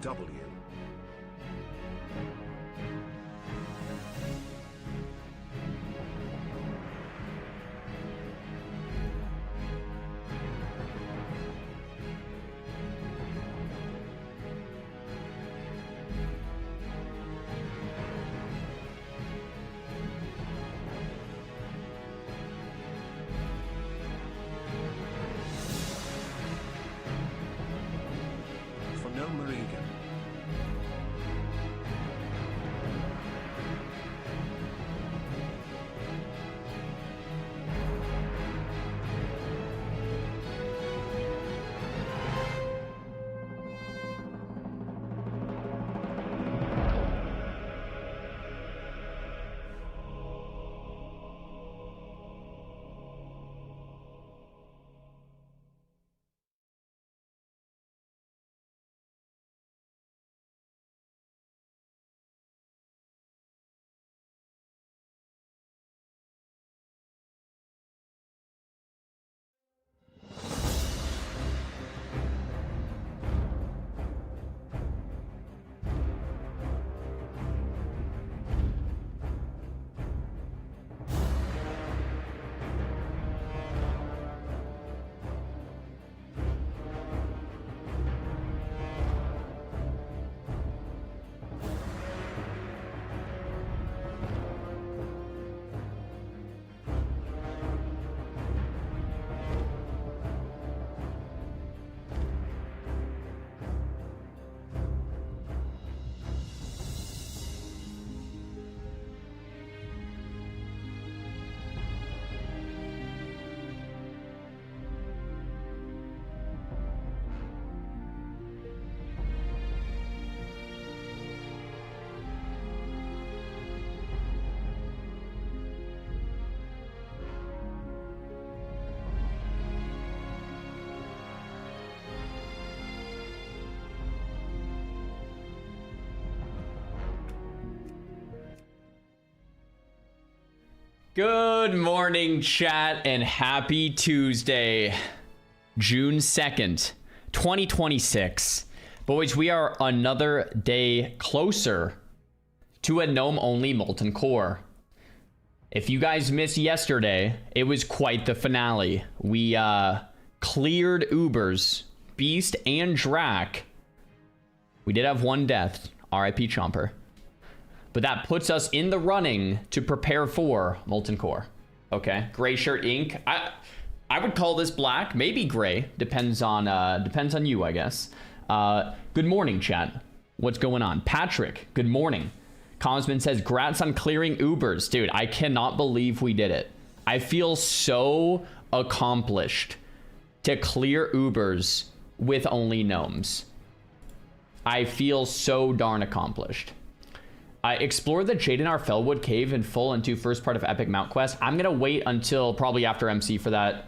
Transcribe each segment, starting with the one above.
W. For Gnome Regan. Good morning, chat, and happy Tuesday, June 2nd, 2026. Boys, we are another day closer to a gnome-only Molten core. If you guys missed yesterday, it was quite the finale. We cleared Ubrs, Beast, and Drac. We did have one death, RIP Chomper. But that puts us in the running to prepare for Molten Core. Okay, gray shirt ink. I would call this black, maybe gray. Depends on you, I guess. Good morning, chat. What's going on? Patrick, good morning. Commsman says, grats on clearing Ubers. Dude, I cannot believe we did it. I feel so accomplished to clear Ubers with only gnomes. I feel so darn accomplished. I explored the Jadenar Fellwood Cave in full into first part of Epic Mount Quest. I'm going to wait until probably after MC for that.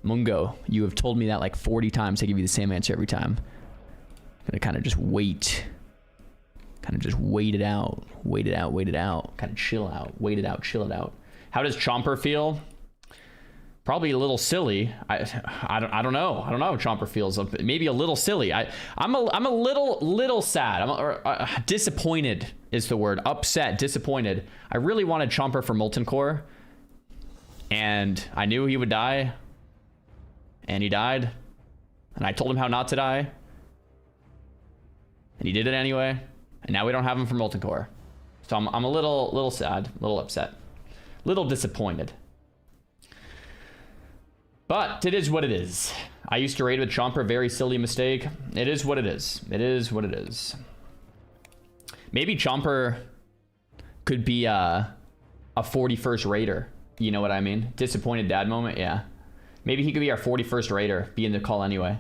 Mungo, you have told me that like 40 times. I give you the same answer every time. I'm going to kind of just wait. Kind of just wait it out. Wait it out, wait it out. Kind of chill out. Wait it out, chill it out. How does Chomper feel? Probably a little silly. I don't know. I don't know how Chomper feels. Maybe a little silly. I'm a little sad. Disappointed is the word. Upset, disappointed. I really wanted Chomper for Molten Core, and I knew he would die, and he died, and I told him how not to die, and he did it anyway, and now we don't have him for Molten Core. So I'm a little sad, a little upset, little disappointed. But it is what it is. I used to raid with Chomper, very silly mistake. It is what it is. It is what it is. Maybe Chomper could be a 41st raider. You know what I mean? Disappointed dad moment, yeah. Maybe he could be our 41st raider, be in the call anyway.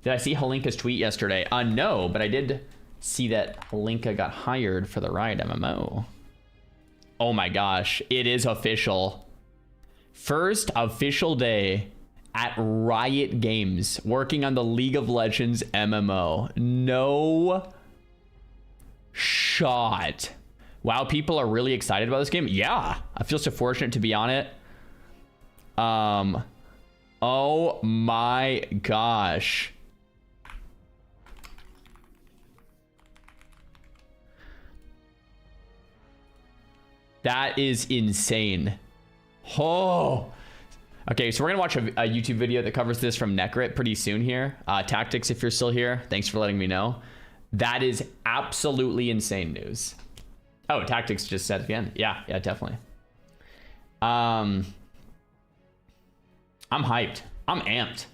Did I see Halinka's tweet yesterday? No, but I did see that Halinka got hired for the Riot MMO. Oh my gosh, it is official. First official day at Riot Games working on the League of Legends MMO. No shot. Wow, people are really excited about this game. Yeah, I feel so fortunate to be on it. Oh my gosh. That is insane. Oh. Okay, so we're gonna watch a YouTube video that covers this from Necrit pretty soon here. Tactics, if you're still here, thanks for letting me know. That is absolutely insane news. Oh, Tactics just said again. Yeah, definitely. I'm hyped. I'm amped.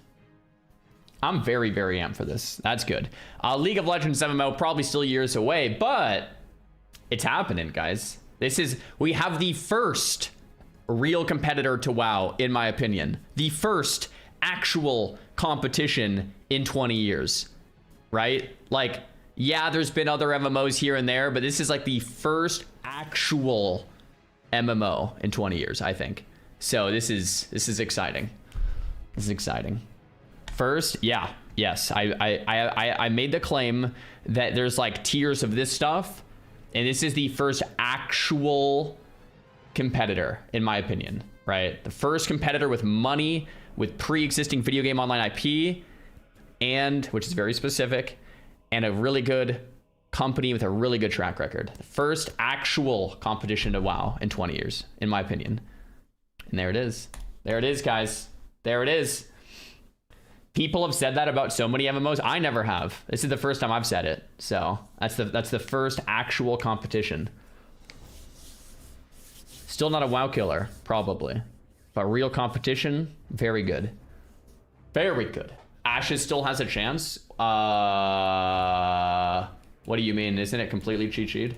I'm very, very amped for this. That's good. League of Legends MMO probably still years away, but it's happening, guys. We have the first real competitor to WoW, in my opinion. The first actual competition in 20 years, right? Like, yeah, there's been other MMOs here and there, but this is like the first actual MMO in 20 years, I think. So this is exciting. This is exciting. First, yeah, yes, I made the claim that there's like tiers of this stuff, and this is the first actual competitor, in my opinion, right? The first competitor with money, with pre-existing video game online IP, and which is very specific, and a really good company with a really good track record. The first actual competition to WoW in 20 years, in my opinion. And there it is. There it is, guys. There it is. People have said that about so many MMOs. I never have. This is the first time I've said it. So that's the first actual competition. Still not a WoW killer, probably. But real competition, very good. Very good. Ashes still has a chance. What do you mean? Isn't it completely cheat sheet?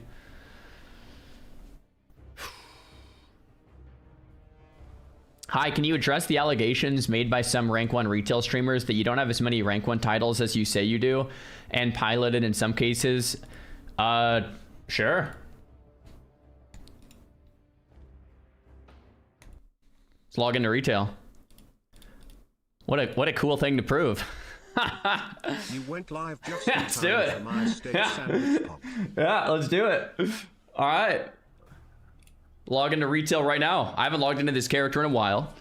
Hi, can you address the allegations made by some rank 1 retail streamers that you don't have as many rank 1 titles as you say you do, and piloted in some cases? Sure. Let's log into retail. What a cool thing to prove. You went live just Yeah, let's do it. Yeah, let's do it. All right. Log into retail right now. I haven't logged into this character in a while.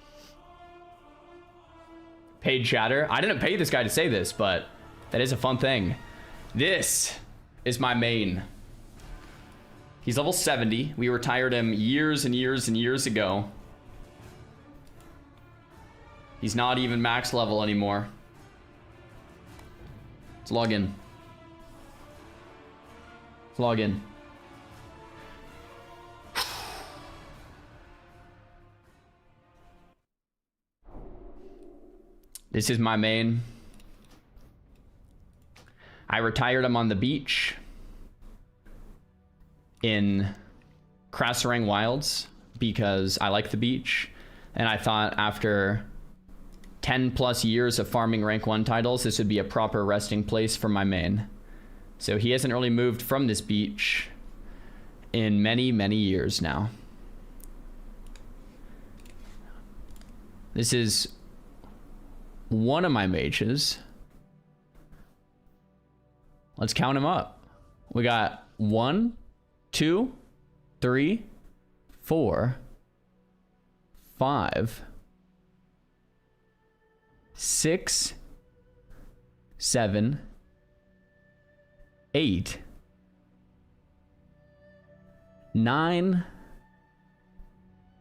Paid chatter. I didn't pay this guy to say this, but that is a fun thing. This is my main. He's level 70. We retired him years and years and years ago. He's not even max level anymore. Let's log in. Let's log in. This is my main. I retired him on the beach in Krasarang Wilds because I like the beach, and I thought after 10 plus years of farming rank 1 titles, this would be a proper resting place for my main. So he hasn't really moved from this beach in many, many years now. This is one of my mages. Let's count him up. We got 1, 2, 3, 4, 5, 6, 7, 8, 9,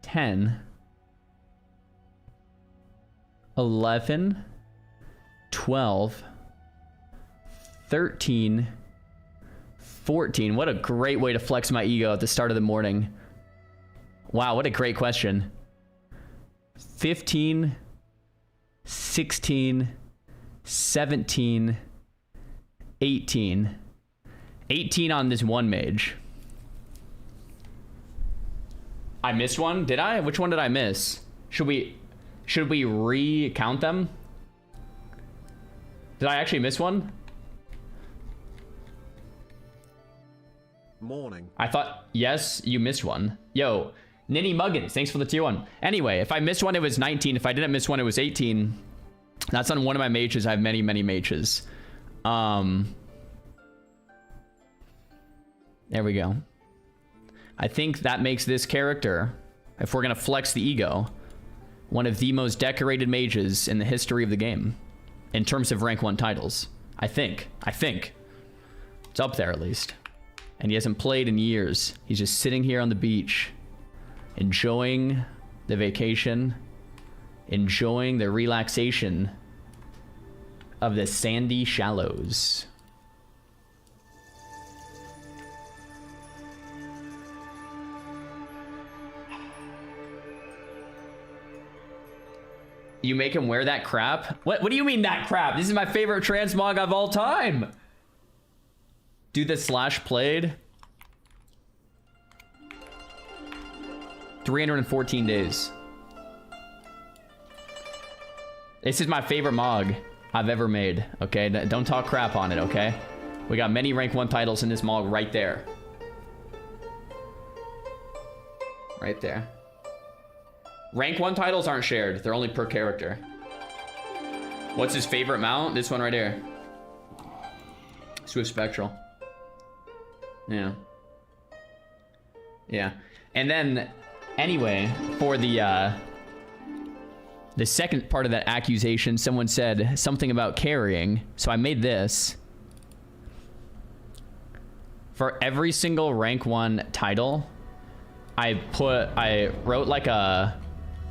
10, 11, 12, 13, 14. What a great way to flex my ego at the start of the morning. Wow, what a great question. 15, 16, 17, 18. 18 on this one mage. I missed one? Did I? Which one did I miss? Should we recount them? Did I actually miss one? Morning. I thought, yes, you missed one. Yo, Ninny Muggins, thanks for the tier 1. Anyway, if I missed one, it was 19. If I didn't miss one, it was 18. That's on one of my mages. I have many, many mages. There we go. I think that makes this character, if we're gonna flex the ego, one of the most decorated mages in the history of the game in terms of rank 1 titles. I think it's up there at least. And he hasn't played in years. He's just sitting here on the beach enjoying the vacation, enjoying the relaxation of the sandy shallows. You make him wear that crap? What do you mean that crap? This is my favorite transmog of all time. Do the slash played. 314 days. This is my favorite mog I've ever made, okay? Don't talk crap on it, okay? We got many rank 1 titles in this mog right there. Right there. Rank 1 titles aren't shared. They're only per character. What's his favorite mount? This one right here. Swift Spectral. Yeah. Yeah. And then, anyway, for the second part of that accusation, someone said something about carrying. So I made this. For every single rank 1 title, I wrote like a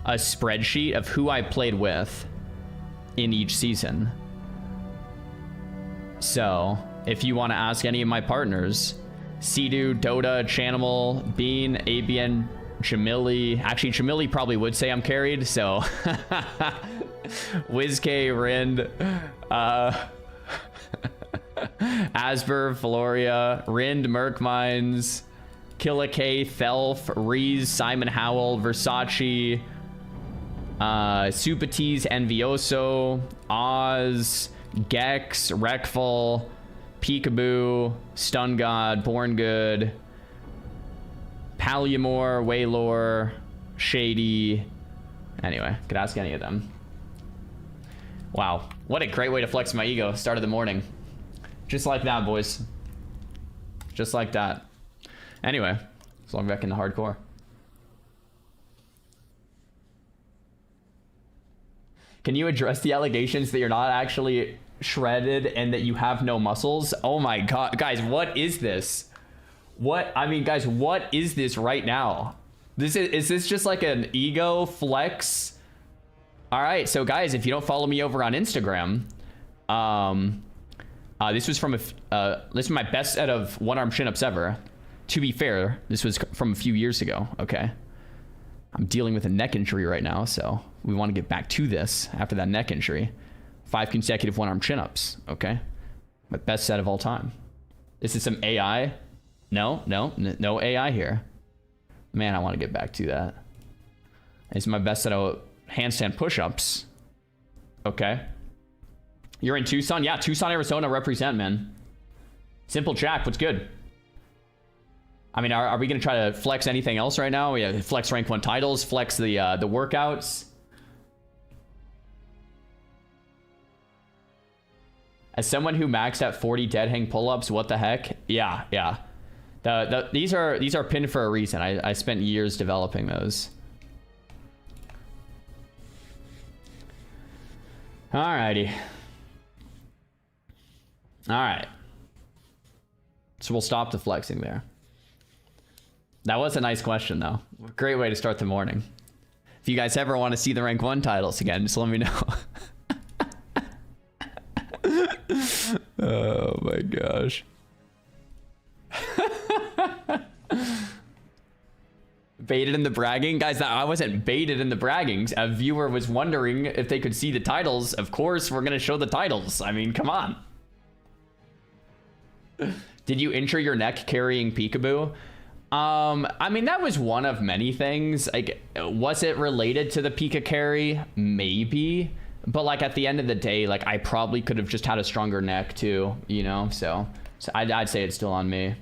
spreadsheet of who I played with in each season. So if you want to ask any of my partners, Sea-Doo, Dota, Chanimal, Bean, ABN, Jamili. Actually, Jamili probably would say I'm carried, so WizK, Rind, Asper, Valoria, Rind, Merkmines, Killa K, Thelf, Reese, Simon Howell, Versace, Supatis, Envioso, Oz, Gex, Rekful, Peekaboo, Stun God, Born Good, Paliamore, Waylor, Shady. Anyway, could ask any of them. Wow, what a great way to flex my ego. Start of the morning. Just like that, boys. Just like that. Anyway, let's log back into hardcore. Can you address the allegations that you're not actually shredded and that you have no muscles? Oh my god, guys, what is this? Guys, what is this right now? Is this just like an ego flex? All right, so guys, if you don't follow me over on Instagram, this was from this is my best set of one-arm chin-ups ever. To be fair, this was from a few years ago. Okay, I'm dealing with a neck injury right now, so we want to get back to this after that neck injury. 5 consecutive one-arm chin-ups. Okay, my best set of all time. This is some AI. No AI here. Man, I want to get back to that. It's my best set of handstand push-ups. Okay. You're in Tucson? Yeah, Tucson, Arizona represent, man. Simple Jack, what's good? I mean, are we going to try to flex anything else right now? Yeah, flex rank 1 titles, flex the workouts. As someone who maxed at 40 dead hang pull-ups, what the heck? Yeah. These are pinned for a reason. I spent years developing those. Alrighty. Alright. So we'll stop the flexing there. That was a nice question, though. Great way to start the morning. If you guys ever want to see the rank 1 titles again, just let me know. Oh my gosh. Baited in the bragging? Guys, I wasn't baited in the braggings. A viewer was wondering if they could see the titles. Of course, we're going to show the titles. I mean, come on. Did you injure your neck carrying Peekaboo? I mean, that was one of many things. Like, was it related to the Pika carry? Maybe. But, like, at the end of the day, like, I probably could have just had a stronger neck, too, you know? So I'd say it's still on me.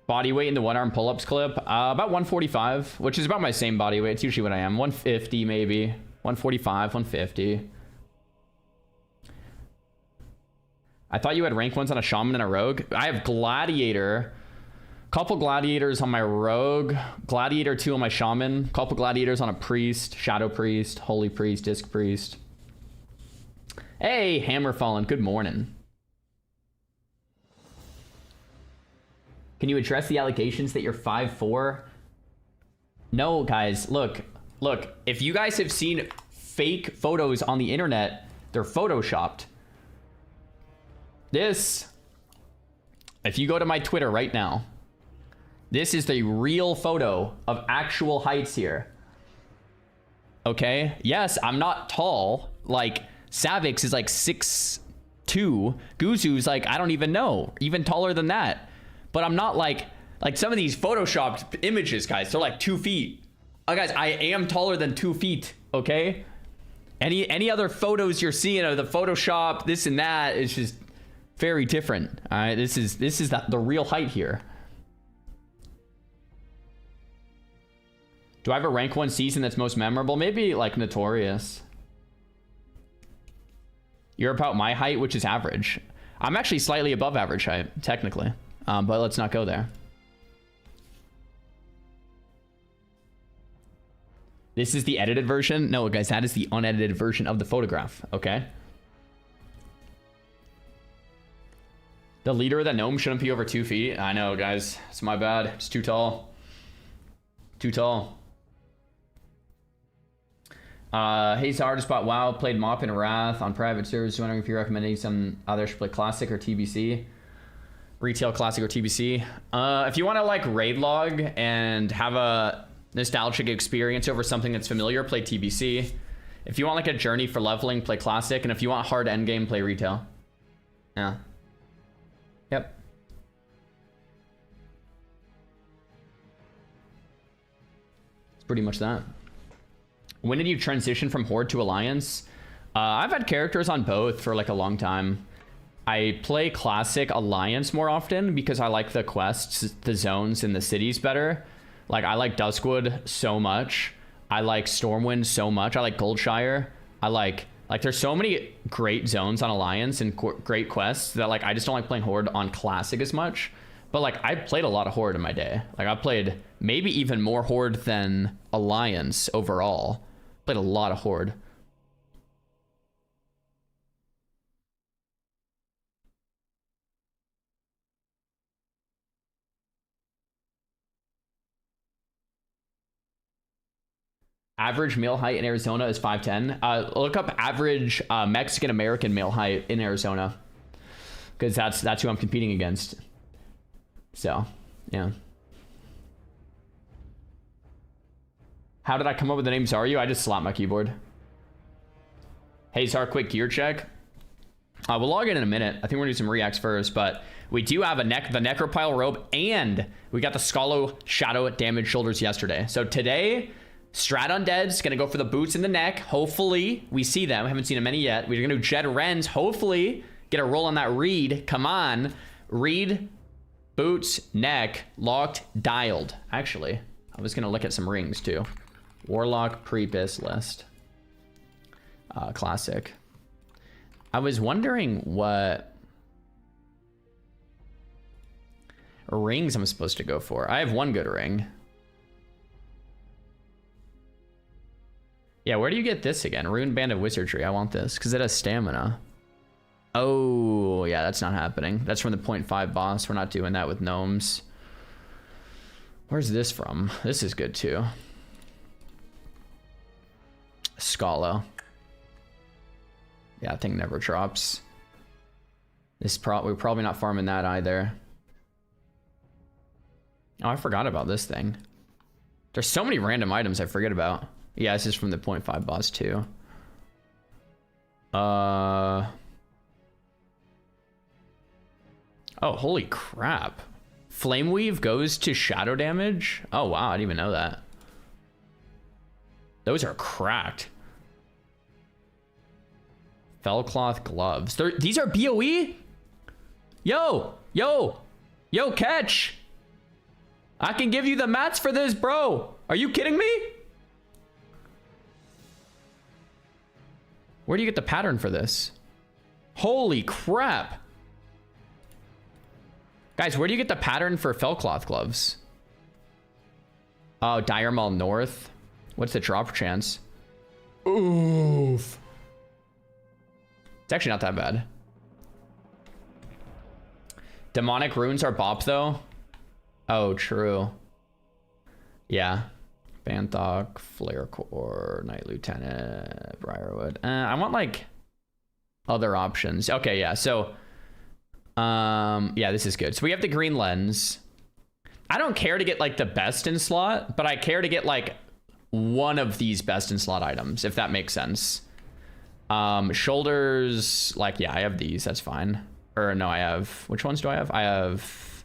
Body weight in the one-arm pull-ups clip? About 145, which is about my same body weight. It's usually what I am. 150, maybe. 145, 150. I thought you had rank 1s on a shaman and a rogue. I have gladiator. Couple gladiators on my rogue. Gladiator 2 on my shaman. Couple gladiators on a priest. Shadow priest. Holy priest. Disc priest. Hey, Hammer Fallen. Good morning. Can you address the allegations that you're 5'4"? No, guys, look. If you guys have seen fake photos on the internet, they're photoshopped. This, if you go to my Twitter right now, this is the real photo of actual heights here. Okay, yes, I'm not tall. Like, Savix is like 6'2". Guzu's like, I don't even know, even taller than that. But I'm not like some of these photoshopped images, guys, they're like 2 feet. Oh, guys, I am taller than 2 feet, okay? Any other photos you're seeing of the Photoshop, this and that, is just very different. All right, this is the real height here. Do I have a rank 1 season that's most memorable? Maybe like Notorious. You're about my height, which is average. I'm actually slightly above average height, technically. But let's not go there. This is the edited version. No, guys, that is the unedited version of the photograph, okay? The leader of that gnome shouldn't be over 2 feet. I know, guys. It's my bad. It's too tall. Too tall. Hey, Zard just bought WoW, played Mop and Wrath on private servers. Wondering if you're recommending some others should play Classic or TBC. Retail, Classic, or TBC. If you want to like raid log and have a nostalgic experience over something that's familiar, play TBC. If you want like a journey for leveling, play Classic. And if you want hard endgame, play Retail. Yeah. Yep. It's pretty much that. When did you transition from Horde to Alliance? I've had characters on both for like a long time. I play Classic Alliance more often because I like the quests, the zones, and the cities better. Like, I like Duskwood so much. I like Stormwind so much. I like Goldshire. I like there's so many great zones on Alliance and great quests that like I just don't like playing Horde on Classic as much. But like I played a lot of Horde in my day. Like I played maybe even more Horde than Alliance overall. Played a lot of Horde. Average male height in Arizona is 5'10". Look up average Mexican American male height in Arizona, because that's who I'm competing against. So, yeah. How did I come up with the name Zaryu? I just slapped my keyboard. Hey, Zar, quick gear check. We'll log in a minute. I think we're gonna do some reacts first, but we do have the Necropile robe, and we got the Scalo Shadow damage shoulders yesterday. So today, Strat Undead's gonna go for the boots in the neck. Hopefully, we see them. Haven't seen them many yet. We're gonna do Jed Ren's. Hopefully, get a roll on that Reed. Come on. Reed, boots, neck, locked, dialed. Actually, I was gonna look at some rings too. Warlock pre-bis list. Classic. I was wondering what rings I'm supposed to go for. I have one good ring. Yeah, where do you get this again? Rune Band of Wizardry. I want this because it has stamina. Oh, yeah, that's not happening. That's from the 0.5 boss. We're not doing that with gnomes. Where's this from? This is good too. Scala. Yeah, that thing never drops. We're probably not farming that either. Oh, I forgot about this thing. There's so many random items I forget about. Yeah, this is from the 0.5 boss too. Oh, holy crap. Flame Weave goes to shadow damage? Oh, wow, I didn't even know that. Those are cracked. Fellcloth gloves. These are BOE? Yo, catch. I can give you the mats for this, bro. Are you kidding me? Where do you get the pattern for this? Holy crap. Guys, where do you get the pattern for Fellcloth gloves? Oh, Dire Maul North. What's the drop chance? Oof. It's actually not that bad. Demonic runes are bop though. Oh, true. Yeah. Banthok, Flare Core, Knight Lieutenant, Briarwood. I want like other options. Okay, yeah. So, yeah, this is good. So we have the green lens. I don't care to get like the best in slot, but I care to get like one of these best in slot items, if that makes sense. Shoulders, like, yeah, I have these. That's fine. Or no, I have, which ones do I have? I have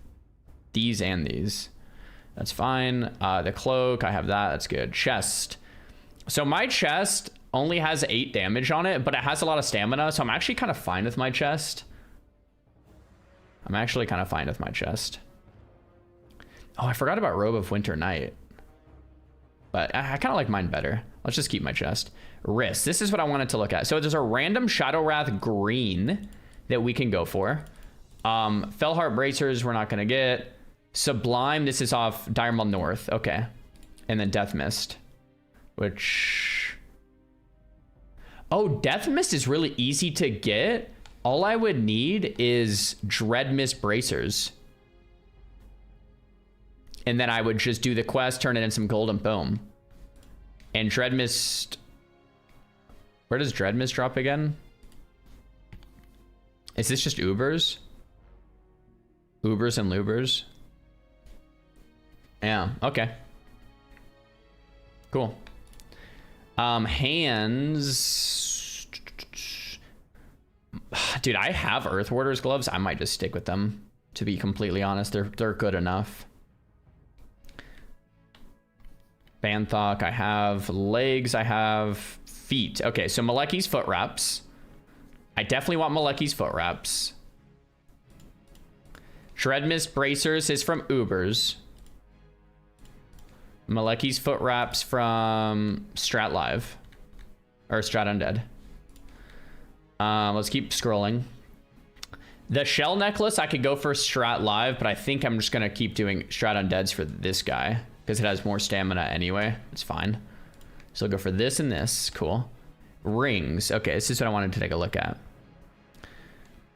these and these. That's fine. The cloak, I have that. That's good. Chest. So my chest only has 8 damage on it, but it has a lot of stamina. So I'm actually kind of fine with my chest. I'm actually kind of fine with my chest. Oh, I forgot about Robe of Winter Night. But I kind of like mine better. Let's just keep my chest. Wrist. This is what I wanted to look at. So there's a random Shadow Wrath green that we can go for. Fellheart Bracers, we're not going to get. Sublime, this is off Diremaul North. Okay. And then Death Mist. Which... Oh, Death Mist is really easy to get. All I would need is Dread Mist Bracers. And then I would just do the quest, turn it in some gold, and boom. And Dread Mist... Where does Dread Mist drop again? Is this just Ubrs? Ubrs and Lubers? Yeah, okay. Cool. Hands... Dude, I have Earth Warder's gloves. I might just stick with them, to be completely honest. They're good enough. Banthok, I have. Legs, I have. Feet. Okay, so Maleki's foot wraps. I definitely want Maleki's foot wraps. Dreadmist Bracers is from Ubers. Maleki's foot wraps from Strat Live. Or Strat Undead. Let's keep scrolling. The shell necklace, I could go for Strat Live, but I think I'm just going to keep doing Strat Undeads for this guy. Because it has more stamina anyway. It's fine. So I'll go for this and this. Cool. Rings. Okay, this is what I wanted to take a look at.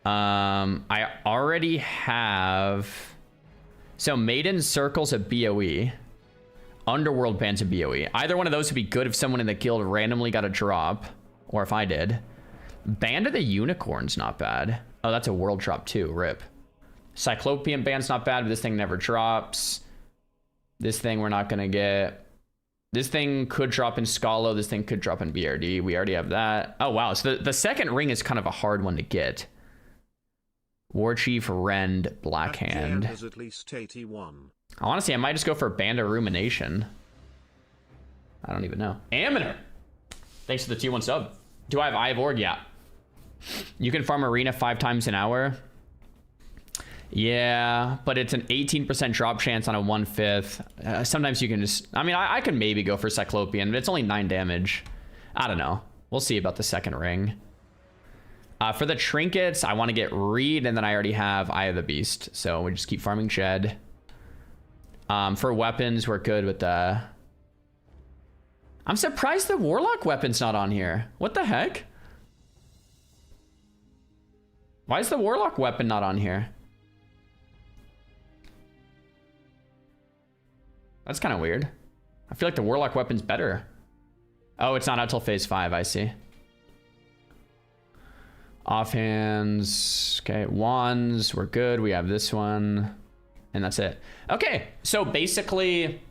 I already have... So Maiden Circle's a BOE. Underworld Band's a BOE. Either one of those would be good if someone in the guild randomly got a drop. Or if I did. Band of the Unicorn's not bad. Oh, that's a world drop too. RIP. Cyclopean Band's not bad, but this thing never drops. This thing we're not going to get. This thing could drop in Scalo. This thing could drop in BRD. We already have that. Oh, wow. So the second ring is kind of a hard one to get. War Chief, Rend, Blackhand. At least 81. Honestly, I might just go for Band of Rumination. I don't even know. Aminer! Thanks for the T1 sub. Do I have Eye of Org? Yeah. You can farm Arena 5 times an hour. Yeah, but it's an 18% drop chance on a 1/5. Sometimes you can just... I mean, I could maybe go for Cyclopean, but it's only 9 damage. I don't know. We'll see about the second ring. For the trinkets, I want to get Reed, and then I already have Eye of the Beast. So we just keep farming Shed. For weapons, we're good with the... I'm surprised the Warlock weapon's not on here. What the heck? Why is the Warlock weapon not on here? That's kind of weird. I feel like the Warlock weapon's better. Oh, it's not out till phase 5, I see. Offhands. Okay, wands, we're good. We have this one. And that's it. Okay, so basically,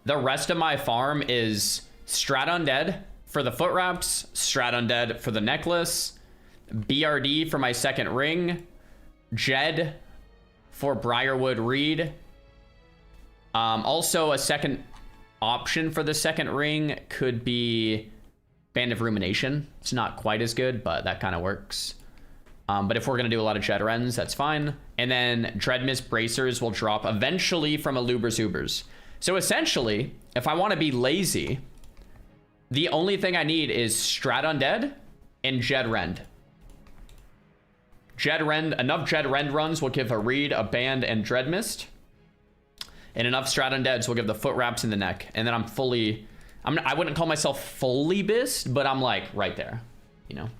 the rest of my farm is Strat Undead for the foot wraps, Strat Undead for the necklace, BRD for my second ring, Jed for Briarwood Reed. Also, a second option for the second ring could be Band of Rumination. It's not quite as good, but that kind of works. But if we're going to do a lot of Jed Rens, that's fine. And then Dreadmist Bracers will drop eventually from a Ubers. So essentially, if I want to be lazy, the only thing I need is Strat Undead and Jed Rend. Jed Rend, enough Jed Rend runs will give a Reed, a Band, and Dreadmist. And enough Strat Undeads will give the foot wraps in the neck. And then I'm fully... I wouldn't call myself fully Bist, but I'm like right there, you know?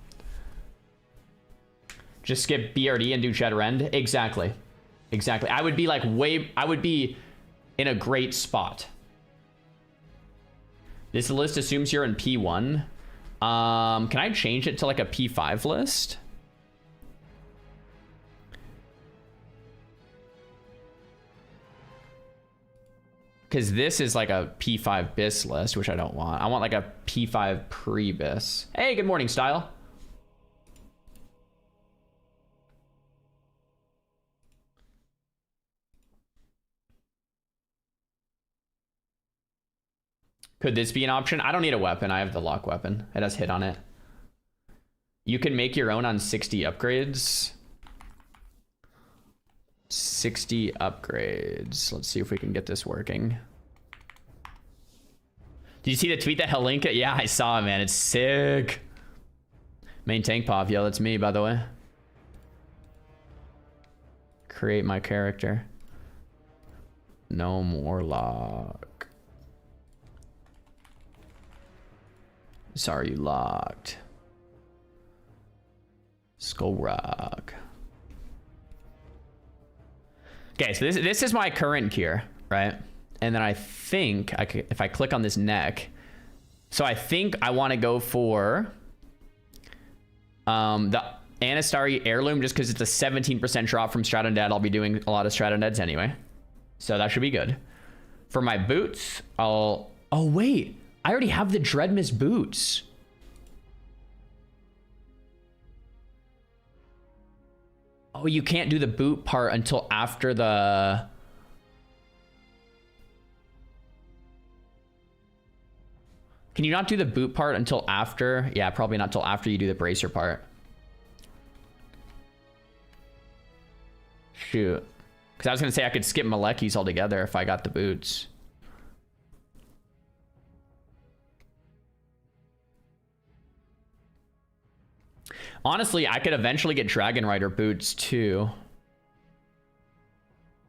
Just skip BRD and do Jed Rend. Exactly. Exactly. I would be like I would be in a great spot. This list assumes you're in P1. Can I change it to like a P5 list? Because this is like a P5 bis list, which I don't want. I want like a P5 pre-bis. Hey, good morning, Style. Could this be an option? I don't need a weapon. I have the lock weapon. It has hit on it. You can make your own on 60 upgrades. 60 upgrades. Let's see if we can get this working. Did you see the tweet that Helinka? Yeah, I saw it, man. It's sick. Main tank pop. Yo, that's me, by the way. Create my character. Gnome Warlock. Sorry, you locked. Skull Rock. Okay, so this is my current gear, right? And then I think if I click on this neck, so I think I want to go for the Anastari Heirloom, just because it's a 17% drop from Strat Undead. I'll be doing a lot of Strat Undeads anyway, so that should be good. For my boots, oh wait, I already have the Dreadmist boots. Oh, you can't do the boot part until after the... Can you not do the boot part until after? Yeah, probably not till after you do the bracer part. Shoot. Because I was going to say I could skip Malekis altogether if I got the boots. Honestly, I could eventually get Dragon Rider boots too.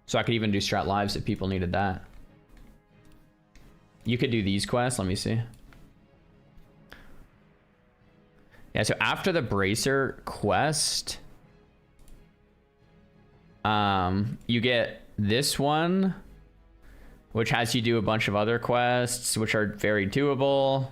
So I could even do Strat Lives if people needed that. You could do these quests. Let me see. Yeah, so after the Bracer quest, you get this one, which has you do a bunch of other quests, which are very doable.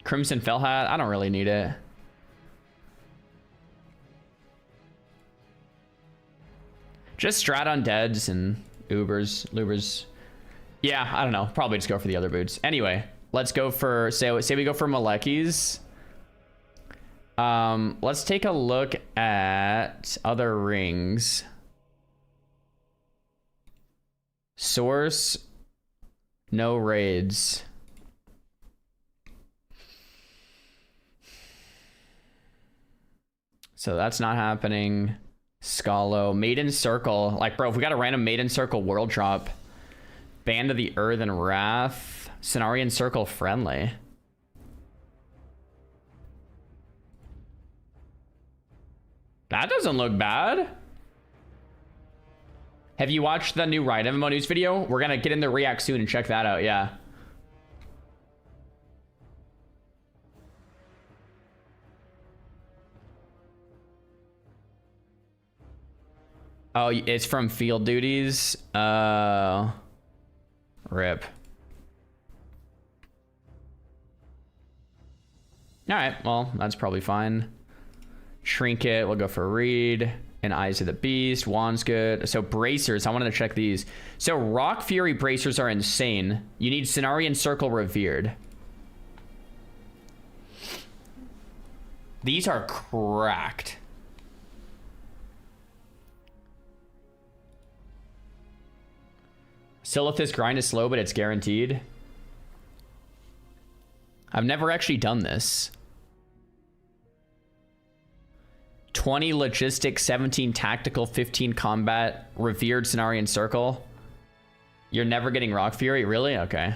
Crimson Fell Hat, I don't really need it. Just Strat Undeads and Ubrs. Yeah, I don't know. Probably just go for the other boots. Anyway, let's go for, say we go for Malekis. Let's take a look at other rings. Source, no raids. So that's not happening. Scalo, Maiden Circle. Like, bro, if we got a random Maiden Circle world drop, Band of the Earth and Wrath, Cenarian Circle friendly. That doesn't look bad. Have you watched the new Riot MMO news video? We're gonna get in the react soon and check that out, yeah. Oh, it's from Field Duties. Rip. All right, well, that's probably fine. Trinket, we'll go for Reed. And Eyes of the Beast, Wand's good. So bracers, I wanted to check these. So Rock Fury bracers are insane. You need Cenarian Circle Revered. These are cracked. Silithus grind is slow, but it's guaranteed. I've never actually done this. 20 logistic, 17 tactical, 15 combat, revered Cenarian Circle. You're never getting Rock Fury? Really? Okay.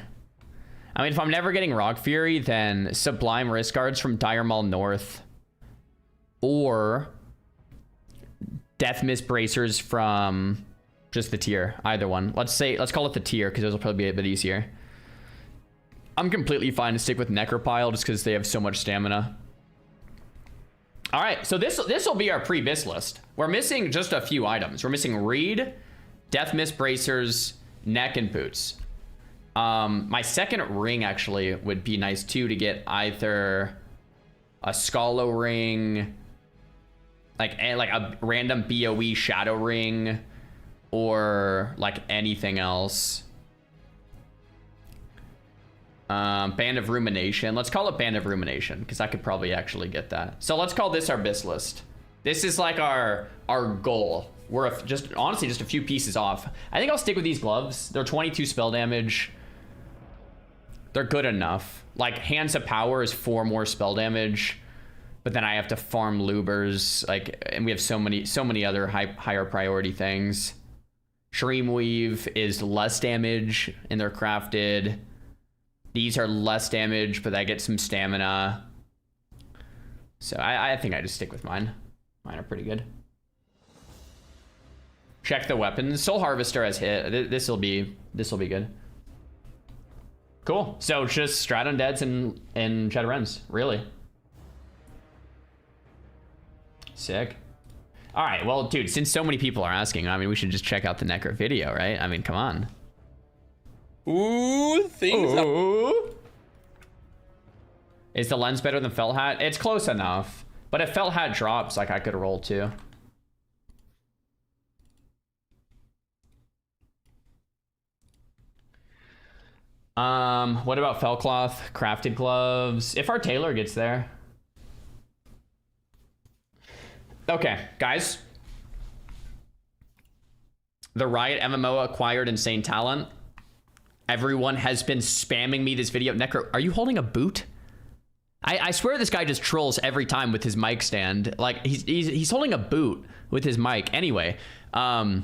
I mean, if I'm never getting Rock Fury, then Sublime Wrist Guards from Dire Maul North. Or Death Mist Bracers from just the tier. Either one. Let's call it the tier, because those will probably be a bit easier. I'm completely fine to stick with Necropile just because they have so much stamina. All right, so this will be our pre-bis list. We're missing just a few items. We're missing Reed, Death Mist Bracers, Neck, and Boots. My second ring actually would be nice too to get either a Scalo ring, like a random BOE shadow ring, or like anything else. Band of Rumination. Let's call it Band of Rumination because I could probably actually get that. So let's call this our bis list. This is like our goal. We're honestly just a few pieces off. I think I'll stick with these gloves. They're 22 spell damage. They're good enough. Like Hands of Power is 4 more spell damage, but then I have to farm Ubrs. Like, and we have so many other higher priority things. Shreem Weave is less damage, and they're crafted. These are less damage, but I get some stamina. So I think I just stick with mine. Mine are pretty good. Check the weapons. Soul Harvester has hit. This will be good. Cool. So just Strat Undeads and Shadowruns, really. Sick. All right. Well, dude, since so many people are asking, I mean, we should just check out the Necro video, right? I mean, come on. Ooh, things Ooh. Is the lens better than Felt Hat? It's close enough. But if Felt Hat drops, like I could roll too. What about Felcloth? Crafted gloves? If our tailor gets there. Okay, guys. The Riot MMO acquired insane talent. Everyone has been spamming me this video. Necro, are you holding a boot? I swear this guy just trolls every time with his mic stand. Like he's holding a boot with his mic. Anyway, Brian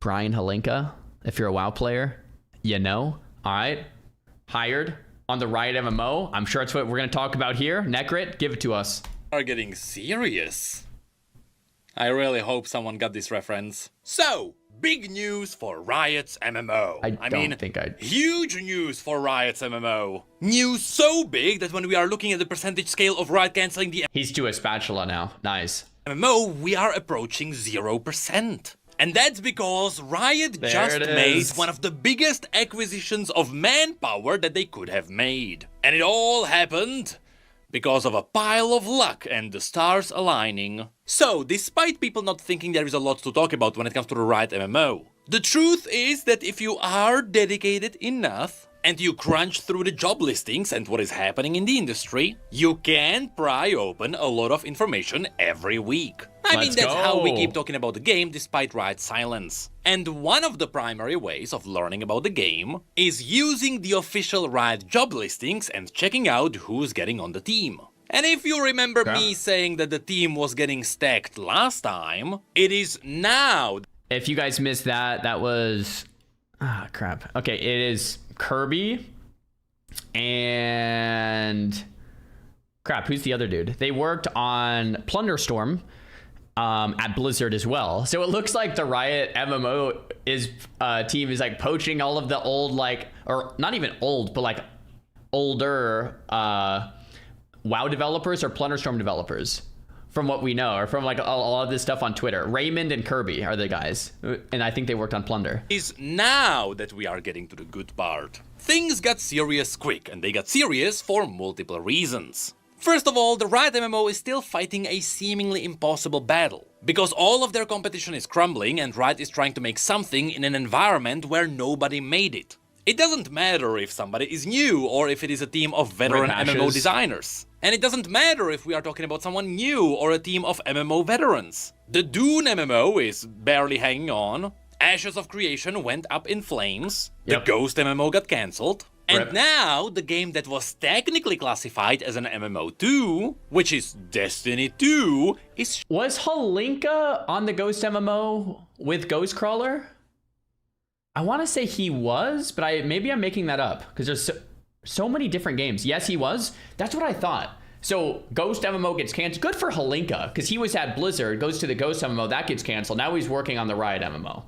Halinka, if you're a WoW player, you know. All right, hired on the Riot MMO. I'm sure that's what we're gonna talk about here. Necrit, give it to us. are getting serious. I really hope someone got this reference. So, big news for Riot's MMO. I mean, huge news for Riot's MMO. News so big that when we are looking at the percentage scale of Riot canceling the He's to a spatula now. Nice. MMO, we are approaching 0%. And that's because Riot just made one of the biggest acquisitions of manpower that they could have made. And it all happened because of a pile of luck and the stars aligning. So, despite people not thinking there is a lot to talk about when it comes to the Riot MMO, the truth is that if you are dedicated enough, and you crunch through the job listings and what is happening in the industry, you can pry open a lot of information every week. I mean, that's how we keep talking about the game despite Riot's silence. And one of the primary ways of learning about the game is using the official Riot job listings and checking out who's getting on the team. And if you remember me saying that the team was getting stacked last time, it is now. If you guys missed that, that was... Ah, crap. Okay, it is Kirby and... Crap, who's the other dude? They worked on Plunderstorm at Blizzard as well. So it looks like the Riot MMO team is like poaching all of the old, like, or not even old, but like older WoW developers or Plunderstorm developers, from what we know, or from like a lot of this stuff on Twitter. Raymond and Kirby are the guys, and I think they worked on Plunder. Is now that we are getting to the good part. Things got serious quick, and they got serious for multiple reasons. First of all, the Riot MMO is still fighting a seemingly impossible battle, because all of their competition is crumbling and Riot is trying to make something in an environment where nobody made it. It doesn't matter if somebody is new or if it is a team of veteran MMO designers. And it doesn't matter if we are talking about someone new or a team of MMO veterans. The Dune MMO is barely hanging on, Ashes of Creation went up in flames, the Ghost MMO got cancelled, and now the game that was technically classified as an MMO 2, which is Destiny 2, is... Was Halinka on the Ghost MMO with Ghostcrawler? I want to say he was, but maybe I'm making that up because there's so many different games. Yes, he was. That's what I thought. So Ghost MMO gets canceled. Good for Halinka because he was at Blizzard, goes to the Ghost MMO, that gets canceled. Now he's working on the Riot MMO.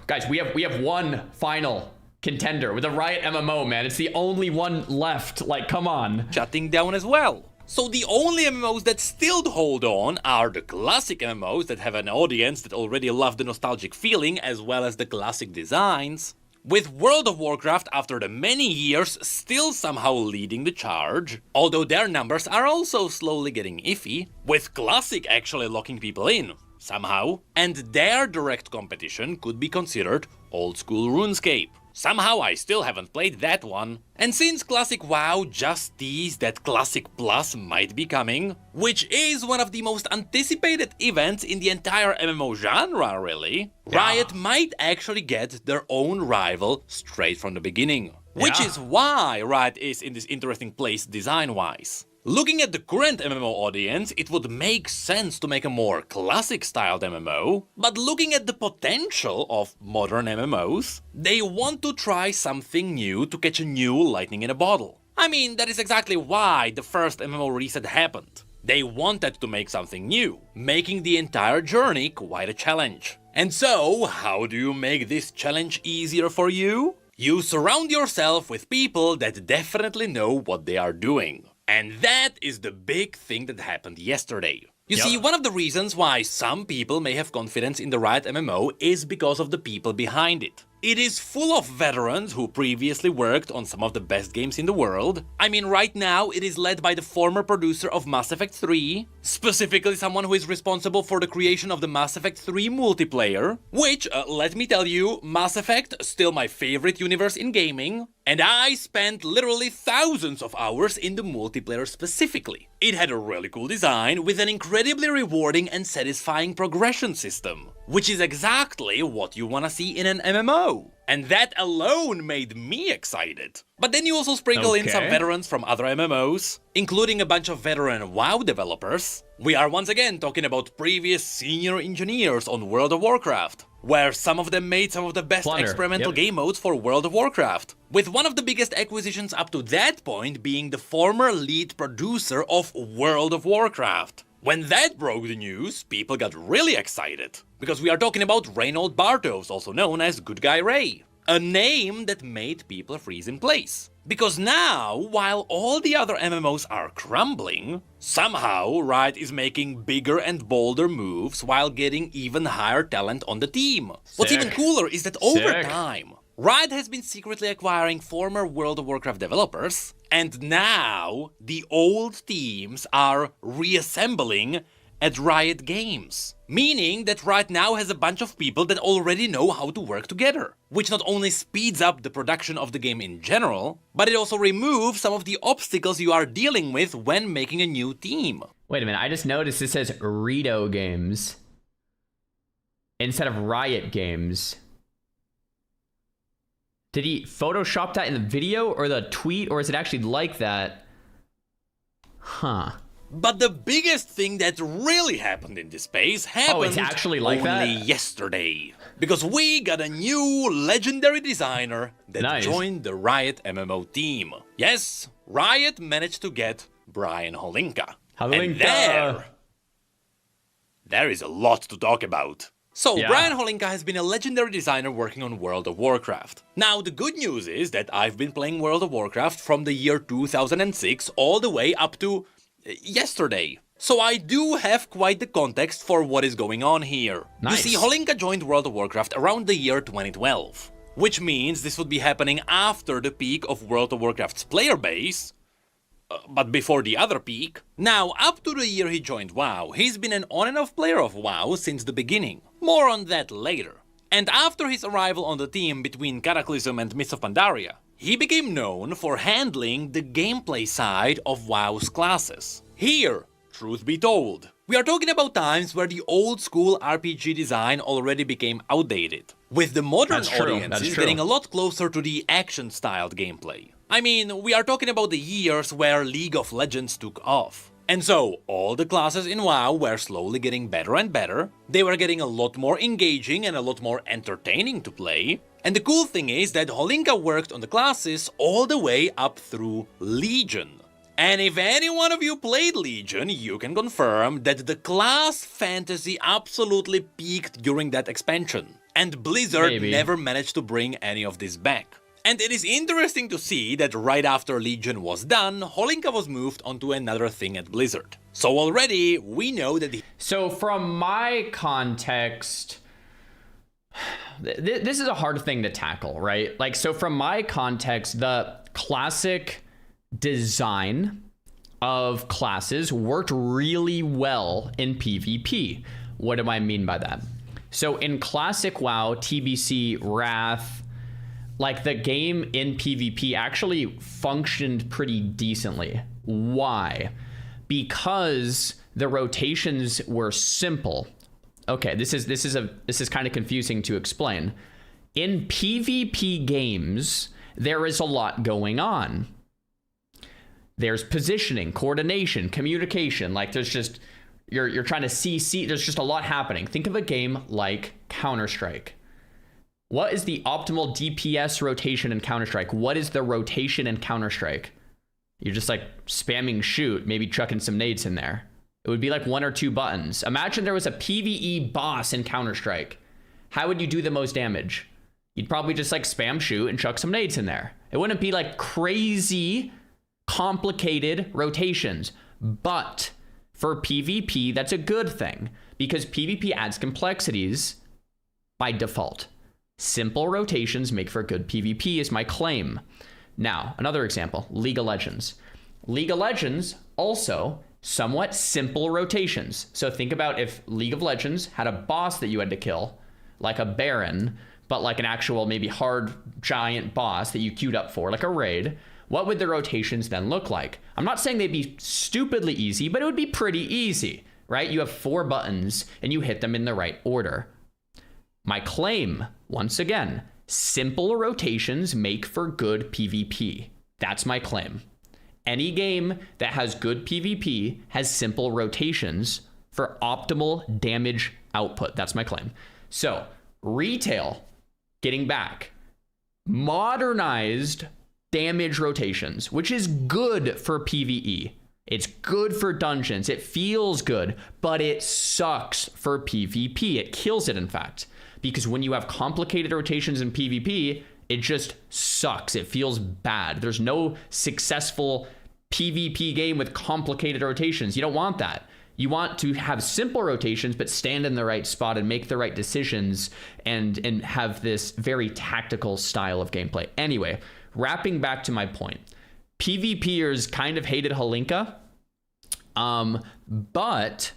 Guys, we have one final contender with a Riot MMO, man. It's the only one left. Like, come on. Shutting down as well. So the only MMOs that still hold on are the classic MMOs that have an audience that already love the nostalgic feeling as well as the classic designs, with World of Warcraft after the many years still somehow leading the charge, although their numbers are also slowly getting iffy, with classic actually locking people in, somehow, and their direct competition could be considered old school RuneScape. Somehow I still haven't played that one. And since Classic WoW just teased that Classic Plus might be coming, which is one of the most anticipated events in the entire MMO genre really, Riot might actually get their own rival straight from the beginning. Which is why Riot is in this interesting place design-wise. Looking at the current MMO audience, it would make sense to make a more classic-styled MMO, but looking at the potential of modern MMOs, they want to try something new to catch a new lightning in a bottle. I mean, that is exactly why the first MMO reset happened. They wanted to make something new, making the entire journey quite a challenge. And so, how do you make this challenge easier for you? You surround yourself with people that definitely know what they are doing. And that is the big thing that happened yesterday. You see, one of the reasons why some people may have confidence in the Riot MMO is because of the people behind it. It is full of veterans who previously worked on some of the best games in the world. I mean, right now it is led by the former producer of Mass Effect 3, specifically someone who is responsible for the creation of the Mass Effect 3 multiplayer, which, let me tell you, Mass Effect, still my favorite universe in gaming, and I spent literally thousands of hours in the multiplayer specifically. It had a really cool design with an incredibly rewarding and satisfying progression system, which is exactly what you wanna see in an MMO. And that alone made me excited. But then you also sprinkle in some veterans from other MMOs, including a bunch of veteran WoW developers. We are once again talking about previous senior engineers on World of Warcraft, where some of them made some of the best experimental game modes for World of Warcraft, with one of the biggest acquisitions up to that point being the former lead producer of World of Warcraft. When that broke the news, people got really excited, because we are talking about Reynold Bartos, also known as Good Guy Ray, a name that made people freeze in place. Because now, while all the other MMOs are crumbling, somehow Riot is making bigger and bolder moves while getting even higher talent on the team. What's even cooler is that over time, Riot has been secretly acquiring former World of Warcraft developers, and now the old teams are reassembling at Riot Games. Meaning that Riot now has a bunch of people that already know how to work together, which not only speeds up the production of the game in general, but it also removes some of the obstacles you are dealing with when making a new team. Wait a minute, I just noticed it says Rito Games instead of Riot Games. Did he Photoshop that in the video or the tweet, or is it actually like that? Huh. But the biggest thing that really happened in this space happened it's actually like only yesterday. Because we got a new legendary designer that joined the Riot MMO team. Yes, Riot managed to get Brian Holinka. And there is a lot to talk about. So, Brian Holinka has been a legendary designer working on World of Warcraft. Now, the good news is that I've been playing World of Warcraft from the year 2006 all the way up to yesterday. So I do have quite the context for what is going on here. You see, Holinka joined World of Warcraft around the year 2012, which means this would be happening after the peak of World of Warcraft's player base, but before the other peak. Now, up to the year he joined WoW, he's been an on and off player of WoW since the beginning. More on that later. And after his arrival on the team between Cataclysm and Mists of Pandaria, he became known for handling the gameplay side of WoW's classes. Here, truth be told, we are talking about times where the old school RPG design already became outdated, with the modern audiences getting a lot closer to the action-styled gameplay. I mean, we are talking about the years where League of Legends took off. And so, all the classes in WoW were slowly getting better and better, they were getting a lot more engaging and a lot more entertaining to play. And the cool thing is that Holinka worked on the classes all the way up through Legion. And if any one of you played Legion, you can confirm that the class fantasy absolutely peaked during that expansion. And Blizzard never managed to bring any of this back. And it is interesting to see that right after Legion was done, Holinka was moved onto another thing at Blizzard. So already we know that So from my context, this is a hard thing to tackle, right? Like, so from my context, the classic design of classes worked really well in PvP. What do I mean by that? So in classic WoW, TBC, Wrath, like the game in PvP actually functioned pretty decently. Why? Because the rotations were simple. Okay, this is kind of confusing to explain. In PvP games, there is a lot going on. There's positioning, coordination, communication. Like there's just you're trying to see. There's just a lot happening. Think of a game like Counter-Strike. What is the optimal DPS rotation in Counter-Strike? What is the rotation in Counter-Strike? You're just like spamming shoot, maybe chucking some nades in there. It would be like 1 or 2 buttons. Imagine there was a PvE boss in Counter-Strike. How would you do the most damage? You'd probably just like spam shoot and chuck some nades in there. It wouldn't be like crazy complicated rotations. But for PvP, that's a good thing because PvP adds complexities by default. Simple rotations make for good PvP is my claim. Now, another example, League of Legends. League of Legends also somewhat simple rotations. So think about if League of Legends had a boss that you had to kill, like a Baron, but like an actual maybe hard giant boss that you queued up for, like a raid, what would the rotations then look like? I'm not saying they'd be stupidly easy, but it would be pretty easy, right? You have 4 buttons and you hit them in the right order. My claim, once again, simple rotations make for good PvP. That's my claim. Any game that has good PvP has simple rotations for optimal damage output. That's my claim. So, retail, getting back, modernized damage rotations, which is good for PvE. It's good for dungeons. It feels good, but it sucks for PvP. It kills it, in fact. Because when you have complicated rotations in PvP, it just sucks. It feels bad. There's no successful PvP game with complicated rotations. You don't want that. You want to have simple rotations, but stand in the right spot and make the right decisions and have this very tactical style of gameplay. Anyway, wrapping back to my point, PvPers kind of hated Holinka, but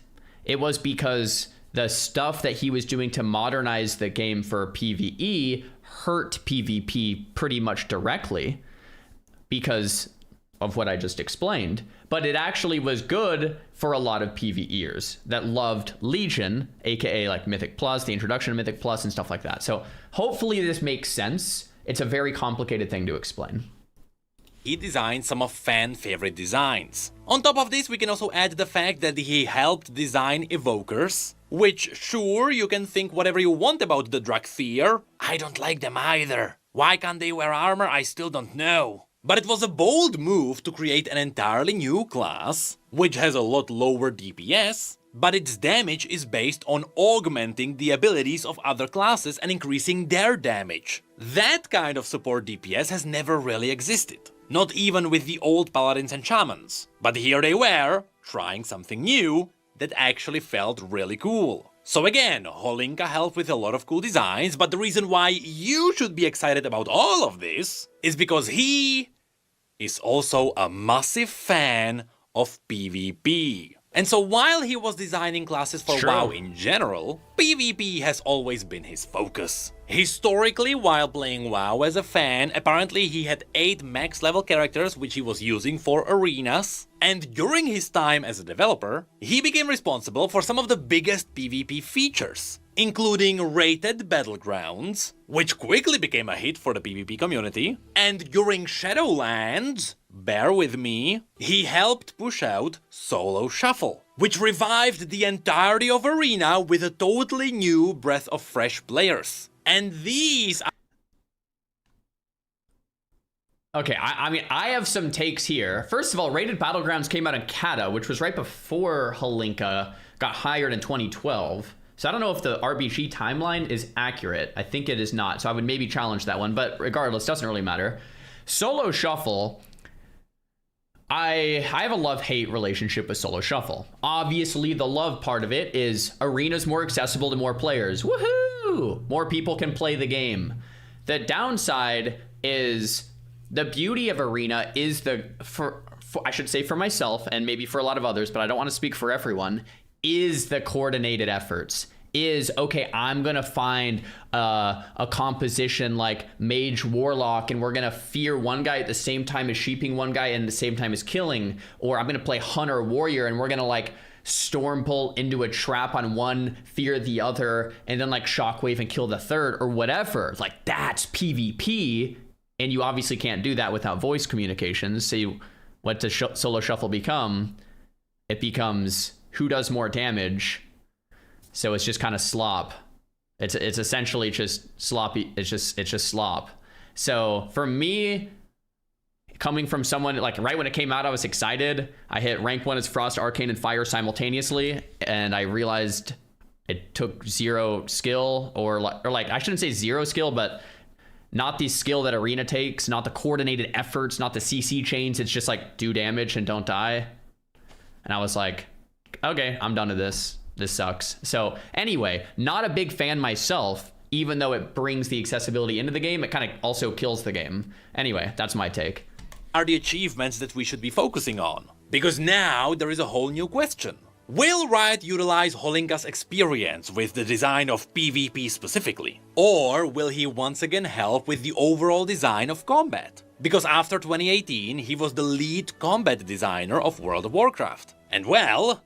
it was because the stuff that he was doing to modernize the game for PvE hurt PvP pretty much directly because of what I just explained, but it actually was good for a lot of PvEers that loved Legion, aka like Mythic Plus, the introduction of Mythic Plus and stuff like that. So hopefully this makes sense. It's a very complicated thing to explain. He designed some of fan favorite designs. On top of this, we can also add the fact that he helped design evokers, which sure, you can think whatever you want about the Drakthir. I don't like them either. Why can't they wear armor? I still don't know. But it was a bold move to create an entirely new class, which has a lot lower DPS, but its damage is based on augmenting the abilities of other classes and increasing their damage. That kind of support DPS has never really existed. Not even with the old paladins and shamans. But here they were, trying something new that actually felt really cool. So again, Holinka helped with a lot of cool designs, but the reason why you should be excited about all of this is because he is also a massive fan of PvP. And so while he was designing classes for WoW in general, PvP has always been his focus. Historically, while playing WoW as a fan, apparently he had 8 max level characters which he was using for arenas. And during his time as a developer, he became responsible for some of the biggest PvP features, including rated battlegrounds, which quickly became a hit for the PvP community, and during Shadowlands, bear with me, he helped push out Solo Shuffle, which revived the entirety of Arena with a totally new breath of fresh players. And these... Okay, I mean, I have some takes here. First of all, Rated Battlegrounds came out in Kata, which was right before Holinka got hired in 2012. So I don't know if the RBG timeline is accurate. I think it is not. So I would maybe challenge that one. But regardless, doesn't really matter. Solo Shuffle, I have a love-hate relationship with Solo Shuffle. Obviously, the love part of it is Arena's more accessible to more players. Woohoo! More people can play the game. The downside is the beauty of Arena is I should say for myself and maybe for a lot of others, but I don't want to speak for everyone, is the coordinated efforts. Is, okay, I'm going to find a composition like Mage Warlock, and we're going to fear one guy at the same time as sheeping one guy and the same time as killing. Or I'm going to play Hunter Warrior, and we're going to like storm pull into a trap on one, fear the other, and then like shockwave and kill the third or whatever. Like, that's PvP, and you obviously can't do that without voice communications. So what does Solo Shuffle become? It becomes who does more damage. So it's just kind of slop. It's essentially just sloppy. It's just slop. So for me, coming from someone like right when it came out, I was excited. I hit rank 1 as Frost, Arcane, and Fire simultaneously, and I realized it took 0 skill or like I shouldn't say 0 skill, but not the skill that Arena takes, not the coordinated efforts, not the CC chains. It's just like do damage and don't die. And I was like, okay, I'm done with this. This sucks. So anyway, not a big fan myself, even though it brings the accessibility into the game. It kind of also kills the game. Anyway, that's my take. Are the achievements that we should be focusing on? Because now there is a whole new question. Will Riot utilize Holinka's experience with the design of PvP specifically? Or will he once again help with the overall design of combat? Because after 2018, he was the lead combat designer of World of Warcraft. And well,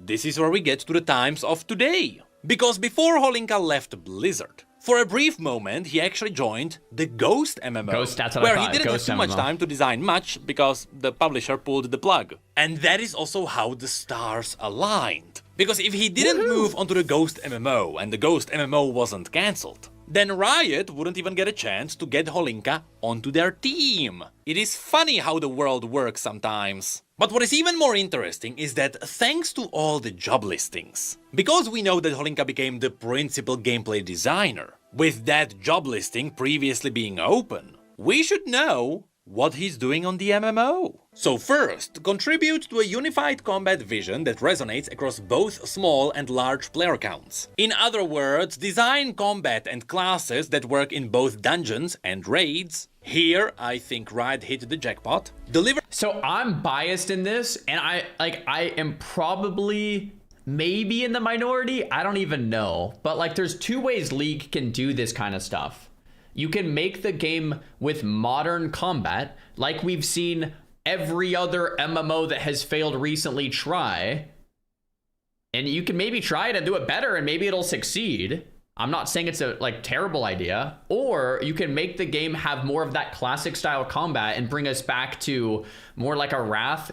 this is where we get to the times of today. Because before Holinka left Blizzard, for a brief moment he actually joined the Ghost MMO, where he didn't have too much time to design much because the publisher pulled the plug. And that is also how the stars aligned. Because if he didn't move onto the Ghost MMO and the Ghost MMO wasn't cancelled, then Riot wouldn't even get a chance to get Holinka onto their team. It is funny how the world works sometimes. But what is even more interesting is that thanks to all the job listings, because we know that Holinka became the principal gameplay designer, with that job listing previously being open, we should know what he's doing on the MMO. So first, contribute to a unified combat vision that resonates across both small and large player counts. In other words, design combat and classes that work in both dungeons and raids. Here, I think Riot hit the jackpot. Deliver. So I'm biased in this, and I am probably maybe in the minority. I don't even know. But like, there's 2 ways League can do this kind of stuff. You can make the game with modern combat, like we've seen every other MMO that has failed recently try. And you can maybe try it and do it better, and maybe it'll succeed. I'm not saying it's a terrible idea. Or you can make the game have more of that classic style combat and bring us back to more like a Wrath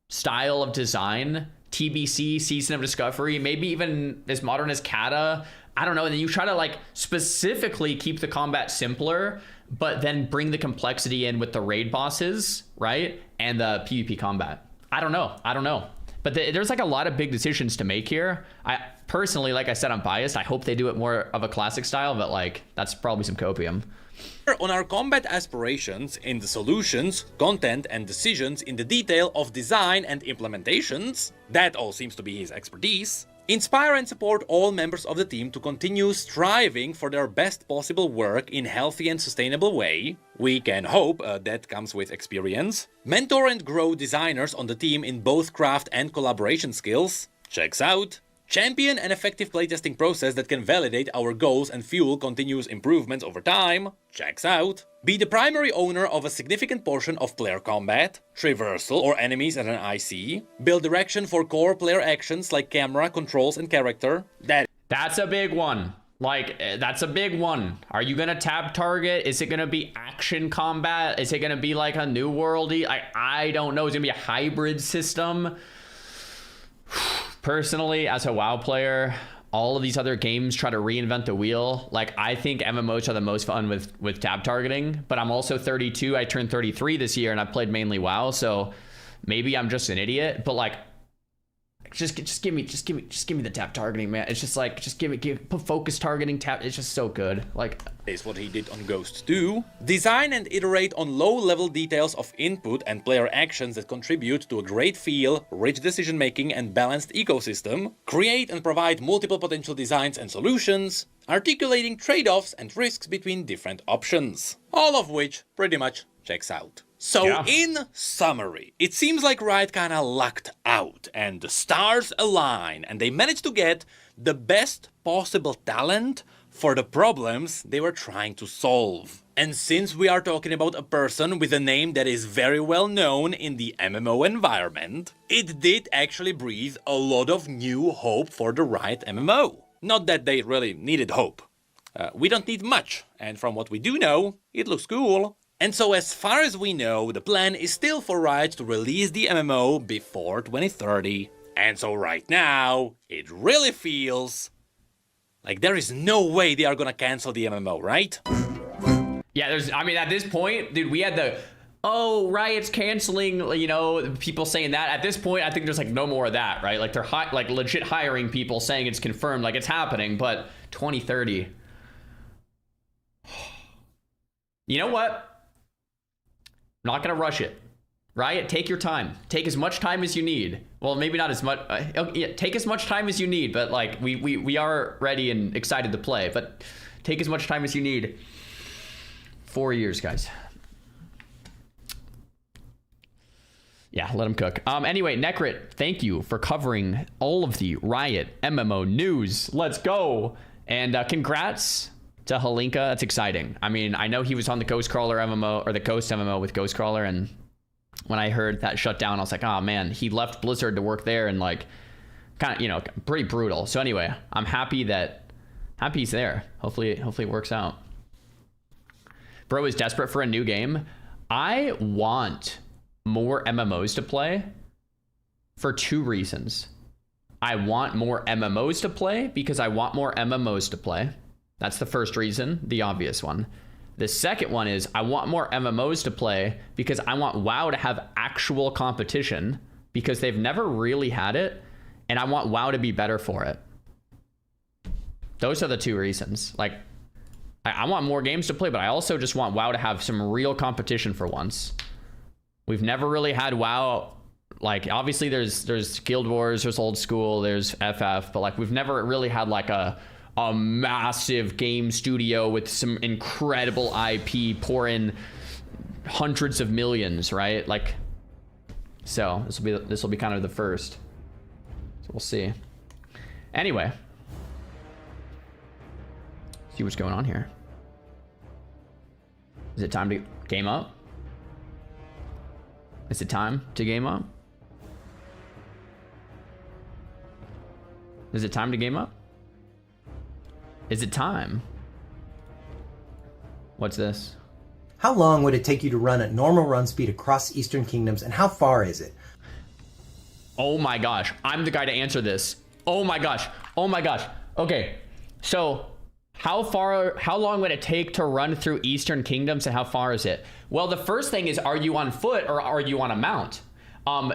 style of design, TBC, Season of Discovery, maybe even as modern as Kata. I don't know. And then you try to like specifically keep the combat simpler, but then bring the complexity in with the raid bosses, right? And the PvP combat. I don't know. But there's like a lot of big decisions to make here. I personally, like I said, I'm biased. I hope they do it more of a classic style, but like that's probably some copium. On our combat aspirations in the solutions, content and decisions in the detail of design and implementations, that all seems to be his expertise. Inspire and support all members of the team to continue striving for their best possible work in healthy and sustainable way. We can hope that comes with experience. Mentor and grow designers on the team in both craft and collaboration skills. Checks out. Champion an effective playtesting process that can validate our goals and fuel continuous improvements over time. Checks out. Be the primary owner of a significant portion of player combat, traversal or enemies at an IC. Build direction for core player actions like camera, controls and character. That's a big one. Like, that's a big one. Are you gonna tab target? Is it gonna be action combat? Is it gonna be like a new worldy? I don't know. Is it gonna be a hybrid system? Personally, as a WoW player, all of these other games try to reinvent the wheel. Like, I think MMOs are the most fun with tab targeting, but I'm also 32. I turned 33 this year and I played mainly WoW, so maybe I'm just an idiot. But like, just give me the tap targeting, man. It's just like, put focus targeting, tap. It's just so good. Like, is what he did on Ghost 2. Design and iterate on low-level details of input and player actions that contribute to a great feel, rich decision-making and balanced ecosystem. Create and provide multiple potential designs and solutions, articulating trade-offs and risks between different options. All of which pretty much checks out. So in summary, it seems like Riot kinda lucked out and the stars align and they managed to get the best possible talent for the problems they were trying to solve. And since we are talking about a person with a name that is very well known in the MMO environment, it did actually breathe a lot of new hope for the Riot MMO. Not that they really needed hope. We don't need much, and from what we do know, it looks cool. And so as far as we know, the plan is still for Riot to release the MMO before 2030. And so right now, it really feels like there is no way they are gonna cancel the MMO, right? Yeah, I mean, at this point, dude, we had the, oh, Riot's canceling, you know, people saying that. At this point, I think there's like no more of that, right? Like they're like legit hiring people saying it's confirmed, like it's happening, but 2030. You know what? I'm not gonna rush it. Riot, take your time. Take as much time as you need. Well, maybe not as much. Yeah, take as much time as you need, but like we are ready and excited to play. But take as much time as you need. 4 years, guys. Yeah, let them cook. Anyway, Necrit, thank you for covering all of the Riot MMO news. Let's go. And congrats to Halinka. That's exciting. I mean, I know he was on the Ghostcrawler MMO or the Ghost MMO with Ghostcrawler, and when I heard that shut down, I was like, oh man, he left Blizzard to work there, and like, kind of, you know, pretty brutal. So anyway, I'm happy he's there. Hopefully it works out. Bro is desperate for a new game. I want more MMOs to play for 2 reasons. I want more MMOs to play because I want more MMOs to play. That's the first reason, the obvious one. The second one is I want more MMOs to play because I want WoW to have actual competition because they've never really had it, and I want WoW to be better for it. Those are the 2 reasons. Like, I want more games to play, but I also just want WoW to have some real competition for once. We've never really had WoW. Like, obviously there's Guild Wars, there's Old School, there's FF, but like we've never really had like a massive game studio with some incredible IP pour in hundreds of millions, right? Like, so this will be kind of the first. So we'll see. Anyway, see what's going on here. Is it time to game up? Is it time to game up? Is it time to game up? Is it time? What's this? How long would it take you to run at normal run speed across Eastern Kingdoms, and how far is it? Oh my gosh, I'm the guy to answer this. Oh my gosh, oh my gosh. Okay, so how long would it take to run through Eastern Kingdoms, and how far is it? Well, the first thing is, are you on foot or are you on a mount?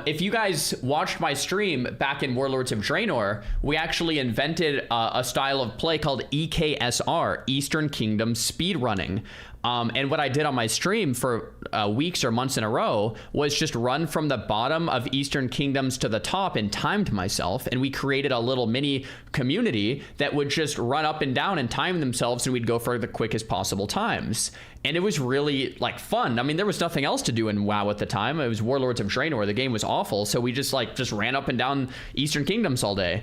If you guys watched my stream back in Warlords of Draenor, we actually invented a style of play called EKSR, Eastern Kingdom Speedrunning. And what I did on my stream for weeks or months in a row was just run from the bottom of Eastern Kingdoms to the top and timed myself. And we created a little mini community that would just run up and down and time themselves, and we'd go for the quickest possible times. And it was really like fun. I mean, there was nothing else to do in WoW at the time. It was Warlords of Draenor. The game was awful. So we just ran up and down Eastern Kingdoms all day.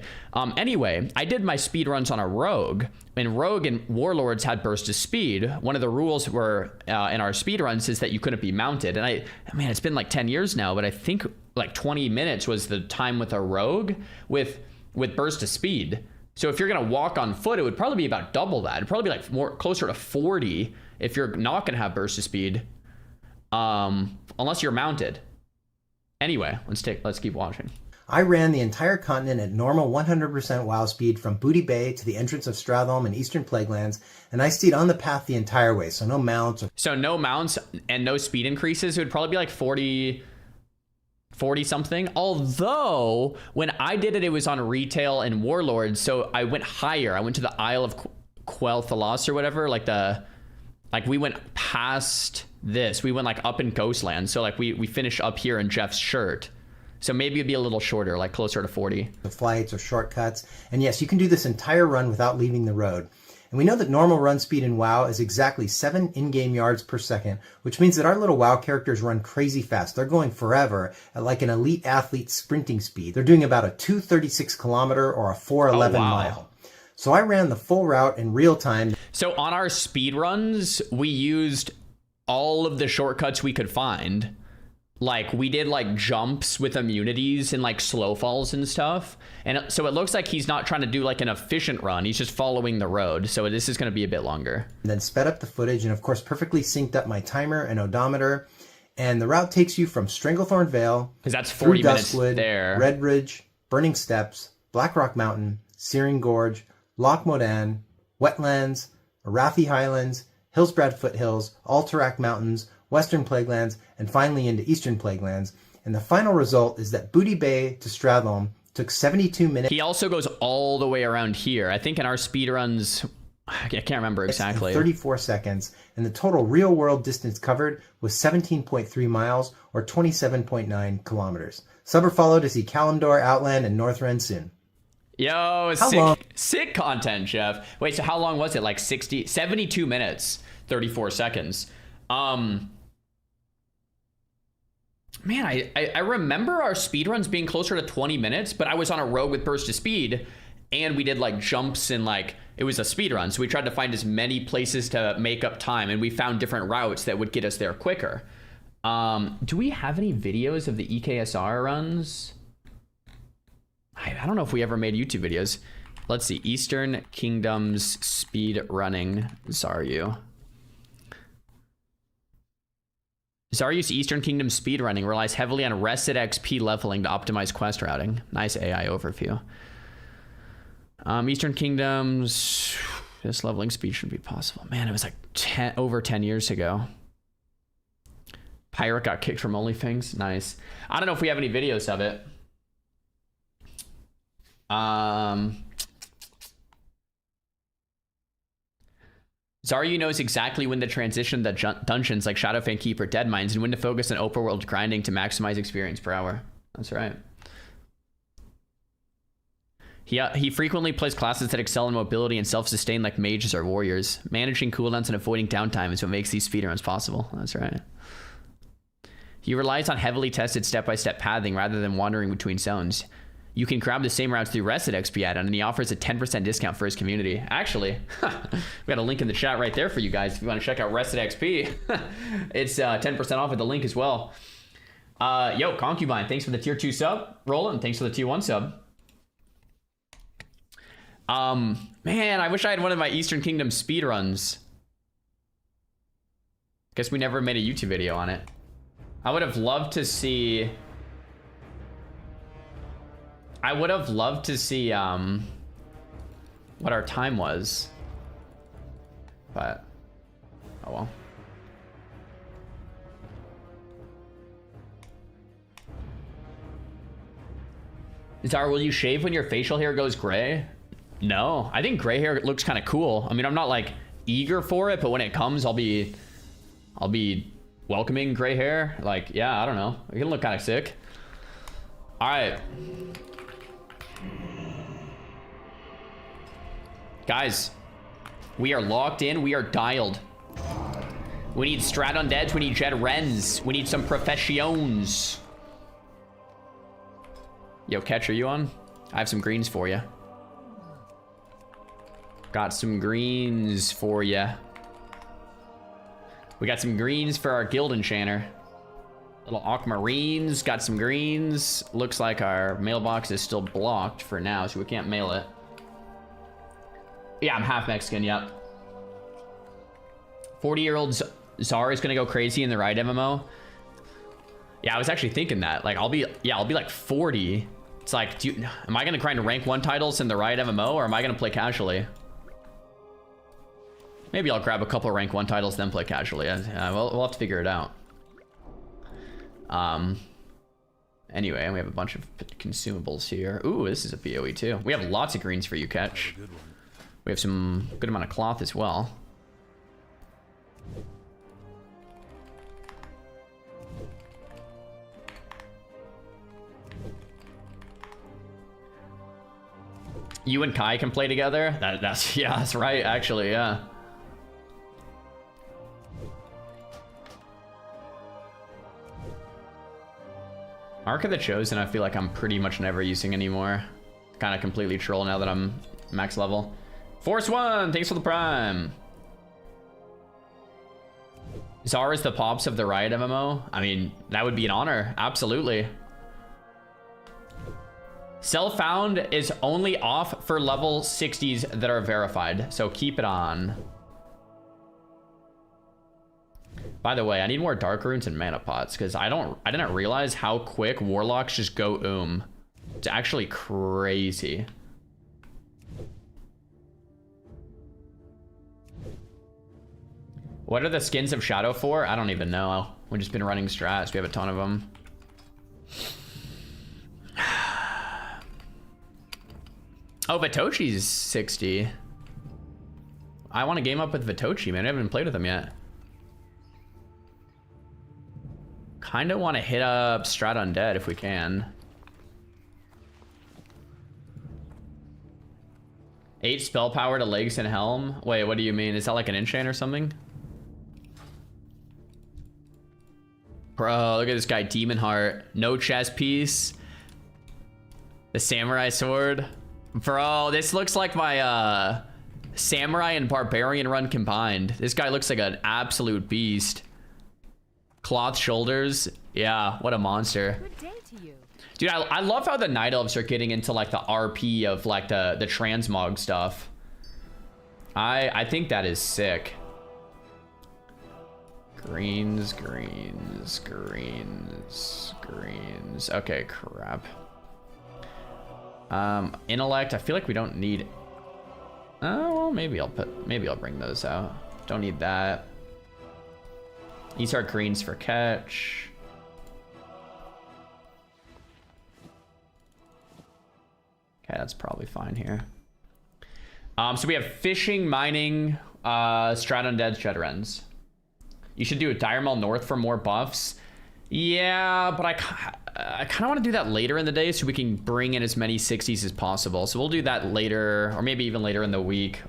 Anyway, I did my speed runs on a Rogue, and Rogue and Warlords had burst of speed. One of the rules were in our speed runs is that you couldn't be mounted. And man, it's been like 10 years now, but I think like 20 minutes was the time with a Rogue with burst of speed. So if you're gonna walk on foot, it would probably be about double that. It'd probably be like more closer to 40 if you're not gonna have burst of speed, unless you're mounted. Anyway, let's keep watching. I ran the entire continent at normal 100% WoW speed from Booty Bay to the entrance of Stratholme and Eastern Plaguelands, and I stayed on the path the entire way, so no mounts. So no mounts and no speed increases. It would probably be like 40 40 something. Although when I did it, it was on retail and warlords. So I went higher. I went to the Isle of Quel'Thalas or whatever. Like we went past this. We went like up in Ghostland. So like we finished up here in Jeff's shirt. So maybe it'd be a little shorter, like closer to 40. The flights or shortcuts. And yes, you can do this entire run without leaving the road. And we know that normal run speed in WoW is exactly 7 in-game yards per second, which means that our little WoW characters run crazy fast. They're going forever at like an elite athlete sprinting speed. They're doing about a 236 kilometer or a 411 mile. So I ran the full route in real time. So on our speed runs, we used all of the shortcuts we could find. Like we did like jumps with immunities and like slow falls and stuff. And so it looks like he's not trying to do like an efficient run. He's just following the road. So this is going to be a bit longer. And then sped up the footage and of course perfectly synced up my timer and odometer. And the route takes you from Stranglethorn Vale, because that's 40 minutes Duskwood, there. Red Ridge, Burning Steppes, Blackrock Mountain, Searing Gorge, Loch Modan, Wetlands, Arathi Highlands, Hillsbrad Foothills, Alterac Mountains, Western Plaguelands, and finally into Eastern Plaguelands. And the final result is that Booty Bay to Stratholme took 72 minutes. He also goes all the way around here. I think in our speedruns, I can't remember exactly. 34 seconds, and the total real-world distance covered was 17.3 miles, or 27.9 kilometers. Subber followed to see Kalimdor, Outland, and Northrend soon. Yo, sick content, Jeff. Wait, so how long was it? Like 72 minutes, 34 seconds. Man, I remember our speedruns being closer to 20 minutes, but I was on a road with burst of speed, and we did like jumps and like, it was a speedrun. So we tried to find as many places to make up time, and we found different routes that would get us there quicker. Do we have any videos of the EKSR runs? I don't know if we ever made YouTube videos. Let's see, Eastern Kingdoms speed running, Zaryu. Zaryu's Eastern Kingdom speedrunning relies heavily on rested XP leveling to optimize quest routing. Nice AI overview. Eastern Kingdoms, this leveling speed should be possible. Man, it was like over 10 years ago. Pirate got kicked from OnlyFans. Nice. I don't know if we have any videos of it. Zaryu knows exactly when to transition the dungeons like Shadowfang Keep or Deadmines and when to focus on open world grinding to maximize experience per hour. That's right. He frequently plays classes that excel in mobility and self-sustain like mages or warriors. Managing cooldowns and avoiding downtime is what makes these speedruns possible. That's right. He relies on heavily tested step-by-step pathing rather than wandering between zones. You can grab the same routes through Rested XP add-on, and he offers a 10% discount for his community. Actually, we got a link in the chat right there for you guys if you want to check out Rested XP. It's 10% off with the link as well. Yo, Concubine, thanks for the tier 2 sub. Roland, thanks for the tier 1 sub. Man, I wish I had one of my Eastern Kingdom speedruns. Guess we never made a YouTube video on it. I would have loved to see... what our time was, but oh well. Zara, will you shave when your facial hair goes gray? No, I think gray hair looks kind of cool. I mean, I'm not like eager for it, but when it comes, I'll be welcoming gray hair. Like, yeah, I don't know. It can look kind of sick. All right. Guys, we are locked in. We are dialed. We need Strat Undeads. We need Jed Rens. We need some Professions. Yo, Catch, are you on? I have some greens for you. Got some greens for you. We got some greens for our Guild Enchanter. Little Aquamarines. Got some greens. Looks like our mailbox is still blocked for now, so we can't mail it. Yeah, I'm half Mexican, yep. 40-year-old Czar is gonna go crazy in the Ride MMO. Yeah, I was actually thinking that. Like, I'll be like 40. It's like, am I gonna grind rank 1 titles in the Riot MMO, or am I gonna play casually? Maybe I'll grab a couple rank 1 titles, then play casually. We'll have to figure it out. Anyway, we have a bunch of consumables here. Ooh, this is a PoE too. We have lots of greens for you, Catch. We have some good amount of cloth as well. You and Kai can play together? That's yeah, that's right, actually, yeah. Ark of the Chosen, I feel like I'm pretty much never using anymore. Kind of completely troll now that I'm max level. Force One, thanks for the prime. Zara is the pops of the Riot MMO. I mean, that would be an honor, absolutely. Self-found is only off for level 60s that are verified, so keep it on. By the way, I need more dark runes and mana pots because I didn't realize how quick warlocks just go It's actually crazy. What are the skins of Shadow for? I don't even know. We've just been running strats. We have a ton of them. Oh, Vitoshi's 60. I want to game up with Vitochi, man. I haven't played with him yet. Kind of want to hit up Strat Undead if we can. 8 spell power to legs and helm. Wait, what do you mean? Is that like an enchant or something? Bro, look at this guy, Demon Heart. No chest piece. The samurai sword. Bro, this looks like my samurai and barbarian run combined. This guy looks like an absolute beast. Cloth shoulders. Yeah, what a monster. Good day to you. Dude, I love how the Night Elves are getting into like the RP of like the transmog stuff. I think that is sick. Greens, greens, greens, greens. Okay, crap. Intellect, I feel like we don't need. Oh, well, maybe I'll bring those out. Don't need that. These are greens for catch. Okay, that's probably fine here. So we have fishing, mining, Strat Undead, Shedderends. You should do a Dire Maul North for more buffs. Yeah, but I kind of want to do that later in the day so we can bring in as many 60s as possible. So we'll do that later, or maybe even later in the week.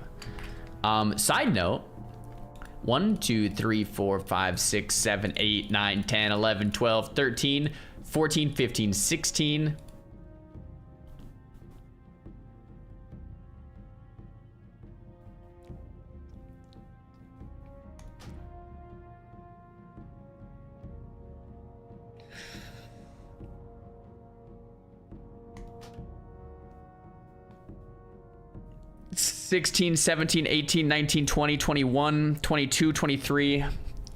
Side note, 1, 2, 3, 4, 5, 6, 7, 8, 9, 10, 11, 12, 13, 14, 15, 16. (16, 17, 18, 19, 20, 21, 22, 23,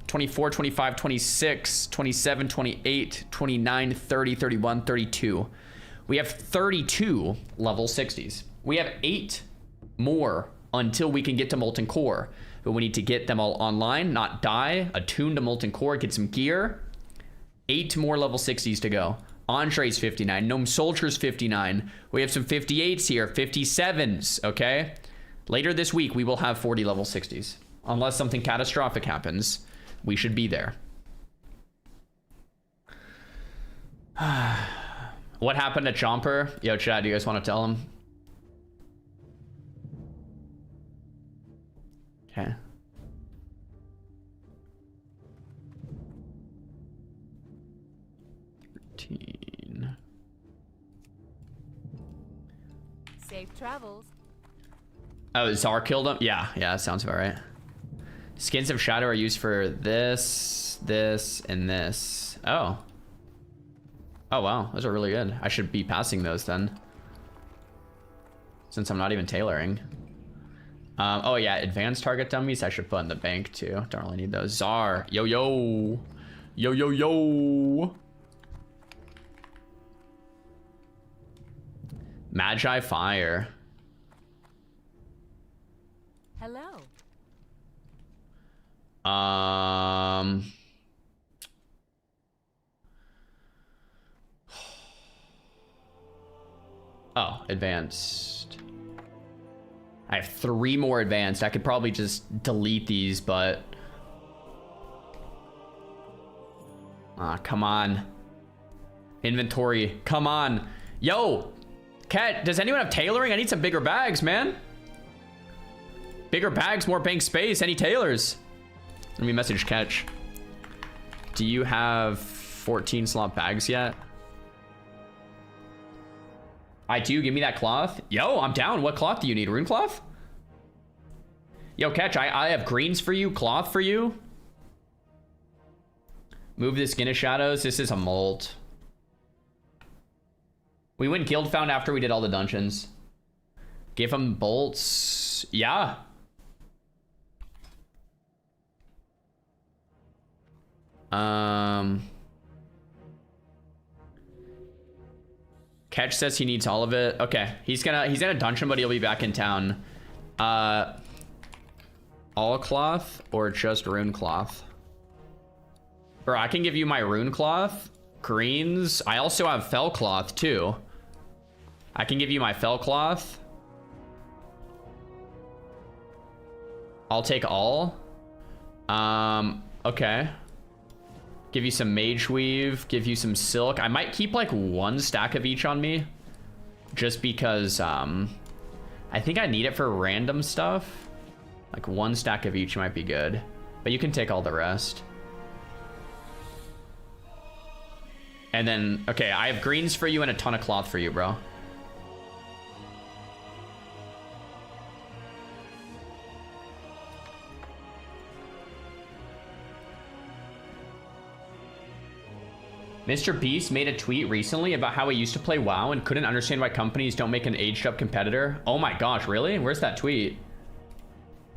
24, 25, 26, 27, 28, 29, 30, 31, 32. We have 32 level 60s. We have 8 more until we can get to Molten Core. But we need to get them all online, not die, attune to Molten Core, get some gear. 8 more level 60s to go. Entree's 59, Gnome Soldier's 59. We have some 58s here, 57s, okay? Later this week, we will have 40 level 60s. Unless something catastrophic happens, we should be there. What happened to Chomper? Yo, Chad, do you guys want to tell him? Okay. Safe travels. Oh, Czar killed him? Yeah, sounds about right. Skins of Shadow are used for this, this, and this. Oh. Oh, wow. Those are really good. I should be passing those then. Since I'm not even tailoring. Oh, yeah. Advanced target dummies I should put in the bank, too. Don't really need those. Czar. Yo, yo. Yo, yo, yo. Magi Fire. Hello. advanced. I have 3 more advanced. I could probably just delete these, but... come on. Inventory, come on. Yo, Cat, does anyone have tailoring? I need some bigger bags, man. Bigger bags, more bank space. Any tailors? Let me message Catch. Do you have 14 slot bags yet? I do. Give me that cloth. Yo, I'm down. What cloth do you need? Rune cloth? Yo, Catch, I have greens for you, cloth for you. Move the Skin of Shadows. This is a molt. We went guild found after we did all the dungeons. Give him bolts. Yeah. Catch says he needs all of it. Okay, he's gonna dungeon, but he'll be back in town. All cloth or just rune cloth? Bro, I can give you my rune cloth. Greens. I also have fell cloth too. I can give you my fell cloth. I'll take all. Okay. Give you some mage weave, give you some silk. I might keep like 1 stack of each on me. Just because, I think I need it for random stuff. Like 1 stack of each might be good. But you can take all the rest. And then, okay, I have greens for you and a ton of cloth for you, bro. Mr. Beast made a tweet recently about how he used to play WoW and couldn't understand why companies don't make an aged up competitor. Oh my gosh, really? Where's that tweet?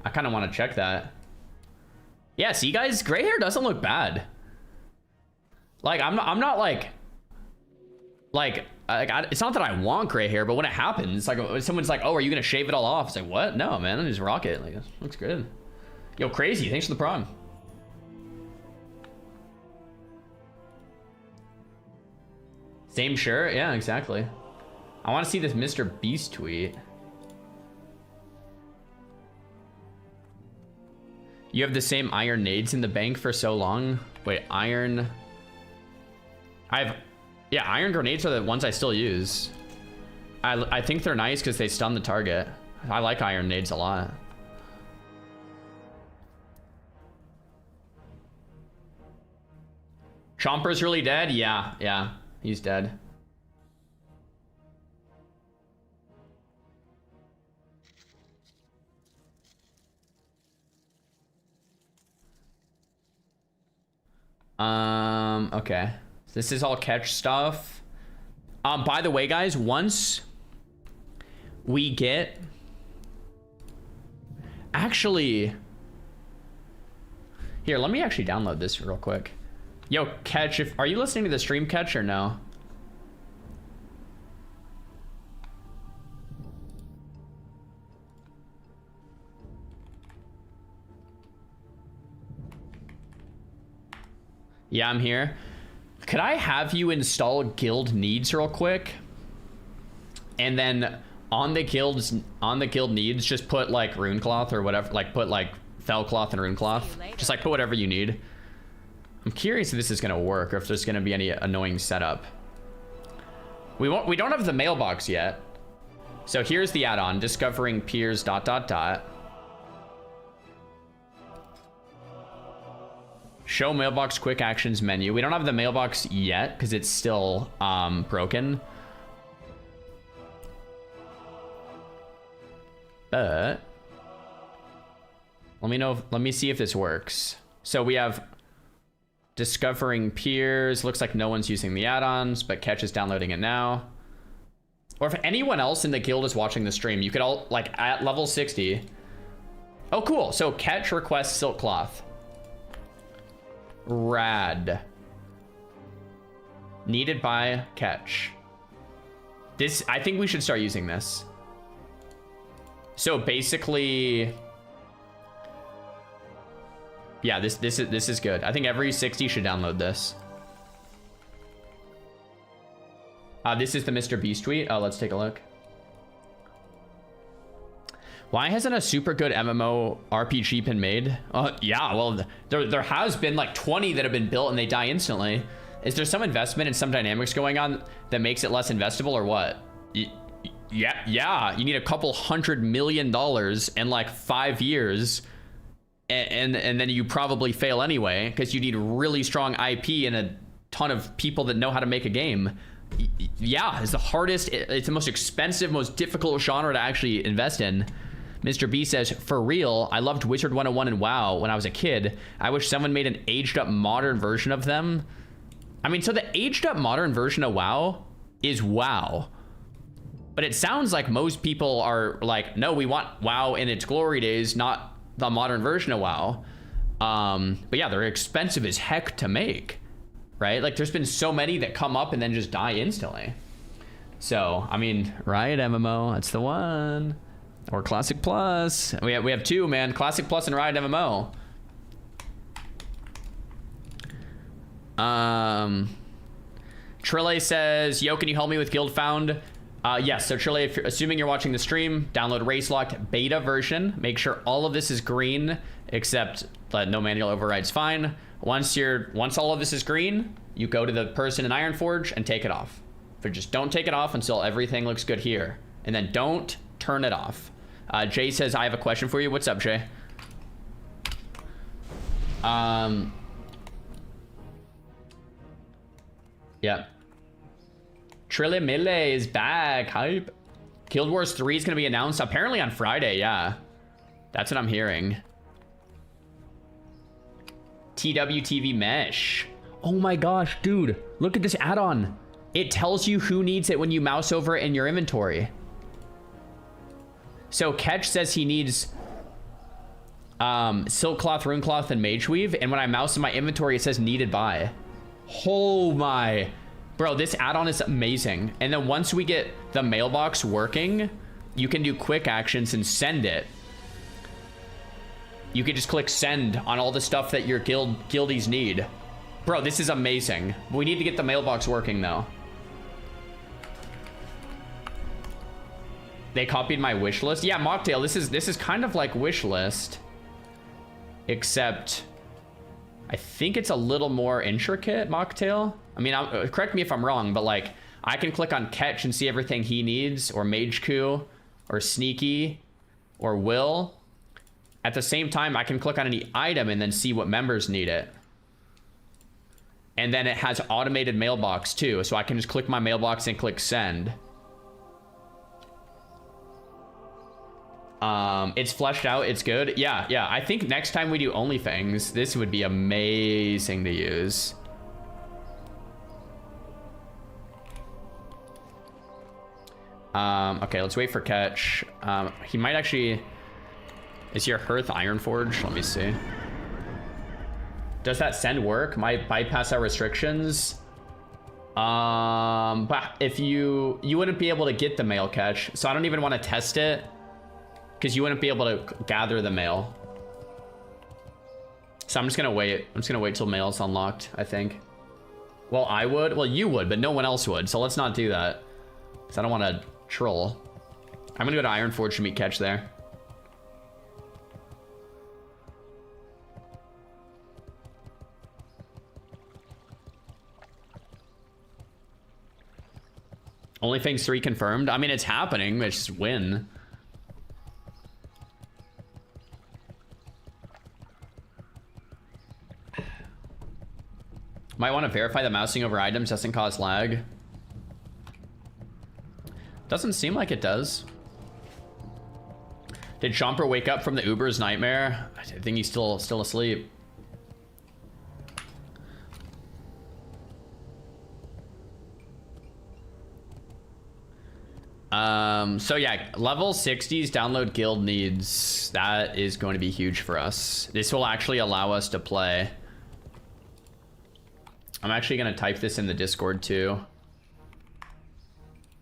I kind of want to check that. Yeah, see guys, gray hair doesn't look bad. Like, I'm not like it's not that I want gray hair, but when it happens, like someone's like, oh, are you gonna shave it all off? It's like, what? No, man, I just rock it. Like, it looks good. Yo, crazy, thanks for the prime. Same shirt? Yeah, exactly. I want to see this Mr. Beast tweet. You have the same iron nades in the bank for so long? Wait, iron... Yeah, iron grenades are the ones I still use. I think they're nice because they stun the target. I like iron nades a lot. Chomper's really dead? Yeah. He's dead. Okay. This is all catch stuff. By the way, guys, once we get... Actually... Here, let me actually download this real quick. Yo, Catch, are you listening to the stream, Catch, or no? Yeah, I'm here. Could I have you install guild needs real quick? And then on the guild needs, just put like rune cloth or whatever, like put like fell cloth and rune cloth. Just like put whatever you need. I'm curious if this is gonna work or if there's gonna be any annoying setup. We don't have the mailbox yet. So here's the add-on, discovering peers ... Show mailbox quick actions menu. We don't have the mailbox yet because it's still broken. But let me see if this works. So we have discovering peers. Looks like no one's using the add-ons, but Catch is downloading it now. Or if anyone else in the guild is watching the stream, you could all, like, at level 60. Oh, cool. So Catch requests silk cloth. Rad. Needed by Catch. This, I think we should start using this. So basically, yeah, this is good. I think every 60 should download this. This is the Mr. Beast tweet. Oh, let's take a look. Why hasn't a super good MMO RPG been made? Yeah, well, there has been like 20 that have been built and they die instantly. Is there some investment and some dynamics going on that makes it less investable or what? Yeah, you need a couple $100 million in like 5 years. And then you probably fail anyway because you need really strong IP and a ton of people that know how to make a game. Yeah, it's the hardest, it's the most expensive, most difficult genre to actually invest in. Mr. B says, for real, I loved Wizard 101 and WoW when I was a kid. I wish someone made an aged up modern version of them. I mean, so the aged up modern version of WoW is WoW. But it sounds like most people are like, no, we want WoW in its glory days, not the modern version of WoW. But yeah, they're expensive as heck to make, right? Like there's been so many that come up and then just die instantly. So, I mean, Riot MMO, that's the one. Or Classic Plus. We have two, man. Classic Plus and Riot MMO. Trille says, yo, can you help me with Guild Found? Yes, so Trille, if you're assuming you're watching the stream, download Race Locked beta version. Make sure all of this is green, except no manual override's fine. Once all of this is green, you go to the person in Ironforge and take it off. But just don't take it off until everything looks good here. And then don't turn it off. Jay says, I have a question for you. What's up, Jay? Yeah. Trille Mille is back. Hype. Guild Wars 3 is going to be announced apparently on Friday. Yeah. That's what I'm hearing. TWTV Mesh. Oh my gosh, dude. Look at this add-on. It tells you who needs it when you mouse over it in your inventory. So Ketch says he needs Silk Cloth, Rune Cloth, and Mage Weave. And when I mouse in my inventory, it says needed by. Oh my. Bro, this add-on is amazing. And then once we get the mailbox working, you can do quick actions and send it. You can just click send on all the stuff that your guildies need. Bro, this is amazing. We need to get the mailbox working though. They copied my wish list. Yeah, Mocktail, this is kind of like wish list, except I think it's a little more intricate, Mocktail. I mean, correct me if I'm wrong, but like I can click on Ketch and see everything he needs, or Mage Coup, or Sneaky, or Will. At the same time, I can click on any item and then see what members need it. And then it has automated mailbox too, so I can just click my mailbox and click send. It's fleshed out, it's good. Yeah, I think next time we do OnlyFans, this would be amazing to use. Okay, let's wait for Ketch. He might actually... Is your Hearth Ironforge? Let me see. Does that send work? Might bypass our restrictions. But if you wouldn't be able to get the mail Ketch, so I don't even want to test it. Because you wouldn't be able to gather the mail. So I'm just gonna wait. I'm just gonna wait till mail is unlocked, I think. Well, I would. Well, you would, but no one else would. So let's not do that. Because I don't want to troll. I'm gonna go to Ironforge to meet Ketch there. OnlyFans 3 confirmed. I mean, it's happening. It's just win. Might want to verify the mousing over items doesn't cause lag. Doesn't seem like it does. Did Chomper wake up from the Ubrs nightmare? I think he's still asleep. So yeah, level 60s download guild needs. That is going to be huge for us. This will actually allow us to play. I'm actually going to type this in the Discord too.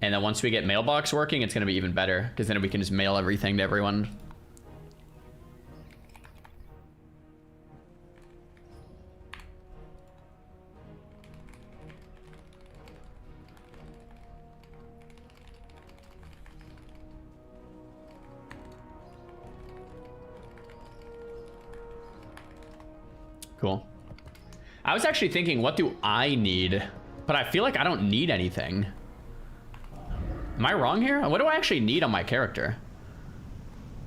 And then once we get mailbox working, it's going to be even better because then we can just mail everything to everyone. Cool. I was actually thinking, what do I need? But I feel like I don't need anything. Am I wrong here? What do I actually need on my character?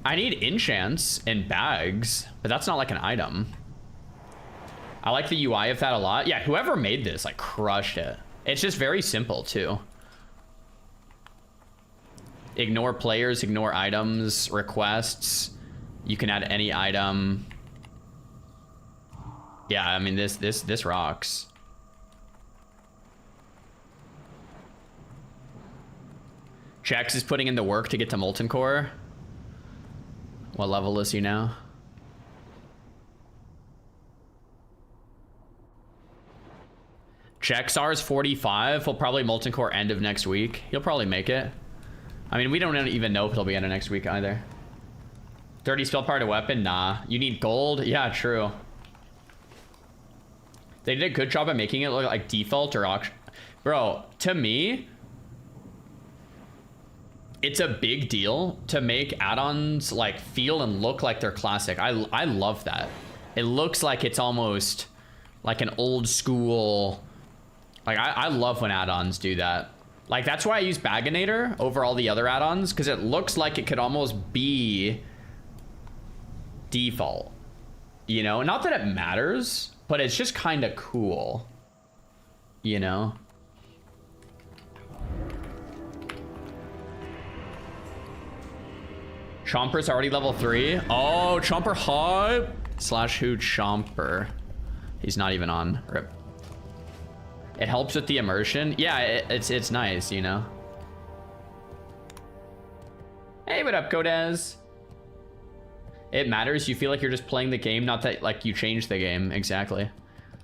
I need enchants and bags, but that's not like an item. I like the UI of that a lot. Yeah, whoever made this, like, crushed it. It's just very simple, too. Ignore players, ignore items, requests. You can add any item. Yeah, I mean, this rocks. Jax is putting in the work to get to Molten Core. What level is he now? Jaxar is 45. He'll probably Molten Core end of next week. He'll probably make it. I mean, we don't even know if it'll be end of next week either. 30 spell power to weapon? Nah. You need gold? Yeah, true. They did a good job at making it look like default or auction. Bro, to me, it's a big deal to make add-ons like feel and look like they're classic. I love that. It looks like it's almost like an old school. Like I love when add-ons do that. Like that's why I use Baginator over all the other add-ons, because it looks like it could almost be default. You know, not that it matters, but it's just kind of cool. You know? Chomper's already level 3. Oh, Chomper hype. / who Chomper. He's not even on. Rip. It helps with the immersion. Yeah, it's nice, you know. Hey, what up, Godez? It matters. You feel like you're just playing the game, not that like you changed the game. Exactly.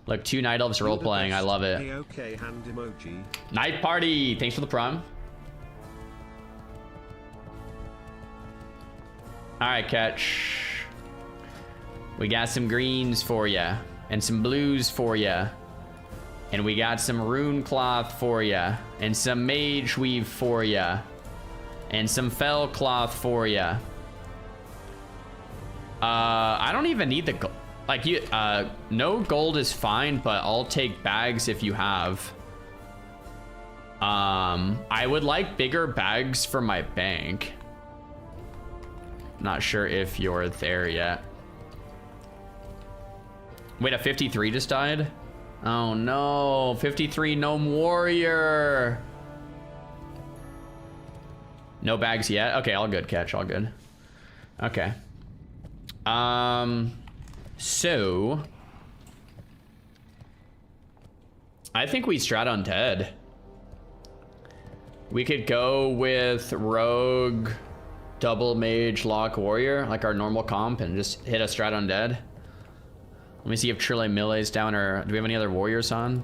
Look, 2 Night Elves role playing. I love it. Okay, hand emoji. Night Party. Thanks for the prime. All right, Catch. We got some greens for ya and some blues for ya. And we got some rune cloth for ya and some mage weave for ya and some fell cloth for ya. I don't even need the gold. Like you, no gold is fine, but I'll take bags if you have. I would like bigger bags for my bank. Not sure if you're there yet. Wait, a 53 just died? Oh no, 53 Gnome Warrior. No bags yet? Okay, all good, Catch, all good. Okay. So I think we strat undead. We could go with rogue, double mage, lock warrior, like our normal comp, and just hit a strat undead. Let me see if Trille Mille's down, or do we have any other warriors on?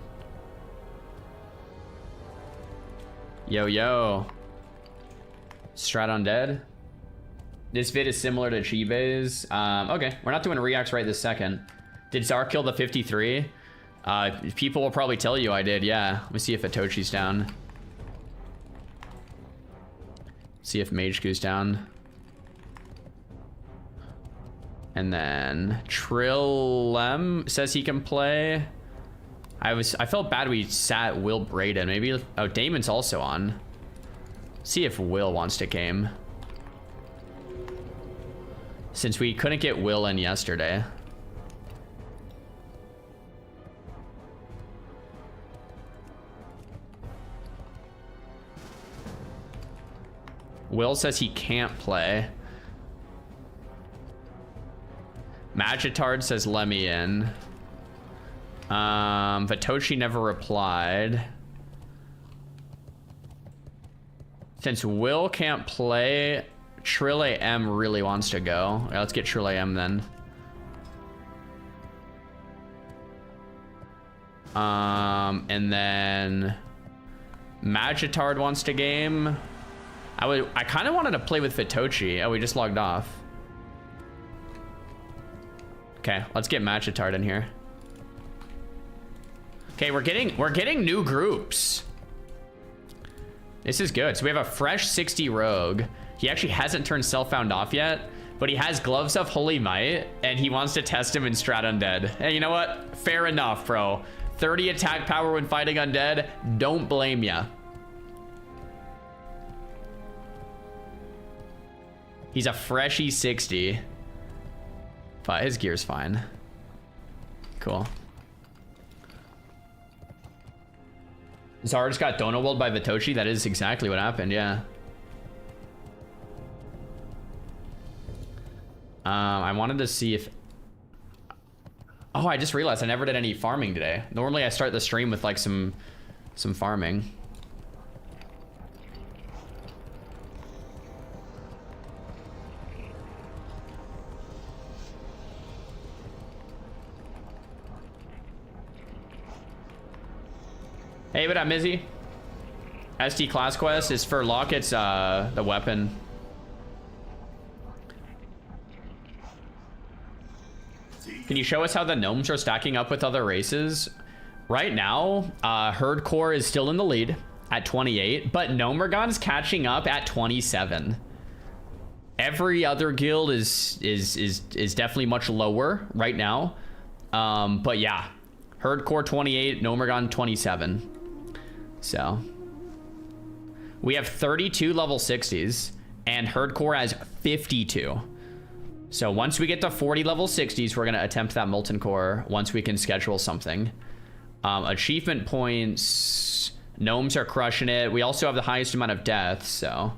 Yo. Strat undead. This vid is similar to Chibe's. Okay, we're not doing reacts right this second. Did Czar kill the 53? People will probably tell you I did, yeah. Let me see if Itochi's down. See if Mage goes down. And then Trillem says he can play. I felt bad we sat Will Braden. Maybe, oh, Damon's also on. See if Will wants to game. Since we couldn't get Will in yesterday. Will says he can't play. Magitard says let me in. Vitochi never replied. Since Will can't play, Trille M really wants to go. Yeah, let's get Trille M then. And then Magitard wants to game. I kind of wanted to play with Vitochi. Oh, we just logged off. Okay, let's get Magitard in here. Okay, we're getting new groups. This is good. So we have a fresh 60 rogue. He actually hasn't turned Self-Found off yet, But he has Gloves of Holy Might, and he wants to test him in Strat Undead. Hey, you know what? Fair enough, bro. 30 attack power when fighting Undead. Don't blame ya. He's a freshy 60. But his gear's fine. Cool. Zara just got Donowelled by Vitochi. That is exactly what happened, yeah. I wanted to see if... Oh, I just realized I never did any farming today. Normally I start the stream with like some farming. Hey, what up, Mizzy? ST class quest is for Locket's the weapon. Can you show us how the gnomes are stacking up with other races? Right now, Herd Core is still in the lead at 28, but Gnomergon's catching up at 27. Every other guild is definitely much lower right now. But yeah, Herd Core 28, Gnomergon 27. So we have 32 level 60s and Herd Core has 52. So once we get to 40 level 60s, we're going to attempt that Molten Core once we can schedule something. Achievement points, gnomes are crushing it. We also have the highest amount of deaths, so.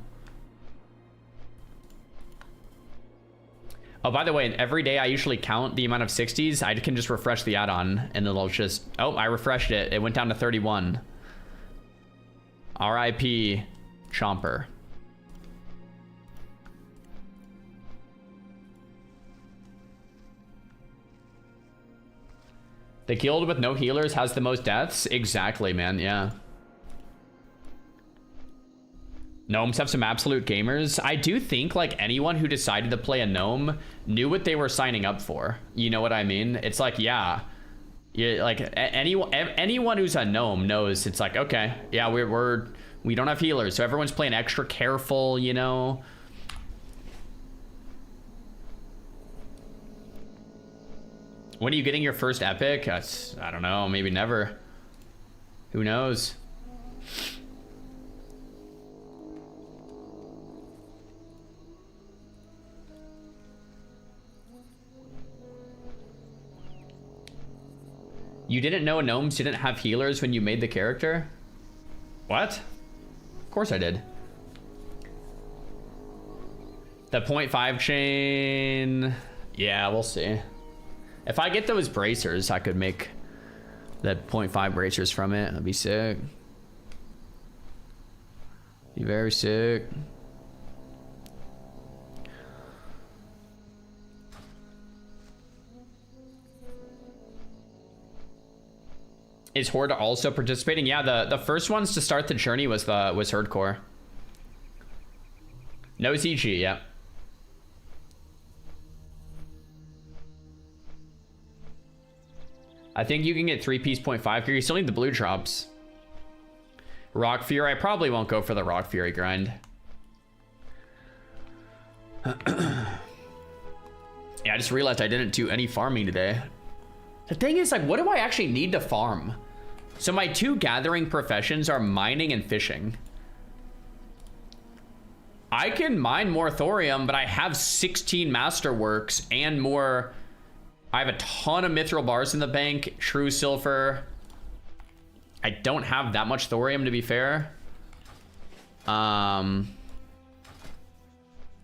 Oh, by the way, every day I usually count the amount of 60s. I can just refresh the add-on and it'll just... Oh, I refreshed it. It went down to 31. RIP Chomper. The guild with no healers has the most deaths? Exactly, man, yeah. Gnomes have some absolute gamers. I do think like anyone who decided to play a gnome knew what they were signing up for. You know what I mean? It's like, yeah. Like anyone who's a gnome knows it's like, okay, yeah, we don't have healers, so everyone's playing extra careful, you know. When are you getting your first epic? I don't know, maybe never. Who knows? You didn't know gnomes didn't have healers when you made the character? What? Of course I did. The 0.5 chain... Yeah, we'll see. If I get those bracers, I could make the 0.5 bracers from it. That'd be sick. Be very sick. Is Horde also participating? Yeah, the first ones to start the journey was Herd Core. No CG, yeah. I think you can get 3-piece 0.5 here. You still need the blue drops. Rock Fury. I probably won't go for the Rock Fury grind. Yeah, I just realized I didn't do any farming today. The thing is, like, what do I actually need to farm? So my two gathering professions are mining and fishing. I can mine more thorium, but I have 16 masterworks and more... I have a ton of mithril bars in the bank, true silver. I don't have that much thorium, to be fair. Like,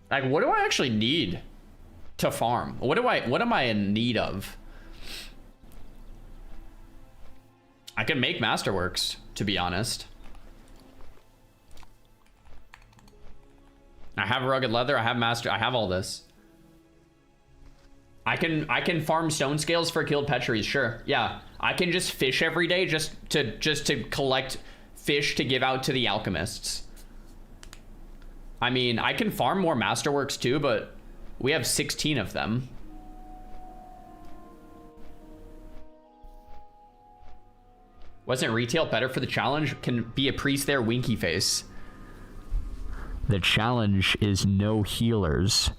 what do I actually need to farm? What am I in need of? I can make masterworks, to be honest. I have rugged leather, I have all this. I can farm stone scales for killed pecheries, sure. Yeah. I can just fish every day just to collect fish to give out to the alchemists. I mean, I can farm more masterworks too, but we have 16 of them. Wasn't retail better for the challenge? Can be a priest there, winky face. The challenge is no healers.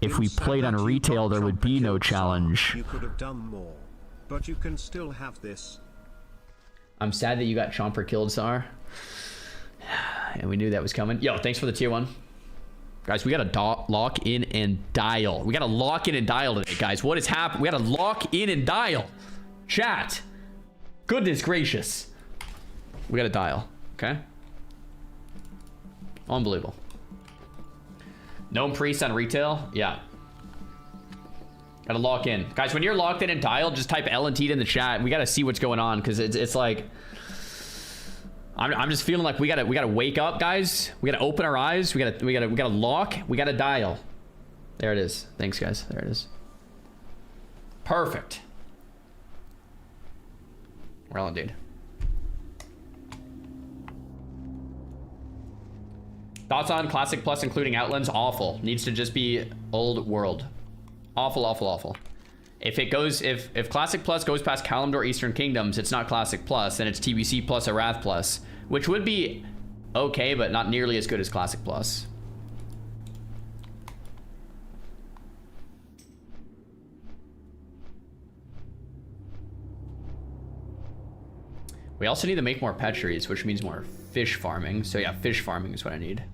if we played on retail, there would be no challenge. You could have done more, but you can still have this. I'm sad that you got Chomper killed, Sar. And we knew that was coming. Yo, thanks for the tier 1. Guys, we gotta lock in and dial. We gotta lock in and dial today, guys. What is happening? We gotta lock in and dial. Chat. Goodness gracious. We gotta dial, okay? Unbelievable. Gnome priest on retail? Yeah. Gotta lock in. Guys, when you're locked in and dialed, just type L and T in the chat. We gotta see what's going on, because it's like... I'm just feeling like we gotta wake up, guys. We gotta open our eyes. We gotta lock. We gotta dial. There it is. Thanks, guys. There it is. Perfect. Well, indeed. Thoughts on Classic Plus including Outlands? Awful. Needs to just be old world. Awful, awful, awful. If Classic Plus goes past Kalimdor Eastern Kingdoms, it's not Classic Plus, then it's TBC Plus or Wrath Plus, which would be okay, but not nearly as good as Classic Plus. We also need to make more petcheries, which means more fish farming. So yeah, fish farming is what I need.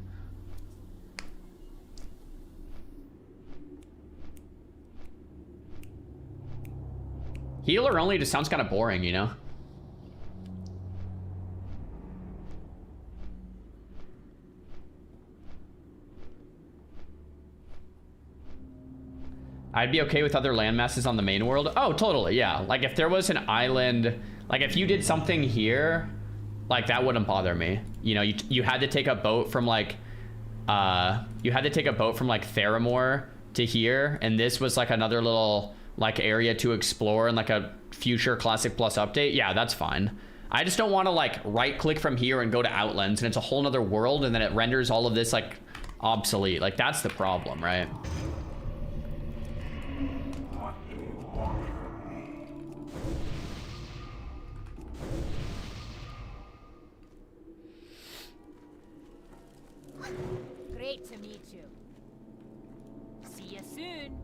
Healer only just sounds kind of boring, you know? I'd be okay with other landmasses on the main world. Oh, totally, yeah. Like if there was an island, like if you did something here, like that wouldn't bother me. You know, you had to take a boat from like, Theramore to here, and this was like another little like area to explore and like a future Classic Plus update. Yeah, that's fine. I just don't want to like right click from here and go to Outlands and it's a whole nother world and then it renders all of this like obsolete. Like that's the problem, right? Great to meet you. See you soon.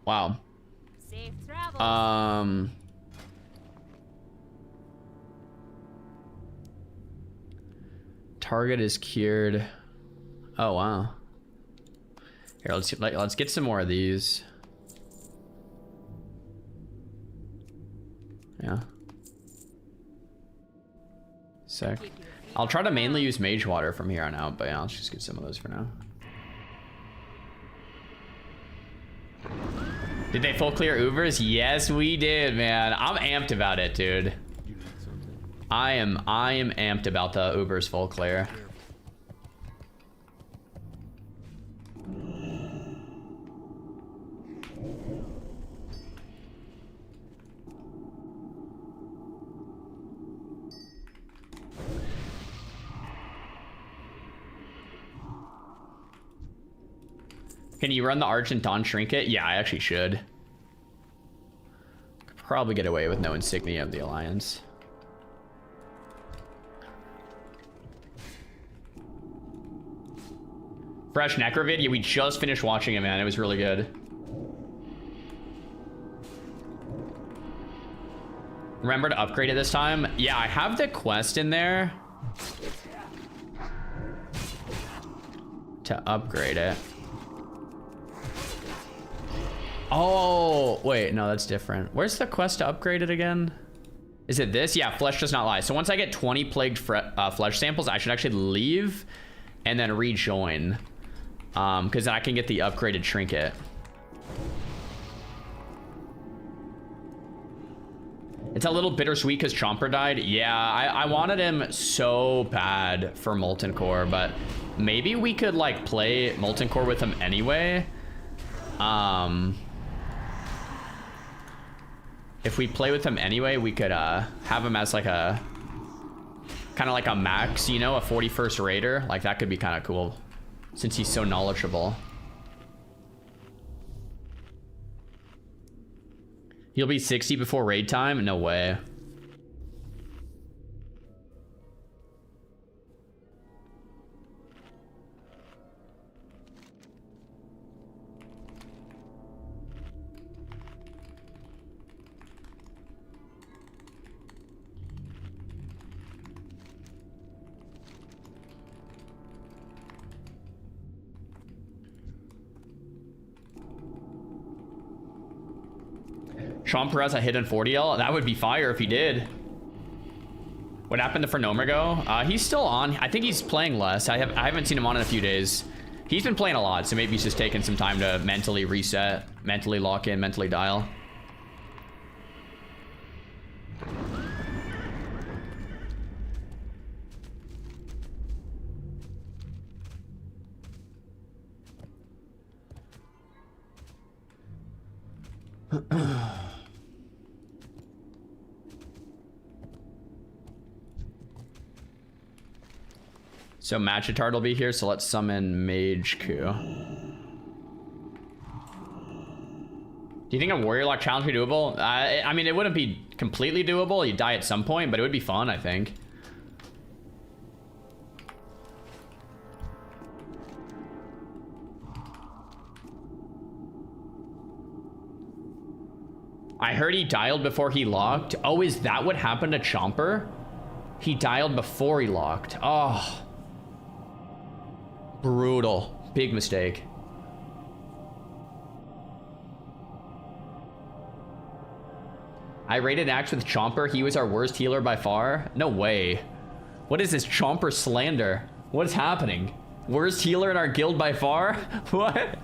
Wow. Safe travels. Target is cured. Oh wow. Here, let's get some more of these. Yeah. Sick. I'll try to mainly use Mage Water from here on out, but yeah, let's just get some of those for now. Did they full clear Ubrs? Yes, we did, man. I'm amped about it, dude. I am amped about the Ubrs full clear. Can you run the Argent Dawn Trinket? Yeah, I actually should. Could probably get away with no insignia of the Alliance. Fresh Necrovid? Yeah, we just finished watching it, man. It was really good. Remember to upgrade it this time? Yeah, I have the quest in there to upgrade it. Oh, wait, no, that's different. Where's the quest to upgrade it again? Is it this? Yeah, Flesh Does Not Lie. So once I get 20 plagued flesh samples, I should actually leave and then rejoin. Because then I can get the upgraded trinket. It's a little bittersweet because Chomper died. Yeah, I wanted him so bad for Molten Core, but maybe we could like play Molten Core with him anyway. If we play with him anyway, we could have him as like a kind of like a max, you know, a 41st raider. Like that could be kind of cool since he's so knowledgeable. He'll be 60 before raid time? No way. Chomper has a hidden 40L? That would be fire if he did. What happened to Fernomergo? He's still on. I think he's playing less. I haven't seen him on in a few days. He's been playing a lot, so maybe he's just taking some time to mentally reset, mentally lock in, mentally dial. So Magitard will be here, so let's summon Mage Coup. Do you think a Warrior Lock challenge would be doable? I mean, it wouldn't be completely doable. You'd die at some point, but it would be fun, I think. I heard he dialed before he locked. Oh, is that what happened to Chomper? He dialed before he locked. Oh. Brutal. Big mistake. I rated Axe with Chomper. He was our worst healer by far. No way. What is this Chomper slander? What is happening? Worst healer in our guild by far? What?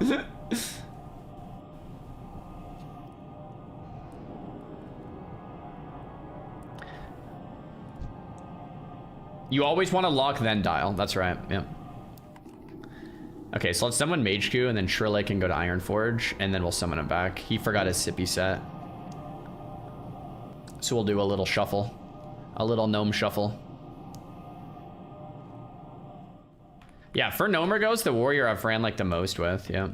You always want to lock then dial. That's right. Yeah. Okay, so let's summon Mage Q and then Shrille can go to Ironforge and then we'll summon him back. He forgot his sippy set. So we'll do a little shuffle. A little gnome shuffle. Yeah, for Gnomergo's the warrior I've ran like the most with, yeah.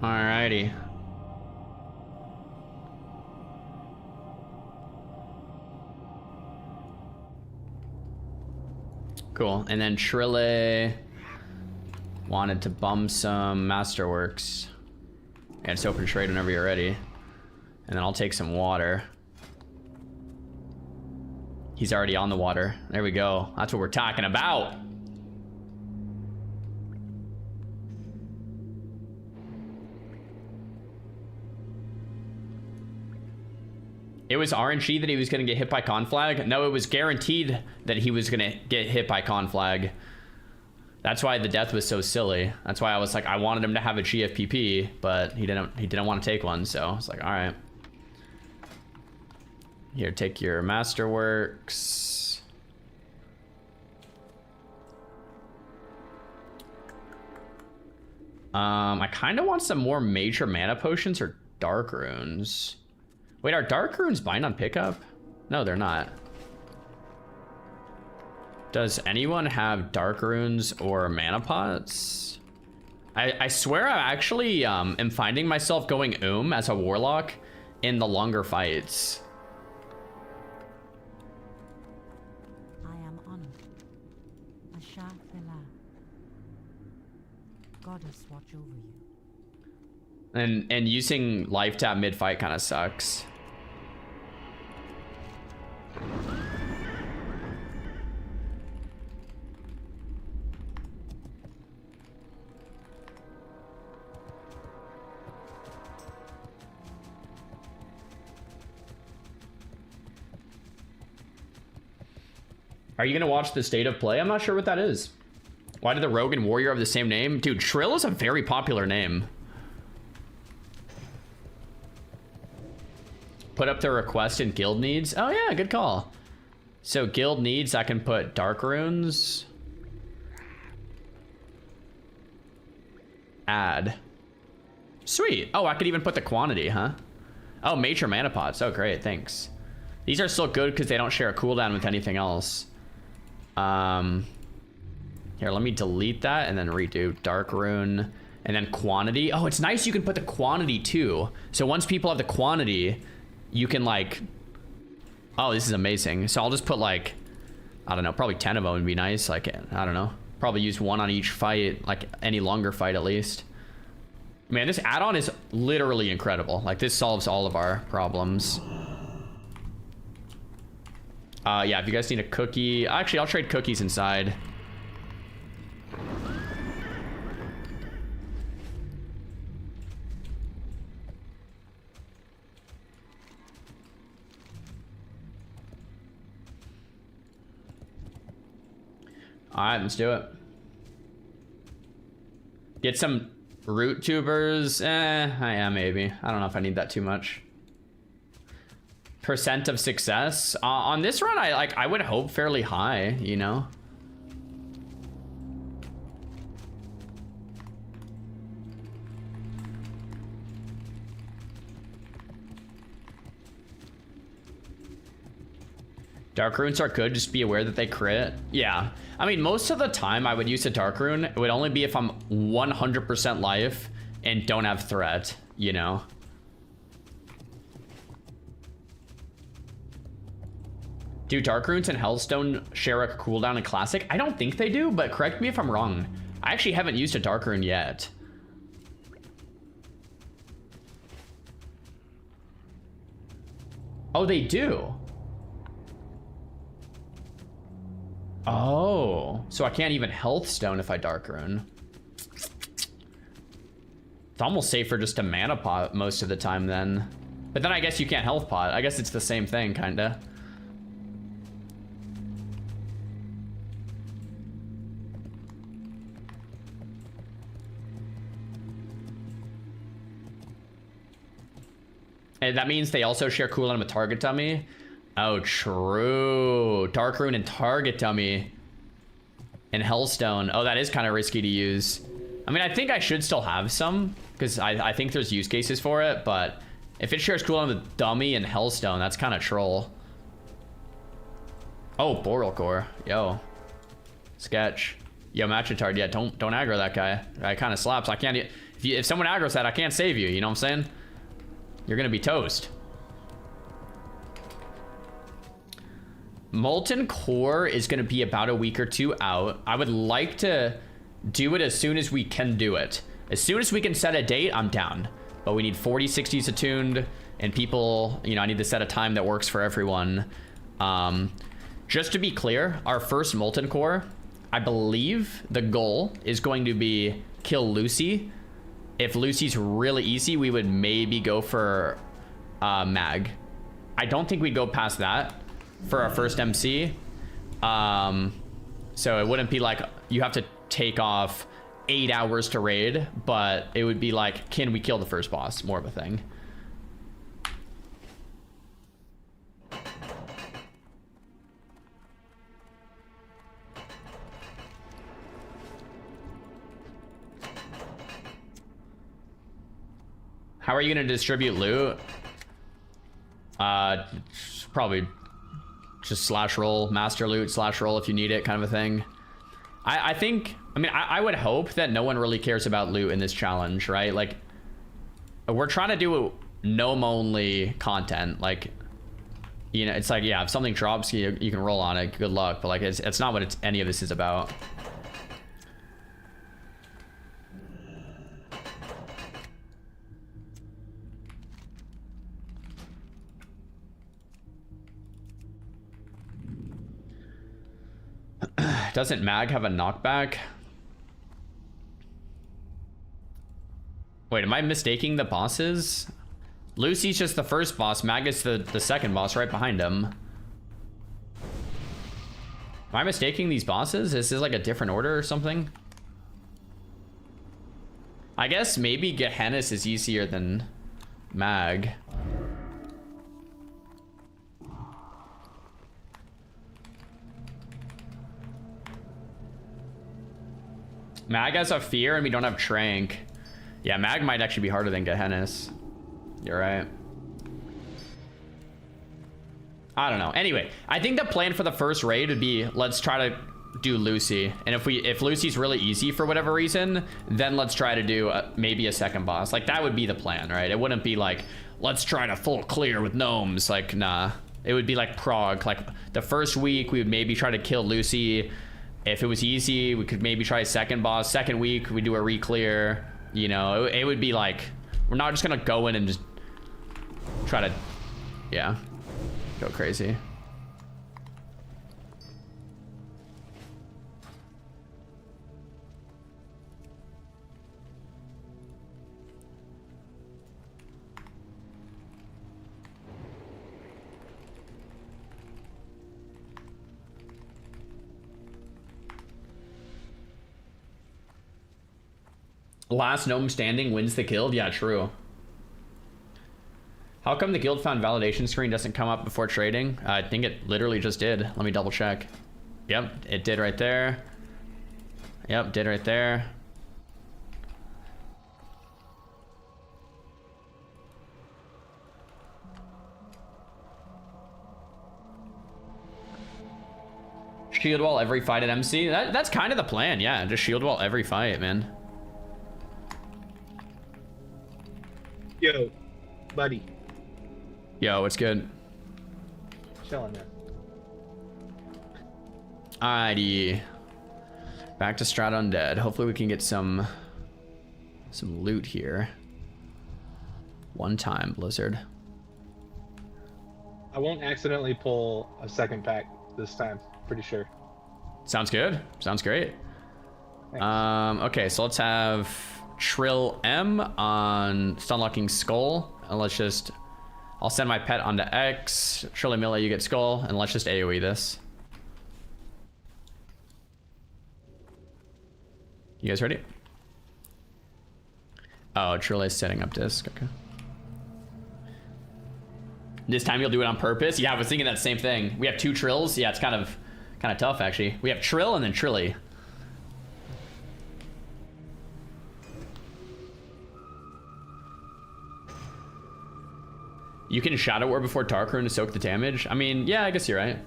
Alrighty. Cool. And then Shrille wanted to bum some Masterworks. Yeah, just open trade whenever you're ready. And then I'll take some water. He's already on the water. There we go. That's what we're talking about. It was RNG that he was going to get hit by Conflag? No, it was guaranteed that he was going to get hit by Conflag. That's why the death was so silly. That's why I was like, I wanted him to have a GFPP, but he didn't want to take one, so I was like, all right. Here, take your Masterworks. I kind of want some more major mana potions or dark runes. Wait, are dark runes bind on pickup? No, they're not. Does anyone have dark runes or mana pots? I swear I actually am finding myself going as a warlock in the longer fights. I am honored. Asha Thela. Goddess watch over you. And using life tap mid fight kind of sucks. Are you gonna watch the State of Play? I'm not sure what that is. Why did the Rogue and Warrior have the same name? Dude, Shrill is a very popular name. Put up the request in guild needs. Oh yeah, good call. So guild needs, I can put dark runes. Add. Sweet. Oh, I could even put the quantity, huh? Oh, major mana pots. Oh, great. Thanks. These are still good because they don't share a cooldown with anything else. Here, let me delete that and then redo Dark Rune. And then quantity. Oh, it's nice you can put the quantity too. So once people have the quantity, you can like... Oh, this is amazing. So I'll just put like, I don't know, probably 10 of them would be nice. Like, I don't know. Probably use one on each fight, like any longer fight at least. Man, this add-on is literally incredible. Like, this solves all of our problems. Yeah, if you guys need a cookie... Actually, I'll trade cookies inside. Alright, let's do it. Get some root tubers. Yeah, maybe. I don't know if I need that too much. Percent of success. On this run, I would hope fairly high, you know? Dark runes are good, just be aware that they crit. Yeah. I mean, most of the time I would use a dark rune. It would only be if I'm 100% life and don't have threat, you know? Do dark runes and Hellstone share a cooldown in Classic? I don't think they do, but correct me if I'm wrong. I actually haven't used a dark rune yet. Oh, they do? Oh, so I can't even health stone if I dark rune. It's almost safer just to mana pot most of the time then. But then I guess you can't health pot. I guess it's the same thing, kinda. And that means they also share cooldown with target dummy. Oh, true. Dark Rune and Target Dummy. And Hellstone. Oh, that is kind of risky to use. I mean, I think I should still have some, because I think there's use cases for it, but if it shares cooldown with Dummy and Hellstone, that's kind of troll. Oh, Boral Core. Yo. Sketch. Yo, Machetard. Yeah, don't aggro that guy. That kind of slaps. I can't... If someone aggro's that, I can't save you. You know what I'm saying? You're going to be toast. Molten Core is going to be about a week or two out. I would like to do it as soon as we can do it. As soon as we can set a date, I'm down. But we need 40 60s attuned, and people, you know, I need to set a time that works for everyone. Just to be clear, our first Molten Core, I believe the goal is going to be kill Lucy. If Lucy's really easy, we would maybe go for Mag. I don't think we'd go past that for our first MC. So it wouldn't be like you have to take off 8 hours to raid, but it would be like, can we kill the first boss? More of a thing. How are you going to distribute loot? Probably just slash roll, master loot, slash roll if you need it, kind of a thing. I think, I mean, I would hope that no one really cares about loot in this challenge, right? Like, we're trying to do gnome only content. Like, you know, it's like, yeah, if something drops, you can roll on it. Good luck. But like, it's not what any of this is about. Doesn't Mag have a knockback? Wait, am I mistaking the bosses? Lucy's just the first boss. Mag is the second boss right behind him. Am I mistaking these bosses? Is this like a different order or something? I guess maybe Gehennis is easier than Mag. Mag has a fear and we don't have Trank. Yeah, Mag might actually be harder than Gehennis. You're right. I don't know. Anyway, I think the plan for the first raid would be, let's try to do Lucy, and if Lucy's really easy for whatever reason, then let's try to do maybe a second boss. Like that would be the plan, right? It wouldn't be like let's try to full clear with gnomes. Like nah, it would be like Prague. Like the first week we would maybe try to kill Lucy. If it was easy, we could maybe try a second boss. Second week we do a re-clear. You know, it would be like we're not just gonna go in and just try to, yeah, go crazy. Last gnome standing wins the guild. Yeah, true. How come the guild found validation screen doesn't come up before trading? I think it literally just did. Let me double check. Yep, it did right there. Yep, did right there. Shield wall every fight at MC. That's kind of the plan, yeah. Just shield wall every fight, man. Yo, buddy. Yo, what's good? Chilling, man. Alrighty. Back to Strat Undead. Hopefully we can get some loot here. One time, Blizzard. I won't accidentally pull a second pack this time. Pretty sure. Sounds good. Sounds great. Thanks. Okay, so let's have Trill M on Stunlocking Skull. And let's just... I'll send my pet onto X. Trilly Milla, you get Skull. And let's just AoE this. You guys ready? Oh, Trilly's setting up disc. Okay. This time you'll do it on purpose? Yeah, I was thinking that same thing. We have two Trills. Yeah, it's kind of tough, actually. We have Trill and then Trilly. You can Shadow War before Tarkroon to soak the damage? I mean, yeah, I guess you're right.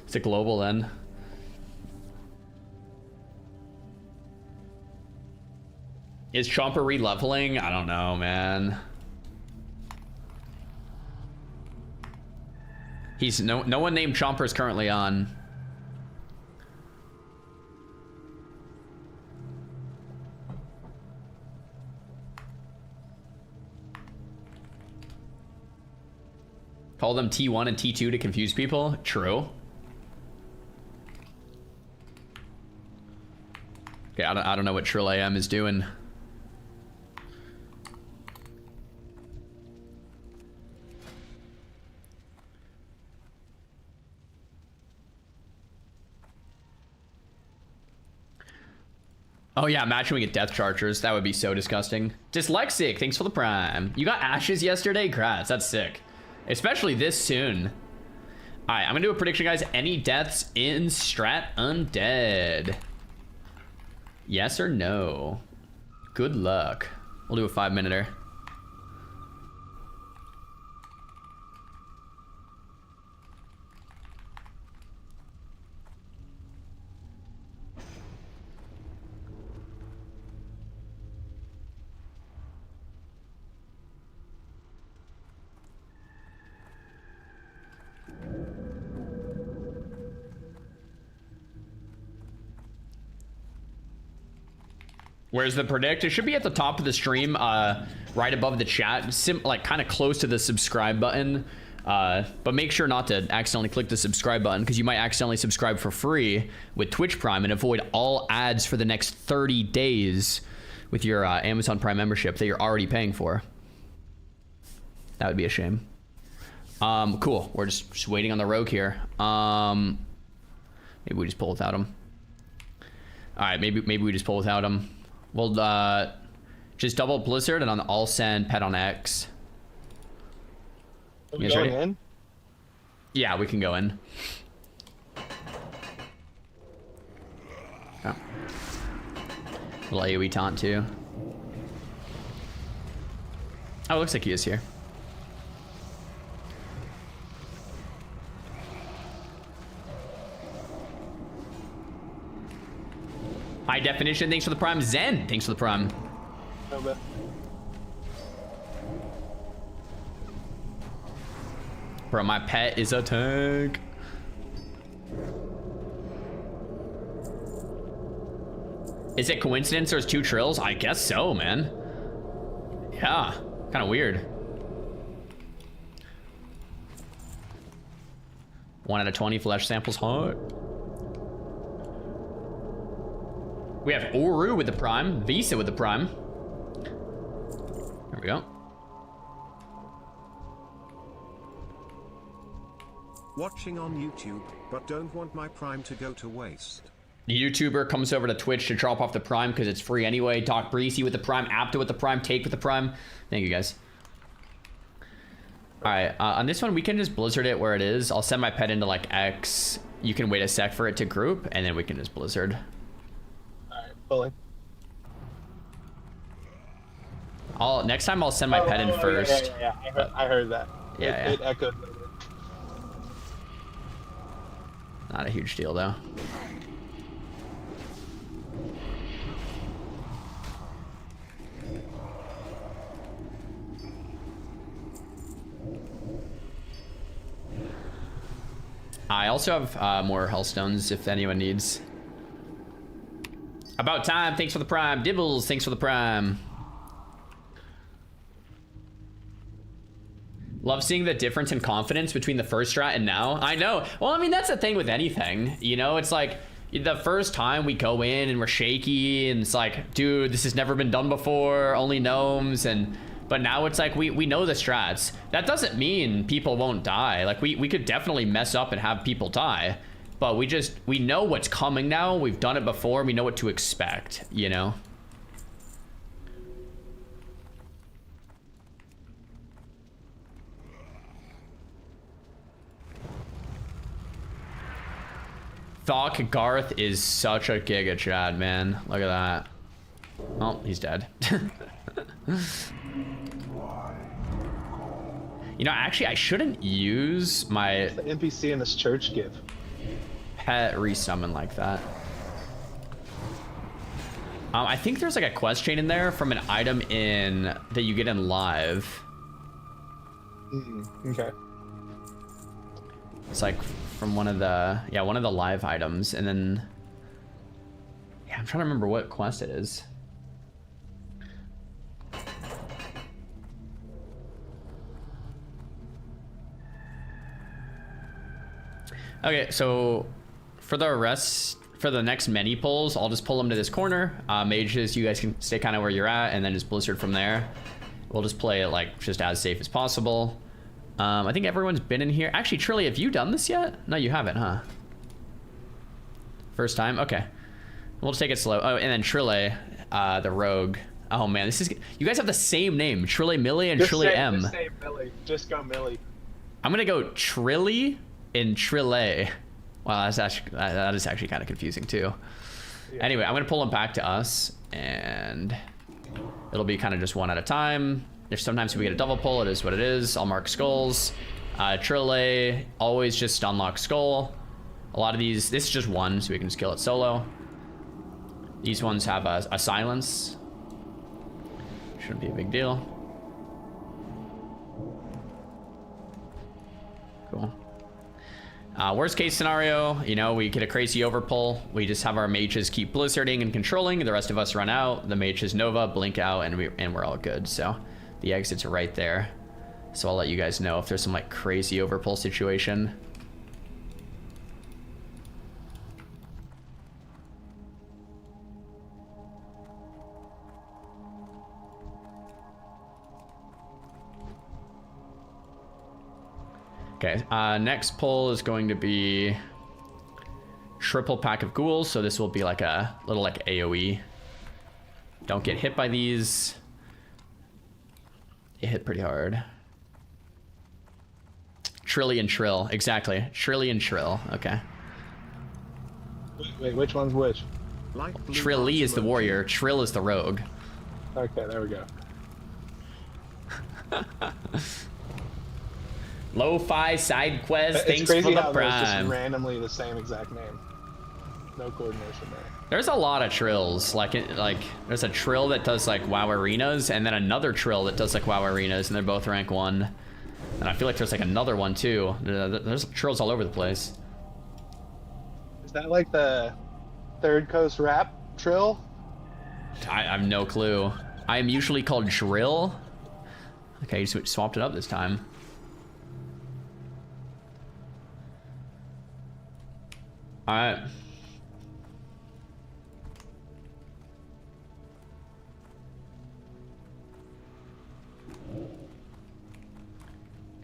It's a global then. Is Chomper re-leveling? I don't know, man. He's no one named Chomper is currently on. Call them T1 and T2 to confuse people. True. Okay, I don't know what Trill AM is doing. Oh yeah, imagine we get Death Chargers. That would be so disgusting. Dyslexic, thanks for the prime. You got Ashes yesterday? Congrats, that's sick. Especially this soon. All right, I'm gonna do a prediction, guys. Any deaths in Strat Undead? Yes or no? Good luck. We'll do a 5-minuter. Where's the predict? It should be at the top of the stream, right above the chat, like kind of close to the subscribe button. But make sure not to accidentally click the subscribe button, because you might accidentally subscribe for free with Twitch Prime and avoid all ads for the next 30 days with your Amazon Prime membership that you're already paying for. That would be a shame. Cool. We're just waiting on the rogue here. Maybe we just pull without him. All right, maybe we just pull without him. We'll just double Blizzard and I'll send pet on X. Are we going in? Yeah, we can go in. Oh. Little AoE taunt too. Oh, it looks like he is here. High definition, thanks for the prime. Zen, thanks for the prime. No, but Bro, my pet is a tank. Is it coincidence there's 2 trills? I guess so, man. Yeah, kind of weird. 1 out of 20 flesh samples hot. We have Oru with the prime, Visa with the prime. There we go. Watching on YouTube, but don't want my prime to go to waste. The YouTuber comes over to Twitch to drop off the prime because it's free anyway. Doc Breezy with the prime, Apta with the prime, Take with the prime. Thank you guys. All right, on this one, we can just blizzard it where it is. I'll send my pet into like X. You can wait a sec for it to group, and then we can just blizzard. all right, pulling. Next time I'll send my pet in first. Yeah. I heard that. Yeah, It echoed. Not a huge deal though. I also have more Hellstones if anyone needs. About time, thanks for the prime. Dibbles, thanks for the prime. Love seeing the difference in confidence between the first strat and now. I know. Well, I mean, that's the thing with anything. You know, it's like the first time we go in and we're shaky and it's like, dude, this has never been done before, only gnomes. But now it's like we know the strats. That doesn't mean people won't die. Like we could definitely mess up and have people die. But we know what's coming now. We've done it before. We know what to expect, you know? Thok Garth is such a giga Chad, man. Look at that. Oh, he's dead. You know, actually, I shouldn't use my The NPC in this church give. pet resummon like that. I think there's like a quest chain in there from an item that you get in live. Okay. It's like from one of the live items, and then yeah, I'm trying to remember what quest it is. Okay, so for the next many pulls, I'll just pull them to this corner. Mages, you guys can stay kind of where you're at, and then just blizzard from there. We'll just play it like just as safe as possible. I think everyone's been in here. Actually, Trilly, have you done this yet? No, you haven't, huh? First time? Okay. We'll just take it slow. Oh, and then Trilly, the rogue. Oh man, you guys have the same name. Trilly Millie and Trilly M. Just say Millie. Just go Millie. I'm gonna go Trilly and Trille. Wow, that is actually kind of confusing too. Yeah. Anyway, I'm gonna pull them back to us, and it'll be kind of just one at a time. There's sometimes we get a double pull, it is what it is. I'll mark skulls. Trille, always just unlock skull. A lot of these, this is just one, so we can just kill it solo. These ones have a silence. Shouldn't be a big deal. Cool. Worst case scenario, you know, we get a crazy overpull. We just have our mages keep blizzarding and controlling. The rest of us run out. The mages Nova, blink out, and we're all good. So the exits are right there. So I'll let you guys know if there's some like crazy overpull situation. Okay, next pull is going to be triple pack of ghouls, so this will be like a little like AoE. Don't get hit by these. It hit pretty hard. Trillion Trill, exactly. Trillion Trill, okay. Wait, which one's which? Trilly is the warrior, Trill is the rogue. Okay, there we go. Lo-fi side quest, It's thanks crazy for the how there's just prime. randomly the same exact name. No coordination there. There's a lot of trills. Like there's a trill that does like WoW arenas, and then another trill that does like WoW arenas, and they're both rank 1. And I feel like there's like another one too. There's trills all over the place. Is that like the Third Coast rap trill? I have no clue. I am usually called drill. Okay, you swapped it up this time. All right.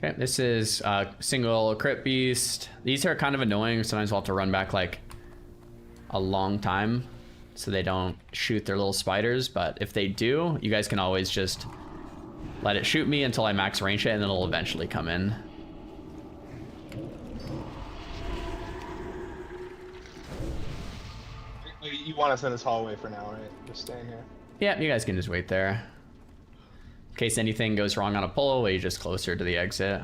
Okay, this is single crit beast. These are kind of annoying. Sometimes we'll have to run back like a long time so they don't shoot their little spiders. But if they do, you guys can always just let it shoot me until I max range it, and then it'll eventually come in. You want us in this hallway for now, right? Just staying here. Yeah, you guys can just wait there. In case anything goes wrong on a pull, we're just closer to the exit.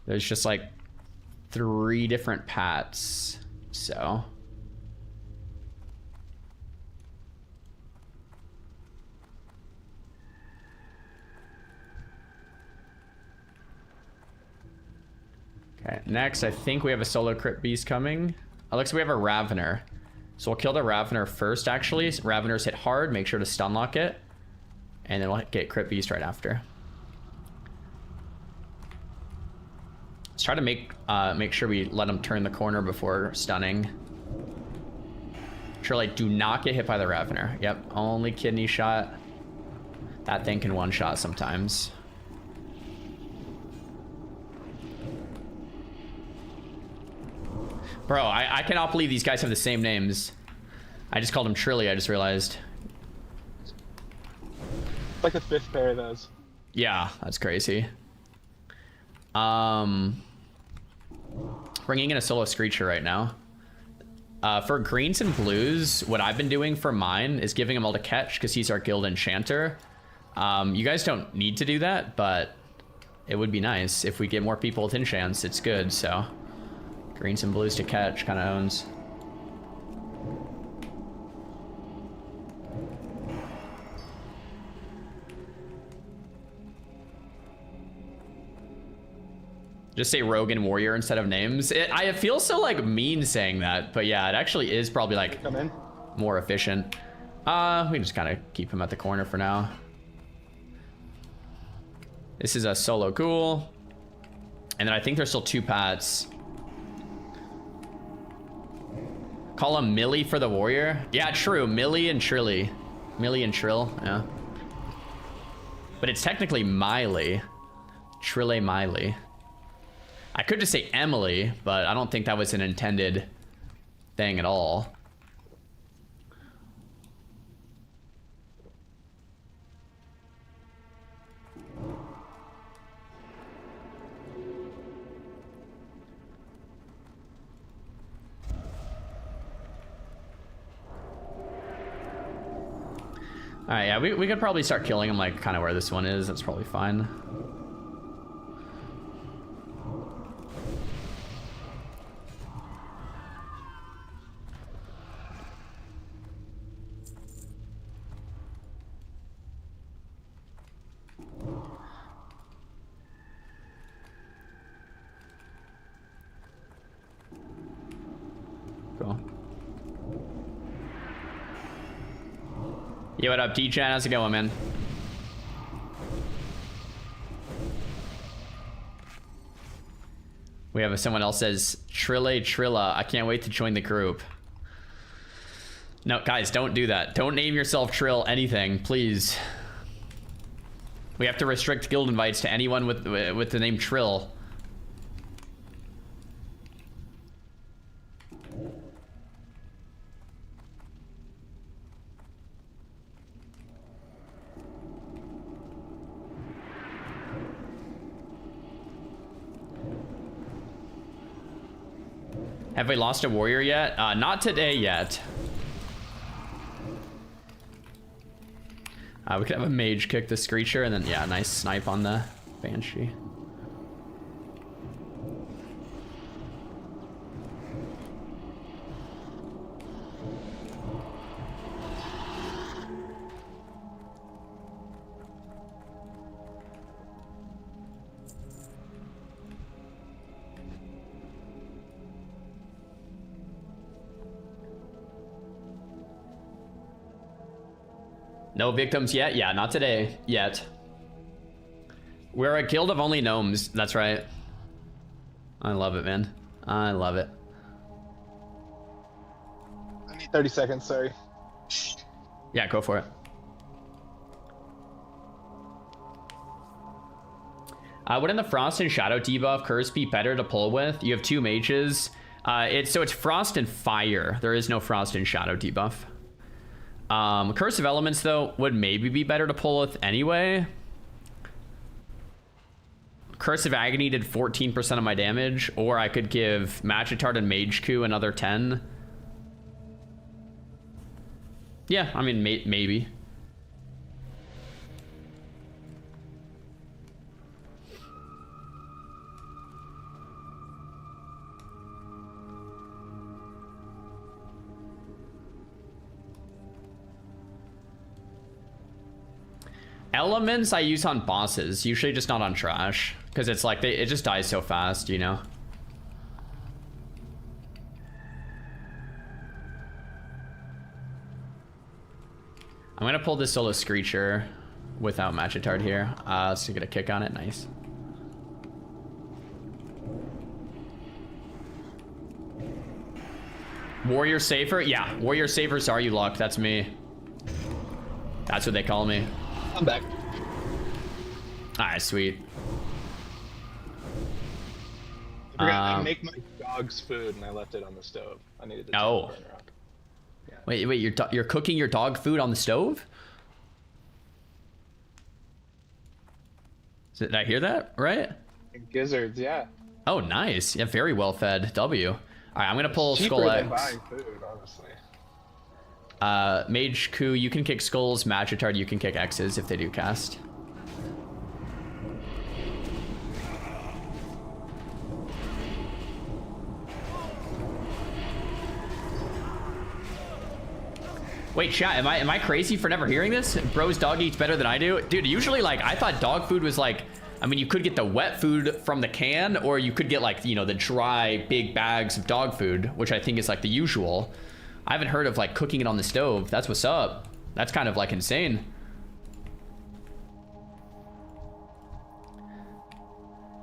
There's just like 3 different pats, so. Okay, next I think we have a solo crit beast coming. Oh, looks like we have a Ravener. So we'll kill the Ravener first, actually. Raveners hit hard, make sure to stun lock it. And then we'll get crit beast right after. Let's try to make sure we let him turn the corner before stunning. Surely do not get hit by the Ravener. Yep, only kidney shot. That thing can one shot sometimes. Bro, I cannot believe these guys have the same names. I just called him Trilly, I just realized. It's like the 5th pair of those. Yeah, that's crazy. Bringing in a solo Screecher right now. For greens and blues, what I've been doing for mine is giving him all to catch because he's our guild enchanter. You guys don't need to do that, but it would be nice. If we get more people with enchants, it's good, so. Greens and blues to catch kind of owns. Just say rogue and warrior instead of names. I feel so like mean saying that, but yeah, it actually is probably like Come in. more efficient. We can just kind of keep him at the corner for now. This is a solo ghoul. And then I think there's still 2 pats. Call him Millie for the warrior. Yeah, true. Millie and Trilly. Millie and Trill, yeah. But it's technically Miley. Trille Miley. I could just say Emily, but I don't think that was an intended thing at all. Alright, yeah, we could probably start killing him like kind of where this one is. That's probably fine. Cool. Yo, what up, D-Chan? How's it going, man? We have someone else says, Trilla. I can't wait to join the group. No, guys, don't do that. Don't name yourself Trill anything, please. We have to restrict guild invites to anyone with the name Trill. Have we lost a warrior yet? Not today yet. We could have a mage kick the Screecher, and then, yeah, nice snipe on the Banshee. No victims yet? Yeah, not today. Yet. We're a guild of only gnomes. That's right. I love it, man. I love it. I need 30 seconds, sorry. Yeah, go for it. Wouldn't the Frost and Shadow debuff curse be better to pull with? You have 2 mages. It's Frost and Fire. There is no Frost and Shadow debuff. Curse of Elements, though, would maybe be better to pull with anyway. Curse of Agony did 14% of my damage, or I could give Magitard and Mage Coup another 10. Yeah, I mean, maybe. Elements I use on bosses, usually just not on trash, because it's like it just dies so fast, you know. I'm gonna pull this solo Screecher without Magitard here. Let's get a kick on it. Nice. Warrior Safer? Yeah, Warrior Safer Zaryulok, that's me. That's what they call me. I'm back. Alright, sweet. I forgot to make my dog's food and I left it on the stove. I needed to Oh. burn her up. Yeah. Wait, you're cooking your dog food on the stove? Did I hear that right? Gizzards, yeah. Oh, nice. Yeah, very well fed. W. All right, I'm gonna pull Cheaper Skull than X. buying food, honestly. Mage Coup, you can kick skulls. Magitard, you can kick X's if they do cast. Wait, chat, am I crazy for never hearing this? Bro's dog eats better than I do? Dude, usually, like, I thought dog food was like, I mean, you could get the wet food from the can, or you could get, like, you know, the dry big bags of dog food, which I think is like the usual. I haven't heard of like cooking it on the stove. That's what's up. That's kind of like insane.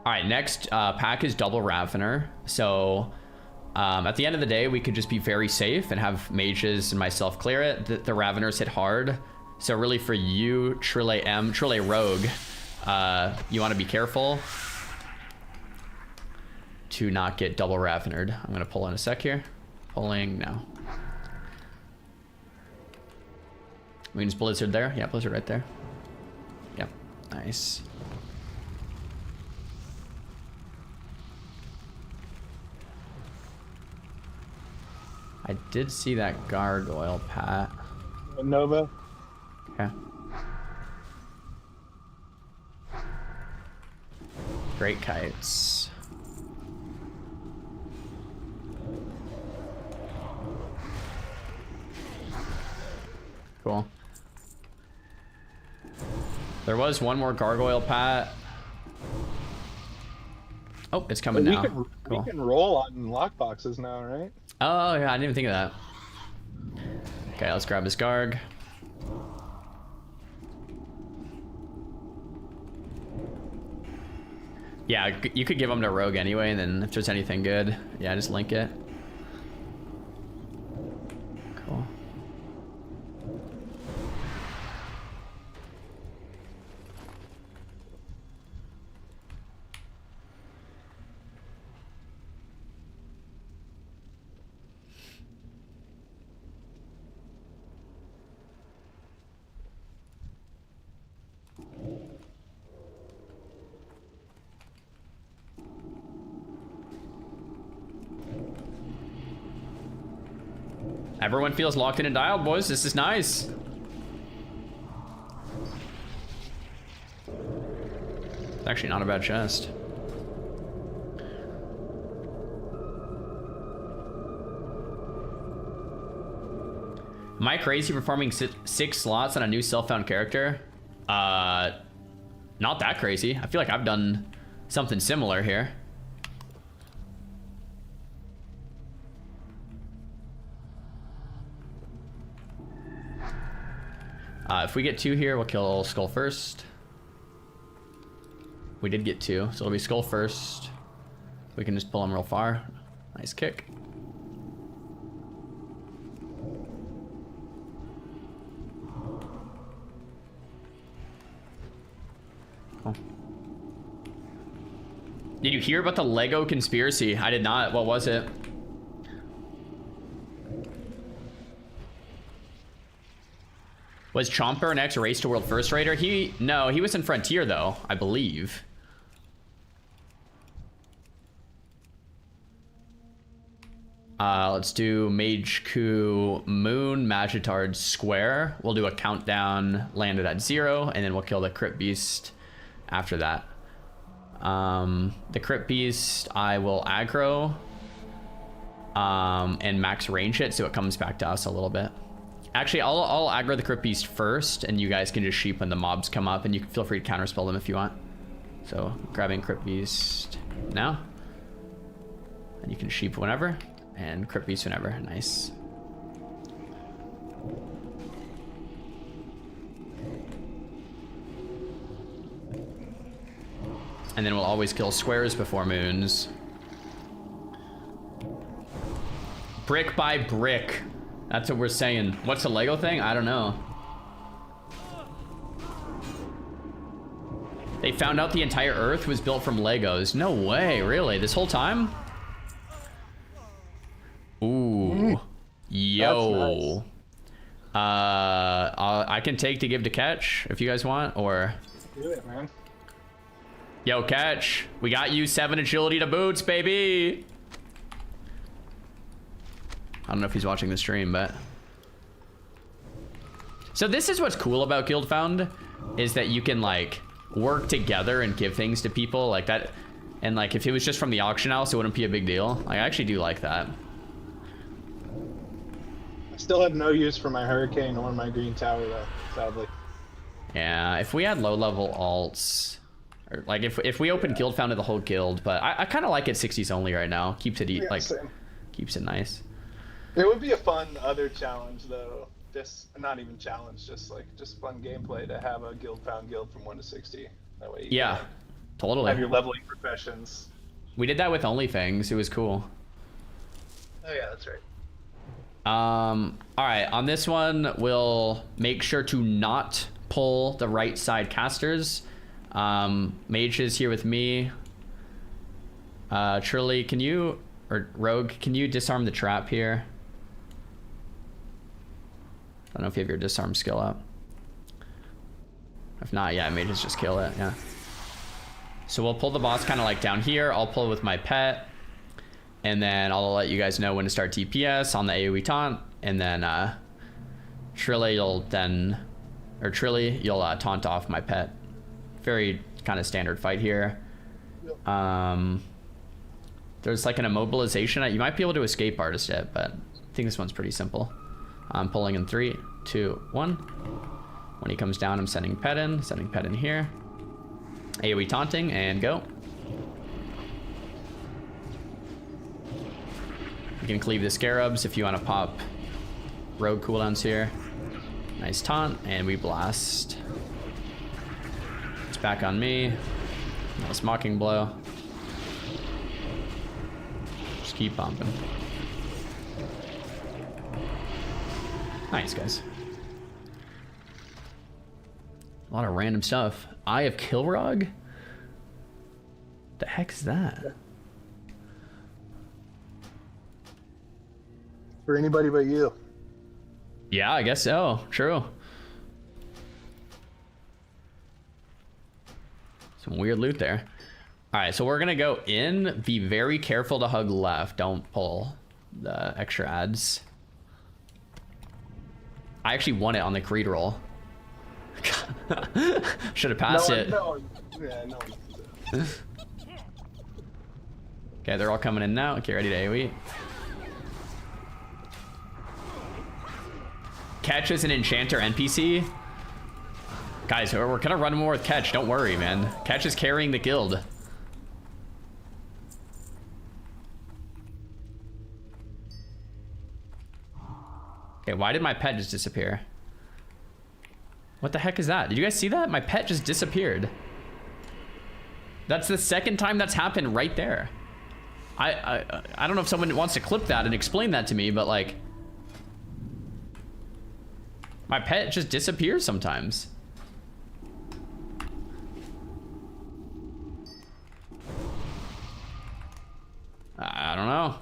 All right, next pack is Double Ravener. So at the end of the day, we could just be very safe and have mages and myself clear it. The Raveners hit hard. So really for you, Trille Rogue, you want to be careful to not get double Ravenered. I'm going to pull in a sec here. Pulling now. Means Blizzard there. Yeah, Blizzard right there. Yep. Nice. I did see that gargoyle, Pat. Nova. Yeah. Great kites. Cool. There was one more gargoyle, Pat. Oh, it's coming now. We can roll on lockboxes now, right? Oh, yeah, I didn't even think of that. Okay, let's grab this Garg. Yeah, you could give them to Rogue anyway, and then if there's anything good, yeah, just link it. Cool. Everyone feels locked in and dialed, boys. This is nice. It's actually not a bad chest. Am I crazy for farming 6 slots on a new self-found character? Not that crazy. I feel like I've done something similar here. If we get 2 here, we'll kill Skull first. We did get 2, so it'll be Skull first. We can just pull him real far. Nice kick. Cool. Did you hear about the Lego conspiracy? I did not. What was it? Was Chomper an Race to World First Raider? No, he was in Frontier though, I believe. Let's do Mage Coup Moon, Magitard Square. We'll do a countdown, landed at 0, and then we'll kill the Crypt Beast after that. The Crypt Beast, I will aggro and max range it so it comes back to us a little bit. Actually, I'll aggro the Crypt Beast first, and you guys can just sheep when the mobs come up, and you can feel free to counterspell them if you want. So, grabbing Crypt Beast now. And you can sheep whenever, and Crypt Beast whenever. Nice. And then we'll always kill squares before moons. Brick by brick. That's what we're saying. What's a Lego thing? I don't know. They found out the entire Earth was built from Legos. No way, really? This whole time? Ooh. Yo. Nice. I can take to give to Catch if you guys want, or... Do it, man. Yo, Catch. We got you 7 agility to boots, baby. I don't know if he's watching the stream, but... So this is what's cool about Guildfound, is that you can, like, work together and give things to people like that. And, like, if it was just from the auction house, it wouldn't be a big deal. Like, I actually do like that. I still have no use for my Hurricane or my Green Tower, though, sadly. Yeah, if we had low-level alts... Or, like, if we opened Guildfound to the whole guild, but I kind of like it 60s only right now. Keeps it, like, same. Keeps it nice. It would be a fun other challenge, though. Not even challenge, just fun gameplay to have a Guildfound guild from 1 to 60. That way you can totally have your leveling professions. We did that with OnlyFans. It was cool. Oh yeah, that's right. All right, on this one, we'll make sure to not pull the right side casters. Mage is here with me. Trilly, can you, or Rogue, can you disarm the trap here? I don't know if you have your disarm skill up. If not, yeah, mages just kill it, yeah. So we'll pull the boss kind of like down here. I'll pull with my pet. And then I'll let you guys know when to start DPS on the AoE taunt. And then Trilly, you'll taunt off my pet. Very kind of standard fight here. There's like an immobilization. You might be able to escape artist it, but I think this one's pretty simple. I'm pulling in 3, 2, 1. When he comes down, I'm sending pet in here. AoE taunting, and go. You can cleave the scarabs if you want to pop rogue cooldowns here. Nice taunt, and we blast. It's back on me. Nice mocking blow. Just keep bumping. Nice, guys. A lot of random stuff. Eye of Kilrog? The heck is that? For anybody but you. Yeah, I guess so. True. Some weird loot there. All right, so we're gonna go in. Be very careful to hug left. Don't pull the extra ads. I actually won it on the creed roll. Should have passed it. No, yeah, no one Okay, they're all coming in now. Get ready to AoE. Catch is an enchanter NPC. Guys, we're gonna run more with Catch. Don't worry, man. Catch is carrying the guild. Okay, why did my pet just disappear? What the heck is that? Did you guys see that? My pet just disappeared. That's the second time that's happened right there. I don't know if someone wants to clip that and explain that to me, but like, my pet just disappears sometimes. I don't know.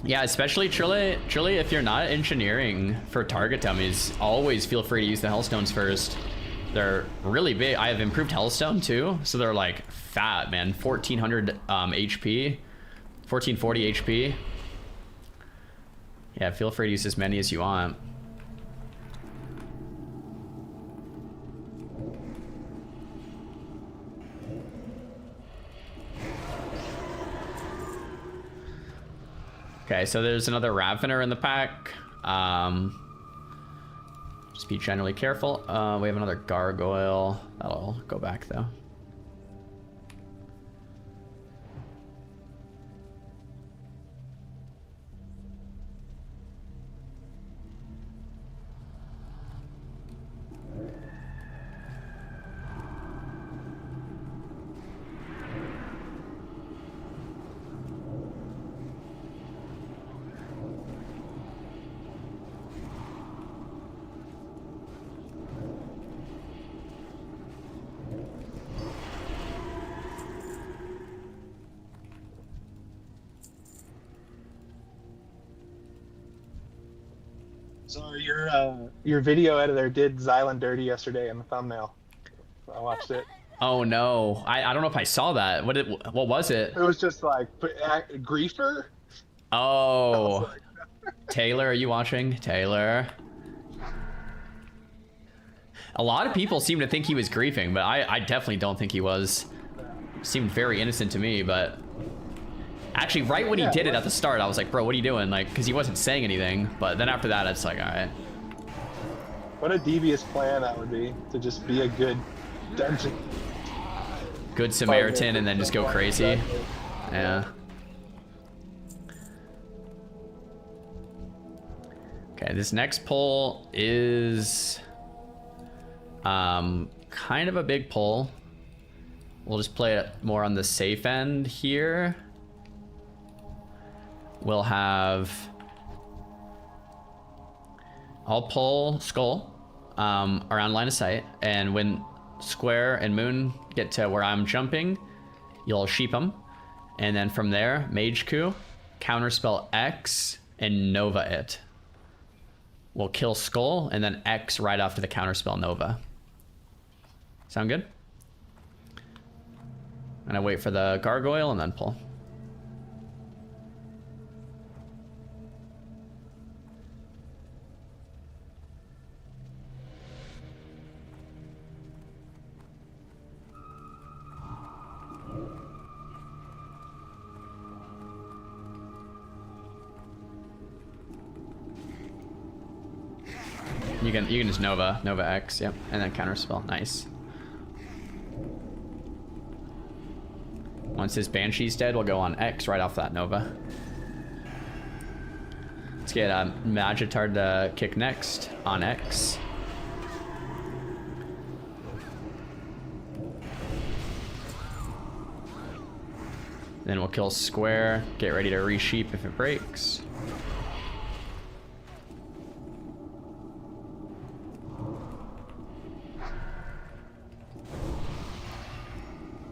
Yeah, especially Trille, if you're not engineering for target dummies, always feel free to use the Hellstones first. They're really big. I have improved Hellstone too, so they're like fat, man. 1400 HP, 1440 HP. Yeah, feel free to use as many as you want. Okay, so there's another Ravener in the pack. Just be generally careful. We have another Gargoyle. That'll go back though. So your video editor did Xylan dirty yesterday in the thumbnail. I watched it. Oh no, I don't know if I saw that. What was it? It was just like griefer. Oh, Taylor, are you watching? Taylor. A lot of people seem to think he was griefing, but I definitely don't think he was. Seemed very innocent to me, but actually right when he did it at the start, I was like, bro, what are you doing? Like, because he wasn't saying anything, but then after that, it's like, all right. What a devious plan that would be, to just be a good dungeon. Good Samaritan and then just go crazy. Yeah. Okay, this next pull is kind of a big pull. We'll just play it more on the safe end here. We'll have... I'll pull Skull around line of sight, and when Square and Moon get to where I'm jumping, you'll sheep them, and then from there, Mage Coup, Counterspell X, and Nova it. We'll kill Skull, and then X right after the Counterspell Nova. Sound good? And I wait for the Gargoyle, and then pull. You can just Nova X, yep, and then Counterspell, nice. Once his Banshee's dead, we'll go on X right off that Nova. Let's get Magitar to kick next on X. Then we'll kill Square, get ready to resheep if it breaks.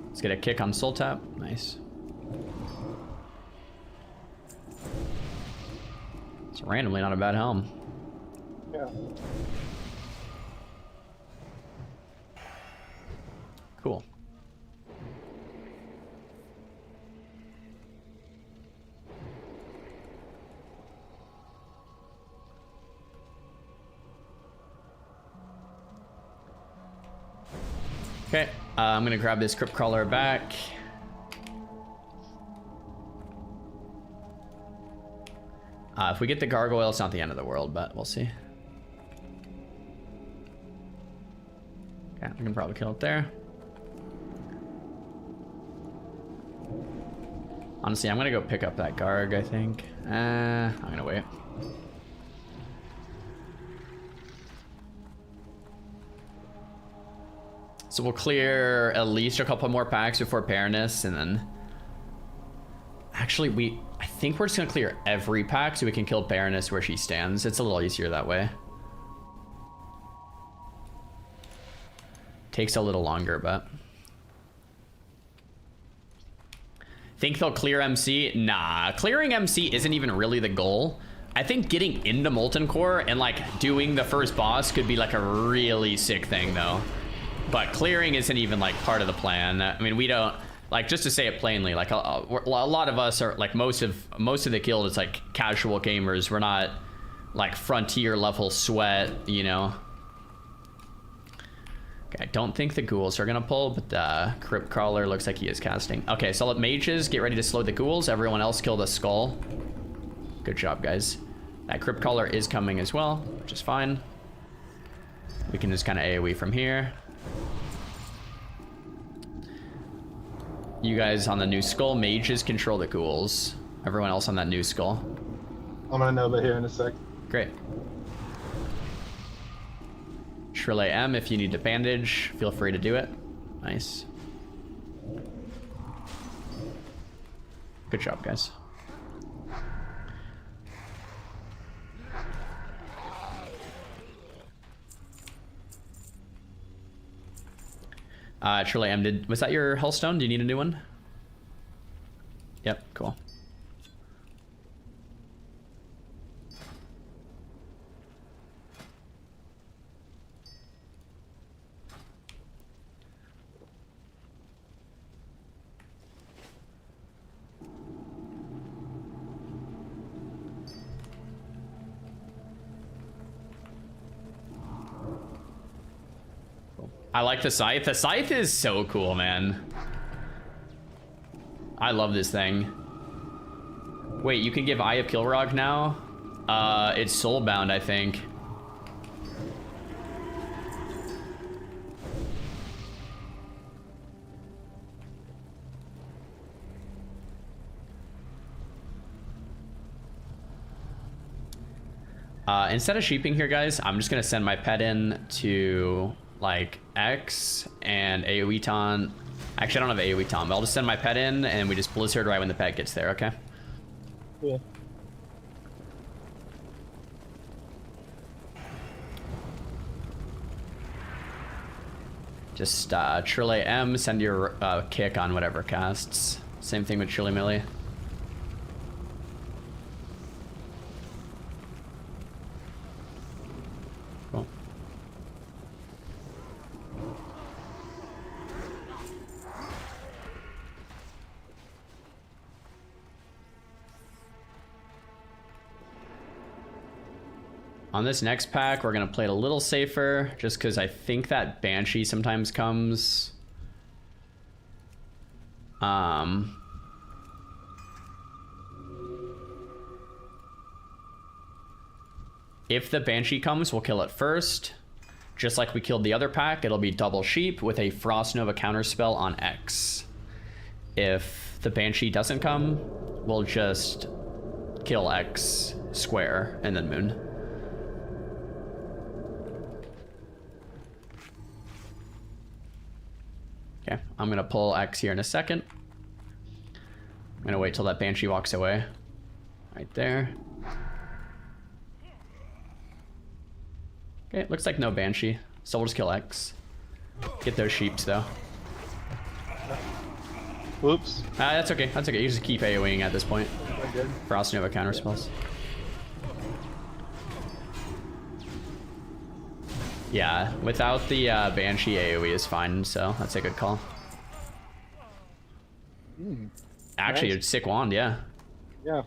Let's get a kick on Soul Tap. Nice. It's randomly not a bad helm. Yeah. Cool. Okay, I'm gonna grab this crypt crawler back. If we get the gargoyle, it's not the end of the world, but we'll see. Okay, we can probably kill it there. Honestly, I'm gonna go pick up that Garg, I think. I'm gonna wait. So we'll clear at least a couple more packs before Paranus, and then... Actually, I think we're just gonna clear every pack so we can kill Paranus where she stands. It's a little easier that way. Takes a little longer, but... Think they'll clear MC? Nah, clearing MC isn't even really the goal. I think getting into Molten Core and like doing the first boss could be like a really sick thing though. But clearing isn't even like part of the plan. I mean, we don't, like, just to say it plainly, like a lot of us are like, most of the guild is like casual gamers. We're not like frontier level sweat, you know. Okay, I don't think the ghouls are gonna pull, but the crypt crawler looks like he is casting. Okay, so let mages get ready to slow the ghouls. Everyone else kill the skull. Good job, guys. That crypt crawler is coming as well, which is fine. We can just kind of AoE from here. You guys on the new skull, mages control the ghouls. Everyone else on that new skull. I'm gonna know that here in a sec. Great. Shrill AM, if you need to bandage, feel free to do it. Nice. Good job, guys. Shrill AM, was that your Hellstone? Do you need a new one? Yep, cool. I like the scythe. The scythe is so cool, man. I love this thing. Wait, you can give Eye of Kilrog now? It's soulbound, I think. Instead of sheeping here, guys, I'm just gonna send my pet in to like X and AoE taunt. Actually, I don't have AoE taunt, but I'll just send my pet in and we just blizzard right when the pet gets there, okay? Cool. Just Shrill AM, send your kick on whatever casts. Same thing with Chili Millie. Cool. On this next pack, we're gonna play it a little safer, just because I think that Banshee sometimes comes. If the Banshee comes, we'll kill it first. Just like we killed the other pack, it'll be double sheep with a Frost Nova counterspell on X. If the Banshee doesn't come, we'll just kill X square and then moon. Okay, I'm gonna pull X here in a second. I'm gonna wait till that Banshee walks away. Right there. Okay, looks like no Banshee, so we'll just kill X. Get those sheeps though. Whoops. That's okay, that's okay. You just keep AoEing at this point. Good. Frost Nova counter spells. Yeah, without the Banshee, AoE is fine, so that's a good call. Actually, nice. it's sick wand, yeah. Yeah.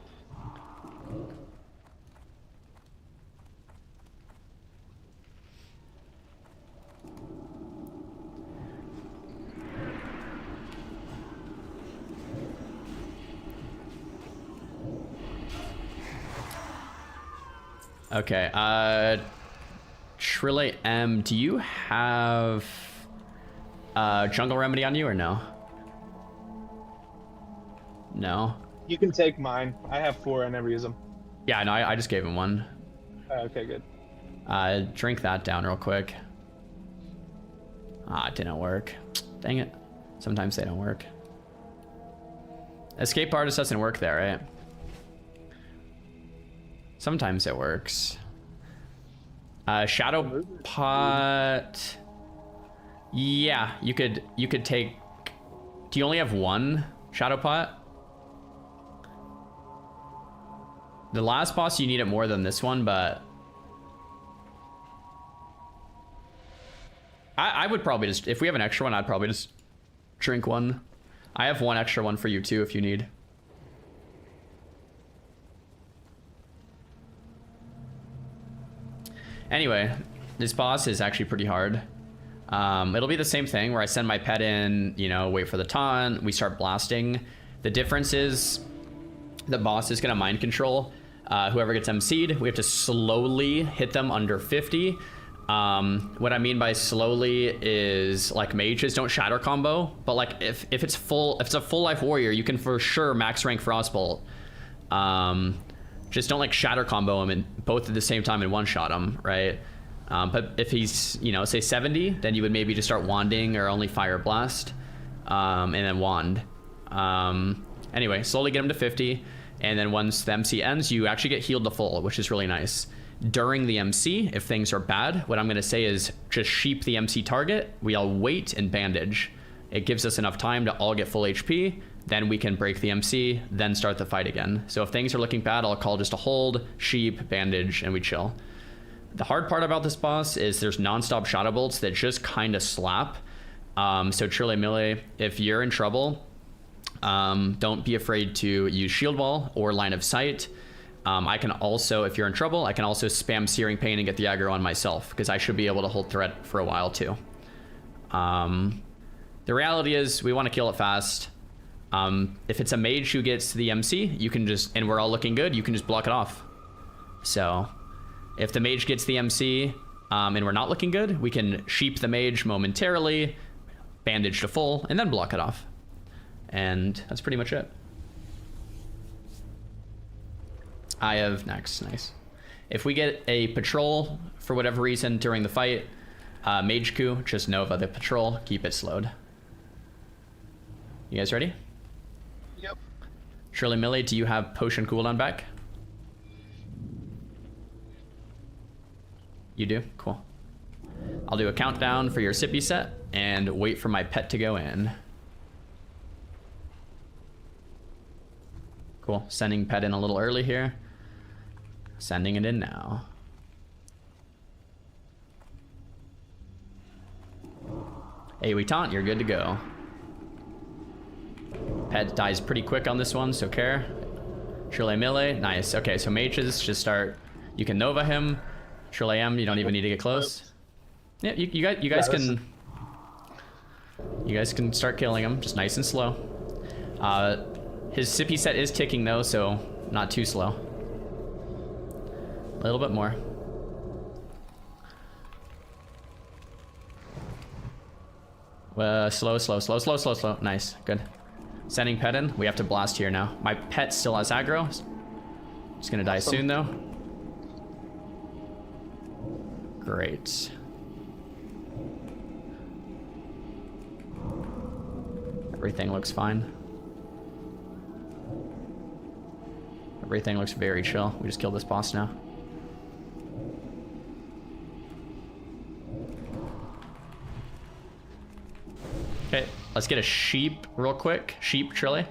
Okay, Trille M, do you have Jungle Remedy on you or no? No? You can take mine. I have 4. I never use them. Yeah, no, I just gave him one. Okay, good. Drink that down real quick. Ah, it didn't work. Dang it. Sometimes they don't work. Escape Artist doesn't work there, right? Sometimes it works. Shadow Pot. Yeah, you could take. Do you only have 1 Shadow Pot? The last boss you need it more than this one, but I would probably just, if we have an extra one, I'd probably just drink one. I have 1 extra one for you too if you need. Anyway, this boss is actually pretty hard. It'll be the same thing where I send my pet in, you know, wait for the taunt, we start blasting. The difference is the boss is gonna mind control whoever gets MC'd. We have to slowly hit them under 50. What I mean by slowly is like mages don't shatter combo, but like if it's a full life warrior, you can for sure max rank Frostbolt. Just don't like shatter combo him and both at the same time and one shot him, right? But if he's, you know, say 70, then you would maybe just start wanding or only fire blast, and then wand. Anyway, slowly get him to 50, and then once the MC ends, you actually get healed to full, which is really nice. During the MC, if things are bad, what I'm gonna say is just sheep the MC target, we all wait and bandage. It gives us enough time to all get full HP, then we can break the MC, then start the fight again. So if things are looking bad, I'll call just a hold, sheep, bandage, and we chill. The hard part about this boss is there's non-stop shadow bolts that just kind of slap. So Trille Melee, if you're in trouble, don't be afraid to use shield wall or line of sight. I can also, if you're in trouble, I can also spam Searing Pain and get the aggro on myself, because I should be able to hold threat for a while too. The reality is we want to kill it fast. If it's a mage who gets the MC, you can just, and we're all looking good, you can just block it off. So if the mage gets the MC and we're not looking good, we can sheep the mage momentarily, bandage to full, and then block it off. And that's pretty much it. I have next, nice. If we get a patrol for whatever reason during the fight, mage coup, just Nova the patrol, keep it slowed. You guys ready? Yep. Shirley Millie, do you have potion cooldown back? You do? Cool. I'll do a countdown for your sippy set and wait for my pet to go in. Cool. Sending pet in a little early here. Sending it in now. Hey, we taunt, you're good to go. Pet dies pretty quick on this one, so care. Trille Melee, nice. Okay, so mages just start, you can Nova him. Trille M, you don't even need to get close. Yeah, you guys can, you guys can start killing him, just nice and slow. His sippy set is ticking though, so not too slow. A little bit more. Slow. Nice, good. Sending pet in. We have to blast here now. My pet still has aggro. He's gonna die soon though. Great. Everything looks fine. Everything looks very chill. We just killed this boss now. Okay, let's get a sheep real quick. Sheep, Trille.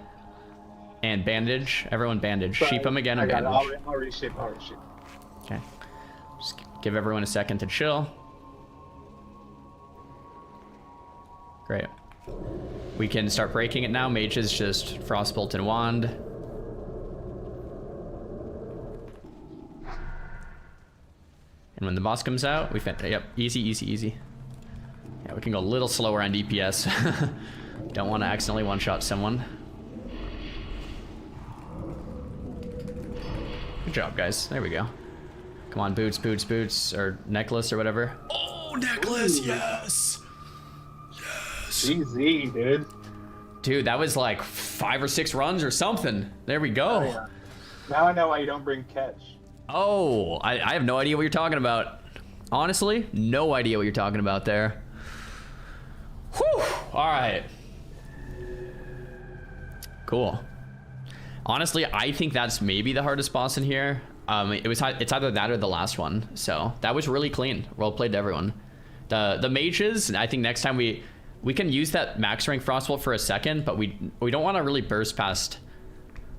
And bandage. Everyone bandage. Sheep him again and bandage. I'll reshape. Okay. Just give everyone a second to chill. Great. We can start breaking it now. Mages just Frostbolt and Wand. And when the boss comes out, we yep, easy. Yeah, we can go a little slower on DPS. Don't want to accidentally one-shot someone. Good job, guys. There we go. Come on, boots, boots, boots, or necklace or whatever. Oh, necklace, yes. Yes. Easy, dude. Dude, that was like 5 or 6 runs or something. There we go. Oh, yeah. Now I know why you don't bring catch. Oh, I have no idea what you're talking about. Honestly, no idea what you're talking about there. Whew. All right. Cool. Honestly, I think that's maybe the hardest boss in here. It's either that or the last one. So that was really clean. Well played to everyone. The mages, I think next time we can use that max rank frostbolt for a second, but we don't want to really burst past.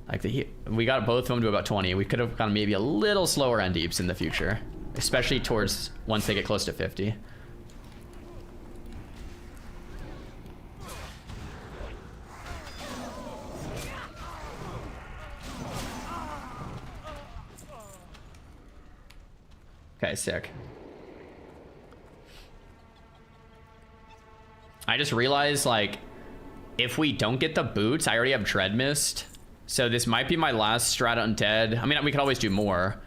Like we got both of them to about 20. We could have gone maybe a little slower on deeps in the future, especially towards once they get close to 50. Okay, sick. I just realized, like, if we don't get the boots, I already have Dread Mist. So this might be my last strat undead. I mean, we could always do more,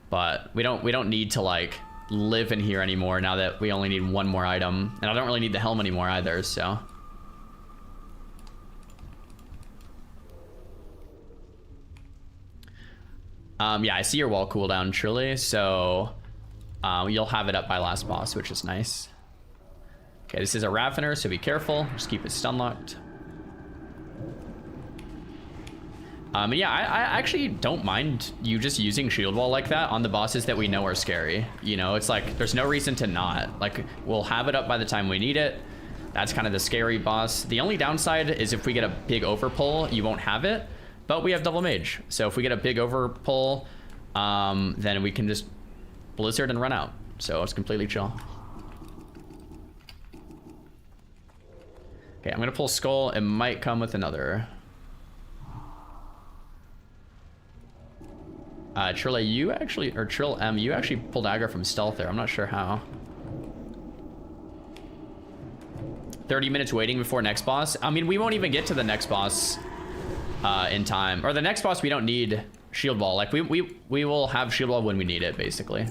but we don't need to, like, live in here anymore now that we only need one more item. And I don't really need the helm anymore either, so. Yeah, I see your wall cooldown, truly. So you'll have it up by last boss, which is nice. Okay, this is a Raffiner, so be careful. Just keep it stun locked. Yeah, I actually don't mind you just using shield wall like that on the bosses that we know are scary. You know, it's like there's no reason to not. Like, we'll have it up by the time we need it. That's kind of the scary boss. The only downside is if we get a big overpull, you won't have it. But we have double mage, so if we get a big overpull, then we can just blizzard and run out. So it's completely chill. Okay, I'm gonna pull skull. It might come with another. Trilla, you actually, or Trill M, you actually pulled aggro from stealth there. I'm not sure how. 30 minutes waiting before next boss. I mean, we won't even get to the next boss in time. Or the next boss, we don't need shield wall. Like, we will have shield wall when we need it, basically.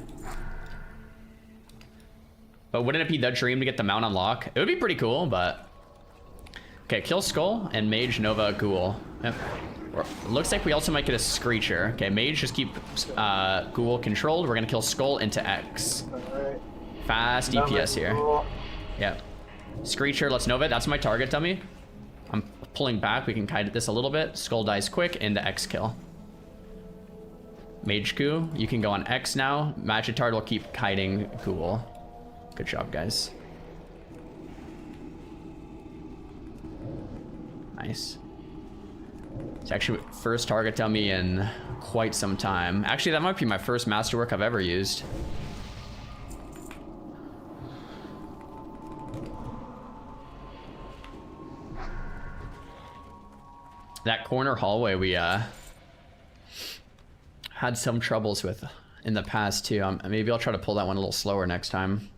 But wouldn't it be the dream to get the mount unlock? It would be pretty cool, but... Okay, kill Skull and Mage Nova Ghoul. Yep. Looks like we also might get a Screecher. Okay, Mage, just keep Ghoul controlled. We're gonna kill Skull into X. Alright. Fast DPS here. Yep. Screecher, let's Nova. That's my target dummy. I'm pulling back. We can kite this a little bit. Skull dies quick into X kill. Mage Goo, you can go on X now. Magitard will keep kiting Ghoul. Good job, guys. Nice. It's actually first target dummy in quite some time. Actually, that might be my first masterwork I've ever used. That corner hallway we had some troubles with in the past too. Maybe I'll try to pull that one a little slower next time.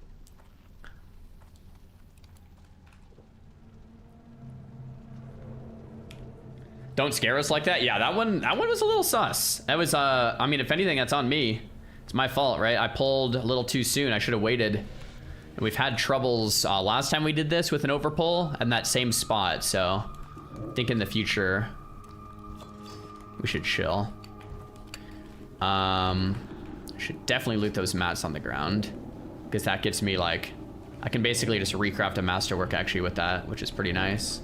Don't scare us like that. Yeah, that one was a little sus. That was I mean, if anything, that's on me. It's my fault, right? I pulled a little too soon. I should have waited. And we've had troubles last time we did this with an overpull in that same spot. So I think in the future we should chill. Should definitely loot those mats on the ground, because that gets me, like, I can basically just recraft a masterwork actually with that, which is pretty nice.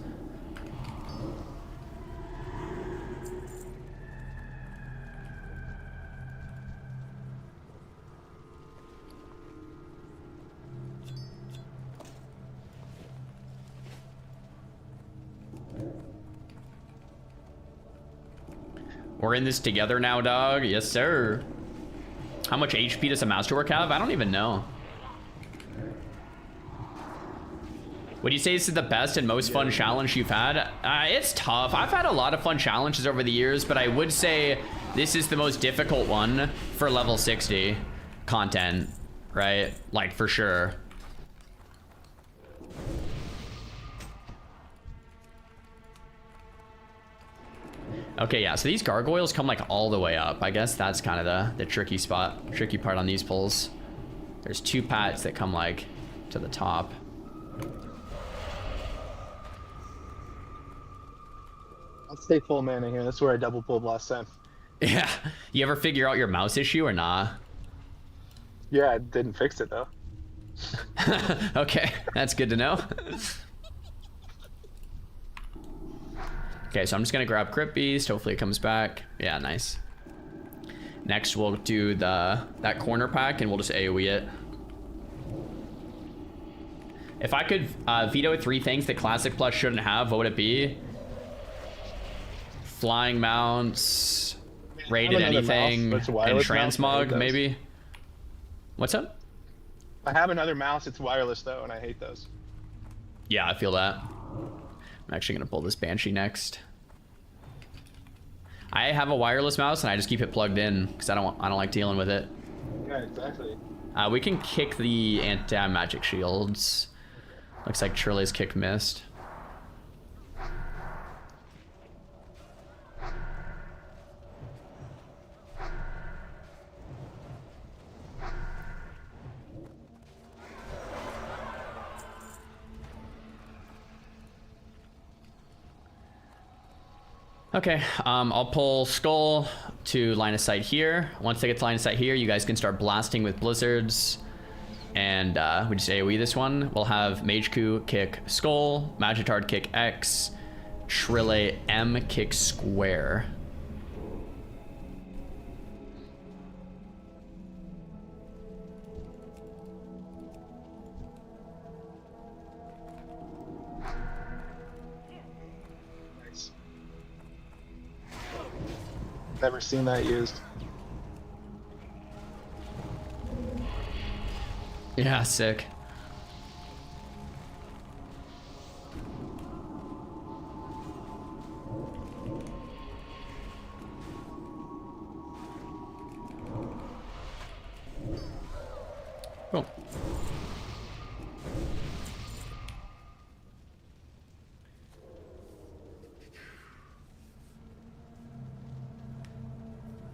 We're in this together now, dog. Yes, sir. How much HP does a masterwork have? I don't even know. Would you say this is the best and most fun challenge you've had? It's tough. I've had a lot of fun challenges over the years, but I would say this is the most difficult one for level 60 content, right? Like, for sure. Okay, yeah, so these gargoyles come like all the way up. I guess that's kind of the tricky part on these pulls. There's 2 pats that come like to the top. I'll stay full mana here. That's where I double pulled last time. Yeah. You ever figure out your mouse issue or nah? Yeah, I didn't fix it though. Okay, that's good to know. Okay, so I'm just gonna grab Crypt Beast. Hopefully it comes back. Yeah, nice. Next, we'll do that corner pack, and we'll just AoE it. If I could veto 3 things that Classic Plus shouldn't have, what would it be? Flying mounts, rated anything, and transmog, maybe? What's up? I have another mouse. It's wireless though, and I hate those. Yeah, I feel that. I'm actually gonna pull this Banshee next. I have a wireless mouse and I just keep it plugged in because I don't like dealing with it. Yeah, exactly. We can kick the anti-magic shields. Looks like Trilla's kick missed. Okay, I'll pull Skull to line of sight here. Once they get to line of sight here, you guys can start blasting with blizzards. And we just AoE this one. We'll have Mage Coup kick Skull, Magitard kick X, Trille M kick Square. Never seen that used. Yeah, sick. Cool.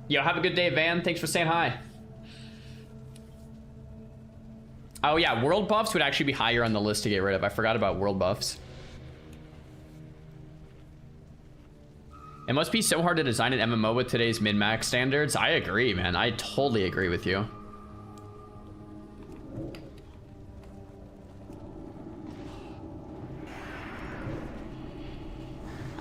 Yo, have a good day, Van. Thanks for saying hi. Oh yeah, world buffs would actually be higher on the list to get rid of. I forgot about world buffs. It must be so hard to design an MMO with today's min-max standards. I agree, man. I totally agree with you.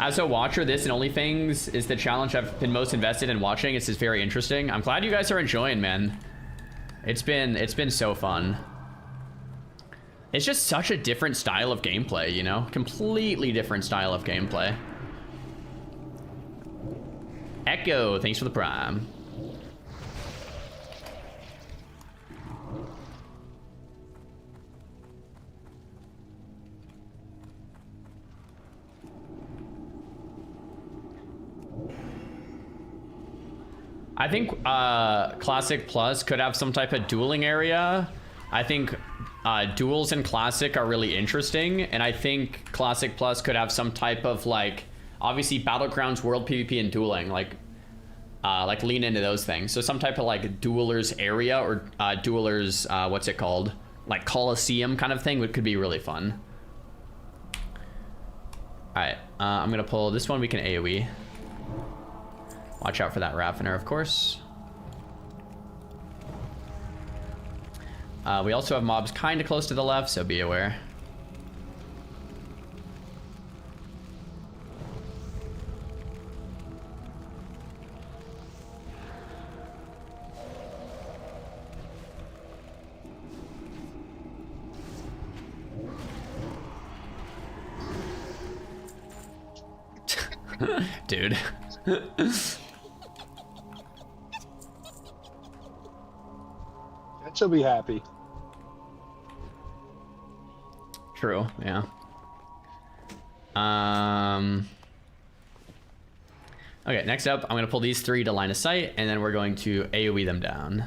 As a watcher, this and OnlyFans is the challenge I've been most invested in watching. It's just very interesting. I'm glad you guys are enjoying, man. It's been so fun. It's just such a different style of gameplay, you know? Completely different style of gameplay. Echo, thanks for the prime. I think Classic Plus could have some type of dueling area. I think duels in Classic are really interesting, and I think Classic Plus could have some type of like, obviously Battlegrounds, World PvP, and dueling, like lean into those things. So some type of like duelers area or duelers, what's it called? Like Coliseum kind of thing could be really fun. All right, I'm gonna pull this one. We can AoE. Watch out for that Raffiner, of course. We also have mobs kind of close to the left, so be aware. Dude. She'll be happy. True, yeah. Okay, next up, I'm gonna pull these 3 to line of sight, and then we're going to AoE them down.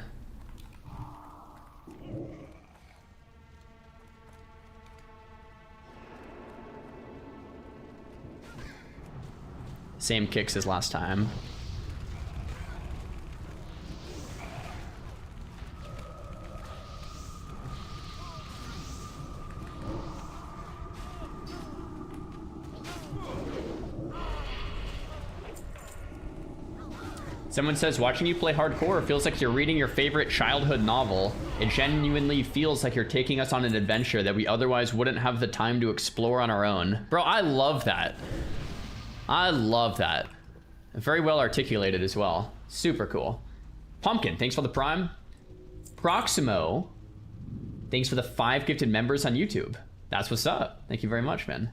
Same kicks as last time. Someone says, watching you play hardcore feels like you're reading your favorite childhood novel. It genuinely feels like you're taking us on an adventure that we otherwise wouldn't have the time to explore on our own. Bro, I love that. I love that. Very well articulated as well. Super cool. Pumpkin, thanks for the prime. Proximo, thanks for the 5 gifted members on YouTube. That's what's up. Thank you very much, man.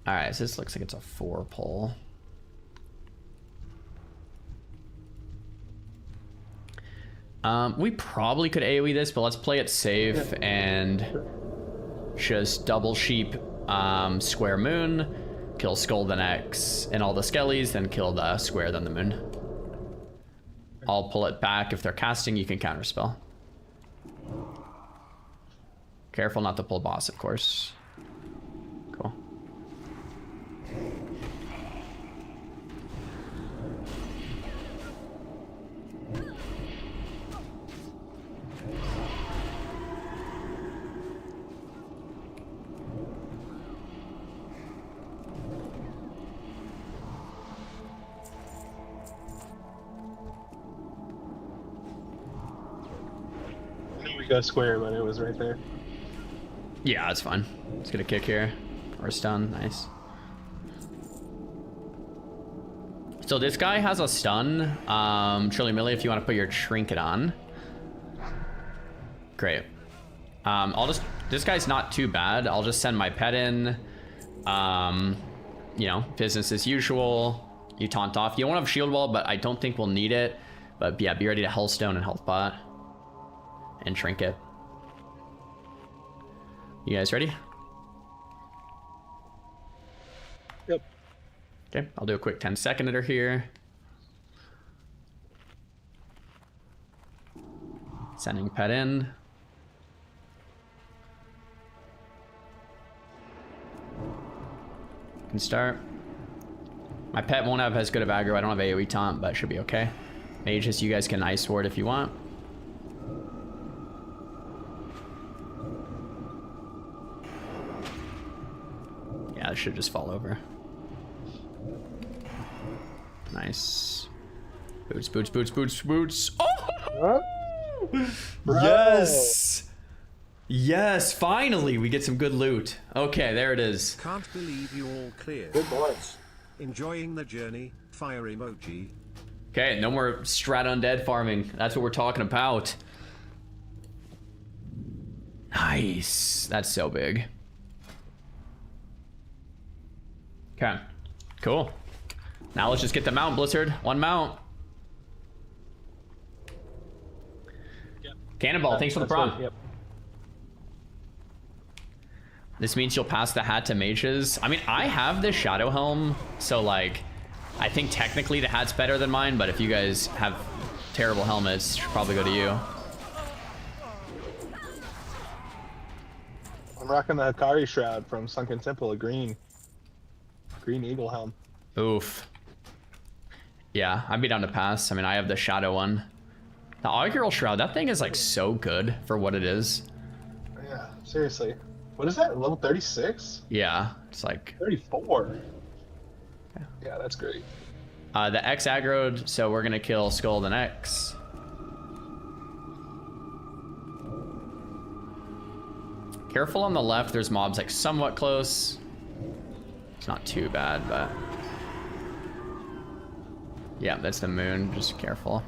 All right, so this looks like it's a 4 pull. We probably could AoE this, but let's play it safe and just double sheep, square moon, kill skull then X and all the skellies, then kill the square then the moon. I'll pull it back. If they're casting, you can counterspell. Careful not to pull boss, of course. Cool. We got square, but it was right there. Yeah, that's fine. Let's get a kick here. Or a stun. Nice. So this guy has a stun. Trilly Millie, if you want to put your trinket on. Great. This guy's not too bad. I'll just send my pet in. You know, business as usual. You taunt off. You don't have shield wall, but I don't think we'll need it. But yeah, be ready to Hellstone and Health Bot. And trinket. You guys ready? Yep. Okay, I'll do a quick 10-seconder here. Sending pet in. Can start. My pet won't have as good of aggro. I don't have AoE taunt, but it should be okay. Mages, you guys can Ice Ward if you want. Yeah, it should just fall over. Nice. Boots, boots, boots, boots, boots. Oh! Yes! Yes, finally we get some good loot. Okay, there it is. Can't believe you all cleared. Good boys. Enjoying the journey, fire emoji. Okay, no more strat undead farming. That's what we're talking about. Nice. That's so big. Okay, cool. Now let's just get the mount, Blizzard. One mount. Yep. Cannonball, thanks for the prompt. Yep. This means you'll pass the hat to mages. I mean, I have the Shadow Helm, so like, I think technically the hat's better than mine, but if you guys have terrible helmets, it should probably go to you. I'm rocking the Hikari Shroud from Sunken Temple, a green eagle helm. Oof. Yeah, I'd be down to pass. I mean, I have the Shadow one. The Augural Shroud, that thing is like so good for what it is. Yeah, seriously. What is that? Level 36? Yeah, it's like 34. Yeah, that's great. the X aggroed, so we're gonna kill Skull and X. Careful on the left, there's mobs like somewhat close. It's not too bad, but yeah, that's the moon, just careful.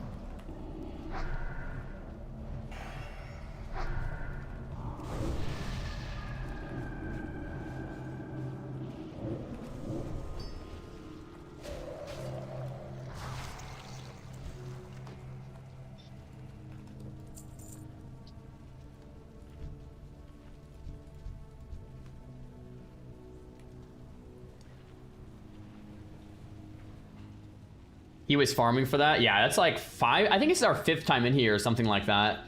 He was farming for that? Yeah, that's like 5. I think it's our 5th time in here or something like that.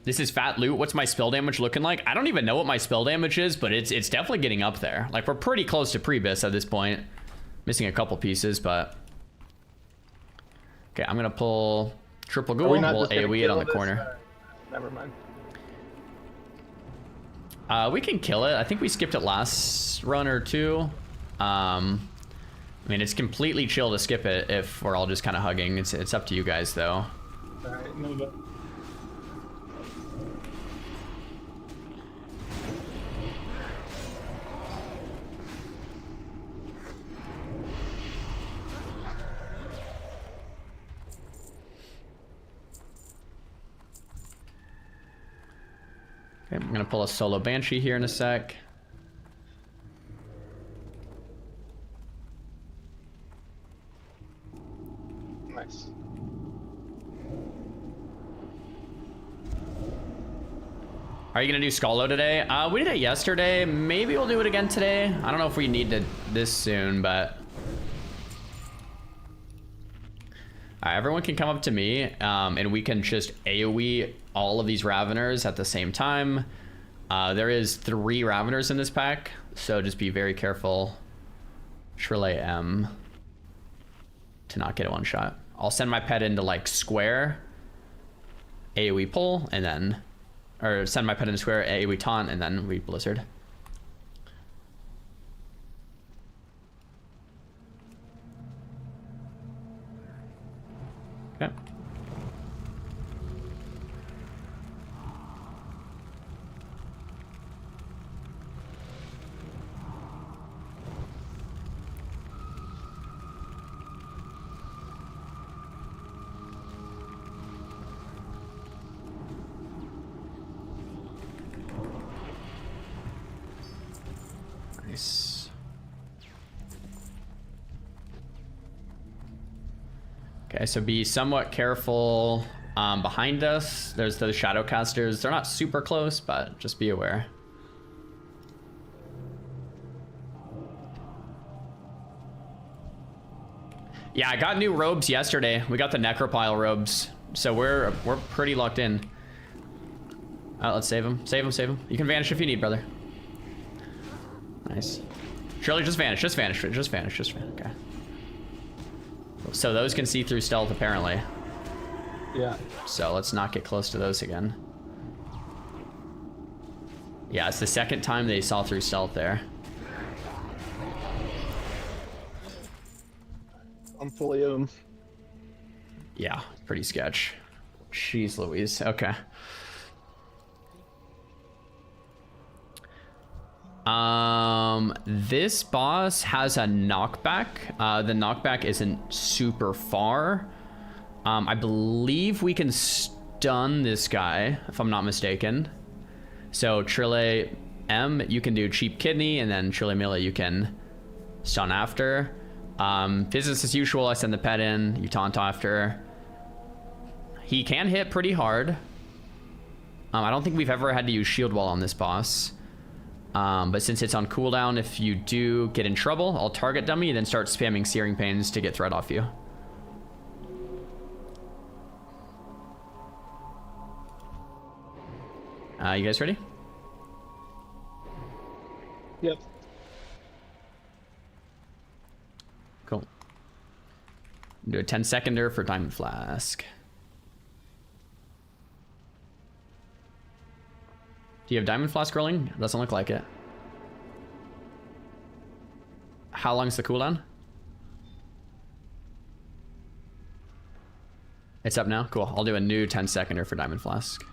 This is fat loot. What's my spell damage looking like? I don't even know what my spell damage is, but it's definitely getting up there. Like, we're pretty close to Prebis at this point. Missing a couple pieces, but... Okay, I'm gonna pull triple ghoul. We'll AoE it on the corner. Never mind. We can kill it. I think we skipped it last run or two. I mean, it's completely chill to skip it if we're all just kind of hugging. It's up to you guys, though. Alright, move it. Okay, I'm gonna pull a solo Banshee here in a sec. Nice. Are you gonna do Skallo today? We did it yesterday. Maybe we'll do it again today. I don't know if we need to this soon, but... Alright, everyone can come up to me, and we can just AoE all of these Raveners at the same time. There is 3 Raveners in this pack, so just be very careful. Shrillet M to not get a one shot. I'll send my pet into like square, AoE pull, and then, or send my pet into square, AoE taunt, and then we blizzard. Okay. Nice. Okay, so be somewhat careful behind us. There's those Shadowcasters. They're not super close, but just be aware. Yeah, I got new robes yesterday. We got the Necropile robes, so we're pretty locked in. Let's save him. Save him, save him. You can vanish if you need, brother. Nice. Surely just vanish, just vanish, just vanish, just vanish. Okay. So those can see through stealth, apparently. Yeah. So let's not get close to those again. Yeah, it's the second time they saw through stealth there. I'm fully owned. Yeah, pretty sketch. Jeez Louise. Okay. This boss has a knockback. The knockback isn't super far. I believe we can stun this guy, if I'm not mistaken. So Trille M, you can do cheap kidney, and then Trille Mille you can stun after. Business as usual, I send the pet in, you taunt after. He can hit pretty hard. I don't think we've ever had to use shield wall on this boss. But since it's on cooldown, if you do get in trouble, I'll target dummy and then start spamming Searing Pains to get threat off you. You guys ready? Yep. Cool. Do a 10-seconder for Diamond Flask. Do you have Diamond Flask rolling? Doesn't look like it. How long's the cooldown? It's up now? Cool. I'll do a new 10-seconder for Diamond Flask.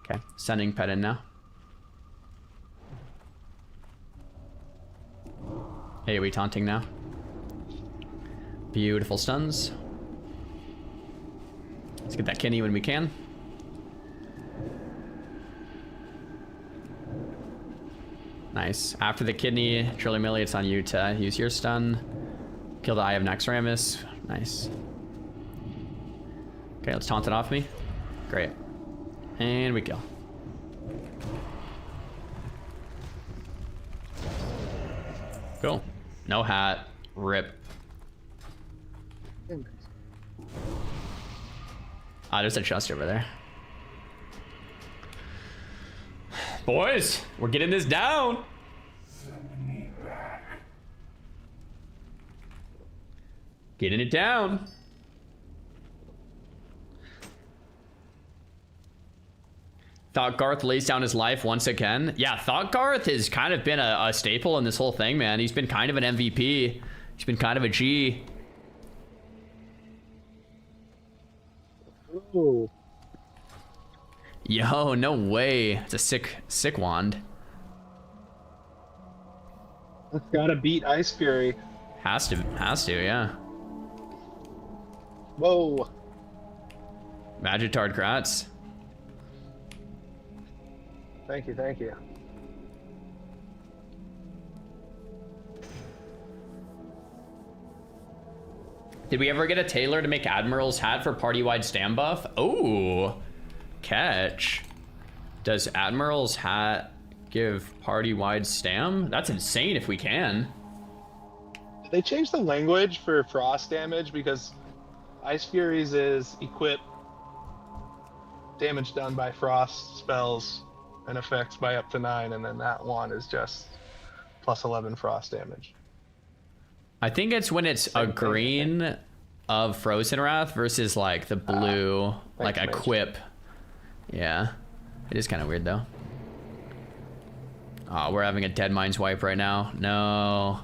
Okay, sending pet in now. Hey, are we taunting now? Beautiful stuns. Let's get that kidney when we can. Nice. After the kidney, Trille Mille, it's on you to use your stun. Kill the Eye of Naxxramas. Nice. Okay, let's taunt it off me. Great. And we kill. Cool. No hat. Rip. There's a chest over there. Boys, we're getting this down. Getting it down. Thought Garth lays down his life once again. Yeah, Thought Garth has kind of been a staple in this whole thing, man. He's been kind of an MVP. He's been kind of a G. Ooh. Yo, no way. It's a sick wand. It's gotta beat Ice Fury. Has to, yeah. Whoa. Magitard Kratz. Thank you, thank you. Did we ever get a tailor to make Admiral's hat for party-wide stam buff? Oh, catch. Does Admiral's hat give party-wide stam? That's insane if we can. Did they change the language for frost damage? Because Ice Fury's is equip damage done by frost spells and effects by up to 9, and then that one is just plus 11 frost damage. I think it's when it's a green of Frozen Wrath versus like the blue, like a quip. Yeah, it is kind of weird though. Oh, we're having a Dead Mines wipe right now. No.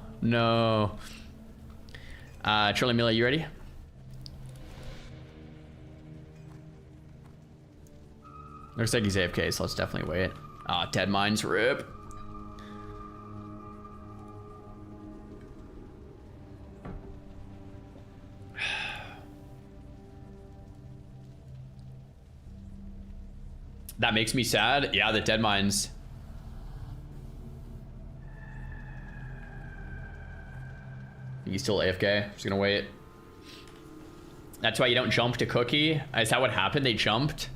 Charlie Miller, you ready? Looks like he's AFK, so let's definitely wait. Dead Mines rip. That makes me sad. Yeah, the Dead Mines. He's still AFK. Just gonna wait. That's why you don't jump to Cookie. Is that what happened? They jumped?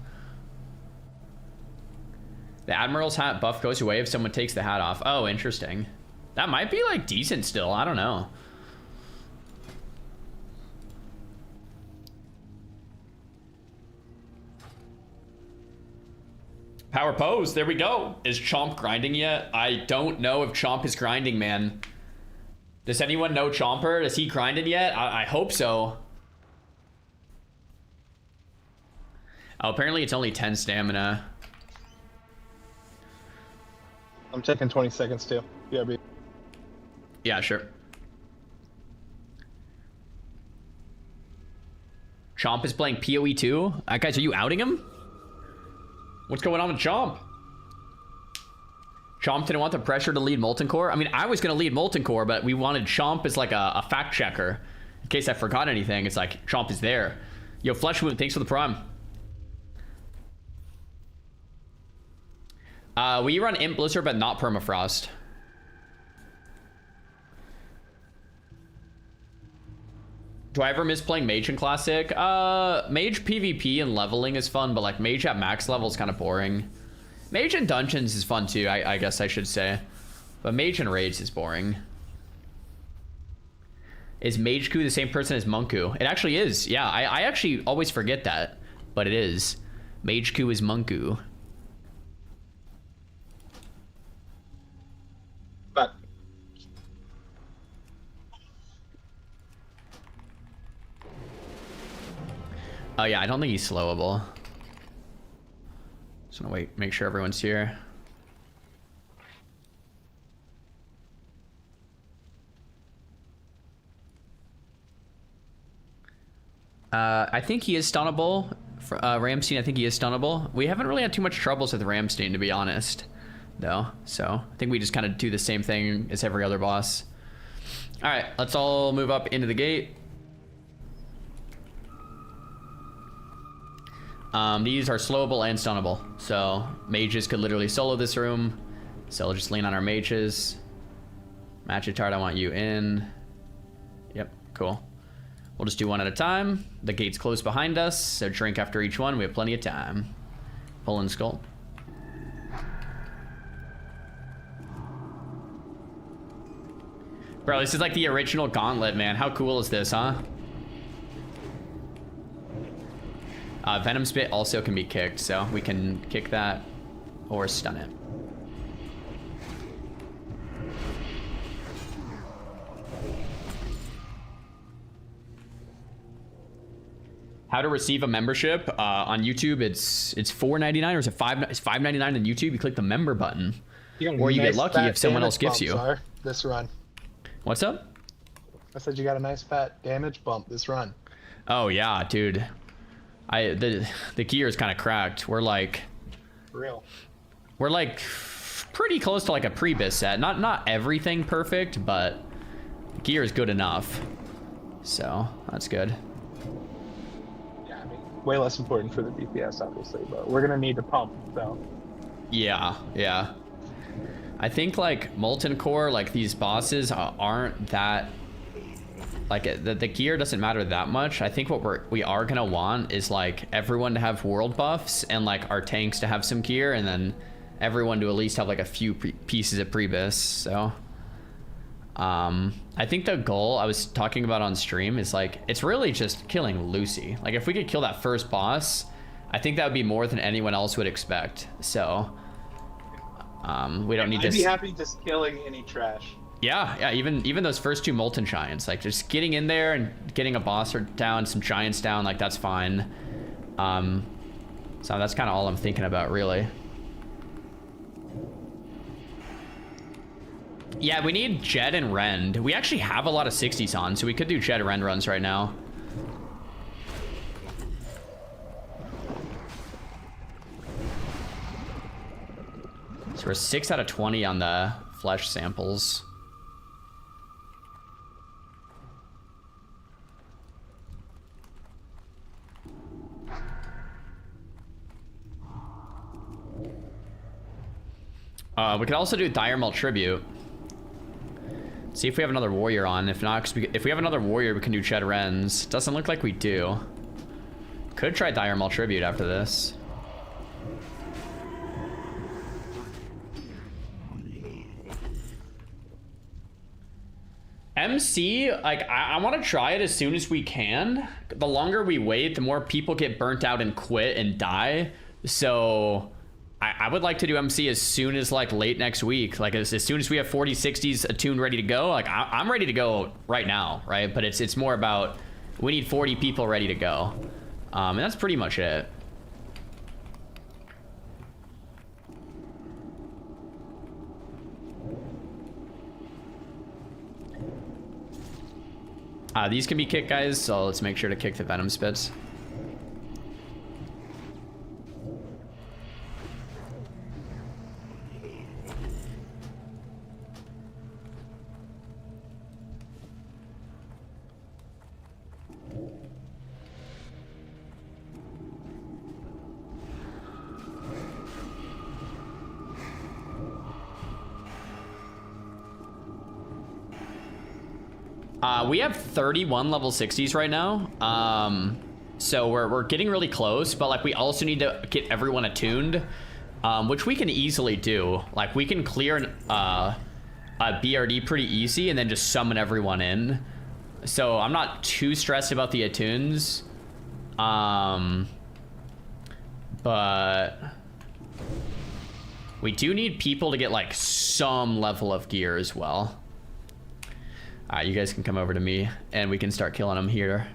The Admiral's hat buff goes away if someone takes the hat off. Oh, interesting. That might be like decent still. I don't know. Power pose. There we go. Is Chomp grinding yet? I don't know if Chomp is grinding, man. Does anyone know Chomper? Is he grinding yet? I hope so. Oh, apparently it's only 10 stamina. I'm taking 20 seconds too. BRB. Yeah, sure. Chomp is playing PoE 2? Guys, are you outing him? What's going on with Chomp? Chomp didn't want the pressure to lead Molten Core? I mean, I was going to lead Molten Core, but we wanted Chomp as like a fact checker. In case I forgot anything, it's like, Chomp is there. Yo, Flesh Wound, thanks for the prime. We run Imp Blizzard, but not Permafrost. Do I ever miss playing Mage in Classic? Mage PvP and leveling is fun, but like Mage at max level is kind of boring. Mage in Dungeons is fun too, I guess I should say. But Mage in Raids is boring. Is Mageku the same person as Monku? It actually is, yeah. I actually always forget that, but it is. Mageku is Monku. But Oh yeah, I don't think he's slowable. Just gonna wait, make sure everyone's here. I think he is stunnable. For, Ramstein, I think he is stunnable. We haven't really had too much troubles with Ramstein, to be honest, though. So I think we just kind of do the same thing as every other boss. All right, let's all move up into the gate. These are slowable and stunnable, so mages could literally solo this room. So we'll just lean on our mages. Magitard, I want you in. Yep, cool. We'll just do one at a time. The gate's close behind us, so drink after each one. We have plenty of time. Pull in skull. Bro, this is like the original Gauntlet, man. How cool is this, huh? Venom Spit also can be kicked, so we can kick that or stun it. How to receive a membership on YouTube? It's $4.99 or is it It's $5.99 on YouTube. You click the member button, or you get lucky if someone else gifts you. This run. What's up? I said you got a nice fat damage bump this run. Oh yeah, dude. The gear is kind of cracked. We're like pretty close to like a pre-bis set. Not everything perfect, but gear is good enough. So that's good. Way less important for the DPS, obviously, but we're gonna need to pump, so. Yeah. I think like Molten Core, like these bosses aren't that, like the gear doesn't matter that much. I think what we are gonna want is like everyone to have world buffs and like our tanks to have some gear, and then everyone to at least have like a few pieces of pre-bis. So I think the goal I was talking about on stream is like, it's really just killing Lucy. Like if we could kill that first boss, I think that would be more than anyone else would expect. So we don't need to. I'd be happy just killing any trash. Yeah, even those first two Molten Giants, like just getting in there and getting a boss down, some Giants down, like that's fine. So that's kind of all I'm thinking about, really. Yeah, we need Jet and Rend. We actually have a lot of 60s on, so we could do Jet and Rend runs right now. So we're 6 out of 20 on the flesh samples. We could also do Diremal Tribute. See if we have another warrior on. If not, if we have another warrior, we can do Ched Rens. Doesn't look like we do. Could try Diremal Tribute after this. MC, like, I want to try it as soon as we can. The longer we wait, the more people get burnt out and quit and die. So I would like to do MC as soon as like late next week. Like as soon as we have 40, 60s attuned ready to go. Like I'm ready to go right now, right? But it's more about, we need 40 people ready to go. And that's pretty much it. These can be kicked, guys, so let's make sure to kick the Venom Spits. We have 31 level 60s right now. So we're getting really close, but like we also need to get everyone attuned, which we can easily do. Like we can clear a BRD pretty easy and then just summon everyone in. So I'm not too stressed about the attunes. But we do need people to get like some level of gear as well. You guys can come over to me and we can start killing them here.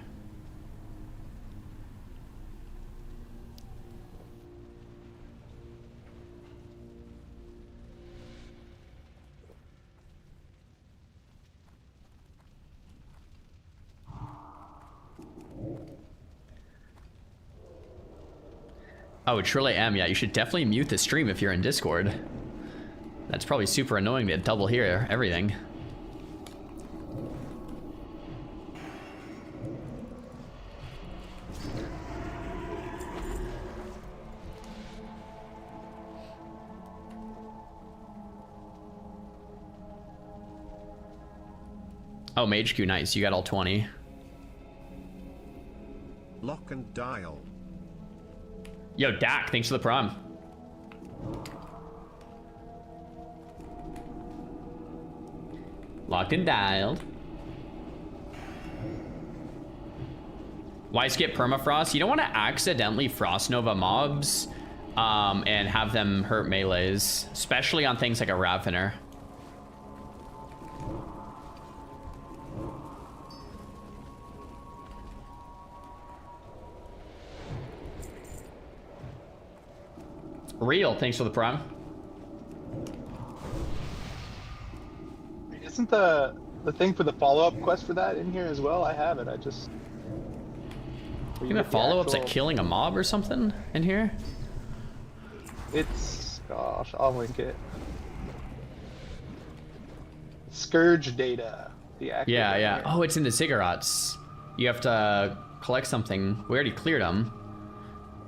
Oh, Trille M. Yeah, you should definitely mute the stream if you're in Discord. That's probably super annoying to double hear everything. Oh, Mage Q, nice. You got all 20. Lock and dial. Yo, Dak, thanks for the prom. Locked and dialed. Why skip permafrost? You don't want to accidentally frost nova mobs and have them hurt melees, especially on things like a Ravener. Real, thanks for the prime. Isn't the thing for the follow-up quest for that in here as well? I have it. I just. You have follow-ups like killing a mob or something in here? It's, gosh, I'll link it. Scourge data. The active Yeah. Oh, it's in the ziggurats. You have to collect something. We already cleared them.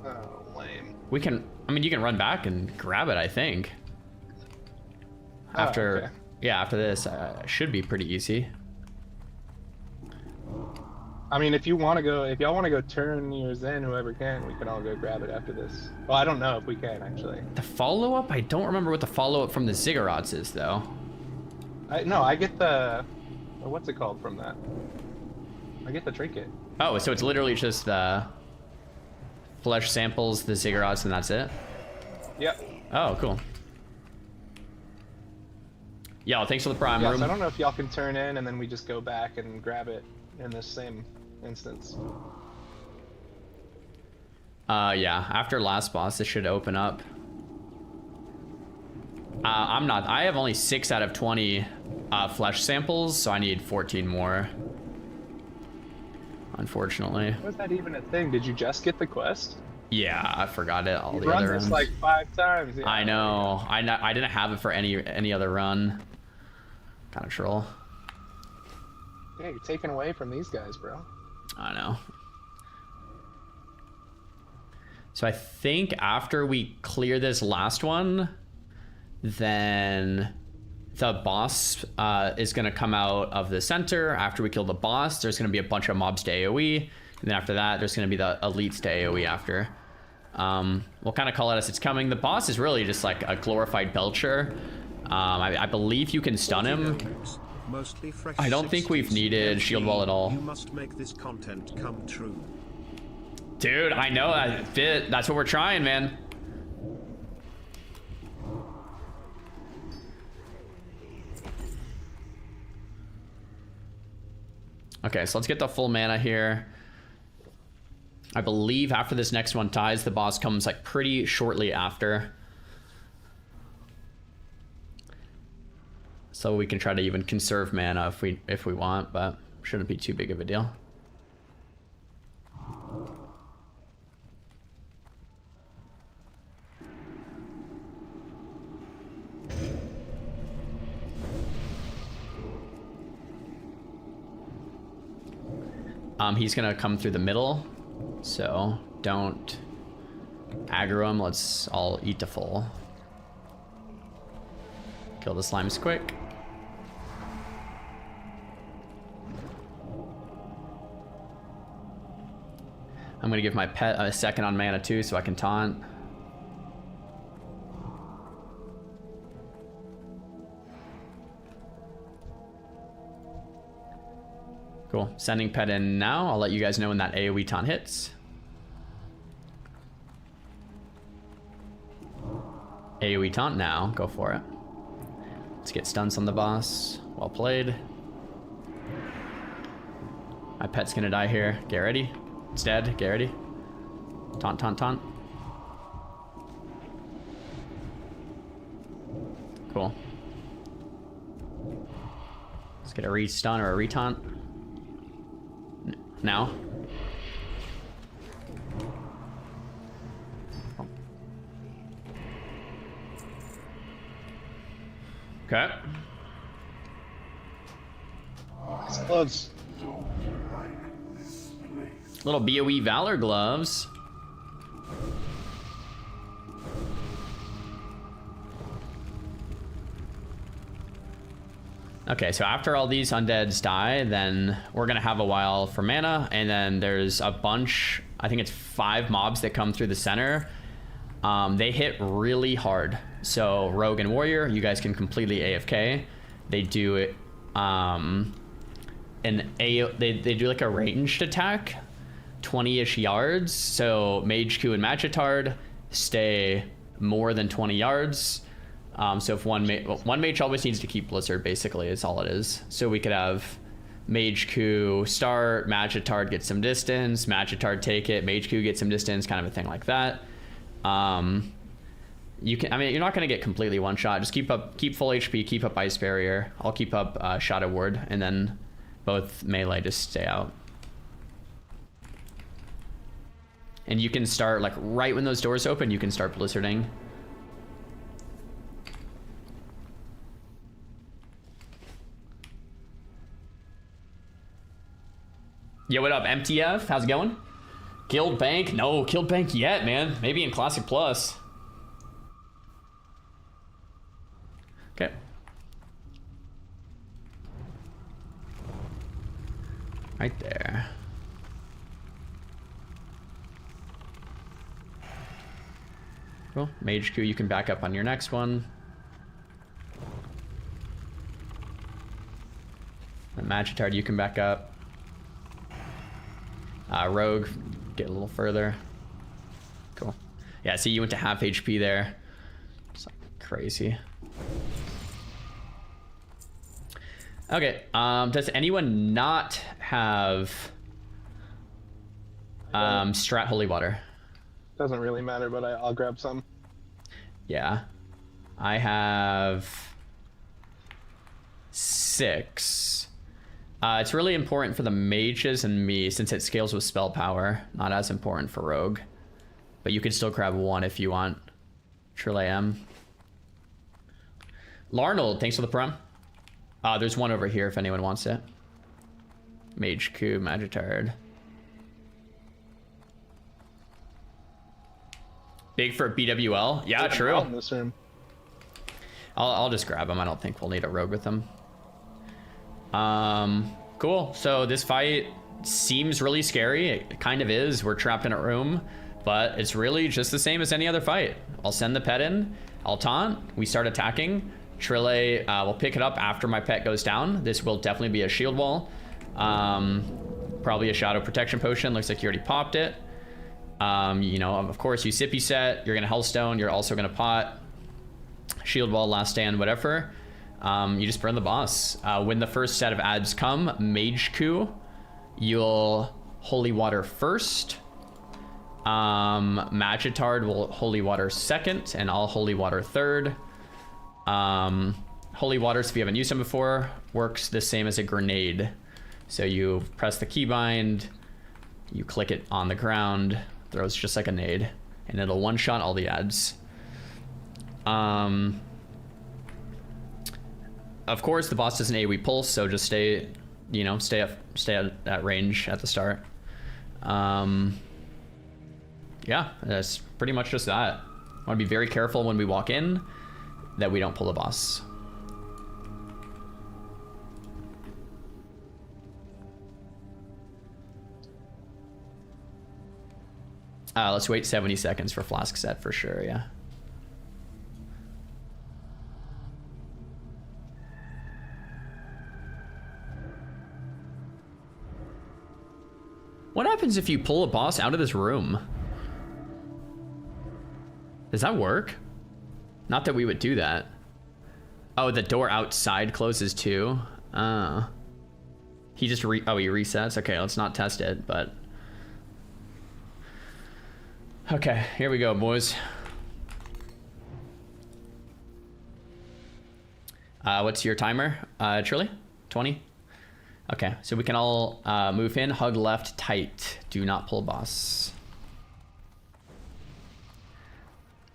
Oh, lame. We can, I mean, you can run back and grab it, I think. After, okay. yeah, after this, should be pretty easy. I mean, if y'all want to go turn yours in, whoever can, we can all go grab it after this. Well, I don't know if we can, actually. The follow-up? I don't remember what the follow-up from the ziggurats is, though. No, I get the, what's it called from that? I get the trinket. Oh, so it's literally just the flesh samples, the ziggurats, and that's it? Yep. Oh, cool. Yo, thanks for the prime room. So I don't know if y'all can turn in and then we just go back and grab it in this same instance. Yeah, after last boss, this should open up. I have only 6 out of 20 flesh samples, so I need 14 more. Unfortunately. Was that even a thing? Did you just get the quest? Yeah, I forgot it. All You the run other this runs. like 5 times. Yeah, I know. I didn't have it for any other run. Kind of troll. Yeah, you're taken away from these guys, bro. I know. So I think after we clear this last one, then the boss is going to come out of the center. After we kill the boss, there's going to be a bunch of mobs to AoE. And then after that, there's going to be the elites to AoE after. We'll kind of call it as it's coming. The boss is really just like a glorified Belcher. I believe you can stun him. Mostly fresh I don't think we've needed shield wall at all. You must make this content come true. Dude, I know that. That's what we're trying, man. Okay, so let's get the full mana here. I believe after this next one ties, the boss comes like pretty shortly after. So we can try to even conserve mana if we want, but shouldn't be too big of a deal. He's gonna come through the middle, so don't aggro him. Let's all eat to full. Kill the slimes quick. I'm gonna give my pet a second on mana too, so I can taunt. Cool, sending pet in now. I'll let you guys know when that AoE taunt hits. AoE taunt now, go for it. Let's get stuns on the boss. Well played. My pet's gonna die here. Get ready. It's dead. Get ready. Taunt, taunt, taunt. Cool. Let's get a re-stun or a re-taunt. Now. Okay. It's close. Little BOE Valor gloves. Okay, so after all these undeads die, then we're gonna have a while for mana, and then there's a bunch, I think it's 5 mobs that come through the center. They hit really hard. So Rogue and Warrior, you guys can completely AFK. They do it, they do like a ranged attack. 20-ish yards. So Mage Q and Magitard stay more than 20 yards. So if one mage always needs to keep Blizzard, basically, is all it is. So we could have Mage Q start, Magitard get some distance, Magitard take it, Mage Q get some distance, kind of a thing like that. You can, I mean, you're not going to get completely one shot. Just keep full HP, keep up Ice Barrier. I'll keep up Shadow Ward, and then both melee just stay out. And you can start, like, right when those doors open, you can start Blizzarding. Yo, what up, MTF? How's it going? Guild Bank? No, Guild Bank yet, man. Maybe in Classic Plus. Okay. Right there. Cool. Mage Q, you can back up on your next one. And Magitard, you can back up. Rogue, get a little further. Cool. Yeah, see, you went to half HP there. It's like crazy. Okay, does anyone not have Strat Holy Water? Doesn't really matter, but I'll grab some. Yeah. I have 6. It's really important for the mages and me since it scales with spell power. Not as important for Rogue. But you can still grab 1 if you want. Surely I am. Larnold, thanks for the prom. There's one over here if anyone wants it. Mage Q, Magitard. Big for BWL? Yeah, true. In this room. I'll just grab him. I don't think we'll need a rogue with him. Cool. So this fight seems really scary. It kind of is. We're trapped in a room, but it's really just the same as any other fight. I'll send the pet in. I'll taunt. We start attacking. Trille will pick it up after my pet goes down. This will definitely be a shield wall. Probably a shadow protection potion. Looks like you already popped it. You know, of course, you sippy set. You're gonna Hellstone. You're also gonna pot. Shield wall, last stand, whatever. You just burn the boss. When the first set of ads come, Mage Q, you'll Holy Water first. Magitard will Holy Water second, and I'll Holy Water third. Holy Waters, if you haven't used them before, works the same as a grenade. So you press the keybind, you click it on the ground, throws just like a nade, and it'll one-shot all the ads. Of course, the boss doesn't AoE pulse, so just stay, you know, stay at range at the start. Yeah, that's pretty much just that. I want to be very careful when we walk in that we don't pull the boss. Let's wait 70 seconds for flask set for sure, yeah. What happens if you pull a boss out of this room? Does that work? Not that we would do that. Oh, the door outside closes too. He just he resets. Okay, let's not test it, but okay, here we go, boys. What's your timer, Trilly? 20? Okay, so we can all move in, hug left, tight. Do not pull boss.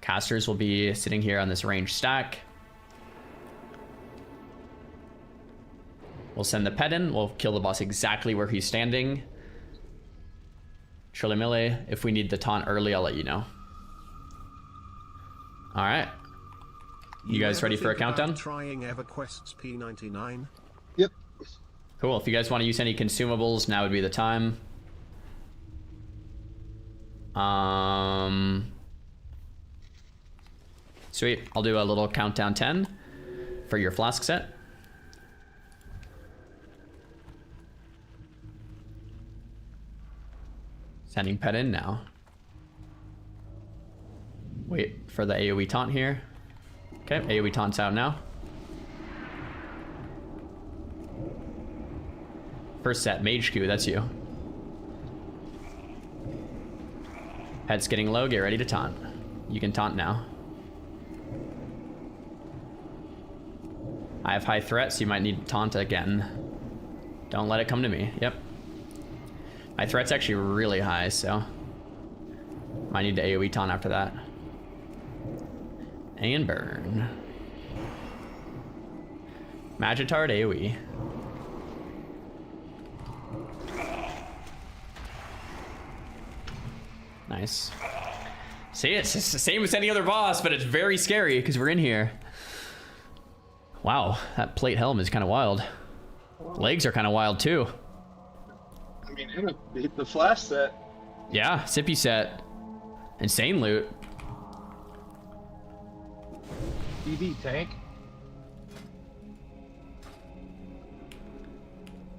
Casters will be sitting here on this range stack. We'll send the pet in. We'll kill the boss exactly where he's standing. Trilly melee. If we need the taunt early, I'll let you know. All right. You guys ready for a countdown? Trying EverQuest's P99. Yep. Cool. If you guys want to use any consumables, now would be the time. Sweet. I'll do a little countdown 10 for your flask set. Sending pet in now. Wait for the AoE taunt here. Okay, AoE taunt's out now. First set, Mage Q, that's you. Pet's getting low, get ready to taunt. You can taunt now. I have high threats, you might need to taunt again. Don't let it come to me, yep. My threat's actually really high, so might need to AoE taunt after that. And burn. Magitard AoE. Nice. See, it's just the same as any other boss, but it's very scary because we're in here. Wow, that plate helm is kind of wild. Legs are kind of wild too. I mean, the flash set. Yeah, sippy set. Insane loot. EV tank.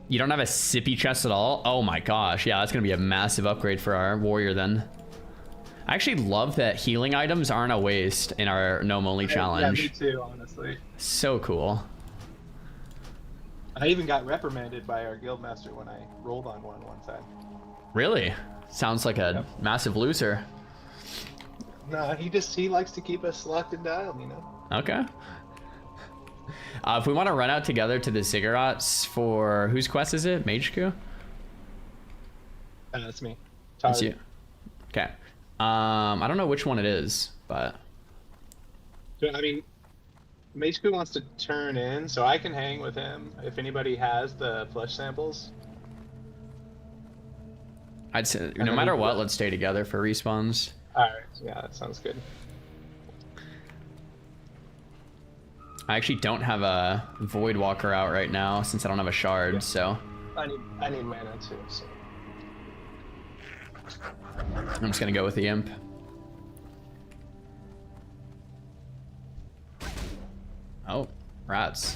You don't have a sippy chest at all? Oh my gosh, yeah, that's gonna be a massive upgrade for our warrior then. I actually love that healing items aren't a waste in our gnome only challenge. Yeah, me too, honestly. So cool. I even got reprimanded by our guildmaster when I rolled on one time. Really? Sounds like a massive loser. No, he likes to keep us locked and dialed, you know. Okay. If we want to run out together to the ziggurats for whose quest is it? Mage Q? That's me. That's you. Okay. I don't know which one it is, but So, I mean, Mageku wants to turn in, so I can hang with him if anybody has the flesh samples. I'd say no matter what, let's stay together for respawns. Alright, yeah, that sounds good. I actually don't have a Void Walker out right now since I don't have a shard, so I need mana too, so. I'm just gonna go with the imp. Oh, rats.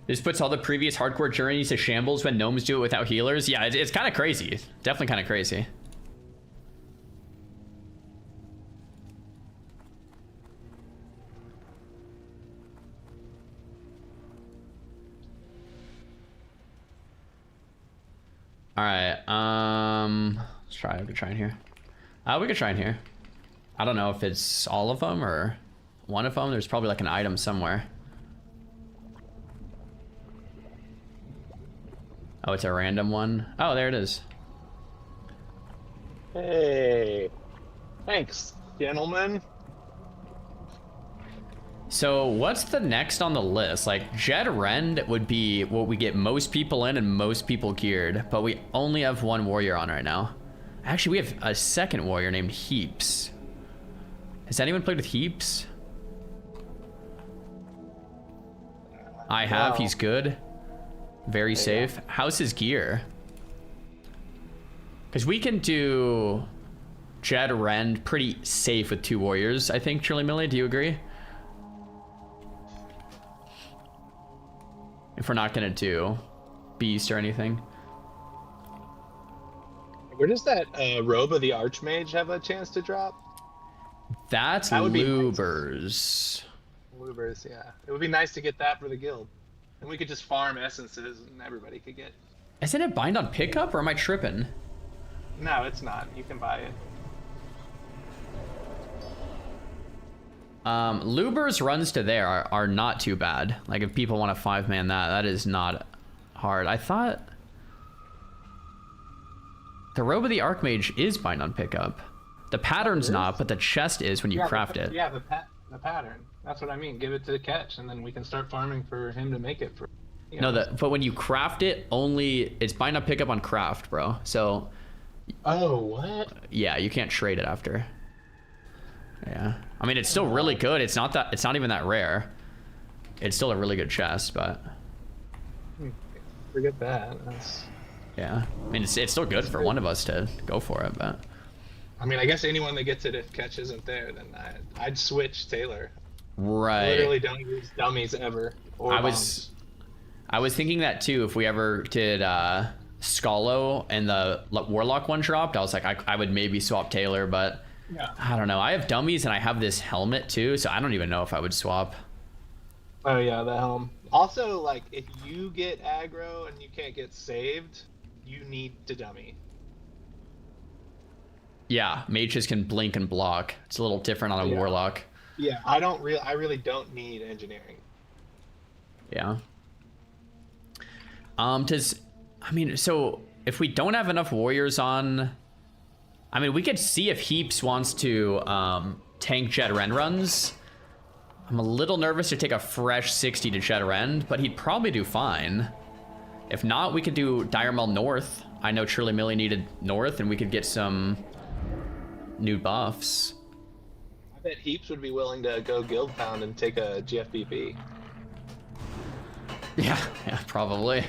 This puts all the previous hardcore journeys to shambles when gnomes do it without healers. Yeah, it's kind of crazy. Definitely kind of crazy. All right, let's try. We could try in here. We could try in here. I don't know if it's all of them or one of them. There's probably like an item somewhere. Oh, it's a random one. Oh, there it is. Hey, thanks, gentlemen. So what's the next on the list? Like Jed Rend would be what we get most people in and most people geared, but we only have one warrior on right now. Actually, we have a second warrior named Heaps. Has anyone played with Heaps? I have, he's good. Very safe. How's his gear? Because we can do Jed Rend pretty safe with two warriors, I think, Trilly Millie, do you agree? If we're not gonna do Beast or anything. Where does that robe of the Archmage have a chance to drop? That's That would be Ubrs. Ubrs, yeah. It would be nice to get that for the guild. And we could just farm essences and everybody could get. Isn't it bind on pickup or am I tripping? No, it's not. You can buy it. Lubers runs to there are not too bad. Like if people want to 5-man that is not hard. I thought the robe of the Archmage is bind on pickup. The pattern's not, but the chest is when you craft it. Yeah, the pattern. That's what I mean. Give it to the catch, and then we can start farming for him to make it for. No, but when you craft it, it's bind on pickup on craft, bro. So. Oh, what? Yeah, you can't trade it after. Yeah, I mean it's still really good. It's not even that rare. It's still a really good chest, but. Forget that. Yeah, I mean, it's still good for one of us to go for it, but... I mean, I guess anyone that gets it if catch isn't there, then I'd switch Taylor. Right. I literally don't use dummies ever. Or I bombs. was thinking that too. If we ever did Scalo and the Warlock one dropped, I was like, I would maybe swap Taylor, but Yeah. I don't know. I have dummies and I have this helmet too, so I don't even know if I would swap. Oh yeah, the helm. Also, like, if you get aggro and you can't get saved, you need to dummy. Yeah, mages can blink and block. It's a little different on a Warlock. Yeah, I really don't need engineering. Yeah. So if we don't have enough warriors on, I mean, we could see if Heaps wants to tank Jet Rend runs. I'm a little nervous to take a fresh 60 to Jet Rend, but he'd probably do fine. If not, we could do Dire Maul North. I know Truly Millie needed North, and we could get some new buffs. I bet Heaps would be willing to go Guild Pound and take a GFPP. Yeah, probably.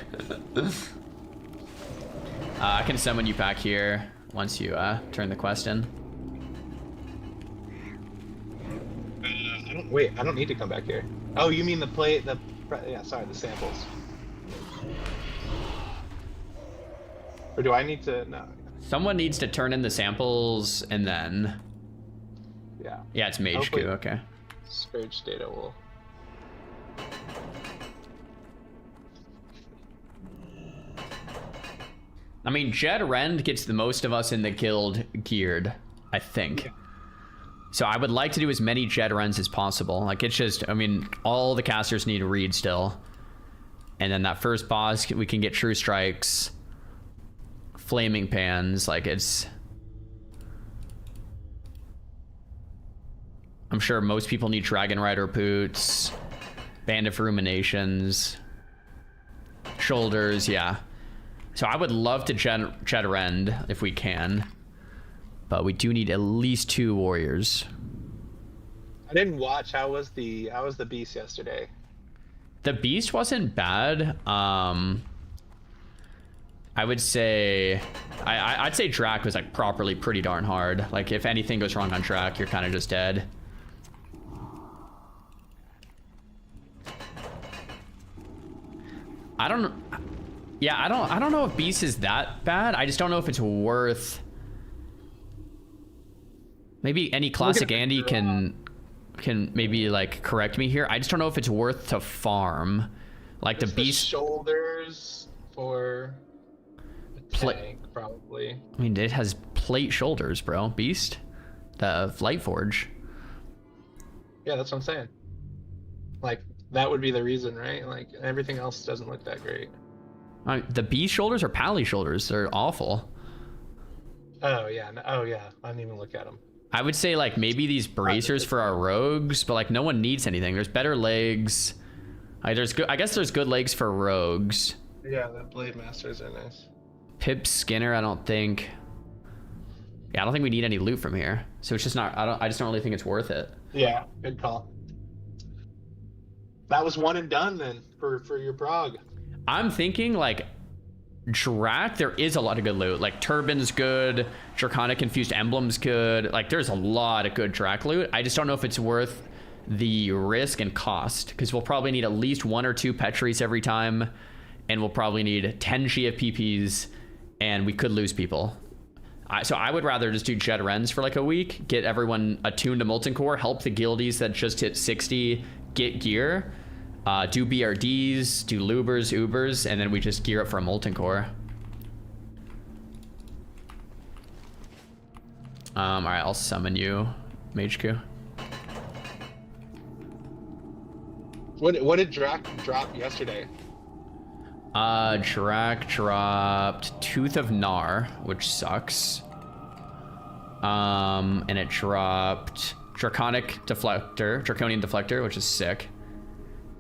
I can summon you back here once you turn the quest in. I don't need to come back here. Oh, you mean the samples. Or do I need to? No. Someone needs to turn in the samples and then... Yeah. Yeah, it's Mage Hopefully Q, okay. Scourge data will... I mean, Jet Rend gets the most of us in the guild geared, I think. Yeah. So I would like to do as many Jet Rends as possible. Like, it's just, I mean, all the casters need to read still. And then that first boss, we can get True Strikes, Flaming Pans, like it's... I'm sure most people need Dragon Rider Boots, Band of Ruminations, Shoulders, yeah. So I would love to Jet Rend if we can, but we do need at least 2 warriors. I didn't watch. How was the beast yesterday? The beast wasn't bad. I would say, I'd say Drac was like properly pretty darn hard. Like if anything goes wrong on Drac, you're kind of just dead. I don't know if beast is that bad. I just don't know if it's worth. Maybe any classic Andy can maybe like correct me here. I just don't know if it's worth to farm. Like the beast shoulders for tank, probably. I mean, it has plate shoulders, bro. Beast, the Light Forge. Yeah, that's what I'm saying. Like that would be the reason, right? Like everything else doesn't look that great. The beast shoulders or pally shoulders? They're awful. Oh yeah, I didn't even look at them. I would say like maybe these bracers for our rogues, but like no one needs anything. There's better legs. I guess there's good legs for rogues. Yeah, the blade masters are nice. Pip Skinner, I don't think. Yeah, I don't think we need any loot from here. So it's just not. I just don't really think it's worth it. Yeah, good call. That was one and done then for your prog. I'm thinking like Drac, there is a lot of good loot. Like Turban's good, Draconic Infused Emblem's good. Like there's a lot of good Drac loot. I just don't know if it's worth the risk and cost, because we'll probably need at least 1 or 2 Petries every time, and we'll probably need 10 GFPPs, and we could lose people. So I would rather just do Jet Rends for like a week, get everyone attuned to Molten Core, help the guildies that just hit 60 get gear, do BRDs, do Ubrs, and then we just gear up for a Molten Core. All right, I'll summon you, Mage Q. What did Drac drop yesterday? Drac dropped Tooth of Nar, which sucks. And it dropped Draconian Deflector, which is sick.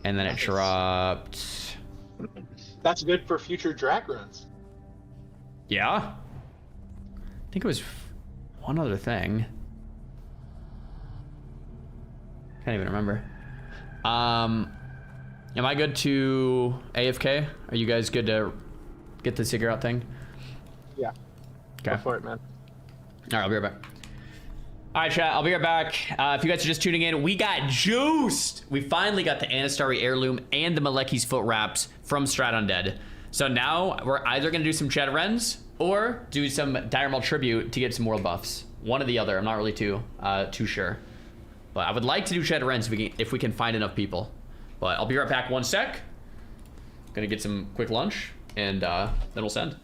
And then it dropped... That's good for future Drac runs. Yeah? I think it was one other thing. Can't even remember. Am I good to AFK? Are you guys good to get the figure out thing? Yeah. Okay. Go for it, man. All right, I'll be right back. All right, chat, I'll be right back. If you guys are just tuning in, we got juiced. We finally got the Anastari Heirloom and the Maleki's Foot Wraps from Strat Undead. So now we're either going to do some Chat Rens or do some Dire Maul Tribute to get some world buffs. One or the other. I'm not really too sure. But I would like to do Chat Rens if we can find enough people. But I'll be right back 1 sec. Gonna get some quick lunch and then we'll send.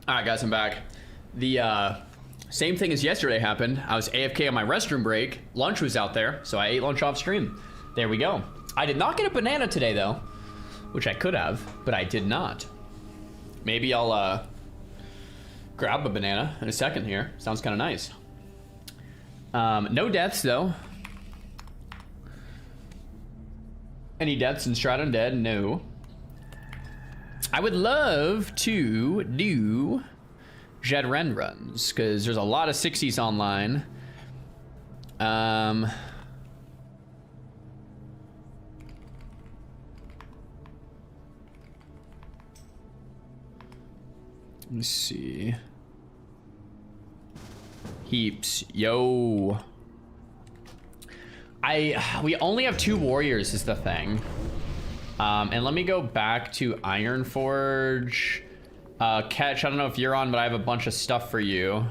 All right, guys, I'm back. The same thing as yesterday happened. I was AFK on my restroom break. Lunch was out there, so I ate lunch off stream. There we go. I did not get a banana today, though, which I could have, but I did not. Maybe I'll grab a banana in a second here. Sounds kind of nice. No deaths, though. Any deaths in Strat Undead? No. I would love to do Jed Ren runs, because there's a lot of 60s online. Let's see. Heaps. Yo. We only have 2 warriors is the thing. And let me go back to Ironforge. Ketch, I don't know if you're on, but I have a bunch of stuff for you.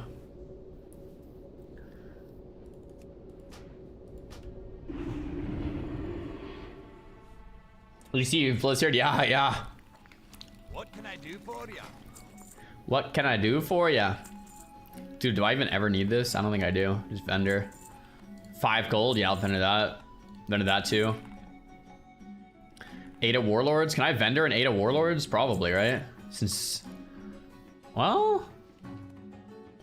You see Blizzard? Yeah. What can I do for you? What can I do for ya? Dude, do I even ever need this? I don't think I do. Just vendor. 5 gold? Yeah, I'll vendor that. Vendor that too. Ada Warlords? Can I vendor an Ada Warlords? Probably, right? Since... Well...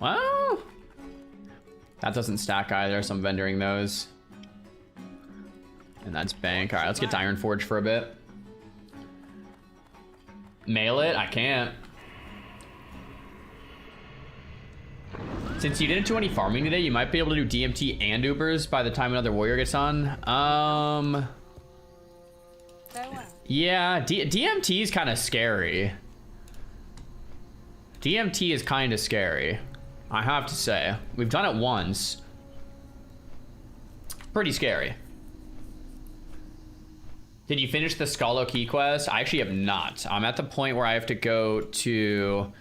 That doesn't stack either, so I'm vendoring those. And that's bank. Alright, let's get to Ironforge for a bit. Mail it? I can't. Since you didn't do any farming today, you might be able to do DMT and Ubers by the time another warrior gets on. Yeah, DMT is kind of scary. DMT is kind of scary, I have to say. We've done it once. Pretty scary. Did you finish the Scalo key quest? I actually have not. I'm at the point where I have to go to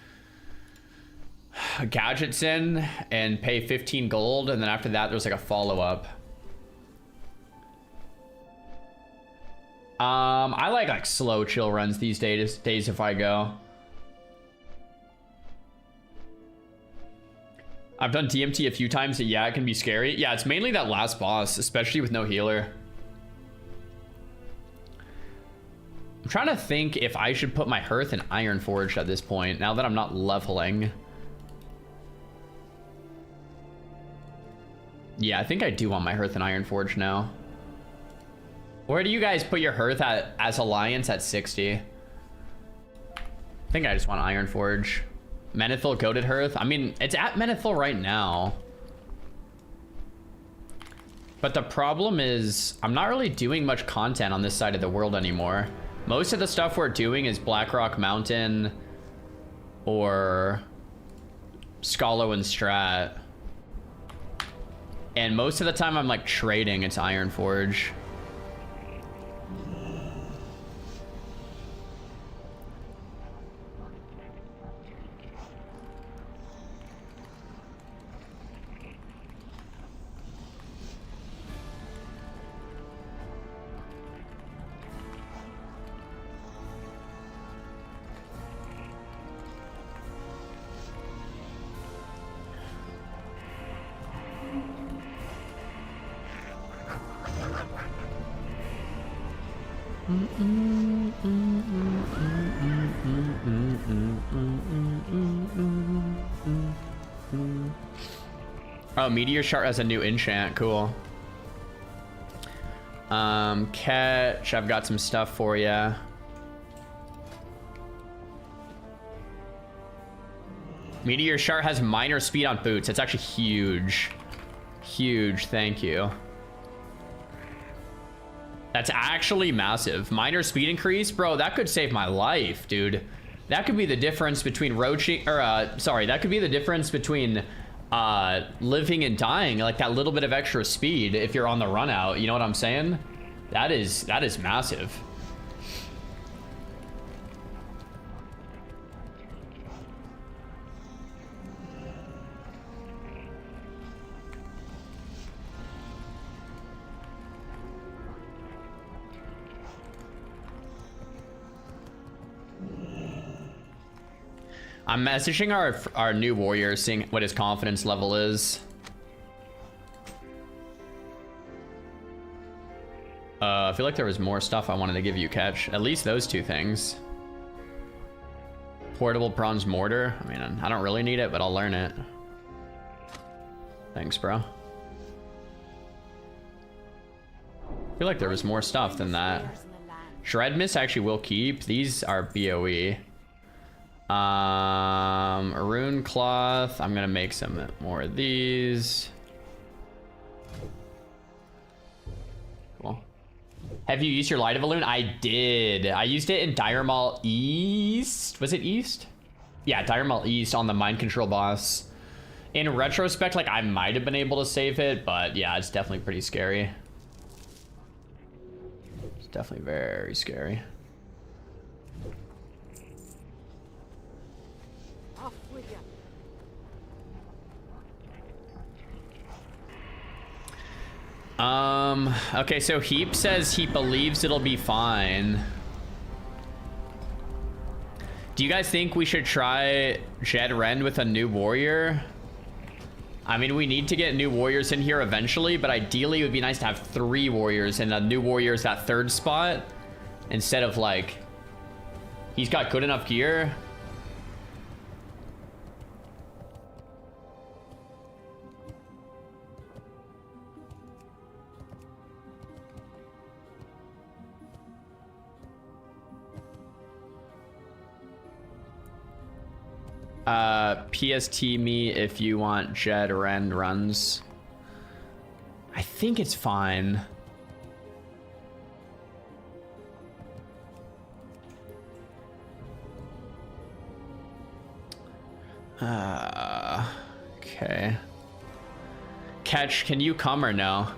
Gadgets in and pay 15 gold, and then after that there's like a follow-up. I like slow chill runs these days if I go. I've done DMT a few times, and yeah, it can be scary. Yeah, it's mainly that last boss, especially with no healer. I'm trying to think if I should put my Hearth in Ironforge at this point, now that I'm not leveling. Yeah, I think I do want my Hearth and Ironforge now. Where do you guys put your Hearth at as Alliance at 60? I think I just want Ironforge. Menethil Goated Hearth? I mean, it's at Menethil right now. But the problem is, I'm not really doing much content on this side of the world anymore. Most of the stuff we're doing is Blackrock Mountain or Scalo and Strat. And most of the time I'm like trading into Ironforge. Oh, Meteor Shard has a new enchant. Cool. Catch, I've got some stuff for ya. Meteor Shard has minor speed on boots. That's actually huge. Huge, thank you. That's actually massive. Minor speed increase? Bro, that could save my life, dude. That could be the difference between roaching, or sorry, that could be the difference between living and dying, like that little bit of extra speed if you're on the run out, you know what I'm saying? That is massive. I'm messaging our new warrior, seeing what his confidence level is. I feel like there was more stuff I wanted to give you, Catch. At least those two things. Portable bronze mortar. I mean, I don't really need it, but I'll learn it. Thanks, bro. I feel like there was more stuff than that. Shred Mist actually will keep. These are BOE. Rune cloth. I'm gonna make some more of these. Cool. Have you used your Light of Balloon? I did. I used it in Dire Maul East. Was it East? Yeah, Dire Maul East on the mind control boss. In retrospect, like, I might have been able to save it, but yeah, it's definitely pretty scary. It's definitely very scary. Off with ya. Okay, so Heap says he believes it'll be fine. Do you guys think we should try Jed Ren with a new warrior? I mean, we need to get new warriors in here eventually, but ideally it would be nice to have 3 warriors, and a new warrior is that 3rd spot instead of, like, he's got good enough gear. PST me if you want Jed Ren runs. I think it's fine. Okay. Catch, can you come or no?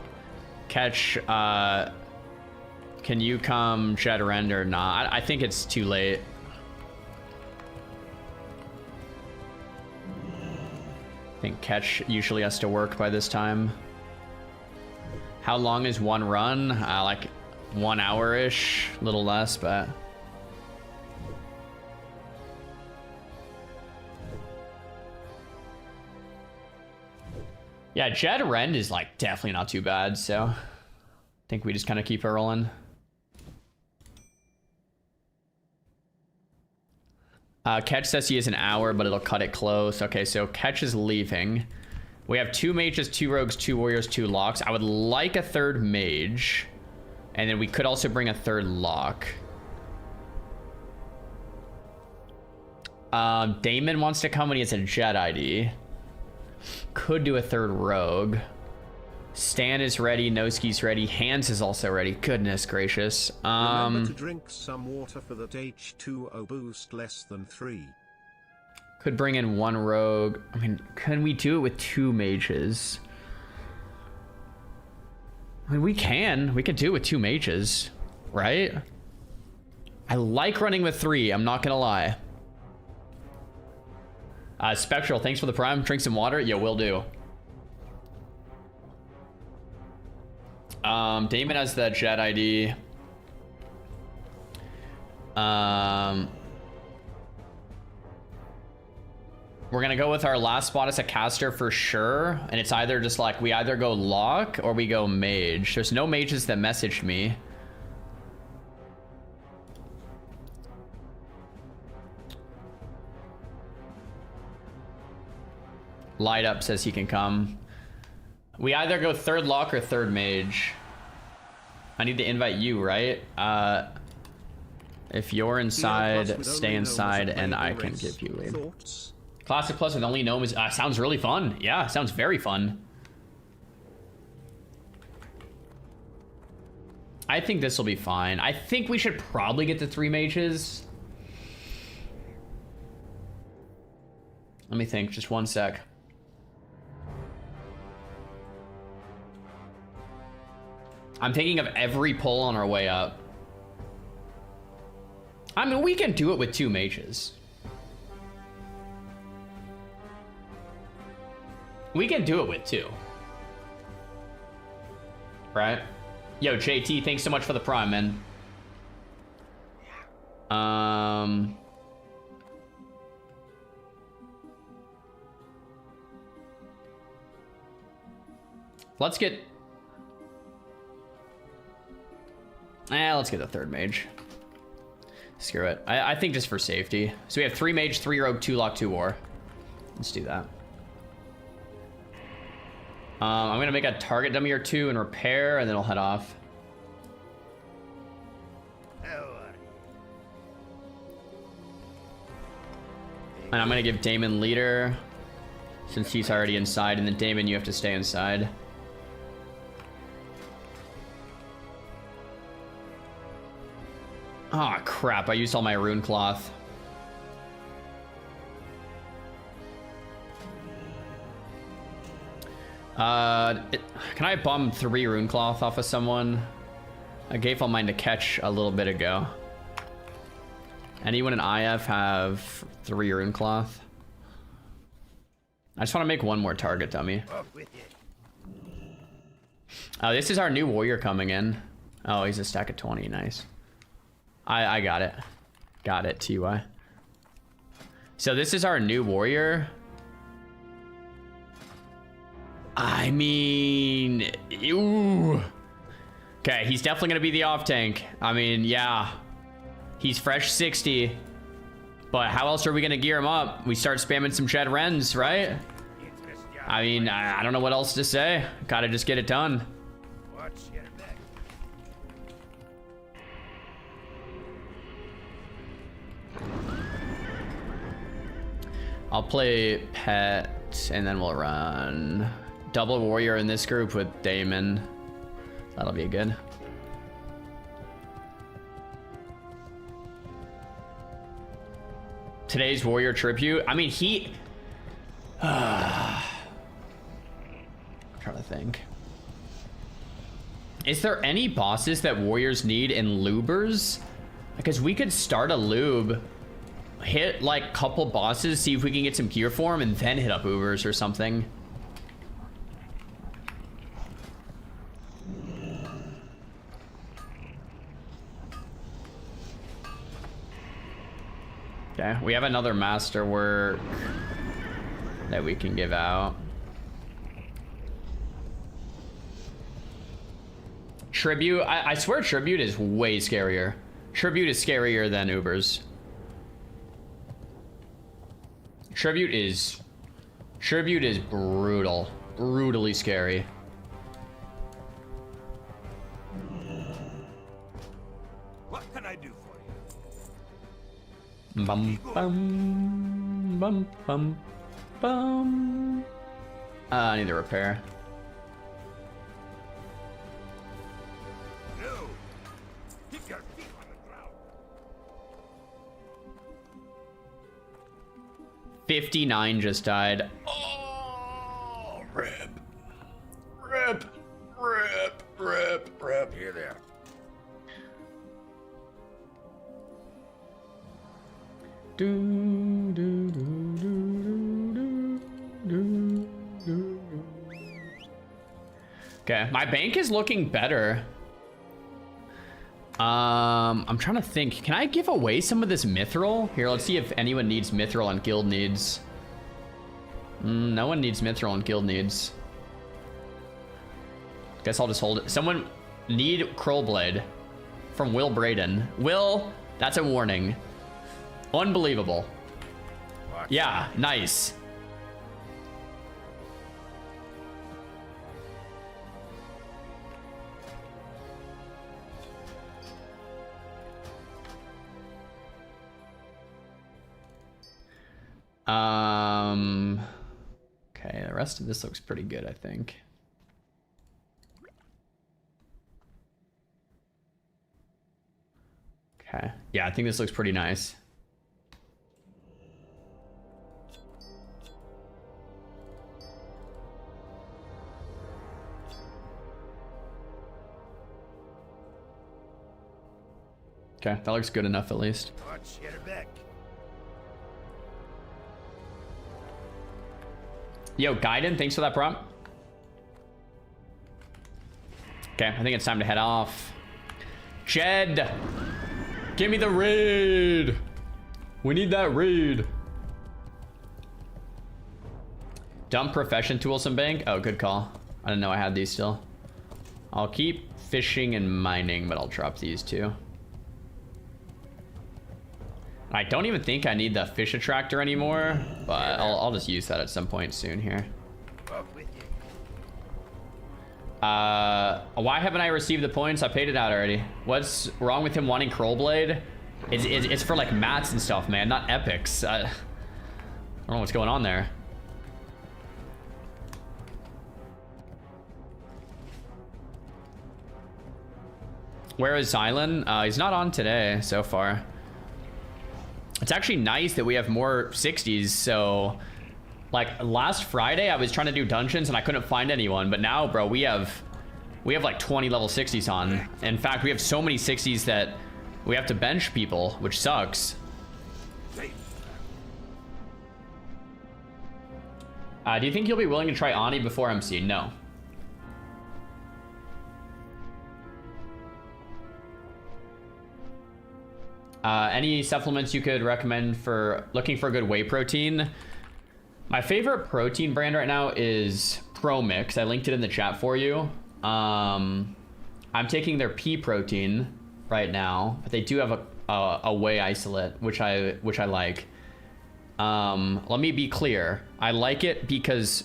Catch, can you come Jed Ren or not? I think it's too late. I think Catch usually has to work by this time. How long is one run? Like 1 hour-ish, a little less, but... Yeah, Jed Rend is like definitely not too bad, so I think we just kind of keep it rolling. Catch says he is an hour, but it'll cut it close. Okay, so Catch is leaving. We have 2 mages, 2 rogues, 2 warriors, 2 locks. I would like a 3rd mage. And then we could also bring a 3rd lock. Damon wants to come when he has a Jet ID. Could do a 3rd rogue. Stan is ready. Noski's ready. Hans is also ready. Goodness gracious. Remember to drink some water for that H2O boost less than 3. Could bring in 1 rogue. I mean, can we do it with 2 mages? I mean, we could do it with 2 mages, right? I like running with 3, I'm not gonna lie. Spectral, thanks for the prime. Drink some water. Yeah, will do. Damon has the Jet ID. We're gonna go with our last spot as a caster for sure, and it's either just like we either go lock or we go mage. There's no mages that messaged me. Light Up says he can come. We either go 3rd lock or 3rd mage. I need to invite you, right? If you're inside, stay inside, and I can give you a Classic Plus with only Gnome is sounds really fun. Yeah, sounds very fun. I think this will be fine. I think we should probably get the 3 mages. Let me think, just 1 sec. I'm thinking of every pull on our way up. I mean, we can do it with 2 mages. We can do it with 2. Right? Yo, JT, thanks so much for the prime, man. Let's get the third mage. Screw it. I think just for safety. So we have 3 mage, 3 rogue, 2 lock, 2 war. Let's do that. I'm gonna make a target dummy or 2 and repair, and then I'll head off. And I'm gonna give Damon leader, since he's already inside, and then Damon, you have to stay inside. Ah, oh, crap, I used all my rune cloth. Can I bomb 3 rune cloth off of someone? I gave all mine to catch a little bit ago. Anyone in IF have 3 rune cloth? I just want to make 1 more target dummy. Oh, this is our new warrior coming in. Oh, he's a stack of 20. Nice. I got it. Got it, TY. So this is our new warrior. I mean, ooh. Okay, he's definitely gonna be the off tank. I mean, yeah. He's fresh 60. But how else are we gonna gear him up? We start spamming some Shed Rens, right? I mean, I don't know what else to say. Gotta just get it done. I'll play Pet, and then we'll run double warrior in this group with Damon. That'll be good. Today's warrior tribute. I mean, he... I'm trying to think. Is there any bosses that warriors need in lubers? Because we could start a lube, hit like a couple bosses, see if we can get some gear for him, and then hit up Ubers or something. Okay, we have another masterwork that we can give out. Tribute, I swear Tribute is way scarier. Tribute is scarier than Ubers. Tribute is brutally scary. What can I do for you? Bum bum bum bum bum. I need to repair. No. Keep your feet on the ground. 59 just died. Oh, rip. Rip. Rip. Rip. Rip. Here there. Do, do, do, do, do, do, do. Okay, my bank is looking better. I'm trying to think. Can I give away some of this mithril? Here, let's see if anyone needs mithril on guild needs. No one needs mithril on guild needs. Guess I'll just hold it. Someone need Krowblade from Will Braden. Will, that's a warning. Unbelievable. Yeah, nice. Okay, the rest of this looks pretty good, I think. Okay. Yeah, I think this looks pretty nice. Okay, that looks good enough at least. Watch your back. Yo, Gaiden, thanks for that prompt. Okay, I think it's time to head off. Jed, give me the raid. We need that raid. Dump profession tools and bank. Oh, good call. I didn't know I had these still. I'll keep fishing and mining, but I'll drop these two. I don't even think I need the fish attractor anymore, but I'll just use that at some point soon here. Why haven't I received the points? I paid it out already. What's wrong with him wanting Curlblade? It's for like mats and stuff, man, not epics. I don't know what's going on there. Where is Zylan? He's not on today so far. It's actually nice that we have more 60s, so like last Friday I was trying to do dungeons and I couldn't find anyone, but now, bro, we have like 20 level 60s on. In fact, we have so many 60s that we have to bench people, which sucks. Do you think you'll be willing to try Ani before MC? No. Any supplements you could recommend for looking for a good whey protein? My favorite protein brand right now is ProMix. I linked it in the chat for you. I'm taking their pea protein right now, but they do have a whey isolate, which I like. Let me be clear. I like it because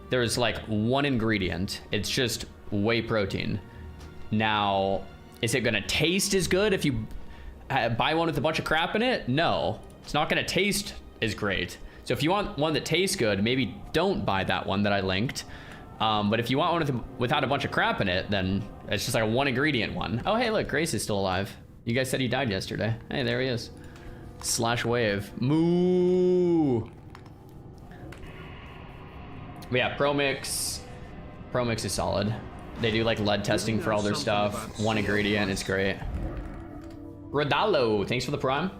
there's like one ingredient. It's just whey protein. Now, is it gonna taste as good if you buy one with a bunch of crap in it? No, it's not gonna taste as great. So if you want one that tastes good, maybe don't buy that one that I linked. But if you want one without a bunch of crap in it, then it's just like a one ingredient one. Oh, hey, look, Grace is still alive. You guys said he died yesterday. Hey, there he is. Slash wave. Moo. But yeah, ProMix is solid. They do like lead testing for all their stuff. One ingredient, it's great. Rodalo, thanks for the prime.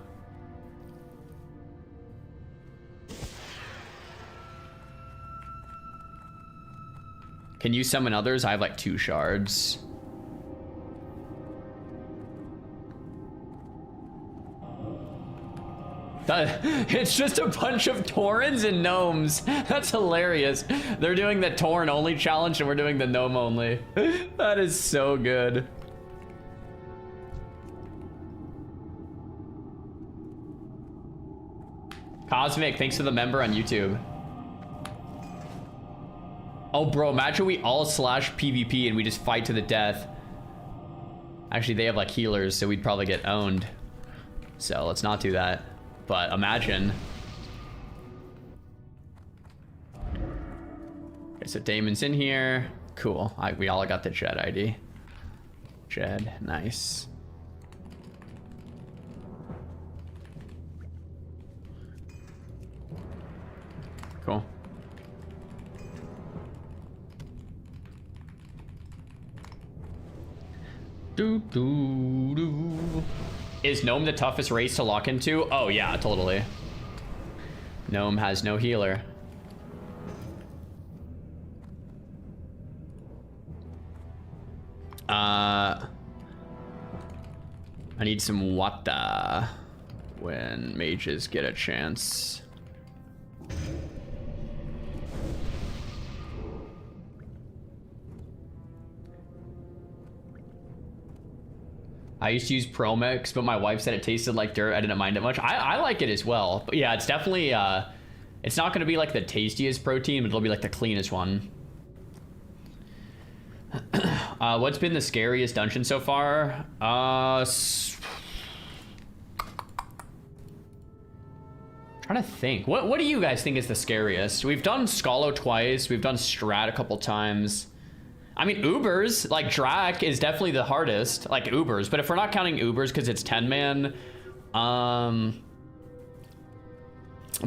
Can you summon others? I have like 2 shards. It's just a bunch of Taurens and Gnomes. That's hilarious. They're doing the Tauren only challenge and we're doing the Gnome only. That is so good. Cosmic, thanks for the member on YouTube. Oh, bro, imagine we all slash PvP and we just fight to the death. Actually, they have like healers, so we'd probably get owned. So let's not do that. But imagine. Okay, so Damon's in here. Cool. We all got the Jed ID. Jed, nice. Cool. Is Gnome the toughest race to lock into? Oh yeah, totally. Gnome has no healer. I need some water when mages get a chance. I used to use ProMix, but my wife said it tasted like dirt. I didn't mind it much. I like it as well. But yeah, it's definitely, it's not going to be like the tastiest protein, but it'll be like the cleanest one. What's been the scariest dungeon so far? Trying to think. What do you guys think is the scariest? We've done Scalo twice. We've done Strat a couple times. I mean, Ubrs, like Drac is definitely the hardest, like Ubrs. But if we're not counting Ubrs because it's 10-man,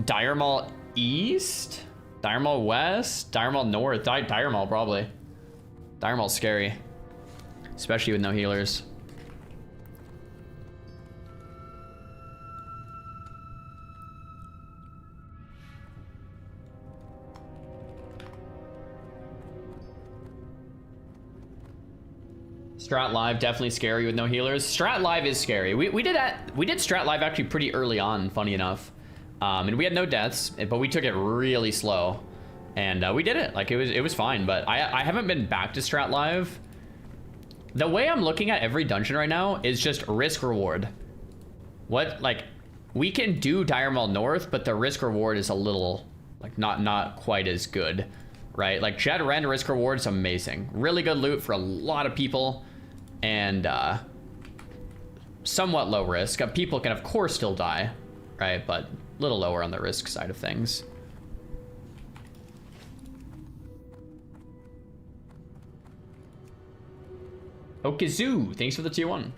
Dire Mall East, Dire Mall West, Dire Mall North, Dire Mall probably. Dire Mall's scary, especially with no healers. Strat Live definitely scary with no healers. Strat Live is scary. We did Strat Live actually pretty early on, funny enough, and we had no deaths, but we took it really slow. And we did it. Like, it was fine, but I haven't been back to Strat Live. The way I'm looking at every dungeon right now is just risk reward. What, like, we can do Dire Maul North, but the risk reward is a little, like, not quite as good, right? Like, Jed Ren risk reward is amazing. Really good loot for a lot of people, and somewhat low risk. People can, of course, still die, right? But a little lower on the risk side of things. Okazoo, thanks for the tier 1.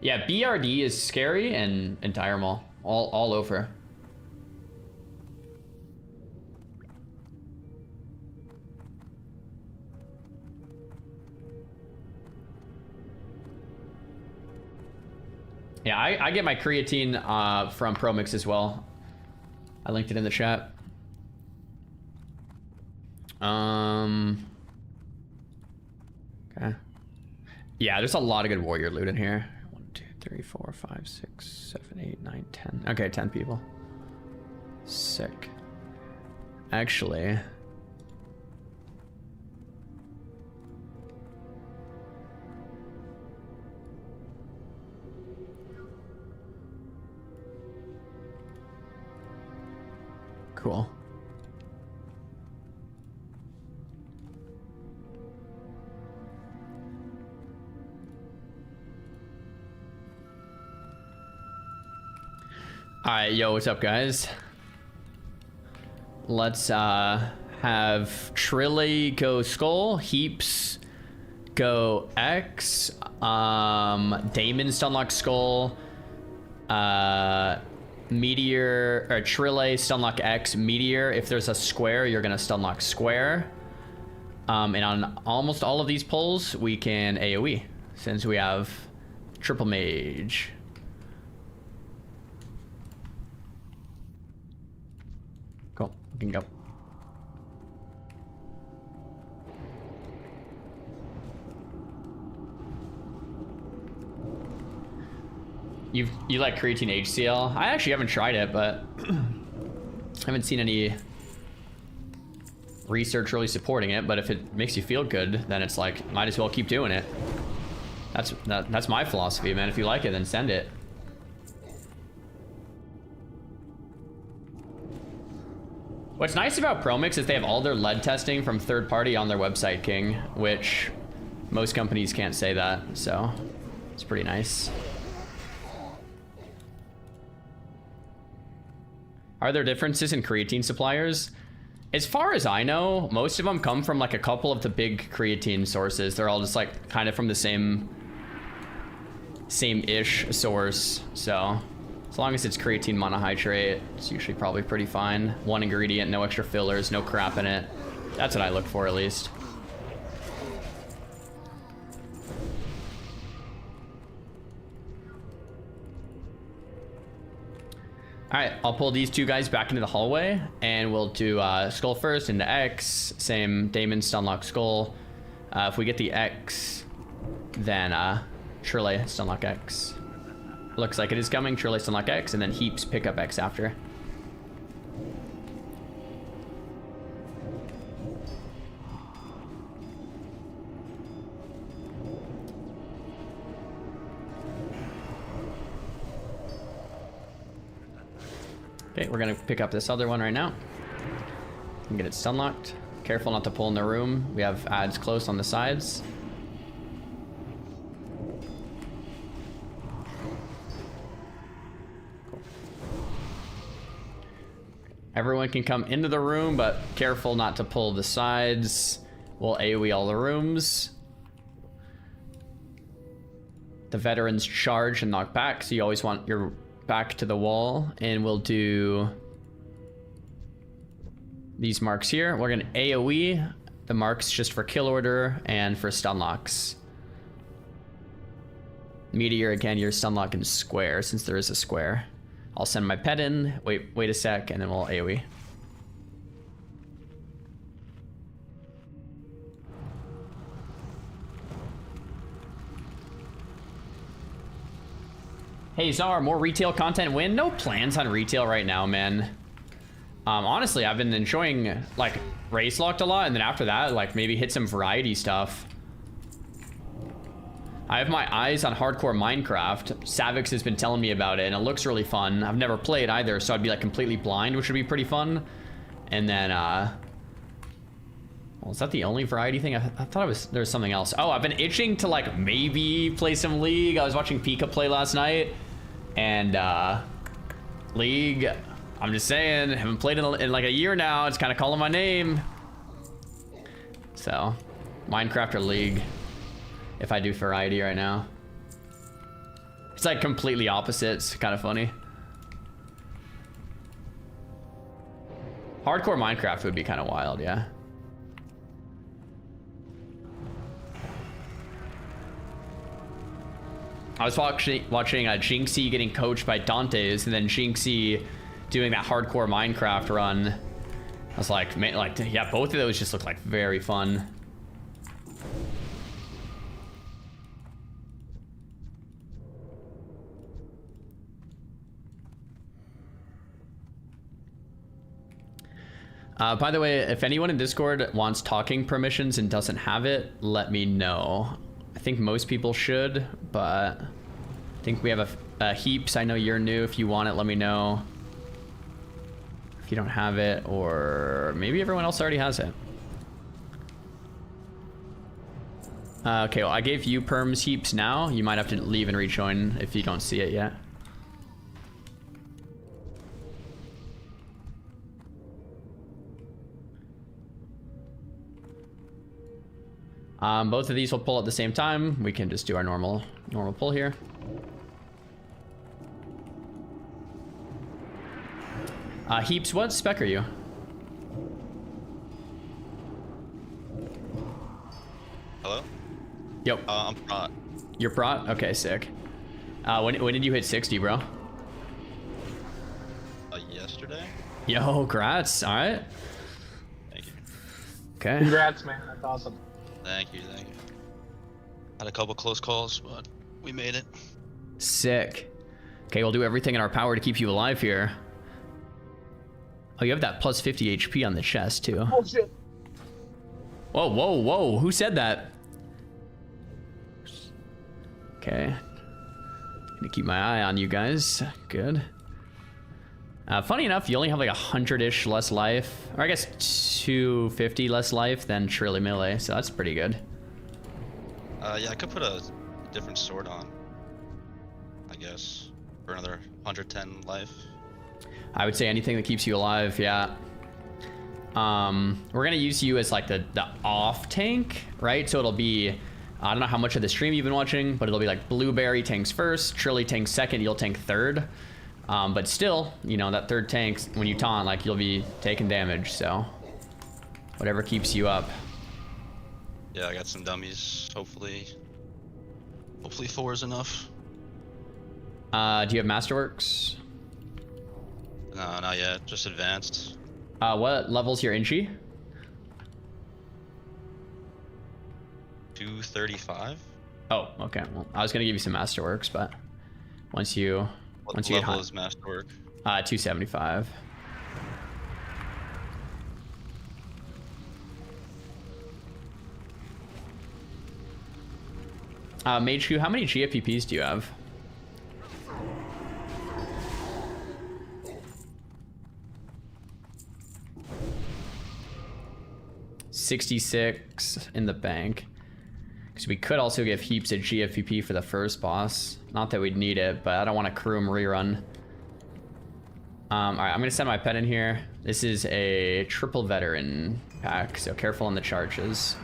Yeah, BRD is scary and Dire Maul. All over. Yeah, I get my creatine from ProMix as well. I linked it in the chat. Okay. Yeah, there's a lot of good warrior loot in here. 1, 2, 3, 4, 5, 6, 7, 8, 9, 10. Okay, 10 people. Sick. Actually, cool. Alright, yo, what's up, guys? Let's have Trilly go Skull, Heaps go X, Damon stunlock Skull, Meteor, or Trilly stunlock X, Meteor. If there's a square, you're gonna stunlock square. And on almost all of these pulls, we can AoE, since we have Triple Mage. Cool, we can go. You like creatine HCl? I actually haven't tried it, but I haven't seen any research really supporting it. But if it makes you feel good, then it's like, might as well keep doing it. That's my philosophy, man. If you like it, then send it. What's nice about ProMix is they have all their lead testing from third party on their website, King, which most companies can't say that, so it's pretty nice. Are there differences in creatine suppliers? As far as I know, most of them come from like a couple of the big creatine sources. They're all just like kind of from the same-ish source, so as long as it's creatine monohydrate, it's usually probably pretty fine. One ingredient, no extra fillers, no crap in it. That's what I look for, at least. All right, I'll pull these two guys back into the hallway, and we'll do Skull first into X. Same Damon stunlock Skull. If we get the X, then Shirley stunlock X. Looks like it is coming. Shirley stunlock X, and then Heaps pick up X after. Okay, we're gonna pick up this other one right now and get it stunlocked. Careful not to pull in the room. We have ads close on the sides. Cool. Everyone can come into the room, but careful not to pull the sides. We'll AoE all the rooms. The veterans charge and knock back, so you always want your back to the wall, and we'll do these marks here. We're gonna AoE the marks just for kill order and for stun locks. Meteor, again, you're stun locking square since there is a square. I'll send my pet in, wait a sec, and then we'll AoE. Hey Czar, more retail content win? No plans on retail right now, man. Honestly, I've been enjoying like race locked a lot, and then after that, like maybe hit some variety stuff. I have my eyes on hardcore Minecraft. Savix has been telling me about it, and it looks really fun. I've never played either, so I'd be like completely blind, which would be pretty fun. And then, well, is that the only variety thing? I thought there was something else. Oh, I've been itching to like maybe play some League. I was watching Pika play last night, and League, I'm just saying, haven't played in like a year now. It's kind of calling my name. So, Minecraft or League. If I do variety right now. It's like completely opposites. Kind of funny. Hardcore Minecraft would be kind of wild, yeah. I was watching Jinxie getting coached by Dante's, and then Jinxie doing that hardcore Minecraft run. I was like, man, like, yeah, both of those just look like very fun. By the way, if anyone in Discord wants talking permissions and doesn't have it, let me know. I think most people should, but I think we have a Heaps. I know you're new. If you want it, let me know. If you don't have it, or maybe everyone else already has it. Okay, well, I gave you perms Heaps now. You might have to leave and rejoin if you don't see it yet. Both of these will pull at the same time. We can just do our normal pull here. Heaps, what spec are you? Hello? Yep. I'm prot. You're prot? Okay, sick. When did you hit 60, bro? Yesterday. Yo, congrats. All right. Thank you. Okay. Congrats, man. That's awesome. Thank you. Thank you. Had a couple close calls, but we made it. Sick. Okay, we'll do everything in our power to keep you alive here. Oh, you have that plus 50 HP on the chest, too. Oh, shit. Whoa, whoa, whoa. Who said that? Okay. Gonna keep my eye on you guys. Good. Funny enough, you only have like 100-ish less life. Or I guess 250 less life than Trilly Melee, so that's pretty good. Yeah, I could put a different sword on, I guess, for another 110 life. I would say anything that keeps you alive, yeah. We're gonna use you as like the off tank, right? So it'll be, I don't know how much of the stream you've been watching, but it'll be like Blueberry tanks first, Trilly tanks second, you'll tank third. But still, you know, that third tank, when you taunt, like, you'll be taking damage, so whatever keeps you up. Yeah, I got some dummies. Hopefully 4 is enough. Do you have Masterworks? No, not yet. Just advanced. What level's your Inchi? 235. Oh, okay. Well, I was gonna give you some Masterworks, but once you What get level hot, is Masterwork? 275. Mage Q, how many GFPPs do you have? $66 in the bank. Because we could also give Heaps a GFPP for the first boss. Not that we'd need it, but I don't want a Kroom rerun. Alright, I'm gonna send my pet in here. This is a triple veteran pack, so careful on the charges.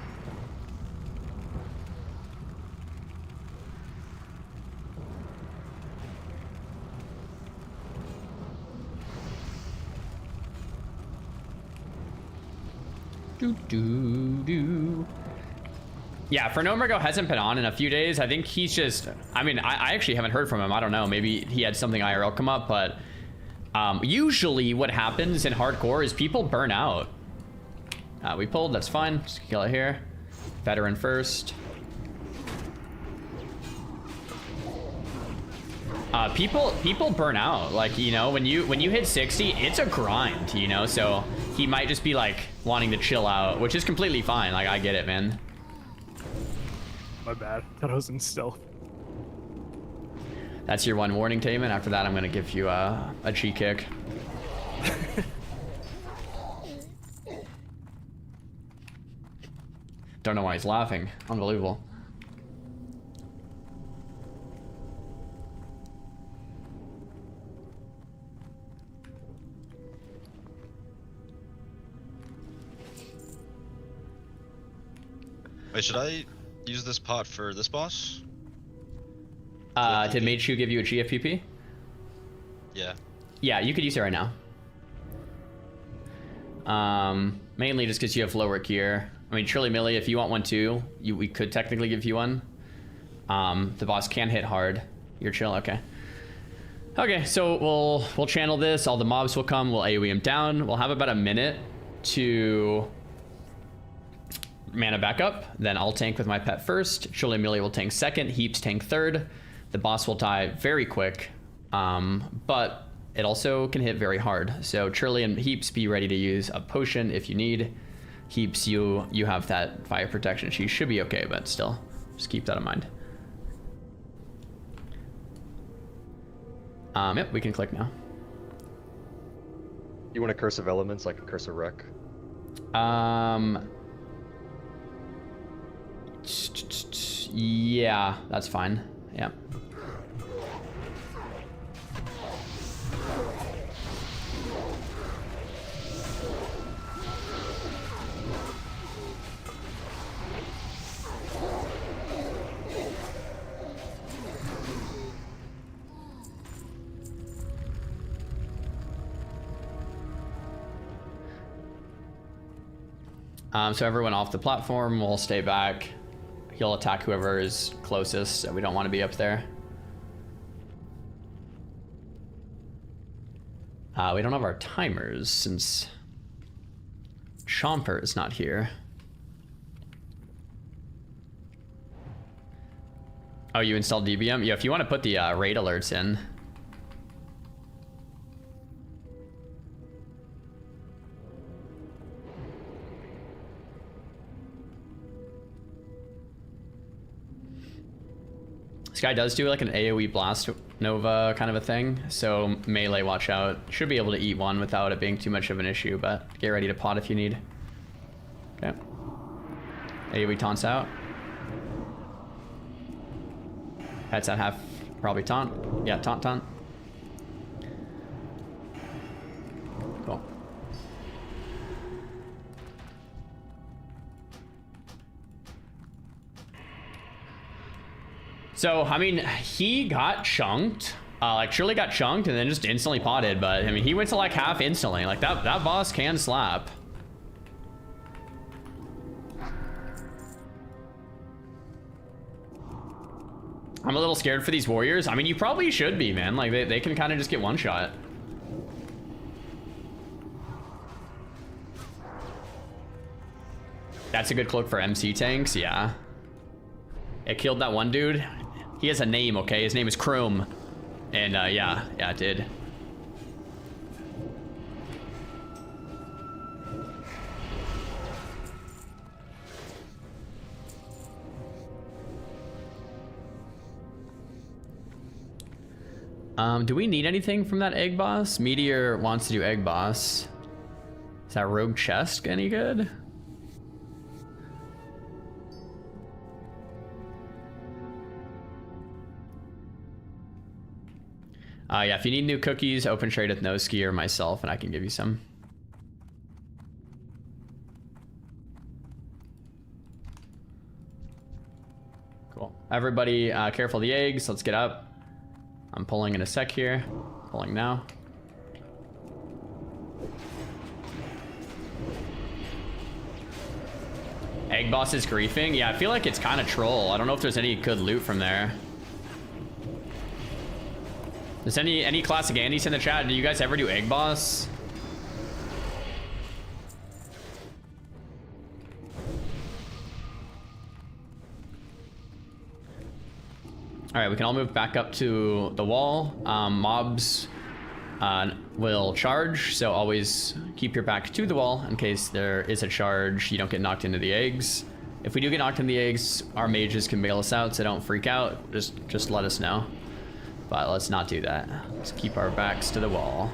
Yeah, for Nomergo hasn't been on in a few days. I think he's just, I mean, I actually haven't heard from him. I don't know, maybe he had something IRL come up, but usually what happens in hardcore is people burn out. We pulled, that's fine. Just kill it here. Veteran first. People burn out. Like, you know, when you hit 60, it's a grind, you know. So he might just be like wanting to chill out, which is completely fine. Like, I get it, man. My bad. Thought I was in stealth. That's your one warning, Taman. After that, I'm gonna give you a cheek kick. Don't know why he's laughing. Unbelievable. Wait, should I use this pot for this boss? Did Meichu give you a GFPP? Yeah. Yeah, you could use it right now. Mainly just because you have lower gear. I mean, Trilly Millie, if you want one too, we could technically give you one. The boss can hit hard. You're chill, okay. Okay, so we'll channel this. All the mobs will come. We'll AoE him down. We'll have about a minute to mana back up. Then I'll tank with my pet first. Trilly Millie will tank second. Heaps tank third. The boss will die very quick, but it also can hit very hard. So Trilly and Heaps, be ready to use a potion if you need. Heaps, you have that fire protection. She should be okay, but still, just keep that in mind. Yep, we can click now. You want a Curse of Elements, like a Curse of Wreck? Yeah, that's fine. Yeah. So everyone off the platform will stay back. He'll attack whoever is closest, so we don't want to be up there. We don't have our timers since Chomper is not here. Oh, you installed DBM? Yeah, if you want to put the raid alerts in. This guy does do like an AoE blast nova kind of a thing, so melee, watch out. Should be able to eat one without it being too much of an issue, but get ready to pot if you need. Okay. AoE taunts out. Pets at half, probably taunt. Yeah, taunt. Cool. So, I mean, he got chunked. Like, Shirley got chunked and then just instantly potted, but, I mean, he went to, like, half instantly. Like, that boss can slap. I'm a little scared for these warriors. I mean, you probably should be, man. Like, they can kind of just get one shot. That's a good cloak for MC tanks, yeah. It killed that one dude. He has a name, okay? His name is Chrome. And, yeah, it did. Do we need anything from that egg boss? Meteor wants to do egg boss. Is that rogue chest any good? Yeah, if you need new cookies, open trade with Noski or myself, and I can give you some. Cool. Everybody, careful of the eggs. Let's get up. I'm pulling in a sec here. Pulling now. Egg boss is griefing? Yeah, I feel like it's kind of troll. I don't know if there's any good loot from there. Is any classic Andes in the chat? Do you guys ever do egg boss? All right, we can all move back up to the wall. Mobs will charge, so always keep your back to the wall in case there is a charge. You don't get knocked into the eggs. If we do get knocked into the eggs, our mages can bail us out, so don't freak out. Just let us know. But let's not do that. Let's keep our backs to the wall.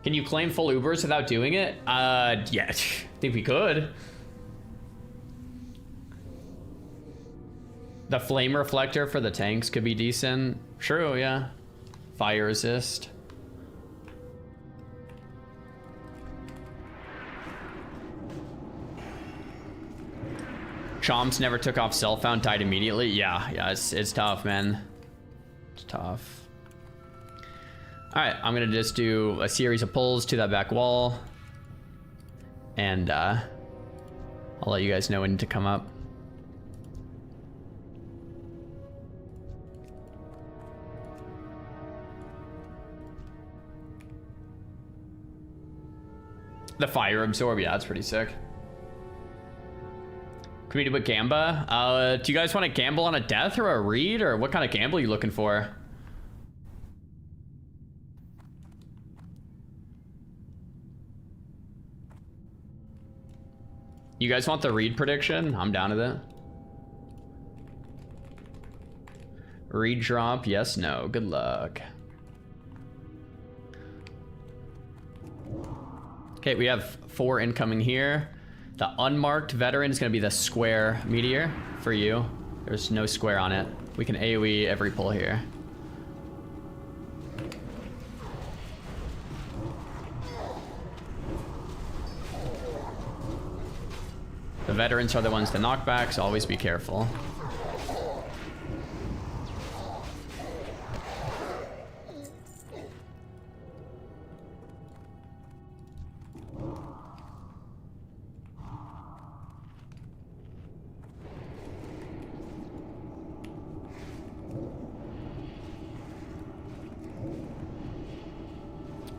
Can you claim full Ubers without doing it? Yeah, I think we could. The flame reflector for the tanks could be decent. True, yeah. Fire resist. Chomps never took off self-found, died immediately. Yeah, it's tough, man. It's tough. All right, I'm gonna just do a series of pulls to that back wall. And I'll let you guys know when to come up. The fire absorb, yeah, that's pretty sick. Can we do a Gamba? Do you guys want to gamble on a death or a read, or what kind of gamble are you looking for? You guys want the read prediction? I'm down with it. Read drop, yes, no, good luck. Okay, we have 4 incoming here. The unmarked veteran is going to be the square meteor for you. There's no square on it. We can AoE every pull here. The veterans are the ones to knock back, so always be careful.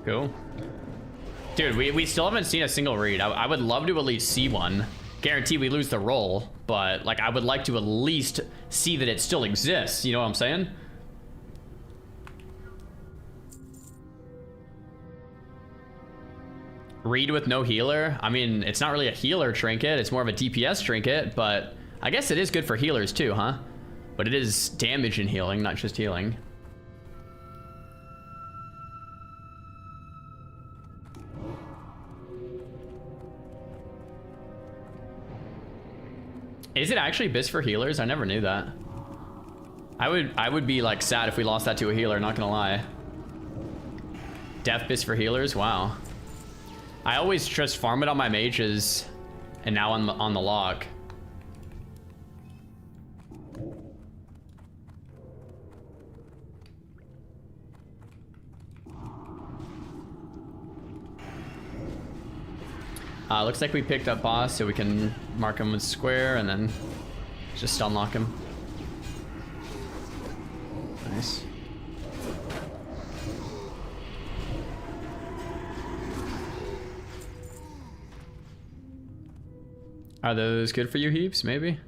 Cool. Dude, we still haven't seen a single read. I would love to at least see one. Guarantee we lose the roll, but like I would like to at least see that it still exists. You know what I'm saying? Read with no healer. I mean, it's not really a healer trinket. It's more of a DPS trinket, but I guess it is good for healers too, huh? But it is damage and healing, not just healing. Is it actually BIS for healers? I never knew that. I would be like sad if we lost that to a healer, not gonna lie. Death BIS for healers? Wow. I always just farm it on my mages and now on the lock. Looks like we picked up boss, so we can mark him with square and then just unlock him. Nice. Are those good for you, Heaps? Maybe?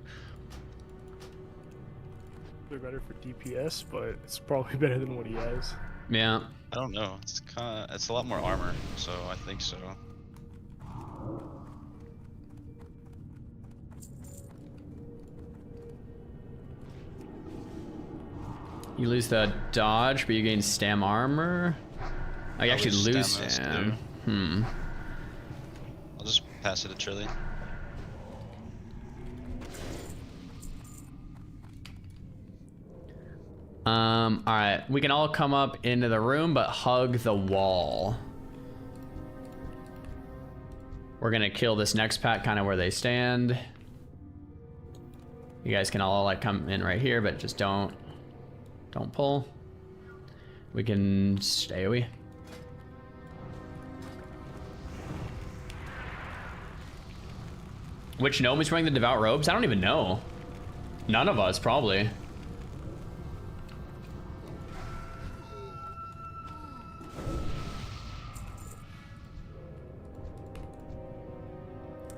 They're better for DPS, but it's probably better than what he has. Yeah. I don't know. It's a lot more armor, so I think so. You lose the dodge, but you gain stam armor. Oh, you actually lose stam. I'll just pass it to Trilly. Alright. We can all come up into the room, but hug the wall. We're gonna kill this next pack kind of where they stand. You guys can all like come in right here, but just don't pull. We can stay away. Which gnome is wearing the devout robes? I don't even know. None of us, probably.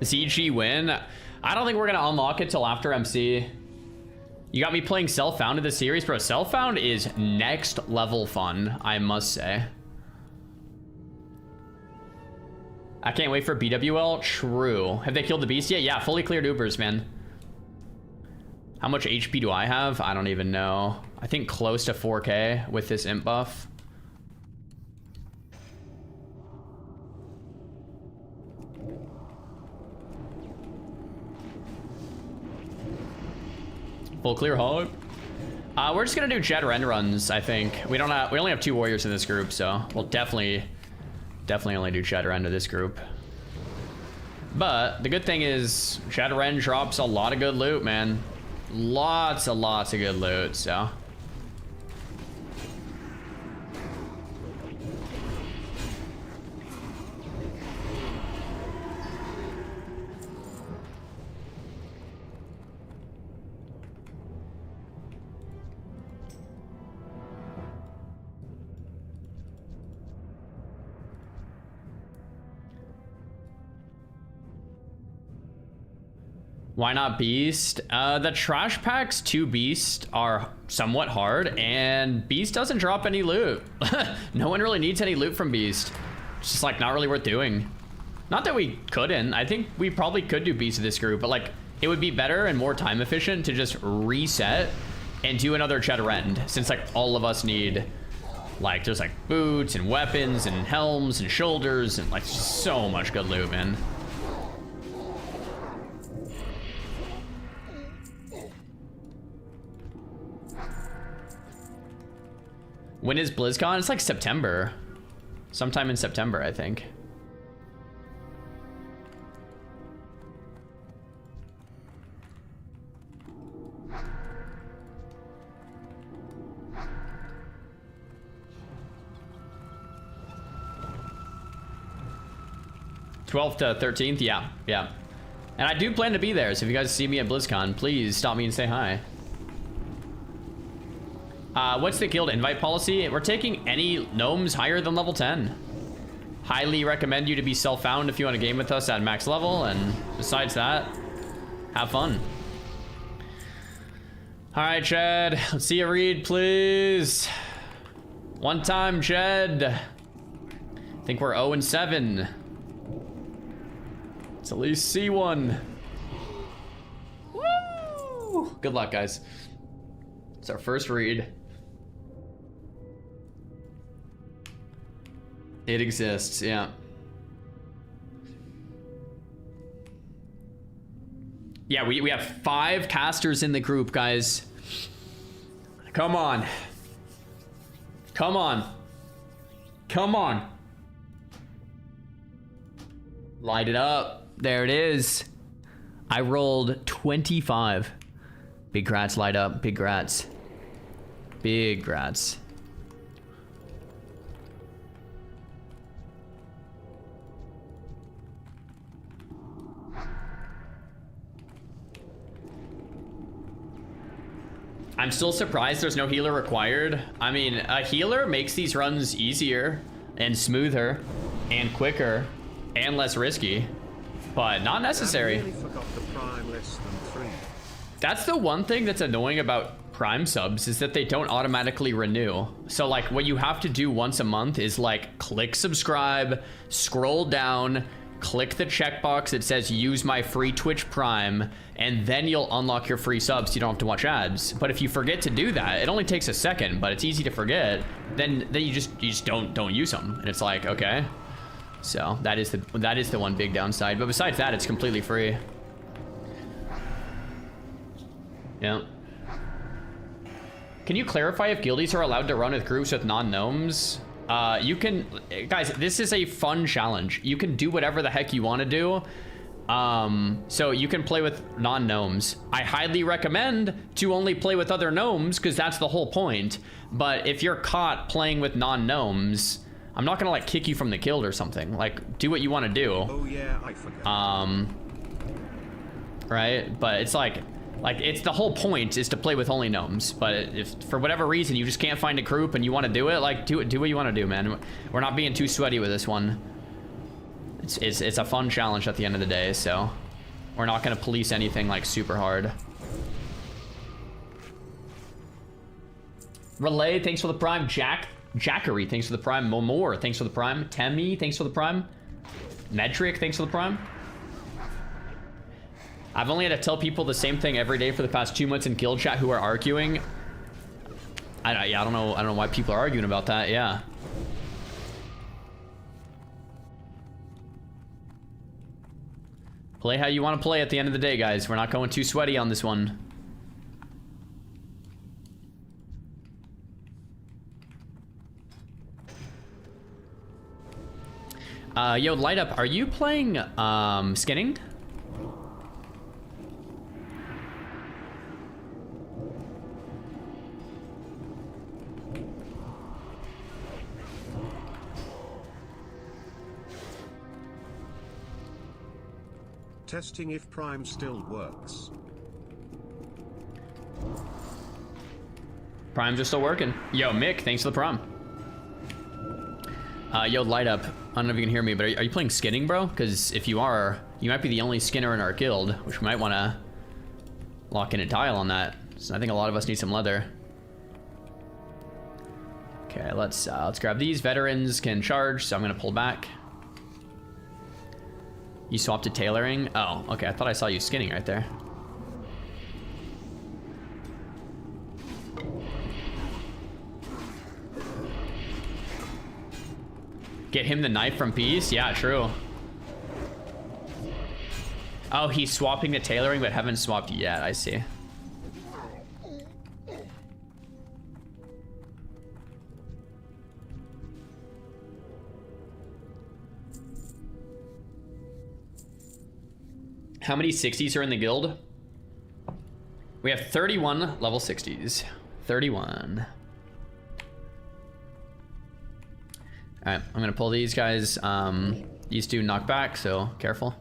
ZG win? I don't think we're gonna unlock it till after MC. You got me playing Self-Found in the series, bro. Self-Found is next level fun, I must say. I can't wait for BWL. True. Have they killed the beast yet? Yeah, fully cleared Ubrs, man. How much HP do I have? I don't even know. I think close to 4K with this imp buff. Full clear hog. We're just gonna do Jet Ren runs, I think. We only have 2 warriors in this group, so we'll definitely only do Jet Ren to this group. But the good thing is Jet Ren drops a lot of good loot, man. Lots of good loot, so. Why not Beast? The trash packs to Beast are somewhat hard, and Beast doesn't drop any loot. No one really needs any loot from Beast. It's just like not really worth doing. Not that we couldn't. I think we probably could do Beast of this group, but like it would be better and more time efficient to just reset and do another Jet Rend, since like all of us need like there's like boots and weapons and helms and shoulders and like so much good loot, man. When is BlizzCon? It's like September. Sometime in September, I think. '12th to 13th, yeah. And I do plan to be there, so if you guys see me at BlizzCon, please stop me and say hi. What's the guild invite policy? We're taking any gnomes higher than level 10. Highly recommend you to be self-found if you want to game with us at max level, and besides that, have fun. All right, Chad, let's see a read, please. One time, Chad. I think we're 0-7. Let's at least see one. Woo! Good luck, guys. It's our first read. It exists, yeah. Yeah, we have 5 casters in the group, guys. Come on. Come on. Come on. Light it up. There it is. I rolled 25. Big grats, light up. Big grats. Big grats. I'm still surprised there's no healer required. I mean, a healer makes these runs easier and smoother and quicker and less risky, but not necessary. I really forgot the prime less than 3. That's the one thing that's annoying about Prime subs, is that they don't automatically renew. So like what you have to do once a month is like click subscribe, scroll down, click the checkbox that says use my free Twitch Prime, and then you'll unlock your free subs so you don't have to watch ads. But if you forget to do that, it only takes a second, but it's easy to forget, then you just don't use them. And it's like, okay. So that is the one big downside. But besides that, it's completely free. Yeah. Can you clarify if guildies are allowed to run with groups with non-gnomes? You can, guys, this is a fun challenge. You can do whatever the heck you want to do. So you can play with non-gnomes. I highly recommend to only play with other gnomes, because that's the whole point. But if you're caught playing with non-gnomes, I'm not gonna like kick you from the guild or something. Like, do what you want to do. Oh yeah, I forgot. Right? But it's like it's the whole point is to play with only gnomes. But if for whatever reason you just can't find a group and you want to do it, like do what you want to do, man. We're not being too sweaty with this one. It's a fun challenge at the end of the day, so We're not gonna police anything like super hard. Relay, thanks for the prime. Jackery, thanks for the prime. Momor, thanks for the prime. Temi, thanks for the prime. Metric, thanks for the prime. I've only had to tell people the same thing every day for the past 2 months in guild chat who are arguing. I don't know why people are arguing about that. Yeah. Play how you want to play at the end of the day, guys. We're not going too sweaty on this one. Yo, Light Up, are you playing skinning? Testing if Prime still works. Primes are still working. Yo, Mick, thanks for the prime. Yo, Light Up, I don't know if you can hear me, but are you playing skinning, bro? Because if you are, you might be the only skinner in our guild, which we might want to lock in a tile on that. So I think a lot of us need some leather. Okay, let's grab these. Veterans can charge, so I'm gonna pull back. You swapped to tailoring? Oh, okay, I thought I saw you skinning right there. Get him the knife from Peace? Yeah, true. Oh, he's swapping to tailoring, but haven't swapped yet, I see. How many 60s are in the guild? We have 31 level 60s. 31. Alright, I'm gonna pull these guys. These two knock back, so careful.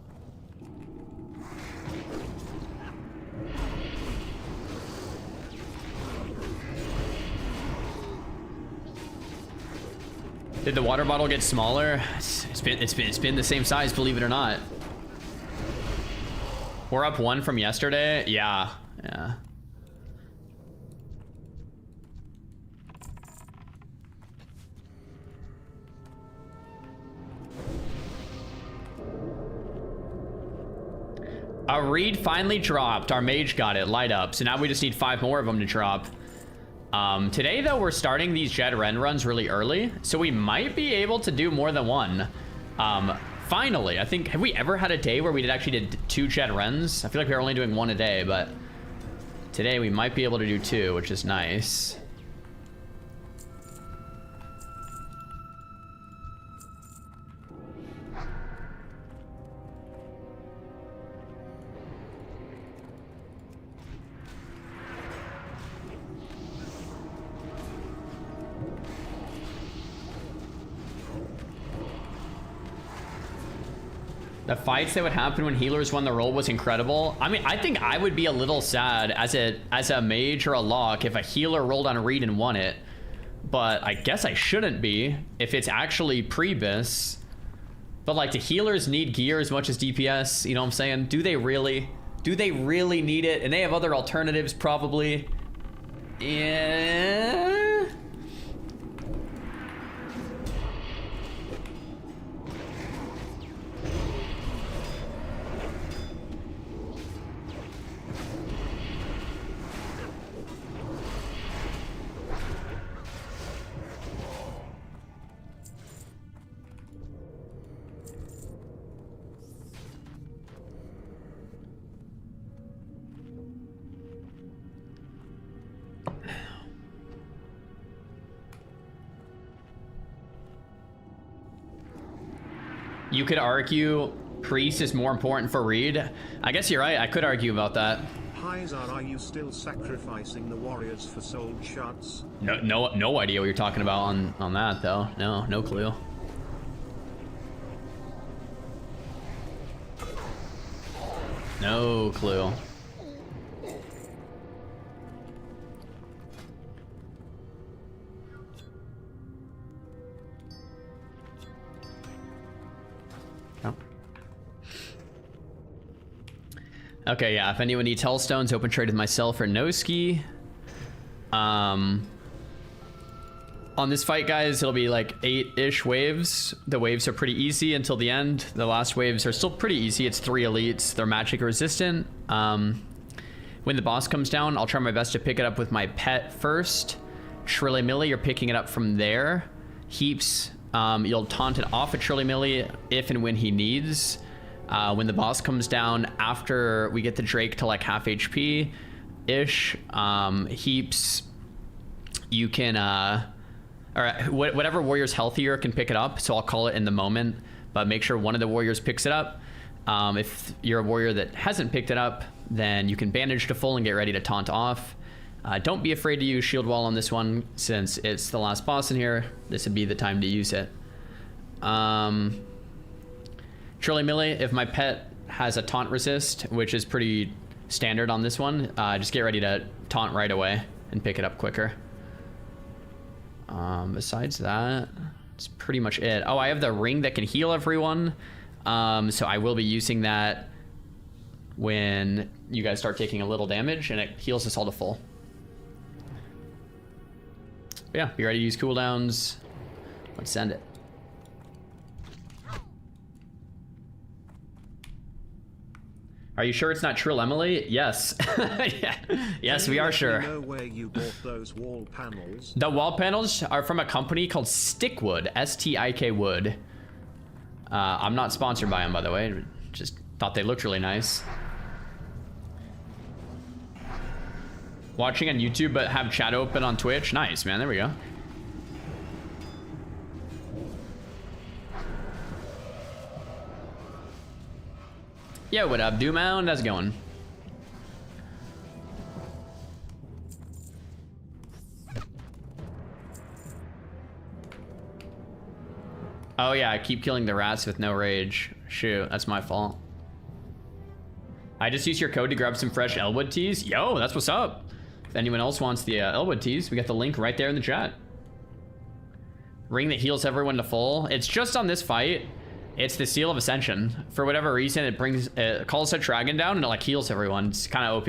Did the water bottle get smaller? It's been the same size, believe it or not. We're up 1 from yesterday. Yeah. A reed finally dropped. Our mage got it. Light Up. So now we just need 5 more of them to drop. Today, though, we're starting these Jet Ren runs really early, so we might be able to do more than 1. Finally, I think, have we ever had a day where we actually did 2 Jet Rens? I feel like we were only doing 1 a day, but today we might be able to do 2, which is nice. The fights that would happen when healers won the role was incredible. I mean, I think I would be a little sad as a mage or a lock if a healer rolled on a read and won it. But I guess I shouldn't be if it's actually pre-bis. But like, the healers need gear as much as DPS, you know what I'm saying? Do they really? Do they really need it? And they have other alternatives probably. Yeah. You could argue Priest is more important for Reed. I guess you're right. I could argue about that. Hyzar, are you still sacrificing the warriors for soul shards? No idea what you're talking about on that though. No clue. No clue. Okay, yeah, if anyone needs Hellstones, open trade with myself or Noski. On this fight, guys, it'll be like 8-ish waves. The waves are pretty easy until the end. The last waves are still pretty easy. It's 3 elites. They're magic resistant. When the boss comes down, I'll try my best to pick it up with my pet first. Trilly Millie, you're picking it up from there. Heaps, you'll taunt it off at Trilly Millie if and when he needs. When the boss comes down, after we get the Drake to like half HP-ish, Heaps, you can, or whatever warrior's healthier can pick it up, so I'll call it in the moment, but make sure one of the warriors picks it up. If you're a warrior that hasn't picked it up, then you can bandage to full and get ready to taunt off. Don't be afraid to use shield wall on this one, since it's the last boss in here. This would be the time to use it. Trilly Millie, if my pet has a taunt resist, which is pretty standard on this one, just get ready to taunt right away and pick it up quicker. Besides that, it's pretty much it. Oh, I have the ring that can heal everyone. So I will be using that when you guys start taking a little damage, and it heals us all to full. But yeah, be ready to use cooldowns. Let's send it. Are you sure it's not Trill Emily? Yes. Yeah. Yes, we are sure. Know where you bought those wall panels? The wall panels are from a company called Stickwood, S-T-I-K Wood. I'm not sponsored by them, by the way. Just thought they looked really nice. Watching on YouTube, but have chat open on Twitch. Nice, man. There we go. Yo, what up, Doomound? How's it going? Oh yeah, I keep killing the rats with no rage. Shoot, that's my fault. I just used your code to grab some fresh Elwood teas. Yo, that's what's up. If anyone else wants the Elwood teas, we got the link right there in the chat. Ring that heals everyone to full. It's just on this fight. It's the Seal of Ascension. For whatever reason, it calls a dragon down and it like heals everyone. It's kind of OP.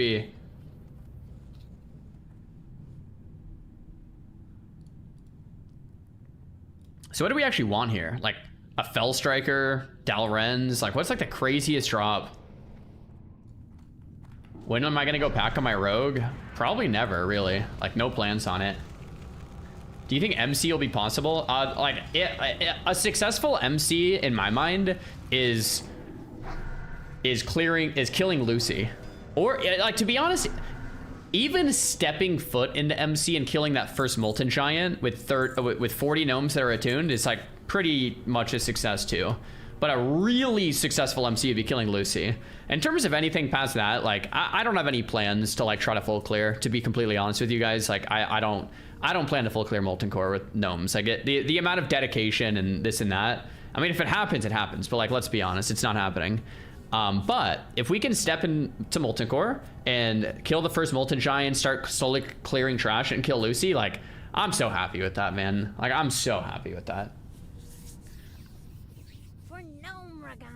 So what do we actually want here? Like a Fell Striker, Dalrenz, like what's like the craziest drop? When am I gonna go pack on my rogue? Probably never, really. Like no plans on it. Do you think MC will be possible? A successful MC in my mind is killing Lucy, or like to be honest, even stepping foot into MC and killing that first Molten Giant with 40 gnomes that are attuned is like pretty much a success too. But a really successful MC would be killing Lucy. In terms of anything past that, like I don't have any plans to like try to full clear. To be completely honest with you guys, like I don't plan to full clear Molten Core with gnomes. I get the amount of dedication and this and that. I mean, if it happens, it happens. But like, let's be honest, it's not happening. But if we can step into Molten Core and kill the first Molten Giant, start slowly clearing trash and kill Lucy, like I'm so happy with that, man. Like I'm so happy with that. For Gnome Ragan.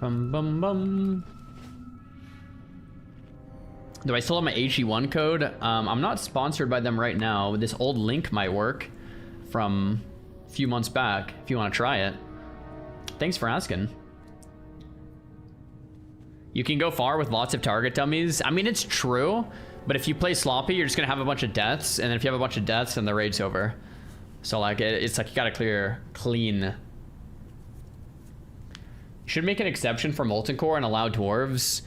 Bum, bum, bum. Do I still have my HE1 code? I'm not sponsored by them right now. This old link might work from a few months back if you want to try it. Thanks for asking. You can go far with lots of target dummies. I mean, it's true, but if you play sloppy, you're just gonna have a bunch of deaths, and then if you have a bunch of deaths, then the raid's over. So like, it's like you gotta clear clean. Should make an exception for Molten Core and allow dwarves.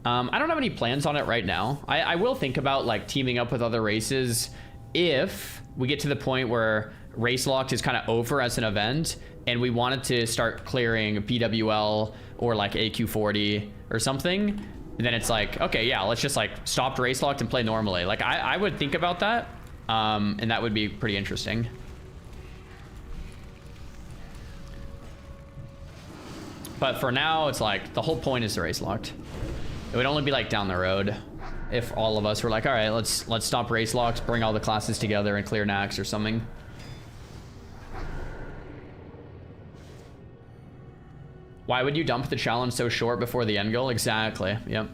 I don't have any plans on it right now. I will think about like teaming up with other races if we get to the point where Race Locked is kind of over as an event, and we wanted to start clearing PWL or like AQ40 or something, then it's like, okay, yeah, let's just like stop Race Locked and play normally. Like I would think about that, and that would be pretty interesting. But for now, it's like the whole point is the Race Locked. It would only be like down the road if all of us were like, all right, let's stop Race Locked, bring all the classes together and clear Nax or something. Why would you dump the challenge so short before the end goal? Exactly. Yep.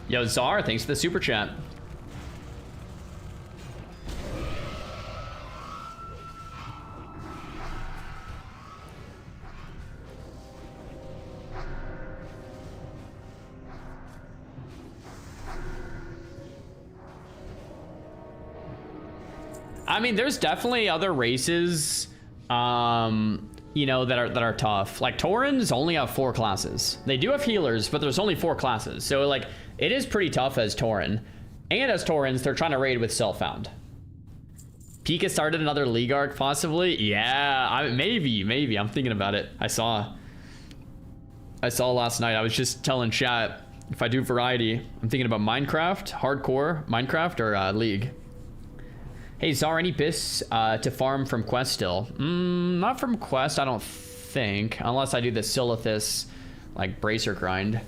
Yo, Czar, thanks for the super chat. I mean, there's definitely other races, you know, that are tough. Like Taurens only have 4 classes. They do have healers, but there's only 4 classes. So like, it is pretty tough as Tauren. And as Taurens, they're trying to raid with Self-Found. Pika started another League arc, possibly? Yeah, maybe. I'm thinking about it. I saw last night. I was just telling chat, if I do variety, I'm thinking about Minecraft, hardcore, Minecraft, or League. Hey, Czar, any bits to farm from Quest still? Not from Quest, I don't think. Unless I do the Silithus, like, Bracer grind.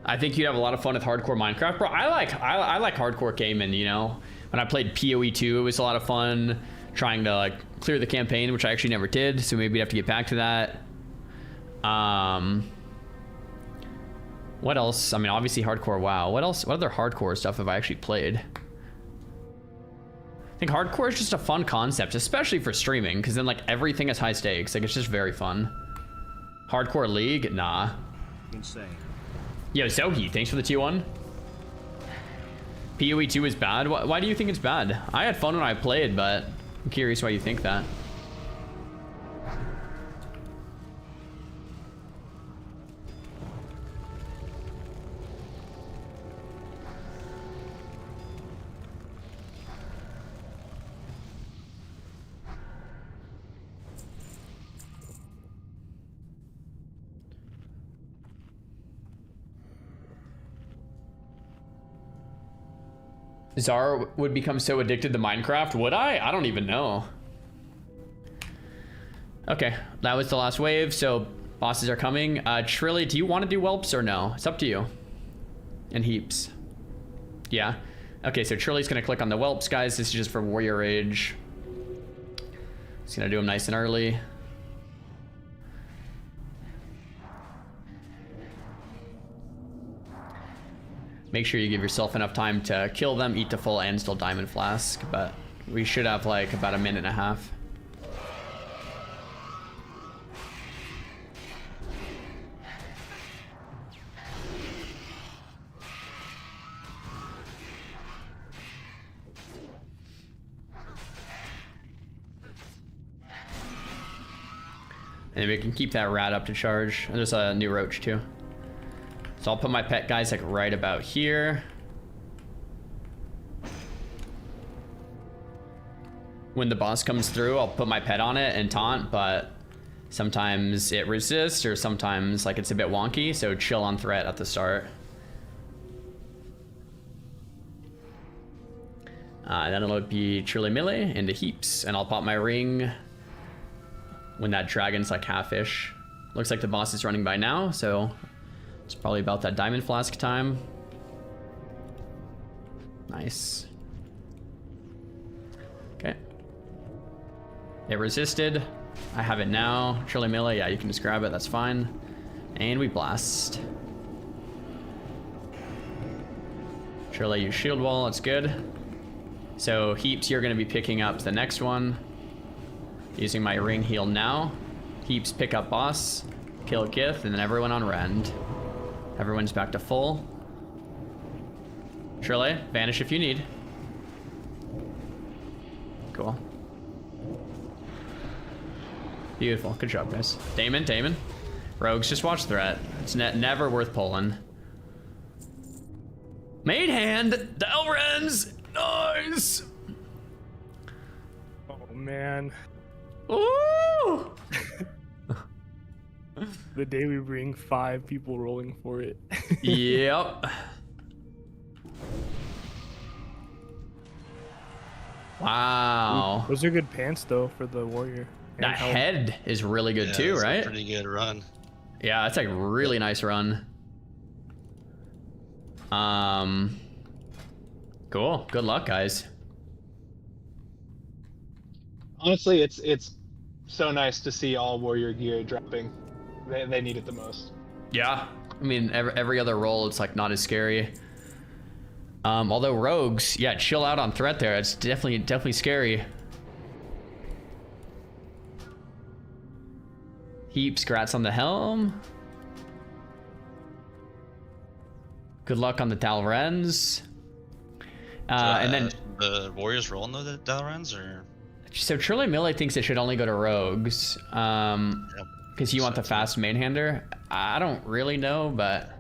I think you'd have a lot of fun with hardcore Minecraft, bro. I like hardcore gaming, you know. When I played PoE 2, it was a lot of fun trying to like clear the campaign, which I actually never did, so maybe we'd have to get back to that. What else? I mean, obviously hardcore WoW. What else? What other hardcore stuff have I actually played? I think hardcore is just a fun concept, especially for streaming, because then like everything is high stakes. Like it's just very fun. Hardcore League? Nah. Insane. Yo, Zohi, thanks for the T1. PoE 2 is bad? Why do you think it's bad? I had fun when I played, but I'm curious why you think that. Czar would become so addicted to Minecraft. Would I? I don't even know. Okay, that was the last wave, so bosses are coming. Trilly, do you want to do whelps or no? It's up to you. And heaps. Yeah. Okay, so Trilly's gonna click on the whelps, guys. This is just for Warrior Rage. Just gonna do them nice and early. Make sure you give yourself enough time to kill them, eat to full, and still Diamond Flask, but we should have like about 1.5 minutes. And we can keep that rat up to charge. There's a new roach too. So I'll put my pet guys like right about here. when the boss comes through, I'll put my pet on it and taunt, but sometimes it resists or sometimes like it's a bit wonky, so chill on threat at the start. And then it'll be truly melee into heaps, and I'll pop my ring when that dragon's like half-ish. Looks like the boss is running by now, so it's probably about that diamond flask time. Nice. Okay. It resisted. I have it now. Truly melee, yeah, you can just grab it, that's fine. And we blast. Truly use shield wall, that's good. So heaps, you're gonna be picking up the next one. Using my ring heal now. Heaps pick up boss, kill Gith, and then everyone on rend. Everyone's back to full. Truly, vanish if you need. Cool. Beautiful, good job guys. Damon. Rogues, just watch threat. It's never worth pulling. Made hand, Dalrens, nice. Oh man. Ooh! The day we bring 5 people rolling for it. Yep. Wow. Those are good pants though for the warrior. That head is really good too, that's right? A pretty good run. Yeah, that's like a really nice run. Cool. Good luck, guys. Honestly, it's so nice to see all warrior gear dropping. They need it the most. Yeah. I mean, every other roll, it's like not as scary. Although rogues, yeah, chill out on threat there. It's definitely scary. Heaps, grats on the helm. Good luck on the Dalrens. And then the warriors rolling the Dalrens, or so Truly Melee thinks it should only go to rogues. Because you want the fast mainhander. I don't really know, but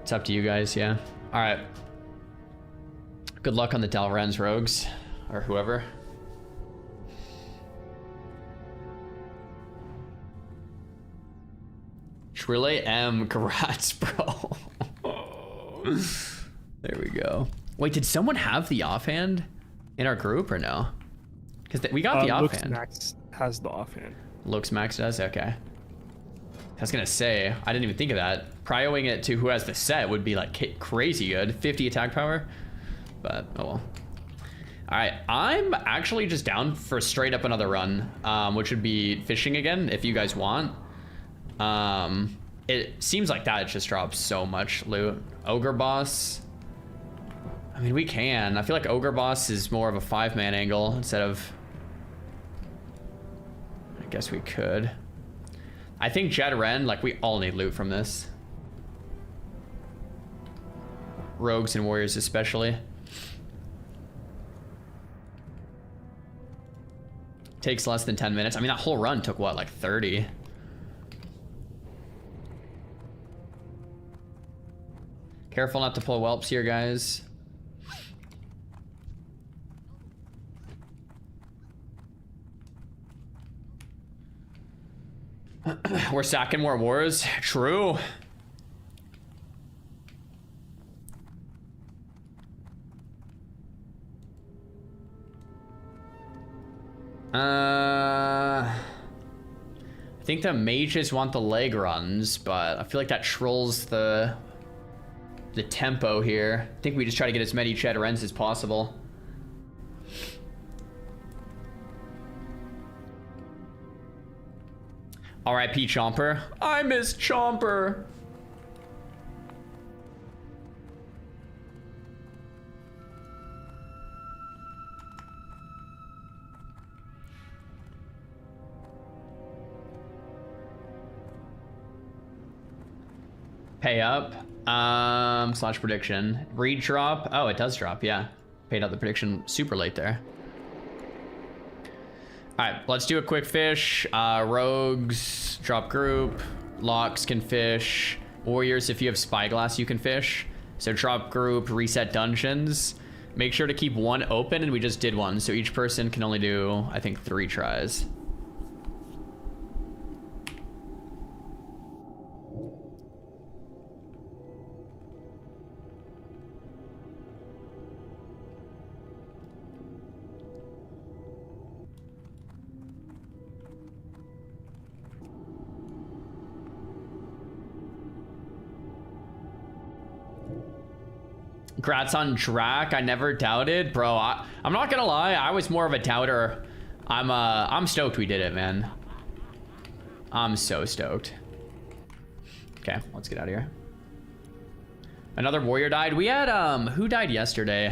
it's up to you guys, yeah. All right. Good luck on the Dalrens rogues, or whoever. Truly congrats, bro. There we go. Wait, did someone have the offhand in our group or no? Because we got the offhand. Max has the offhand. Looks Max does? Okay. I was gonna say, I didn't even think of that. Prioing it to who has the set would be like crazy good. 50 attack power. But, oh well. Alright, I'm actually just down for straight up another run, which would be fishing again, if you guys want. It seems like that it just drops so much loot. Ogre boss. I mean, we can. I feel like Ogre boss is more of a 5-man angle instead of... I guess we could. I think Jed Ren, like, we all need loot from this. Rogues and warriors especially. Takes less than 10 minutes. I mean, that whole run took, what, like 30? Careful not to pull whelps here, guys. We're stacking more wars. True. I think the mages want the leg runs, but I feel like that trolls the tempo here. I think we just try to get as many Cheddarens as possible. R.I.P. Chomper. I miss Chomper. Pay up. Slash prediction. Read drop. Oh, it does drop, yeah. Paid out the prediction super late there. Alright, let's do a quick fish. Rogues, drop group. Locks can fish. Warriors, if you have Spyglass, you can fish. So drop group, reset dungeons. Make sure to keep one open, and we just did one. So each person can only do, I think, 3 tries. Congrats on Drac. I never doubted, bro. I'm not gonna lie. I was more of a doubter. I'm stoked we did it, man. I'm so stoked. Okay, let's get out of here. Another warrior died. We had who died yesterday?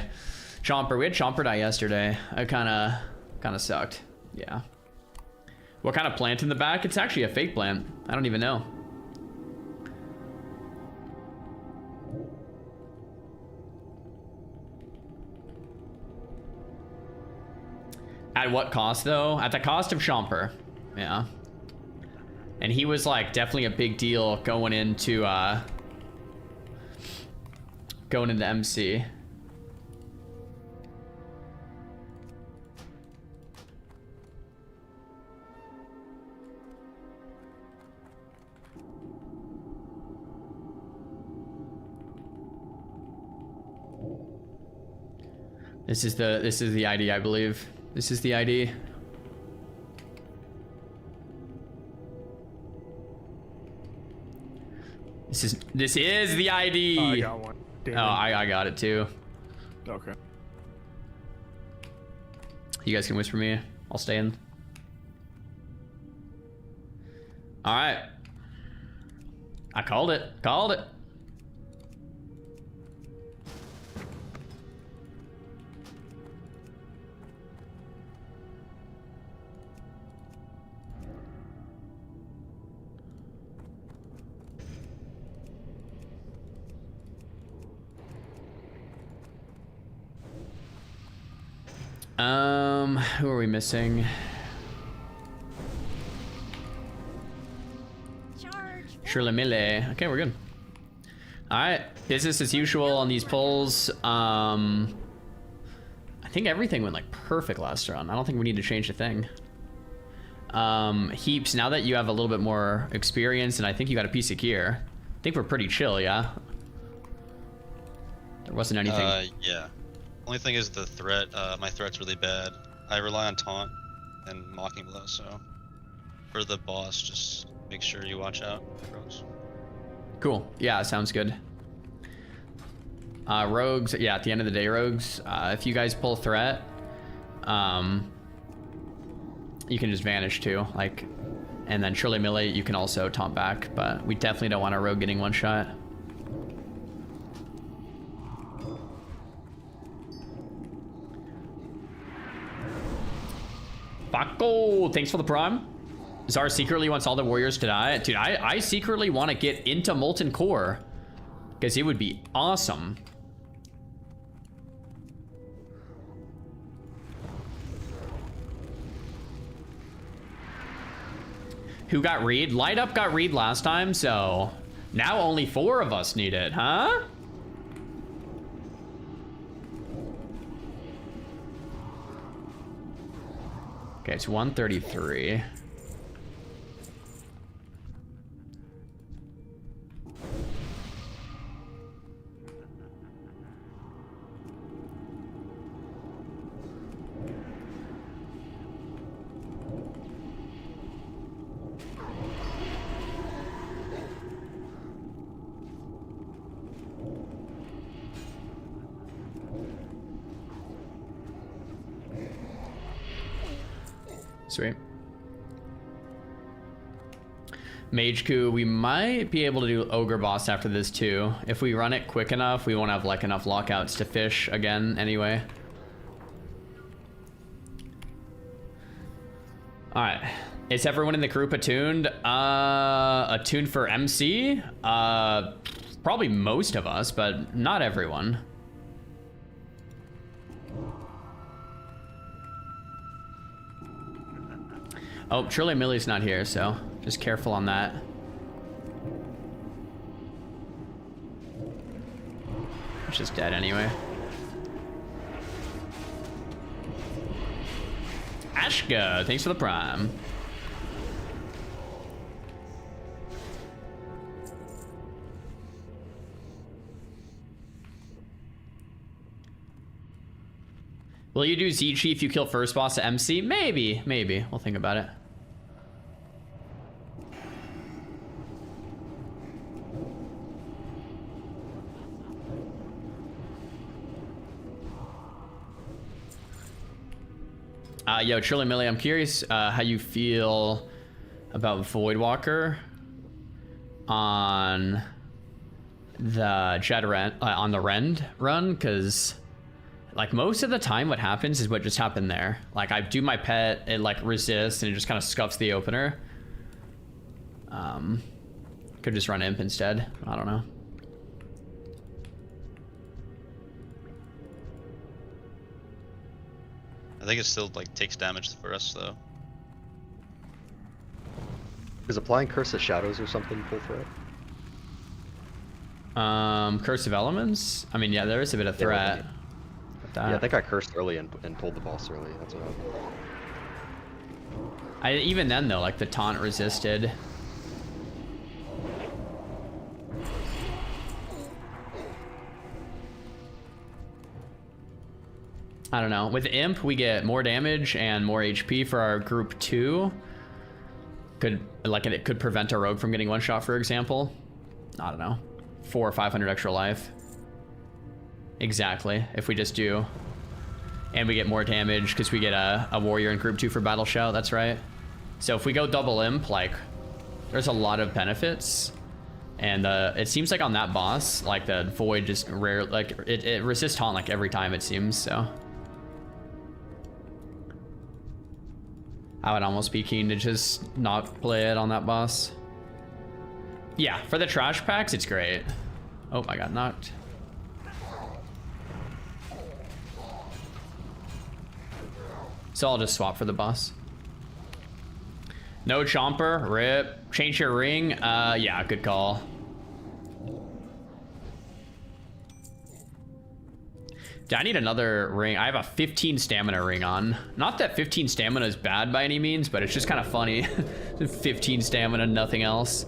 Chomper. We had Chomper die yesterday. It kind of sucked. Yeah. What kind of plant in the back? It's actually a fake plant. I don't even know. At what cost, though? At the cost of Chomper. Yeah. And he was, like, definitely a big deal going into MC. This is the ID, I believe. This is the ID. This is the ID. Oh, I got one. Damn oh, I got it too. Okay. You guys can whisper me. I'll stay in. All right. I called it. Called it. Who are we missing? Shirley Mille. Okay, we're good. All right, business as usual on these polls. I think everything went like perfect last round. I don't think we need to change a thing. Heaps, now that you have a little bit more experience and I think you got a piece of gear, I think we're pretty chill, yeah? There wasn't anything. Yeah. Only thing is the threat. My threat's really bad. I rely on taunt and mocking blow, so for the boss, just make sure you watch out, rogues. Cool. Yeah, sounds good. Rogues, yeah, at the end of the day, rogues, if you guys pull threat, you can just vanish too, like, and then Shirley Mille, you can also taunt back, but we definitely don't want a rogue getting one shot. Paco, thanks for the prime. Czar secretly wants all the warriors to die. Dude, I secretly want to get into Molten Core because it would be awesome. Who got Reed? Light Up got Reed last time, so now only 4 of us need it, huh? Okay, it's 133. Sweet. Mage Coup, we might be able to do Ogre Boss after this too. If we run it quick enough, we won't have like enough lockouts to fish again anyway. Alright. Is everyone in the group attuned? Attuned for MC? Probably most of us, but not everyone. Oh, Shirley Mille's not here, so just careful on that. It's just dead anyway. Ashka, thanks for the prime. Will you do ZG if you kill first boss at MC? Maybe, maybe. We'll think about it. Yo, Trilly Millie, I'm curious how you feel about Voidwalker on the on the Rend run, because like most of the time what happens is what just happened there. Like I do my pet, it like resists and it just kind of scuffs the opener. Could just run imp instead. I don't know. I think it still like takes damage for us though. Is applying Curse of Shadows or something full threat? Curse of Elements? I mean, yeah, there is a bit of threat. Yeah, I think I cursed early and pulled the boss early. That's what happened. Even then though, like the taunt resisted. I don't know. With Imp, we get more damage and more HP for our group 2. It could prevent a rogue from getting one shot, for example. I don't know. 400 or 500 extra life. Exactly. If we just do, and we get more damage because we get a warrior in group 2 for battle shout. That's right. So if we go double Imp, like, there's a lot of benefits. And it seems like on that boss, like the void just rare, like it resists taunt like every time it seems. So I would almost be keen to just not play it on that boss. Yeah, for the trash packs, it's great. Oh, I got knocked. So I'll just swap for the boss. No chomper, rip. Change your ring, yeah, good call. Do I need another ring? I have a 15 stamina ring on. Not that 15 stamina is bad by any means, but it's just kind of funny. 15 stamina, nothing else.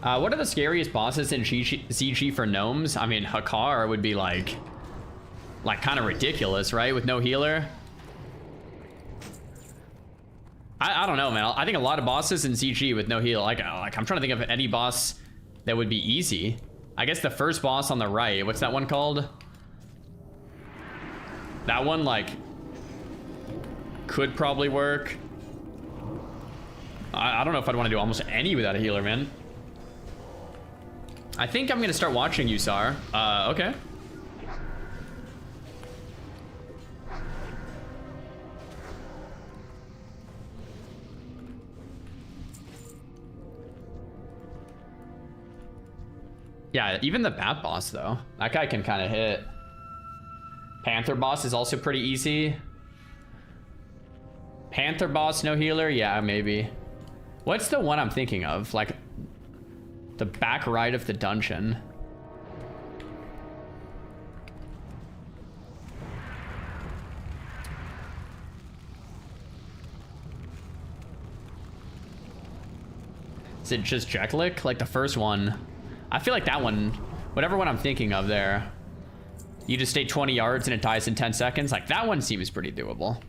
What are the scariest bosses in ZG for gnomes? I mean, Hakar would be like kind of ridiculous, right? With no healer. I don't know, man. I think a lot of bosses in ZG with no heal. Like I'm trying to think of any boss that would be easy. I guess the first boss on the right. What's that one called? That one like could probably work. I don't know if I'd want to do almost any without a healer, man. I think I'm gonna start watching you, Sar. Okay. Yeah, even the Bat boss though. That guy can kind of hit. Panther boss is also pretty easy. Panther boss, no healer? Yeah, maybe. What's the one I'm thinking of? Like the back right of the dungeon. Is it just Jeklik? Like the first one. I feel like that one, whatever one I'm thinking of there, you just stay 20 yards and it dies in 10 seconds. Like that one seems pretty doable.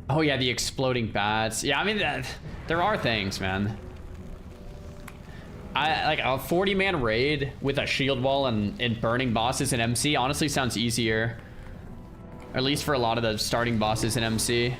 Oh yeah, the exploding bats. Yeah, I mean, there are things, man. I like a 40-man raid with a shield wall and burning bosses in MC honestly sounds easier. Or at least for a lot of the starting bosses in MC.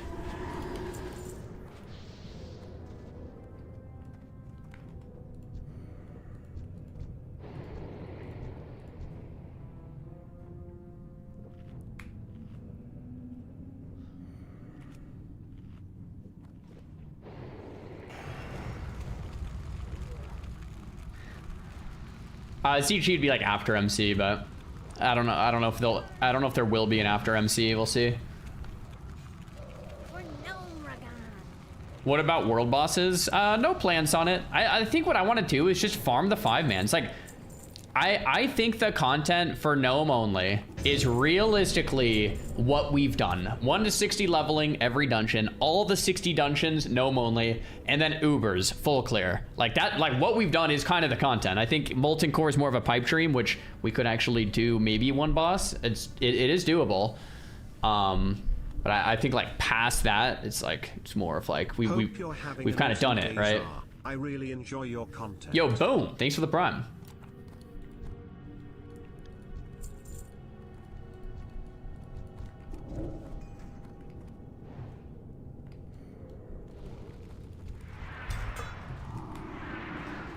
CG would be like after MC, but I don't know. I don't know if there will be an after MC. We'll see. What about world bosses? No plans on it. I think what I want to do is just farm the 5-man. It's like, I think the content for Gnome only is realistically what we've done. 1 to 60 leveling every dungeon, all the 60 dungeons, Gnome only, and then Ubrs, full clear. Like that, like what we've done is kind of the content. I think Molten Core is more of a pipe dream, which we could actually do maybe one boss. It is doable. But I think like past that, it's like, it's more of like, we've kind of done it, right? I really enjoy your content. Yo, boom, thanks for the prime.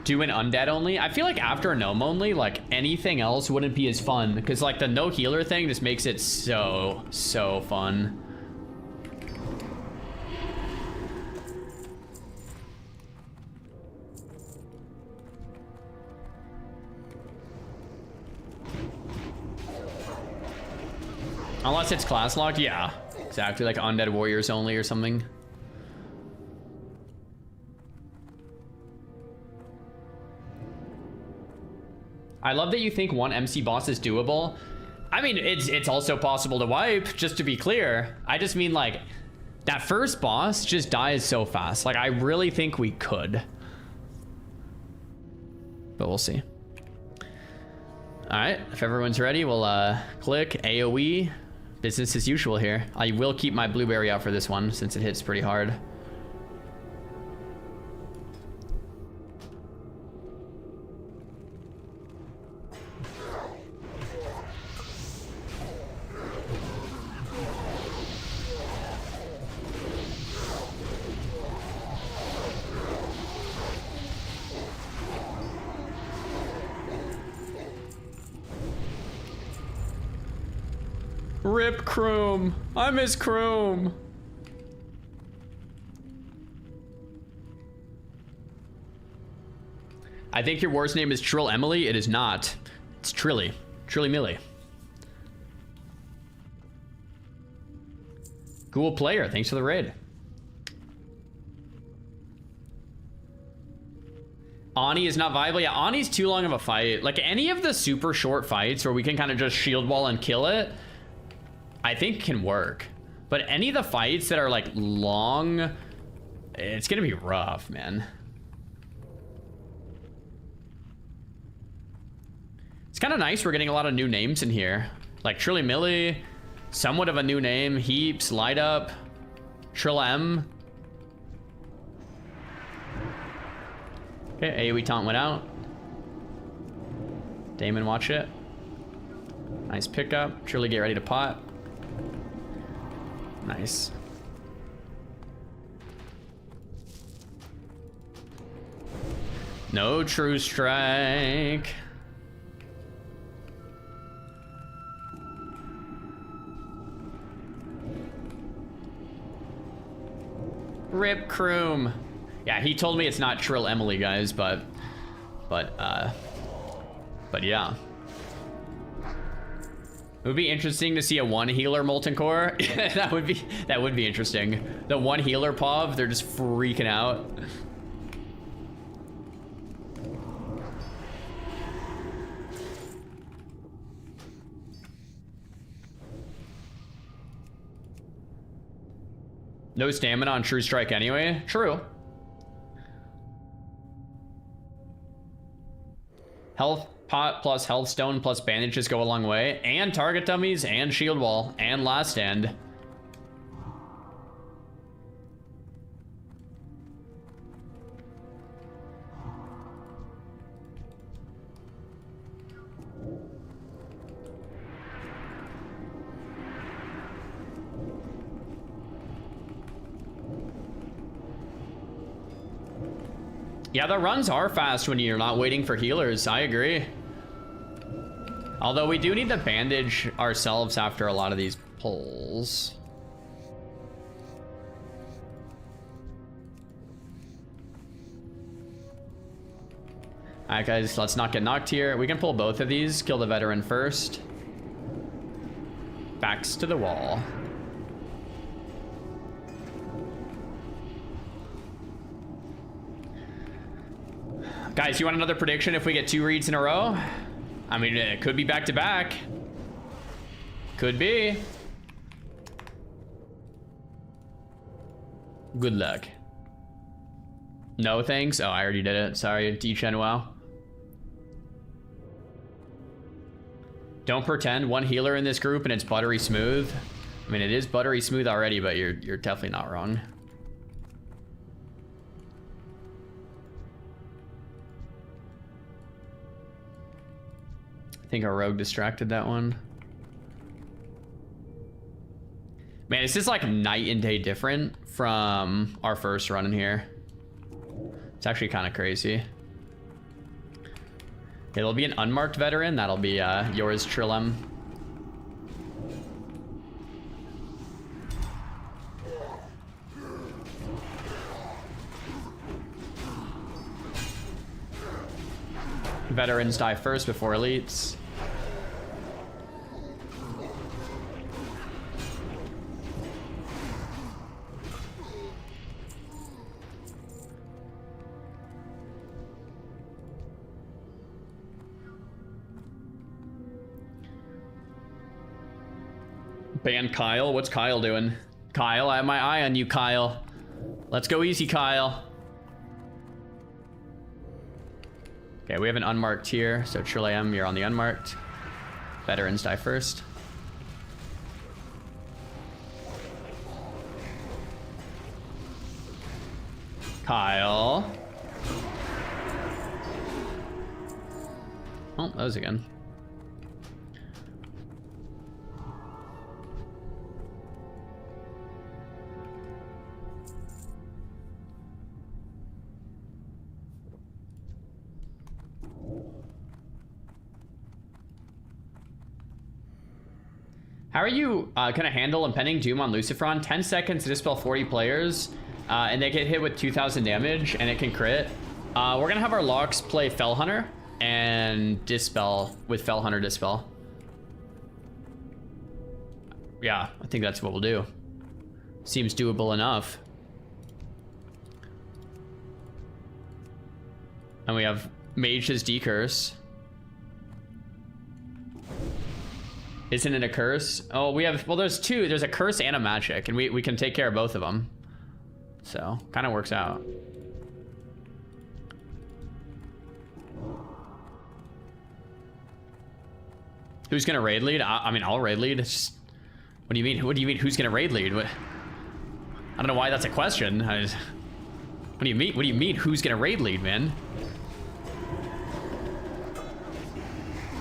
Do an undead only? I feel like after a gnome only, like anything else wouldn't be as fun, because like the no healer thing just makes it so fun. Unless it's class locked, yeah, exactly, like undead warriors only or something. I love that you think one MC boss is doable. I mean, it's also possible to wipe, just to be clear. I just mean like, that first boss just dies so fast. Like, I really think we could. But we'll see. All right, if everyone's ready, we'll click AoE. Business as usual here. I will keep my blueberry out for this one, since it hits pretty hard. Rip Kroom. I miss Kroom. I think your worst name is Trill Emily. It is not. It's Trilly. Trilly Millie. Cool player. Thanks for the raid. Ani is not viable. Yeah, Ani's too long of a fight. Like any of the super short fights where we can kind of just shield wall and kill it, I think can work. But any of the fights that are like long, it's gonna be rough, man. It's kind of nice we're getting a lot of new names in here. Like Trilly Millie, somewhat of a new name. Heaps, Light Up, Trill M. Okay, AoE taunt went out. Damon, watch it. Nice pickup. Trilly, get ready to pot. Nice. No true strike. Rip Kroom. Yeah, he told me it's not Trill Emily, guys, but yeah. It would be interesting to see a one healer Molten Core. that would be interesting. The one healer POV, they're just freaking out. No stamina on True Strike anyway. True. Health pot plus health stone plus bandages go a long way, and target dummies and shield wall and last stand. Yeah, the runs are fast when you're not waiting for healers. I agree. Although we do need to bandage ourselves after a lot of these pulls. Alright guys, let's not get knocked here. We can pull both of these, kill the veteran first. Backs to the wall. Guys, you want another prediction if we get 2 reads in a row? I mean, it could be back to back. Could be. Good luck. No thanks. Oh, I already did it. Sorry, D-Chen WoW. Don't pretend. One healer in this group and it's buttery smooth. I mean, it is buttery smooth already, but you're definitely not wrong. I think our rogue distracted that one. Man, this is like night and day different from our first run in here. It's actually kind of crazy. It'll be an unmarked veteran. That'll be yours, Trilem. Veterans die first before elites. Ban Kyle? What's Kyle doing? Kyle, I have my eye on you, Kyle. Let's go easy, Kyle. Okay, we have an unmarked here, so Trillium, you're on the unmarked. Veterans die first. Kyle. Oh, those again. How are you gonna handle impending doom on Lucifron? 10 seconds to dispel 40 players, and they get hit with 2,000 damage, and it can crit. We're gonna have our Locks play Fell Hunter and dispel with Fell Hunter dispel. Yeah, I think that's what we'll do. Seems doable enough. And we have Mage's Decurse. Isn't it a curse? Oh, we have, well, there's two. There's a curse and a magic, and we can take care of both of them. So, kind of works out. Who's gonna raid lead? I mean, I'll raid lead. It's just, what do you mean? What do you mean? Who's gonna raid lead? What? I don't know why that's a question. What do you mean? What do you mean? Who's gonna raid lead, man?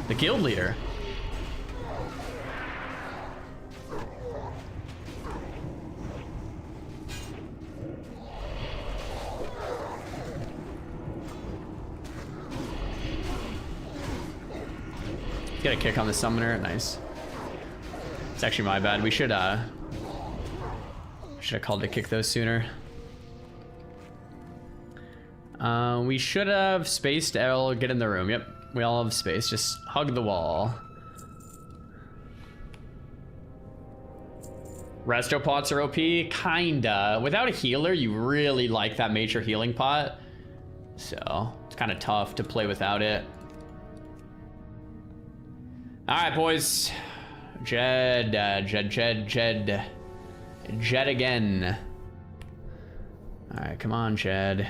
The guild leader. Get a kick on the summoner. Nice. It's actually my bad. We should have called to kick those sooner. We should have spaced L. Get in the room. Yep, we all have space. Just hug the wall. Resto pots are OP, kinda. Without a healer, you really like that major healing pot, so it's kind of tough to play without it. All right, boys. Jed again. All right, come on, Jed.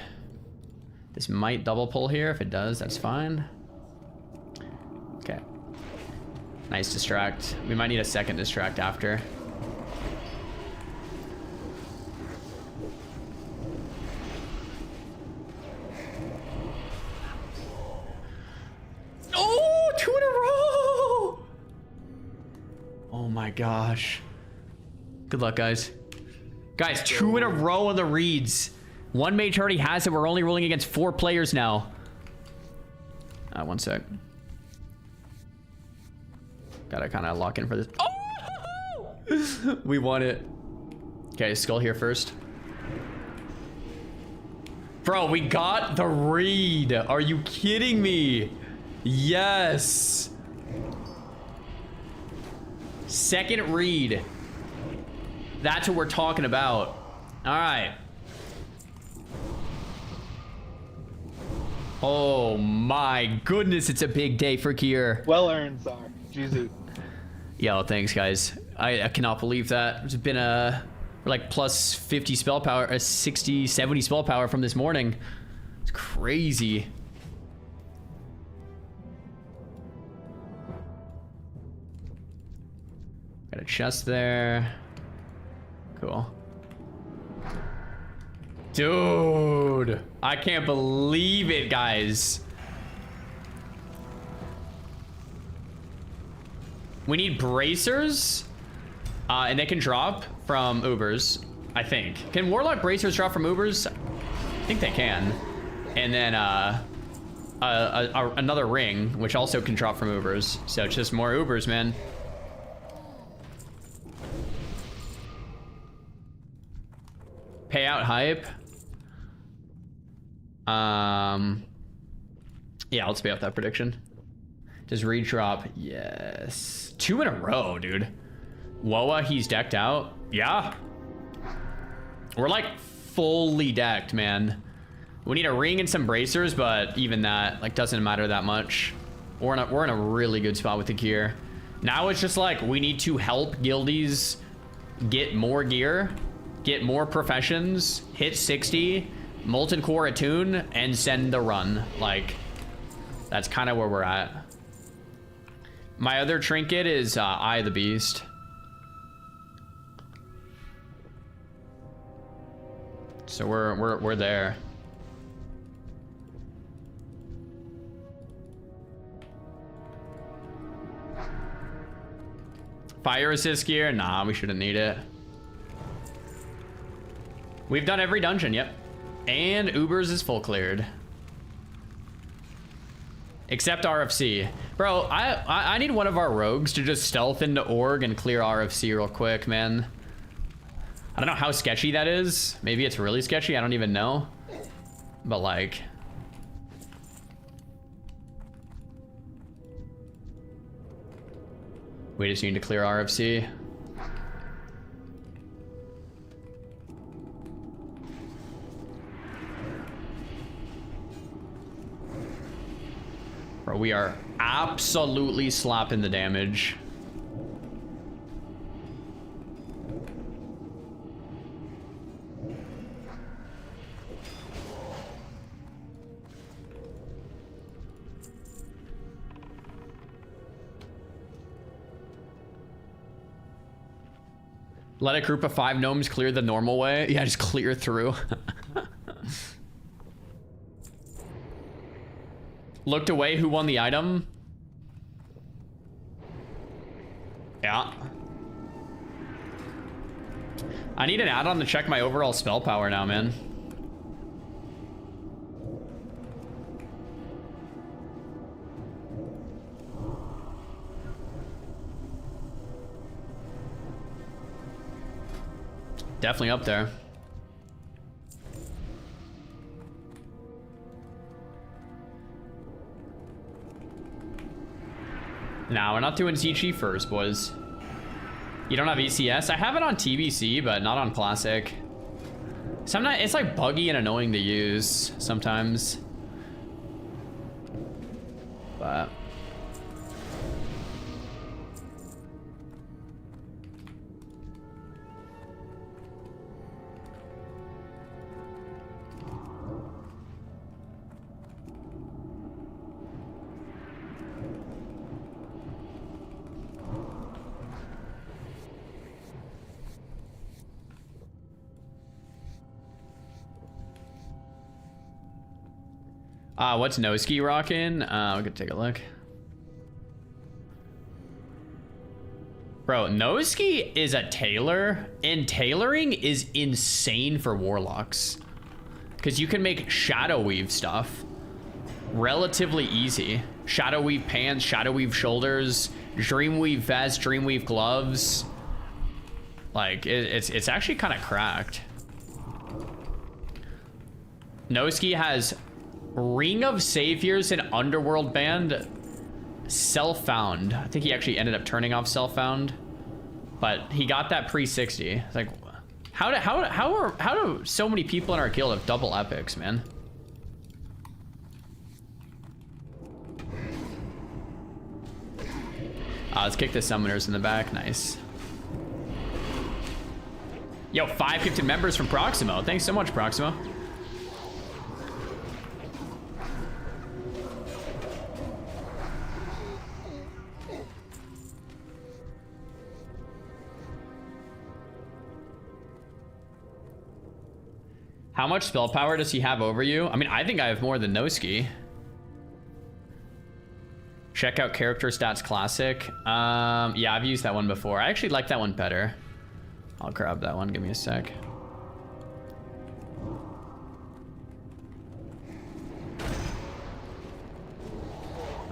This might double pull here. If it does, that's fine. Okay. Nice distract. We might need a second distract after. Oh, 2 in a row! Oh my gosh. Good luck, guys. Guys, 2 in a row on the reads. One mage already has it. We're only rolling against 4 players now. One sec. Gotta kind of lock in for this. Oh! We won it. Okay, skull here first. Bro, we got the read. Are you kidding me? Yes. Second read. That's what we're talking about. All right. Oh my goodness, it's a big day for Kier. Well earned, Czar. GG. Yo, thanks guys. I cannot believe that. It's been like plus 50 spell power, 60, 70 spell power from this morning. It's crazy. Got a chest there. Cool. Dude, I can't believe it, guys. We need bracers, and they can drop from Ubrs, I think. Can Warlock bracers drop from Ubrs? I think they can. And then another ring, which also can drop from Ubrs. So it's just more Ubrs, man. Payout hype. Yeah, let's pay off that prediction. Just redrop. Yes. 2 in a row, dude. Woa, he's decked out. Yeah. We're like fully decked, man. We need a ring and some bracers, but even that like doesn't matter that much. We're in a really good spot with the gear. Now it's just like we need to help guildies get more gear, get more professions, hit 60, Molten Core attune, and send the run. Like, that's kind of where we're at. My other trinket is Eye of the Beast. So we're there. Fire resist gear? Nah, we shouldn't need it. We've done every dungeon, yep. And Ubers is full cleared. Except RFC. Bro, I need one of our rogues to just stealth into Org and clear RFC real quick, man. I don't know how sketchy that is. Maybe it's really sketchy, I don't even know. But like... we just need to clear RFC. Bro, we are absolutely slapping the damage. Let a group of 5 gnomes clear the normal way. Yeah, just clear through. Looked away, who won the item? Yeah. I need an add-on to check my overall spell power now, man. Definitely up there. Nah, we're not doing CG first, boys. You don't have ECS? I have it on TBC, but not on Classic. Sometimes it's like buggy and annoying to use sometimes. But... what's Noski rocking? We could take a look. Bro, Noski is a tailor, and tailoring is insane for warlocks. Because you can make shadow weave stuff relatively easy. Shadow weave pants, shadow weave shoulders, dream weave vest, dream weave gloves. Like, it's actually kind of cracked. Noski has Ring of Saviors and Underworld Band self-found. I think he actually ended up turning off self-found, but he got that pre-60. It's like, how do so many people in our guild have double epics, man? Let's kick the summoners in the back. Nice. Yo, 5 gifted members from Proximo. Thanks so much, Proximo. How much spell power does he have over you? I mean, I think I have more than Noski. Check out Character Stats Classic. Yeah, I've used that one before. I actually like that one better. I'll grab that one. Give me a sec.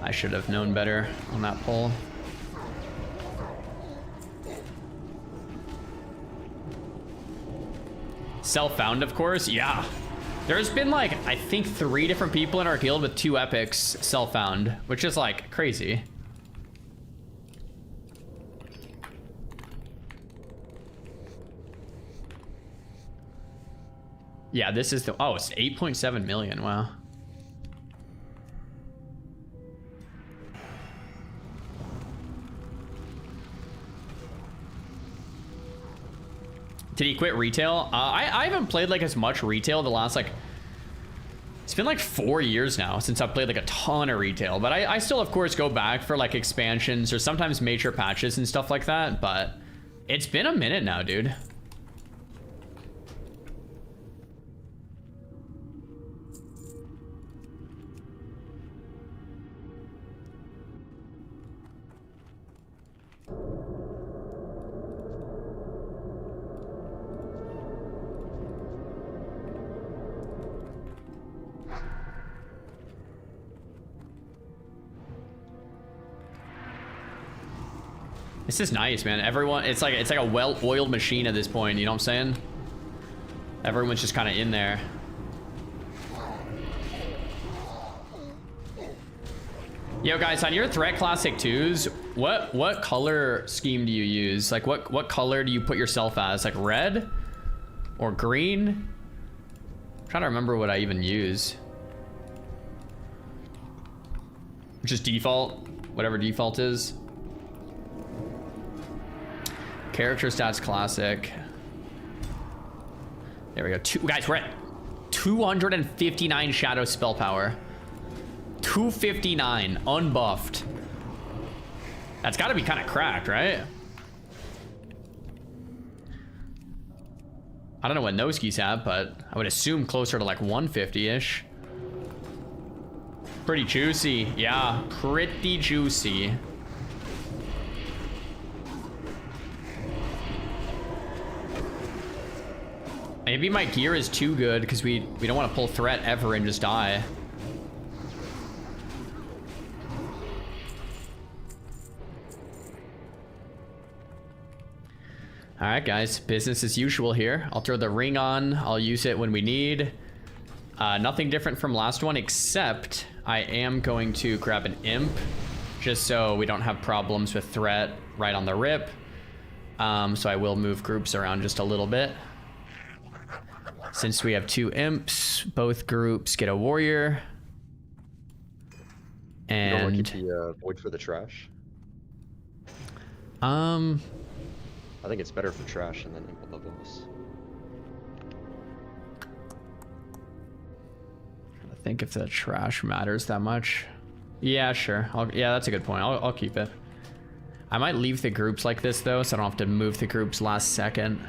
I should have known better on that poll. Self-found, of course. Yeah. There's been like, I think 3 different people in our guild with 2 epics self-found, which is like crazy. Yeah, this is the, oh, it's 8.7 million. Wow. Did he quit retail? I haven't played like as much retail the last like, it's been like 4 years now since I've played like a ton of retail, but I still of course go back for like expansions or sometimes major patches and stuff like that, but it's been a minute now, dude. This is nice, man. Everyone, it's like a well-oiled machine at this point, you know what I'm saying? Everyone's just kind of in there. Yo, guys, on your Threat Classic 2s, what color scheme do you use? Like, what color do you put yourself as? Like red or green? I'm trying to remember what I even use. Just default, whatever default is. Character Stats Classic. There we go. Guys, we're at 259 Shadow Spell Power. 259 unbuffed. That's got to be kind of cracked, right? I don't know what Noski's at, but I would assume closer to like 150-ish. Pretty juicy. Yeah, pretty juicy. Maybe my gear is too good because we don't want to pull threat ever and just die. All right, guys, business as usual here. I'll throw the ring on. I'll use it when we need. Nothing different from last one, except I am going to grab an imp just so we don't have problems with threat right on the rip. So I will move groups around just a little bit. Since we have 2 imps, both groups get a warrior. And you don't want to keep the void for the trash? I think it's better for trash and then imp above us. I think if the trash matters that much. Yeah, sure. Yeah, that's a good point. I'll keep it. I might leave the groups like this though, so I don't have to move the groups last second.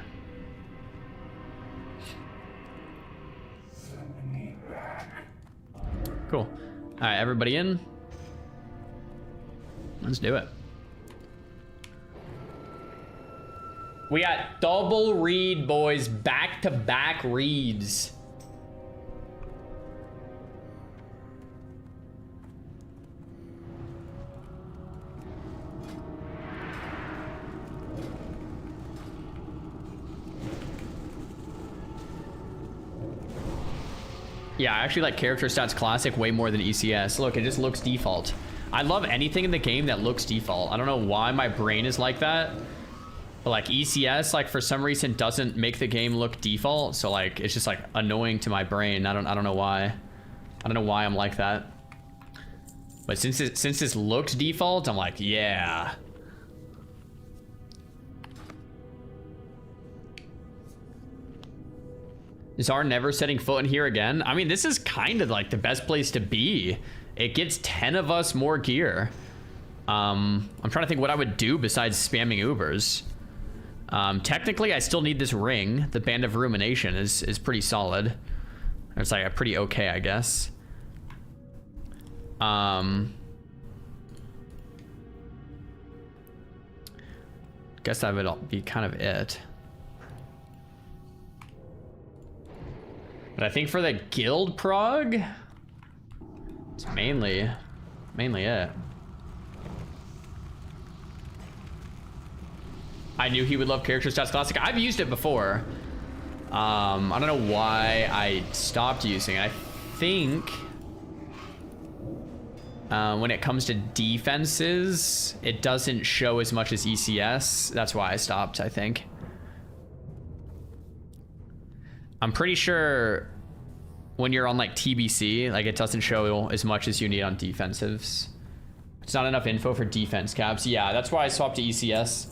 Cool. All right, everybody in. Let's do it. We got double read, boys. Back-to-back reads. Yeah, I actually like Character Stats Classic way more than ECS. Look, it just looks default. I love anything in the game that looks default. I don't know why my brain is like that. But like ECS, like for some reason doesn't make the game look default. So like, it's just like annoying to my brain. I don't know why. I don't know why I'm like that. But since this looks default, I'm like, yeah. Is our never setting foot in here again? I mean, this is kind of like the best place to be. It gets 10 of us more gear. I'm trying to think what I would do besides spamming Ubers. Technically, I still need this ring. The Band of Rumination is pretty solid. It's like a pretty okay, I guess. Guess that would be kind of it. But I think for the guild prog, it's mainly it. I knew he would love Character Stats Classic. I've used it before. I don't know why I stopped using it. I think when it comes to defenses, it doesn't show as much as ECS. That's why I stopped, I think. I'm pretty sure when you're on like TBC, like it doesn't show as much as you need on defensives. It's not enough info for defense caps. Yeah, that's why I swapped to ECS.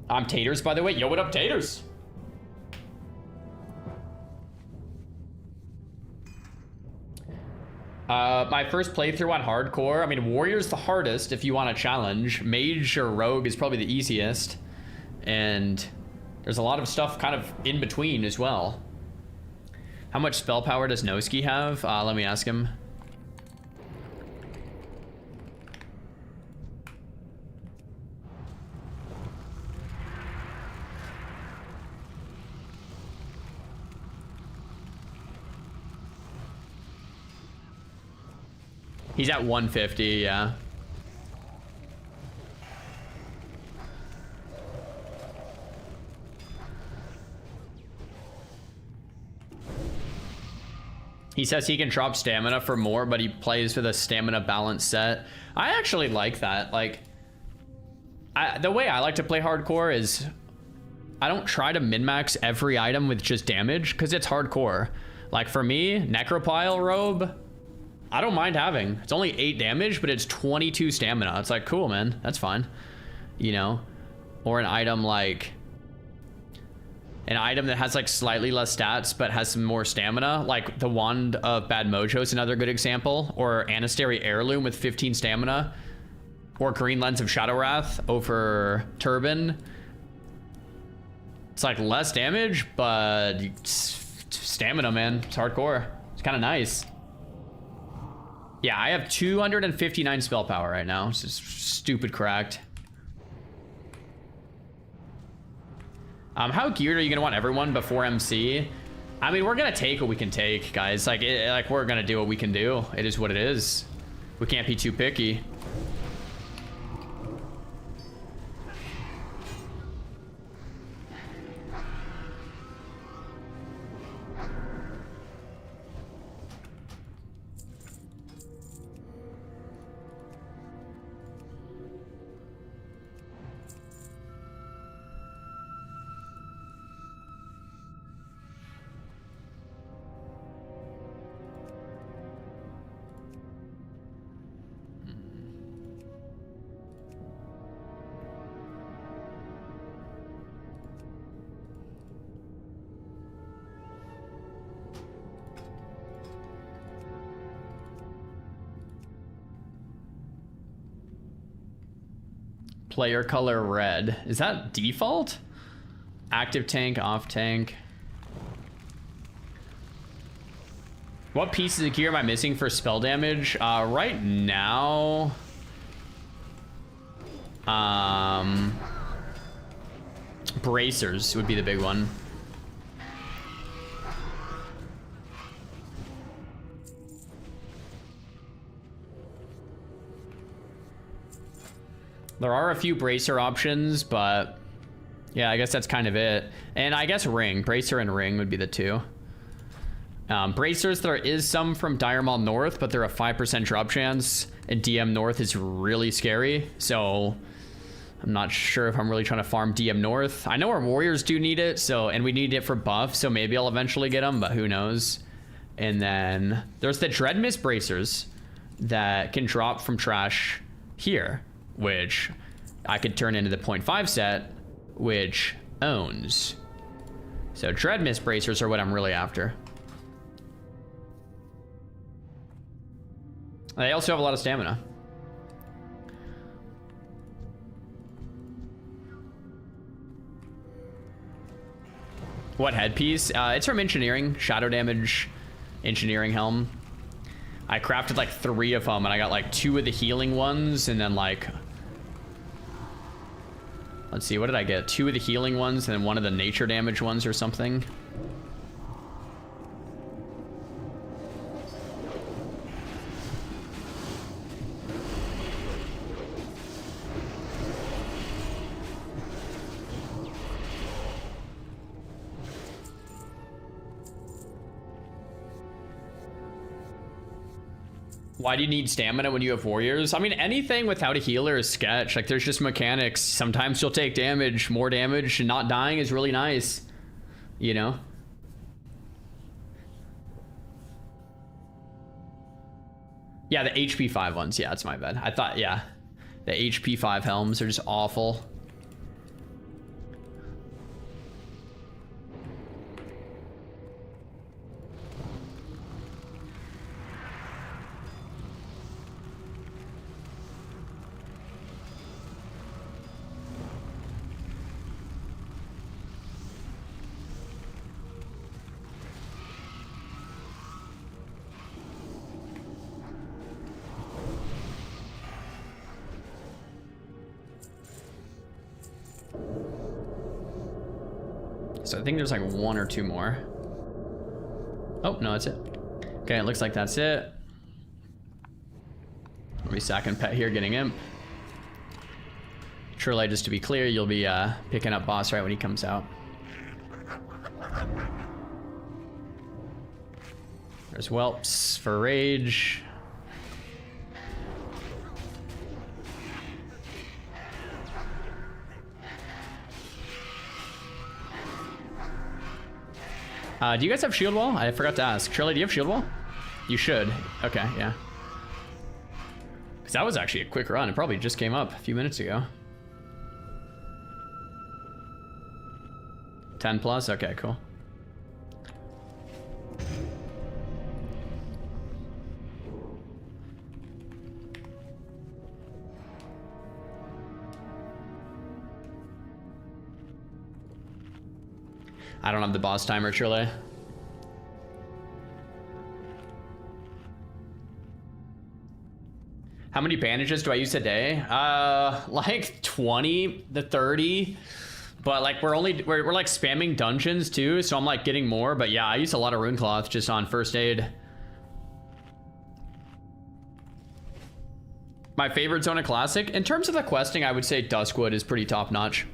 I'm Taters, by the way. Yo, what up, Taters? My first playthrough on hardcore. I mean, Warrior's the hardest if you want a challenge. Mage or Rogue is probably the easiest. And there's a lot of stuff kind of in between as well. How much spell power does Noski have? Let me ask him. He's at 150, yeah. He says he can drop stamina for more, but he plays with a stamina balance set. I actually like that. Like, the way I like to play hardcore is I don't try to min-max every item with just damage, because it's hardcore. Like for me, Necropile Robe, I don't mind having. It's only 8 damage, but it's 22 stamina. It's like, cool, man. That's fine. You know? Or an item like... an item that has like slightly less stats, but has some more stamina. Like the Wand of Bad Mojo is another good example. Or Anastary Heirloom with 15 stamina. Or Green Lens of Shadow Wrath over Turban. It's like less damage, but stamina, man. It's hardcore. It's kind of nice. Yeah, I have 259 spell power right now. It's just stupid cracked. How geared are you gonna want everyone before MC? I mean, we're gonna take what we can take, guys. Like, we're gonna do what we can do. It is what it is. We can't be too picky. Player color red. Is that default? Active tank, off tank. What pieces of gear am I missing for spell damage? Right now... bracers would be the big one. There are a few bracer options, but Yeah, I guess that's kind of it. And I guess ring, bracer and ring would be the two. Bracers, there is some from Dire Maul North, but they're a 5% drop chance, and DM North is really scary, so I'm not sure if I'm really trying to farm DM North. I know our warriors do need it, so, and we need it for buff, so maybe I'll eventually get them, but who knows. And then there's the Dread Mist Bracers that can drop from trash here, which I could turn into the 0.5 set, which owns. So Dread Mist Bracers are what I'm really after. They also have a lot of stamina. What headpiece? It's from engineering, shadow damage, engineering helm. I crafted like 3 of them, and I got like 2 of the healing ones, and then like, let's see, what did I get? 2 of the healing ones, and then 1 of the nature damage ones or something. Why do you need stamina when you have warriors? I mean, anything without a healer is sketch. Like, there's just mechanics. Sometimes you'll take damage, more damage, and not dying is really nice. You know? Yeah, the HP 5 ones. Yeah, that's my bad. I thought, yeah. The HP 5 helms are just awful. So I think there's like 1 or 2 more. Oh, no, that's it. Okay, it looks like that's it. Let me second pet here, getting imp. Trille, just to be clear, you'll be picking up boss right when he comes out. There's whelps for rage. Do you guys have shield wall? I forgot to ask. Shirley, do you have shield wall? You should. Okay, yeah. Because that was actually a quick run. It probably just came up a few minutes ago. 10 plus? Okay, cool. I don't have the boss timer, Trille. How many bandages do I use a day? Like 20 to 30. But like we're like spamming dungeons too, so I'm like getting more. But yeah, I use a lot of rune cloth just on first aid. My favorite Zona Classic? In terms of the questing, I would say Duskwood is pretty top notch.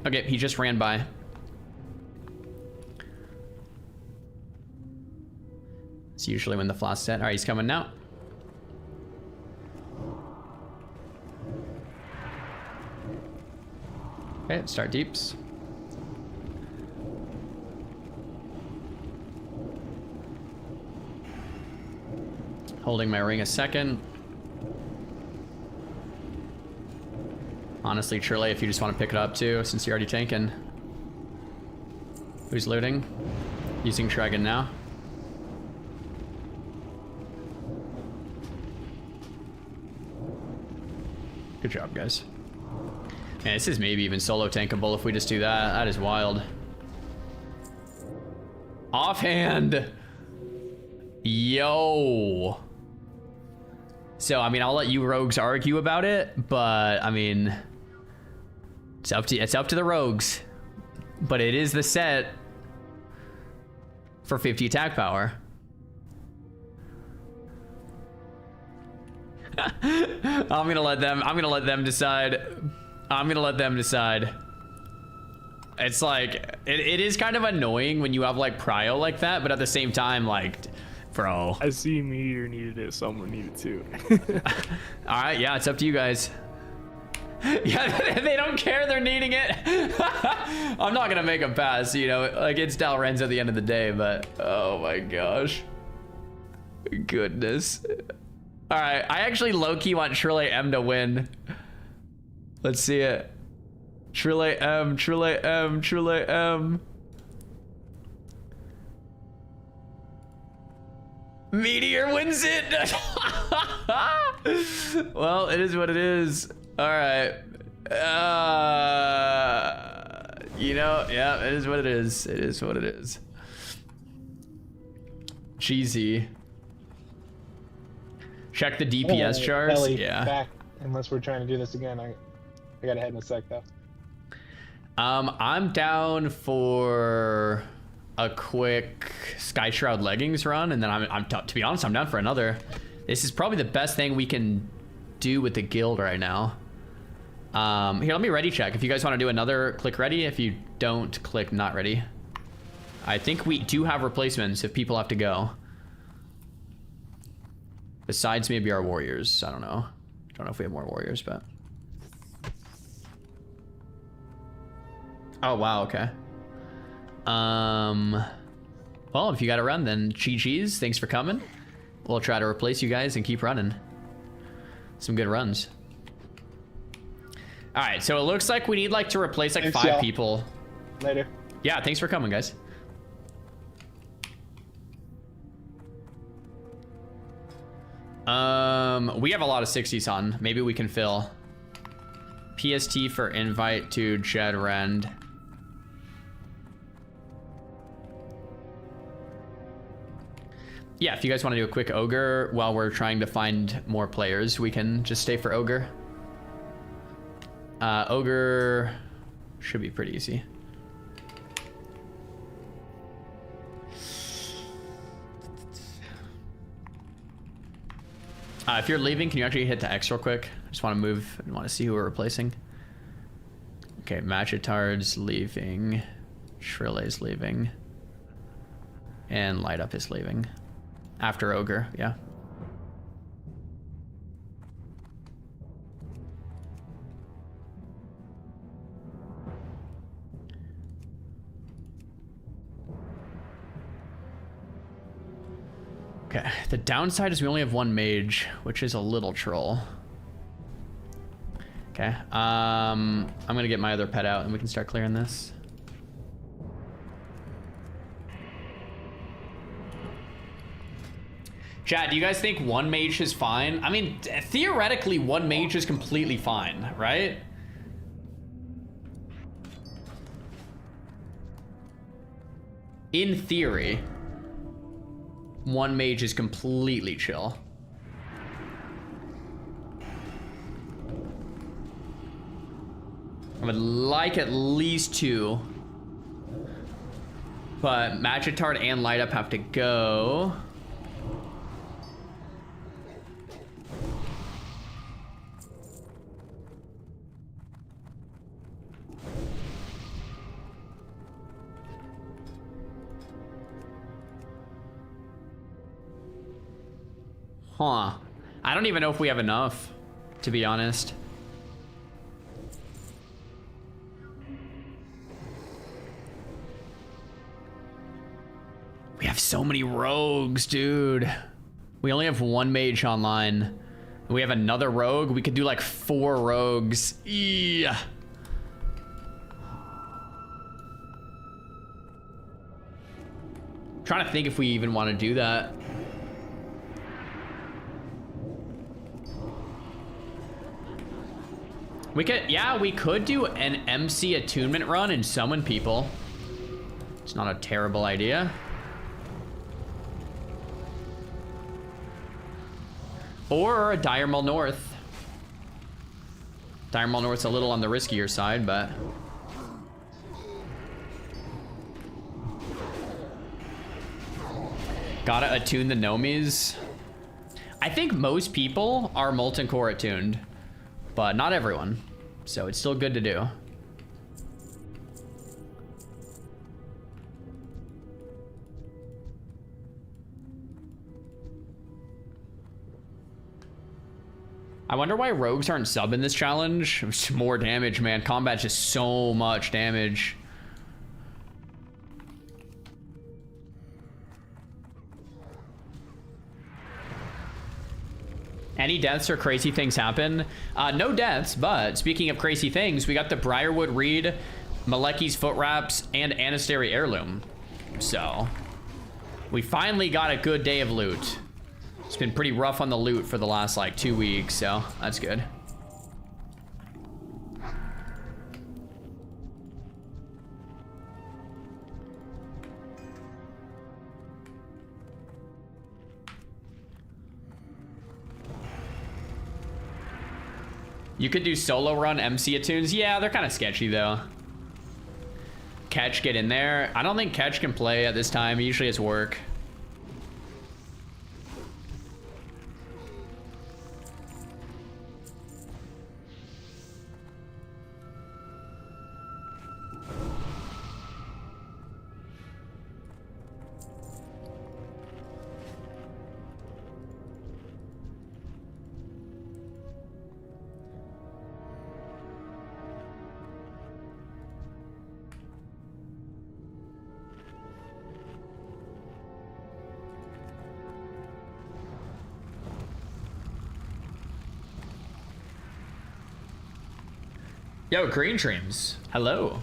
Okay, he just ran by. It's usually when the flask's set. All right, he's coming now. Okay, start deeps. Holding my ring a second. Honestly, Trille, if you just want to pick it up too, since you're already tanking. Who's looting? Using Dragon now. Good job, guys. Man, this is maybe even solo tankable if we just do that. That is wild. Offhand. Yo. So, I mean, I'll let you rogues argue about it, but I mean, it's up to the rogues. But it is the set for 50 attack power. I'm gonna let them decide. It's like, it is kind of annoying when you have like prio like that, but at the same time, like, bro. I see Meteor needed it, someone needed too. All right, yeah, it's up to you guys. Yeah, they don't care, they're needing it. I'm not gonna make a pass, you know, like it's Dalrenz at the end of the day, but oh my gosh. Goodness. All right, I actually low-key want Trille M to win. Let's see it. Trille M, Trille M, Trille M. Meteor wins it. Well, it is what it is. All right. You know, yeah, it is what it is. It is what it is. Cheesy. Check the DPS charts. Ellie, Yeah. Back, unless we're trying to do this again. I gotta head in a sec though. I'm down for a quick Sky Shroud leggings run, and then to be honest, I'm down for another. This is probably the best thing we can do with the guild right now. Here, let me ready check. If you guys want to do another, click ready. If you don't, click not ready. I think we do have replacements if people have to go. Besides maybe our warriors. I don't know. Don't know if we have more warriors, but. Oh, wow, okay. Well, if you gotta run, then GG's. Thanks for coming. We'll try to replace you guys and keep running. Some good runs. All right, so it looks like we need like to replace like 5 people. Later. Yeah, thanks for coming, guys. We have a lot of 60s on. Maybe we can fill. PST for invite to Jed Rend. Yeah, if you guys want to do a quick ogre while we're trying to find more players, we can just stay for ogre. Ogre should be pretty easy. If you're leaving, can you actually hit the X real quick? I just want to move and want to see who we're replacing. Okay, Machetard's leaving. Shrille's leaving. And Light Up is leaving. After Ogre, yeah. Okay, the downside is we only have 1 mage, which is a little troll. Okay, I'm gonna get my other pet out and we can start clearing this. Chat, do you guys think 1 mage is fine? I mean, theoretically, 1 mage is completely fine, right? In theory, 1 mage is completely chill. I would like at least 2. But Machetard and Light Up have to go. Huh. I don't even know if we have enough, to be honest. We have so many rogues, dude. We only have 1 mage online. We have another rogue. We could do like 4 rogues. Yeah. Trying to think if we even want to do that. We could, yeah, we could do an MC attunement run and summon people. It's not a terrible idea. Or a Dire Maul North. Dire Maul North's a little on the riskier side, but... Gotta attune the Gnomies. I think most people are Molten Core attuned, but not everyone. So it's still good to do. I wonder why rogues aren't subbing this challenge. It's more damage, man. Combat's just so much damage. Any deaths or crazy things happen? No deaths, but speaking of crazy things, we got the Briarwood Reed, Maleki's Foot Wraps, and Anastary Heirloom. So, we finally got a good day of loot. It's been pretty rough on the loot for the last, like, 2 weeks, so that's good. You could do solo run MC attunes. Yeah, they're kind of sketchy though. Catch, get in there. I don't think Catch can play at this time. He usually has work. Yo, Green Dreams. Hello.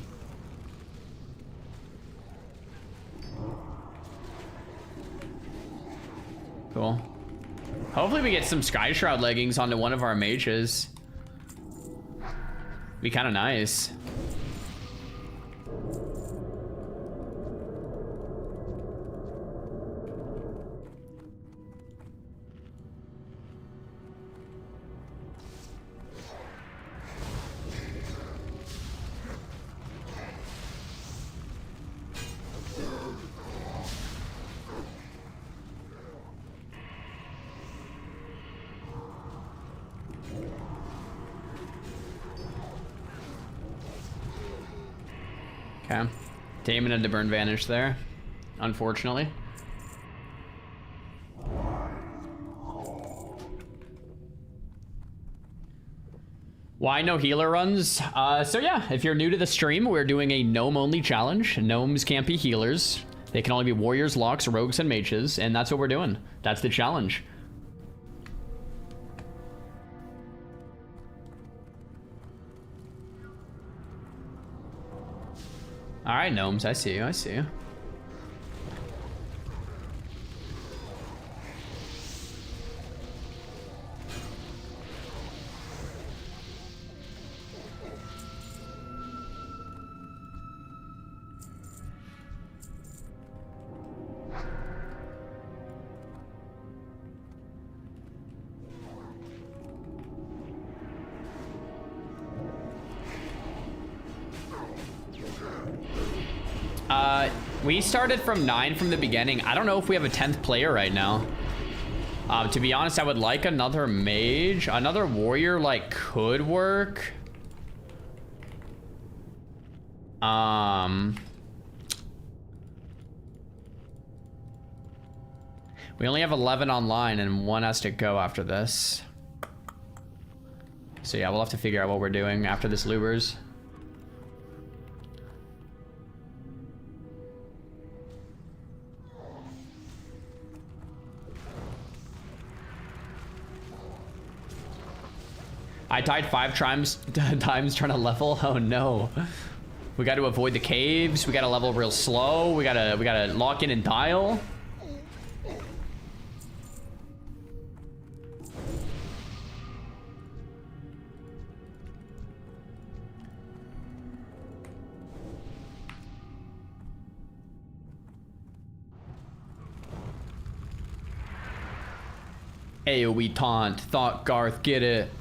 Cool. Hopefully we get some Sky Shroud leggings onto one of our mages. Be kind of nice. Okay. Damon had to burn Vanish there, unfortunately. Why no healer runs? So yeah, if you're new to the stream, we're doing a gnome only challenge. Gnomes can't be healers. They can only be warriors, locks, rogues, and mages, and that's what we're doing. That's the challenge. All right, gnomes, I see you, I see you. We started from 9 from the beginning. I don't know if we have a 10th player right now. To be honest, I would like another mage. Another warrior, like, could work. We only have 11 online and 1 has to go after this. So yeah, we'll have to figure out what we're doing after this Ubrs. I died 5 times trying to level. Oh no. We got to avoid the caves. We got to level real slow. We gotta lock in and dial. AoE taunt. Thought Garth, get it.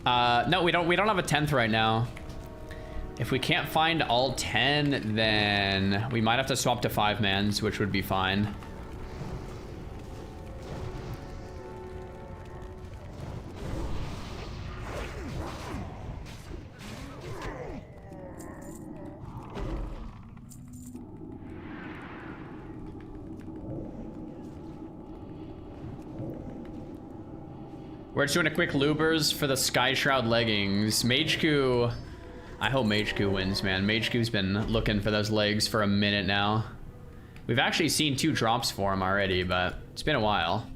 No, we don't have a 10th right now. If we can't find all 10, then we might have to swap to 5-mans, which would be fine. We're just doing a quick Ubrs for the Sky Shroud leggings. Mageku, I hope Mageku wins, man. Mageku's been looking for those legs for a minute now. We've actually seen 2 drops for him already, but it's been a while.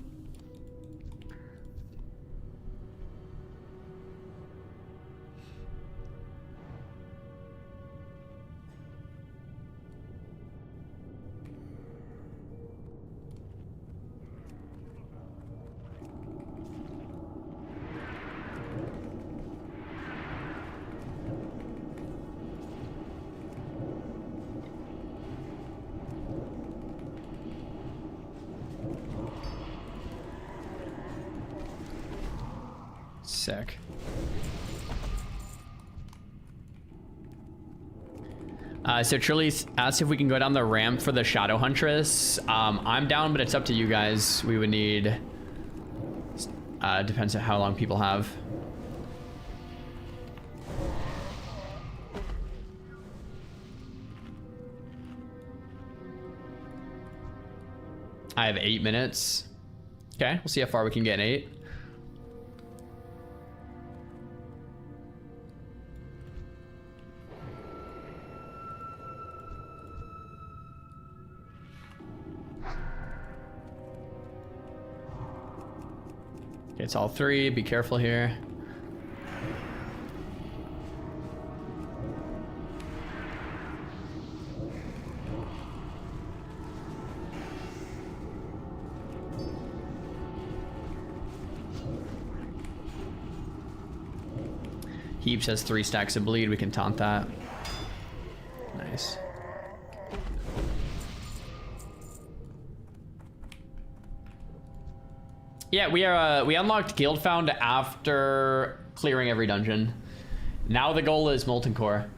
Sick. So Trilly asked if we can go down the ramp for the Shadow Huntress. I'm down, but it's up to you guys. We would need... depends on how long people have. I have 8 minutes. Okay, we'll see how far we can get in 8. It's all 3. Be careful here. Heaps has 3 stacks of bleed. We can taunt that. Nice. Yeah, we unlocked Guildfound after clearing every dungeon. Now the goal is Molten Core.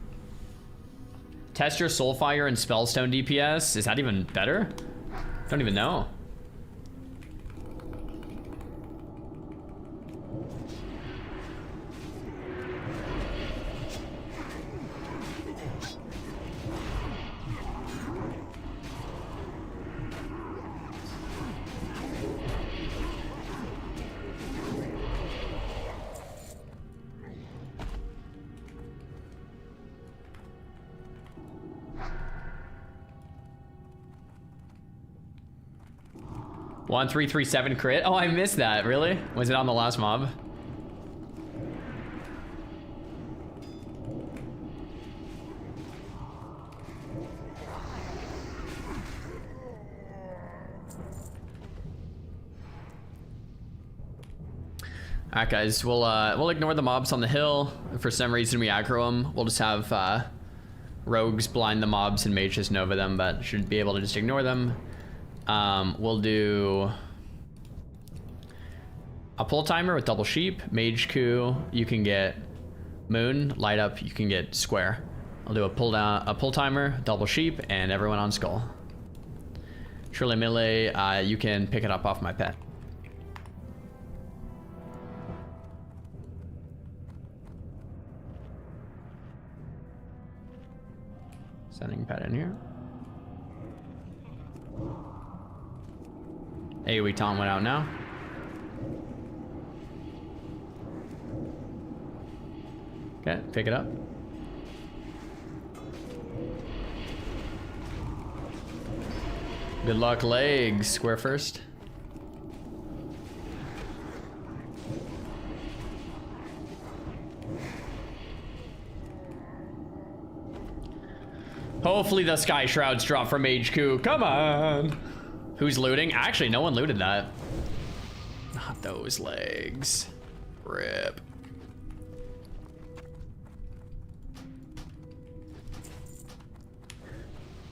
Test your Soulfire and Spellstone DPS. Is that even better? Don't even know. One 337 crit. Oh, I missed that. Really? Was it on the last mob? Alright, guys. We'll ignore the mobs on the hill. If for some reason we aggro them, we'll just have rogues blind the mobs and mages nova them, but should be able to just ignore them. We'll do a pull timer with double sheep, mage coup, you can get moon, light up, you can get square. I'll do a pull timer, double sheep, and everyone on skull. Truly melee, you can pick it up off my pet. Sending pet in here. AoE taunt went out now. Okay, pick it up. Good luck, legs. Square first. Hopefully the Sky Shrouds drop from HQ. Come on. Who's looting? Actually, no one looted that. Not those legs. Rip.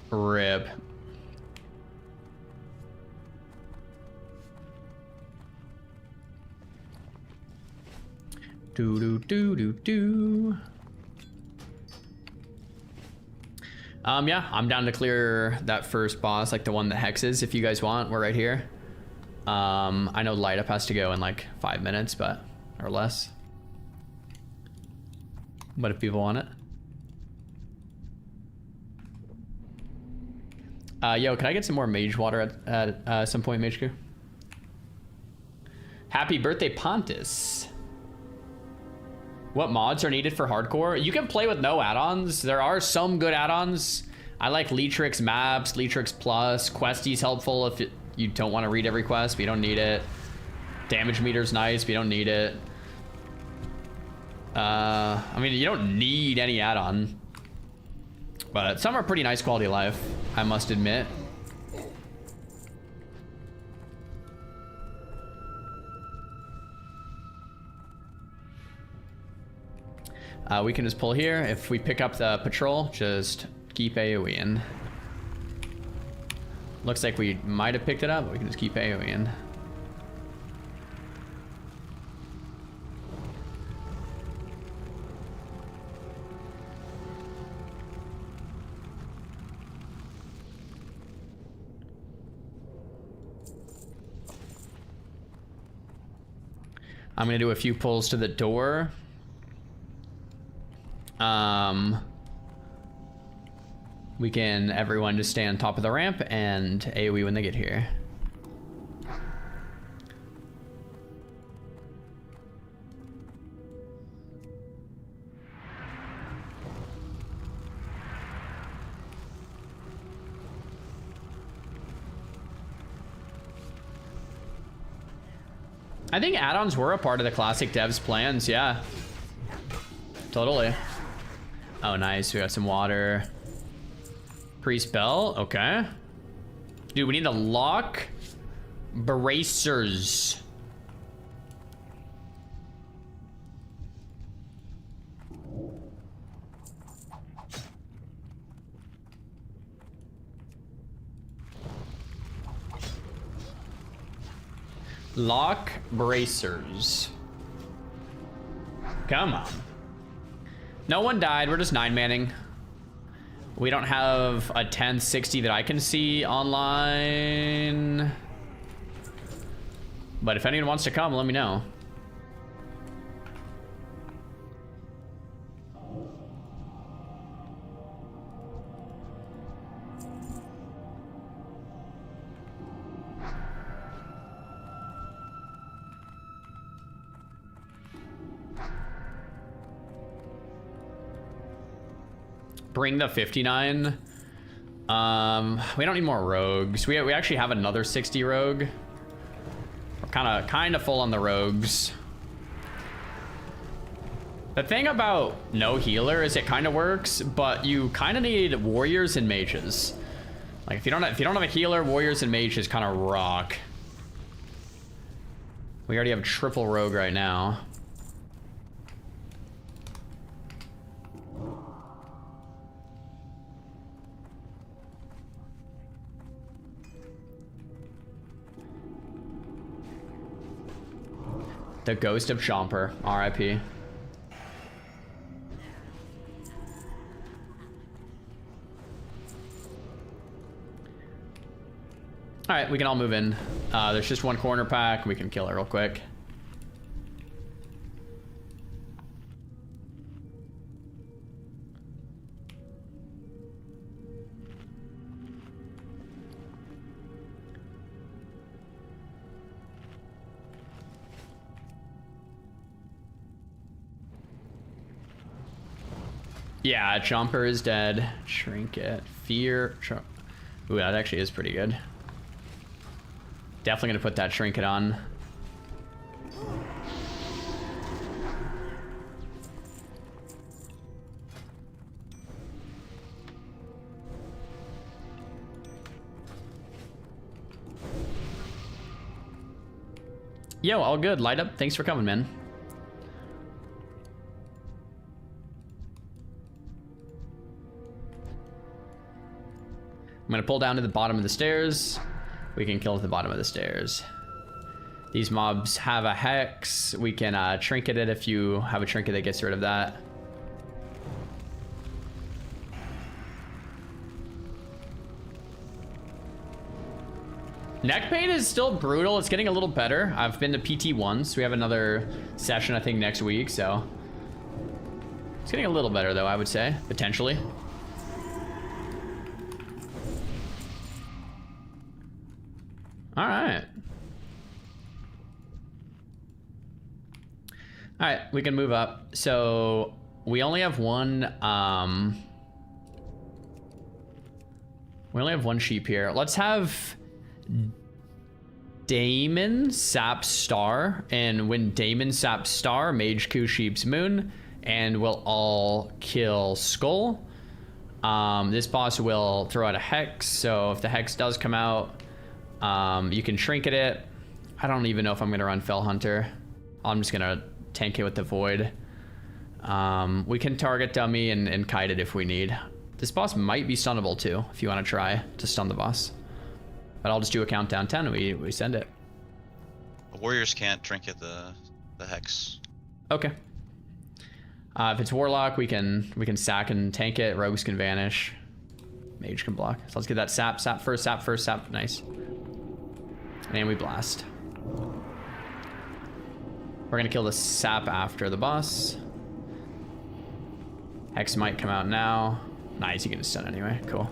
Rip. Do do do do do. Yeah, I'm down to clear that first boss, like the one that hexes. If you guys want, we're right here. I know light up has to go in like 5 minutes, but or less. But if people want it. Yo, can I get some more mage water at some point, Mage Q? Happy birthday, Pontus. What mods are needed for hardcore? You can play with no add-ons. There are some good add-ons. I like Leatrix Maps, Leatrix Plus. Questy's helpful if you don't want to read every quest, but you don't need it. Damage meter's nice, but you don't need it. I mean, you don't need any add-on. But some are pretty nice quality of life, I must admit. We can just pull here. If we pick up the patrol, just keep AoEing. Looks like we might have picked it up, but we can just keep AoEing. I'm gonna do a few pulls to the door. We can everyone just stay on top of the ramp and AoE when they get here. I think add-ons were a part of the classic devs plans, yeah. Totally. Oh, nice. We got some water. Pre-spell. Okay. Dude, we need to lock bracers. Lock bracers. Come on. No one died. We're just 9-manning. We don't have a 1060 that I can see online. But if anyone wants to come, let me know. Bring the 59. We don't need more rogues. We actually have another 60 rogue. We're kind of full on the rogues. The thing about no healer is it kind of works, but you kind of need warriors and mages. Like if you don't have a healer, warriors and mages kind of rock. We already have triple rogue right now. The ghost of Chomper, RIP. All right, we can all move in. There's just one corner pack. We can kill it real quick. Yeah, Chomper is dead. Trinket. Fear. Ooh, that actually is pretty good. Definitely gonna put that trinket on. Yo, all good. Light up. Thanks for coming, man. I'm gonna pull down to the bottom of the stairs. We can kill at the bottom of the stairs. These mobs have a hex. We can trinket it if you have a trinket that gets rid of that. Neck pain is still brutal. It's getting a little better. I've been to PT once. We have another session, I think, next week, so. It's getting a little better, though, I would say, potentially. All right. All right, we can move up. So we only have one, we only have one sheep here. Let's have Damon sap star, and when Damon sap star, mage coup sheep's moon, and we'll all kill skull. This boss will throw out a hex, so if the hex does come out, you can trinket it. I don't even know if I'm gonna run Fell Hunter. I'm just gonna tank it with the void. We can target dummy and kite it if we need. This boss might be stunnable too, if you want to try to stun the boss. But I'll just do a countdown 10 and we send it. The warriors can't trinket the hex. Okay. If it's warlock, we can sack and tank it. Rogues can vanish. Mage can block. So let's get that sap. Sap first, sap first, sap. Nice. And we blast. We're gonna kill the sap after the boss. Hex might come out now. Nice, you get a stun anyway. Cool.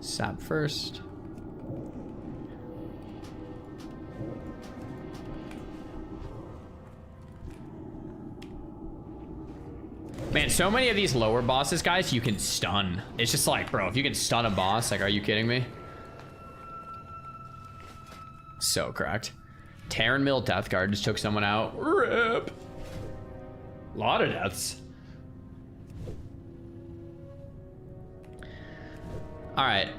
Sap first. Man, so many of these lower bosses, guys, you can stun. It's just like, bro, if you can stun a boss, like, are you kidding me? So cracked. Terran Mill Death Guard just took someone out. RIP. A lot of deaths. All right.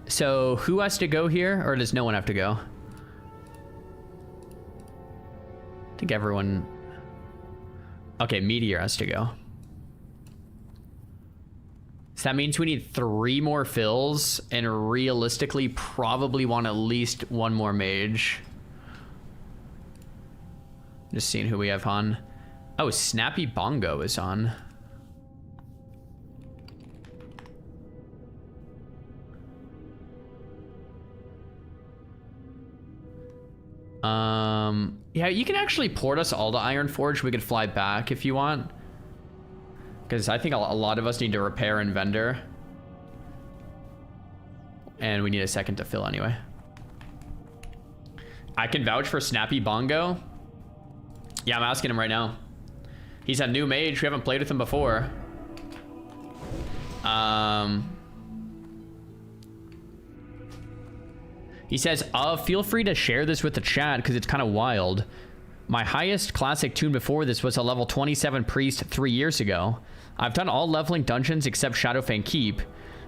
So who has to go here, or does no one have to go? I think everyone. Okay, Meteor has to go. So that means we need 3 more fills, and realistically probably want at least 1 more mage. Just seeing who we have on. Oh, Snappy Bongo is on. Yeah, you can actually port us all to Iron Forge. We could fly back if you want. Because I think a lot of us need to repair and vendor. And we need a second to fill anyway. I can vouch for Snappy Bongo. Yeah, I'm asking him right now. He's a new mage. We haven't played with him before. He says, feel free to share this with the chat because it's kind of wild. My highest classic tune before this was a level 27 priest 3 years ago. I've done all leveling dungeons except Shadowfang Keep.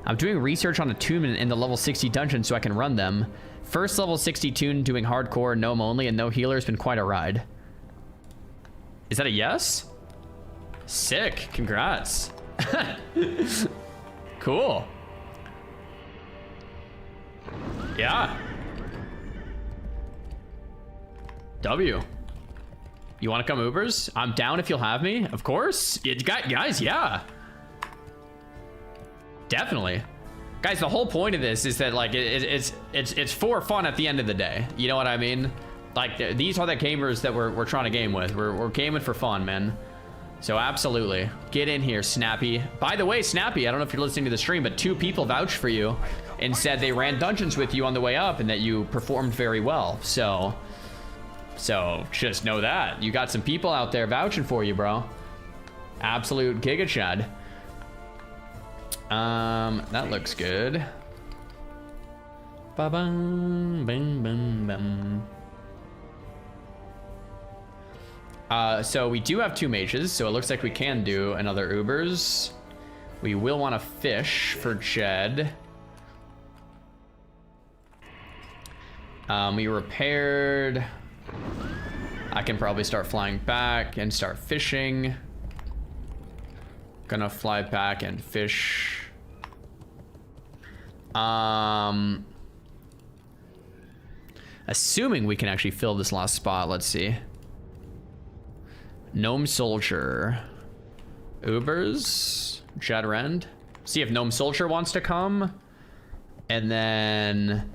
I'm doing research on attunement in the level 60 dungeon so I can run them. First level 60 tune doing hardcore, gnome only, and no healer has been quite a ride. Is that a yes? Sick. Congrats. Cool. Yeah. W. You want to come Ubers? I'm down if you'll have me. Of course. Guys, yeah. Definitely. Guys, the whole point of this is that like it's for fun at the end of the day. You know what I mean? Like these are the gamers that we're trying to game with. We're gaming for fun, man. So absolutely. Get in here, Snappy. By the way, Snappy, I don't know if you're listening to the stream, but 2 people vouched for you and said they ran dungeons with you on the way up and that you performed very well. So just know that. You got some people out there vouching for you, bro. Absolute Giga Chad. That looks good. Ba-bum, bum, bum, bum. So we do have 2 mages, so it looks like we can do another Ubers. We will want to fish for Jed. We repaired. I can probably start flying back and start fishing. Gonna fly back and fish. Assuming we can actually fill this last spot. Let's see. Gnome Soldier. Ubrs. Jedrend. See if Gnome Soldier wants to come. And then...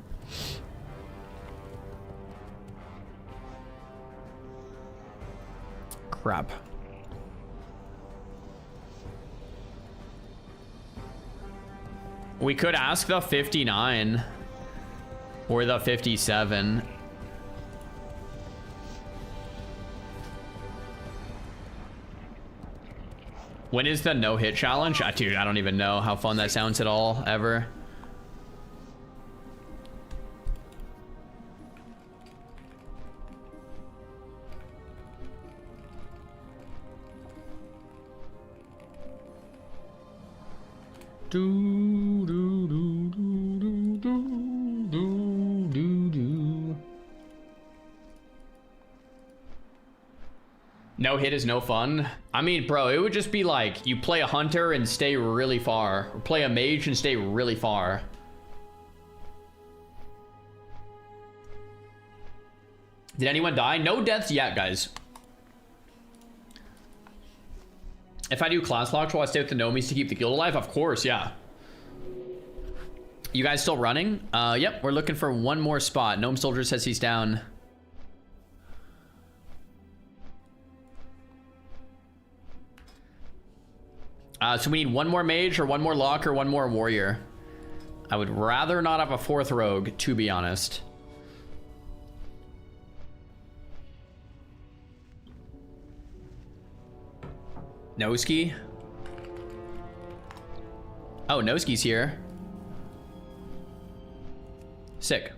Crap. We could ask the 59 or the 57. When is the no-hit challenge? Dude, I don't even know how fun that sounds at all, ever. No hit is no fun. I mean, bro, it would just be like you play a hunter and stay really far, or play a mage and stay really far. Did anyone die? No deaths yet, guys. If I do class locks, will I stay with the Gnomies to keep the guild alive? Of course, yeah. You guys still running? Yep, we're looking for one more spot. Gnome Soldier says he's down. So we need one more mage or one more lock or one more warrior. I would rather not have a fourth rogue, to be honest. Noski? Oh, Noski's here. Sick.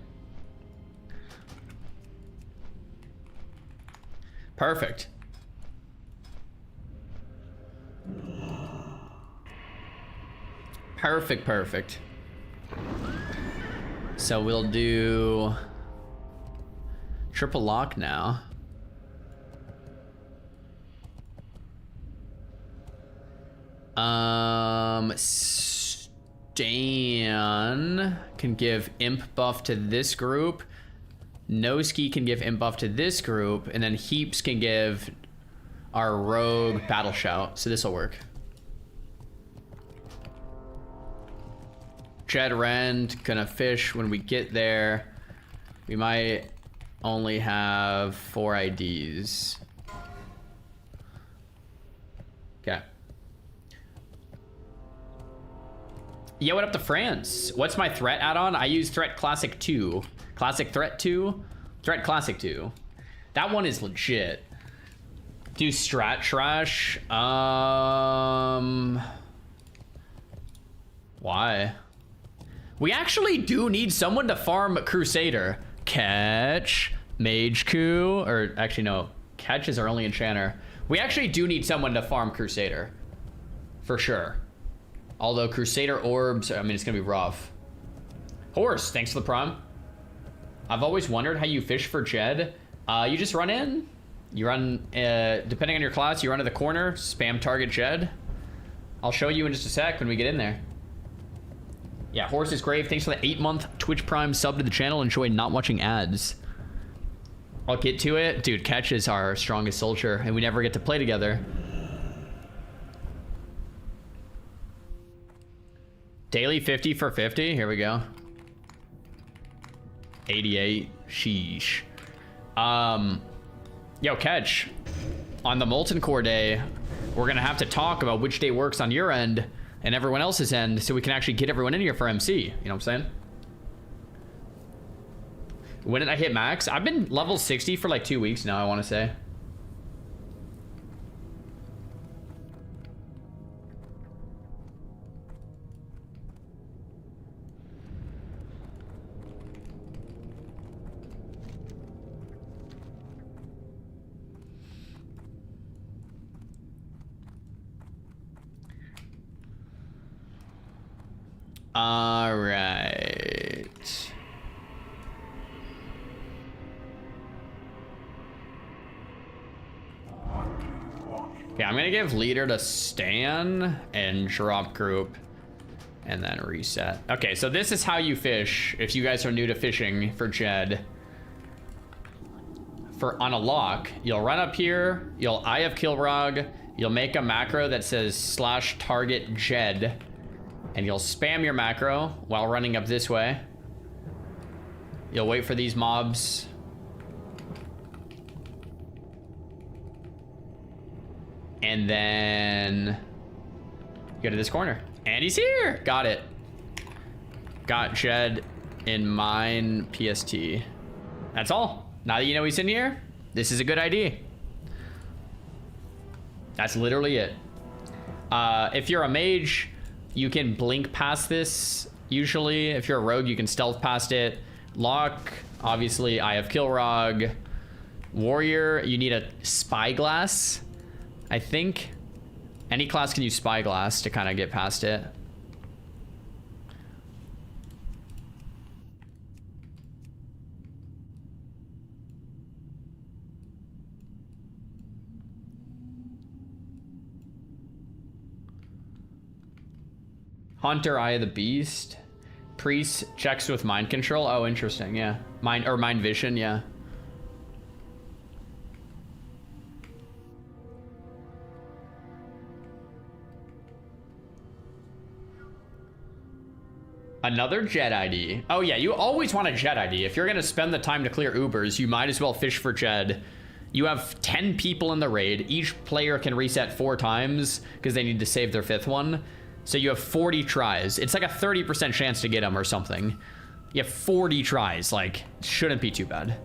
Perfect. Perfect, perfect. So we'll do triple lock now. Stan can give imp buff to this group. Noski can give imp buff to this group, and then Heaps can give our rogue battle shout. So this will work. Jedrend gonna fish when we get there. We might only have 4 IDs. Okay. Yeah, what up to France? What's my threat add-on? I use Threat Classic 2. Classic Threat 2? Threat Classic 2. That one is legit. Do Strat Trash? Why? We actually do need someone to farm Crusader. Catch, Mage Coup, or actually no, Catch is our only enchanter. We actually do need someone to farm Crusader. For sure. Although Crusader orbs, I mean, it's gonna be rough. Horse, thanks for the prime. I've always wondered how you fish for Jed. You just run in. You run, depending on your class, you run to the corner, spam target Jed. I'll show you in just a sec when we get in there. Yeah, Horse is Grave. Thanks for the 8-month Twitch Prime sub to the channel. Enjoy not watching ads. I'll get to it. Dude, Catch is our strongest soldier, and we never get to play together. Daily 50 for 50. Here we go. 88. Sheesh. Yo, Catch. On the Molten Core day, we're gonna have to talk about which day works on your end and everyone else's end, so we can actually get everyone in here for MC. You know what I'm saying? When did I hit max? I've been level 60 for like 2 weeks now, I want to say. All right. Okay, I'm gonna give leader to Stan and drop group and then reset. Okay, so this is how you fish if you guys are new to fishing for Jed. on a lock, you'll run up here, you'll Eye of Kilrog, you'll make a macro that says /target Jed, and you'll spam your macro while running up this way. You'll wait for these mobs. And then go to this corner. And he's here! Got it. Got Jed in mine PST. That's all. Now that you know he's in here, this is a good ID. That's literally it. If you're a mage, you can blink past this, usually. If you're a rogue, you can stealth past it. Lock, obviously, Eye of Kilrog. Warrior, you need a spyglass, I think. Any class can use spyglass to kind of get past it. Hunter, Eye of the Beast. Priest checks with mind control. Oh, interesting. Yeah, mind vision. Yeah. Another Jet ID. Oh yeah, you always want a Jet ID. If you're gonna spend the time to clear Ubers, you might as well fish for Jed. You have 10 people in the raid. Each player can reset 4 times because they need to save their 5th one. So you have 40 tries. It's like a 30% chance to get them or something. You have 40 tries. Like, shouldn't be too bad.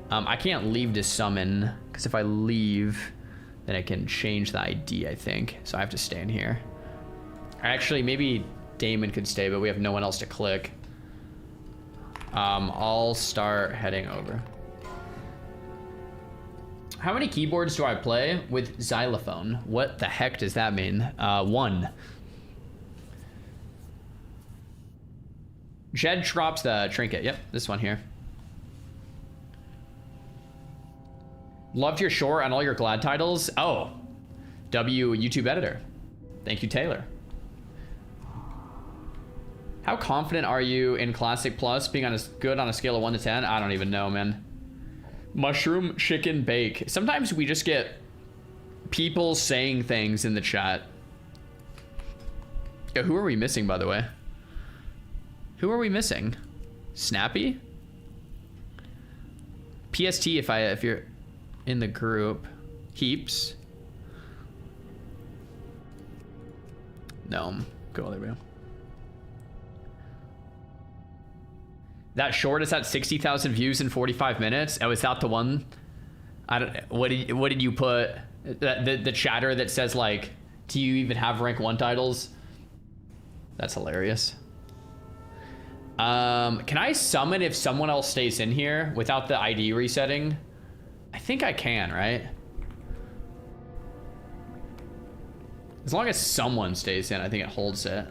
I can't leave to summon because if I leave, then I can change the ID, I think. So I have to stay in here. Actually, maybe Damon could stay, but we have no one else to click. I'll start heading over. How many keyboards do I play with xylophone? What the heck does that mean? 1. Jed drops the trinket. Yep, this one here. Loved your short on all your Glad titles. Oh, W YouTube editor. Thank you, Taylor. How confident are you in Classic Plus being good on a scale of 1 to 10? I don't even know, man. Mushroom chicken bake. Sometimes we just get people saying things in the chat. Yo, who are we missing, by the way? Who are we missing? Snappy? PST if you're in the group. Heaps. Gnome. Cool, there we go. That short is at 60,000 views in 45 minutes. Oh, is that the one? I don't. What did you put? The chatter that says like, do you even have rank 1 titles? That's hilarious. Can I summon if someone else stays in here without the ID resetting? I think I can, right? As long as someone stays in, I think it holds it.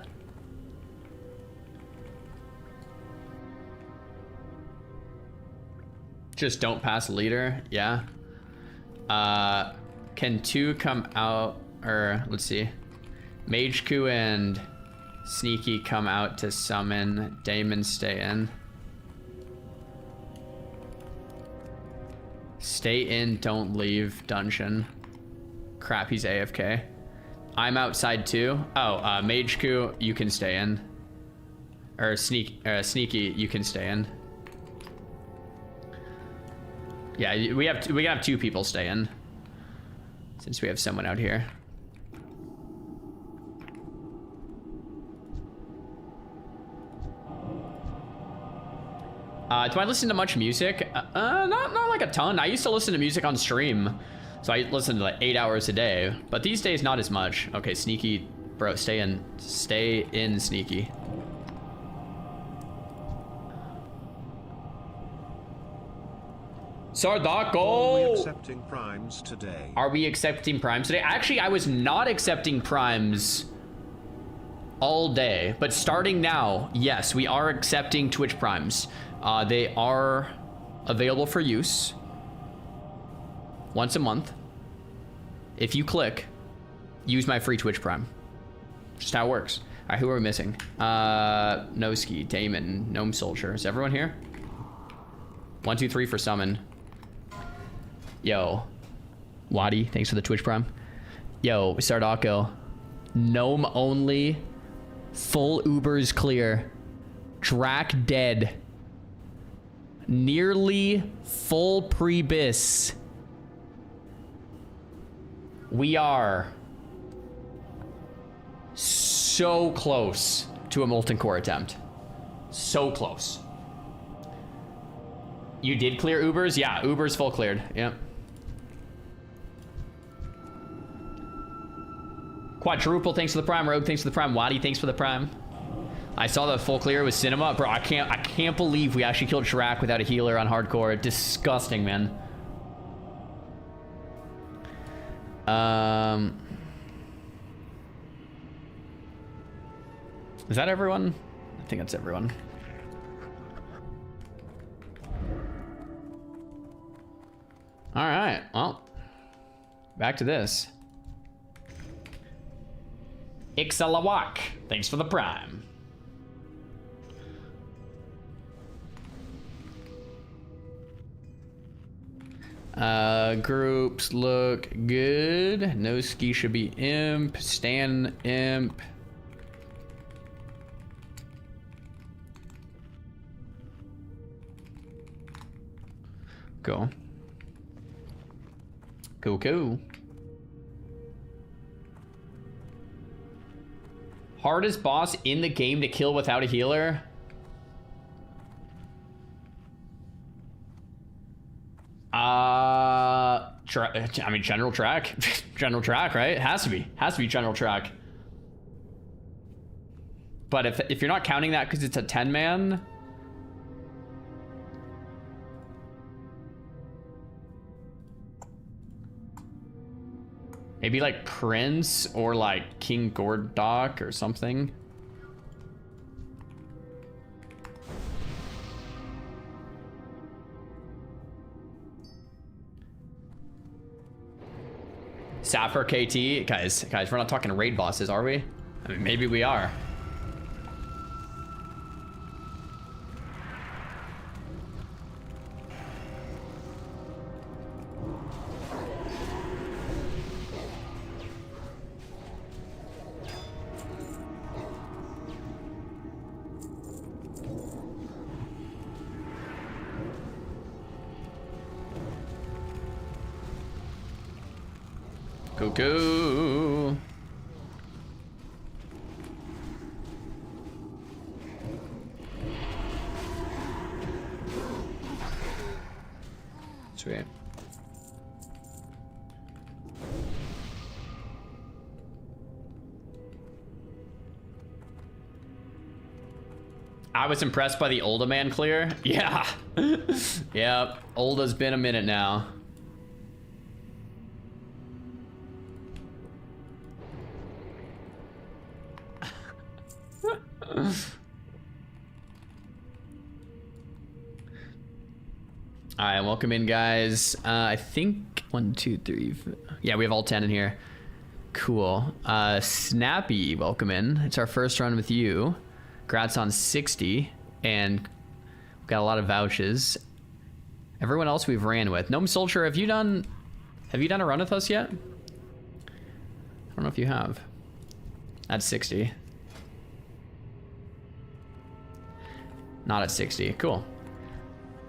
Just don't pass leader, yeah. Can 2 come out, or let's see. Mageku and Sneaky come out to summon. Damon stay in. Stay in, don't leave dungeon. Crap, he's AFK. I'm outside too. Oh, Mageku, you can stay in. Or Sneaky, you can stay in. Yeah, we can have 2 people stay in. Since we have someone out here. Do I listen to much music? Not like a ton. I used to listen to music on stream. So I listened to like 8 hours a day. But these days, not as much. Okay, Sneaky. Bro, stay in. Stay in, Sneaky. Sardako! Are we accepting primes today? Are we accepting primes today? Actually, I was not accepting primes all day. But starting now, yes, we are accepting Twitch primes. They are available for use once a month. If you click, use my free Twitch Prime. Just how it works. All right, who are we missing? Noski, Damon, Gnome Soldier. Is everyone here? 1, 2, 3 for summon. Yo. Wadi, thanks for the Twitch Prime. Yo, Sardako. Gnome only. Full Ubers clear. Drac dead. Nearly full pre-bis. We are so close to a Molten Core attempt. So close. You did clear Ubers? Yeah, Ubers full cleared. Yep. Quadruple, thanks for the Prime. Rogue, thanks for the Prime. Wadi, thanks for the Prime. I saw the full clear with Cinema. Bro, I can't believe we actually killed Shrek without a healer on hardcore. Disgusting, man. Is that everyone? I think that's everyone. All right, well, back to this. Ixalawak, thanks for the Prime. Groups look good. No ski should be imp. Stan imp. Go. Cool. Hardest boss in the game to kill without a healer? I mean, general track. General track, right? It has to be general track. But if you're not counting that because it's a 10-man... Maybe like Prince or like King Gordok or something. Sapphire KT, guys, we're not talking raid bosses, are we? I mean, maybe we are. Cuckoo. Sweet. I was impressed by the Olda man clear. Yeah. Yep. Olda's been a minute now. All right, welcome in, guys. I think 1, 2, 3. Yeah, we have all 10 in here. Cool. Snappy, welcome in. It's our first run with you. Congrats on 60, and we've got a lot of vouchers. Everyone else we've ran with. Gnome Soldier, have you done a run with us yet? I don't know if you have. At 60. Not at 60. Cool.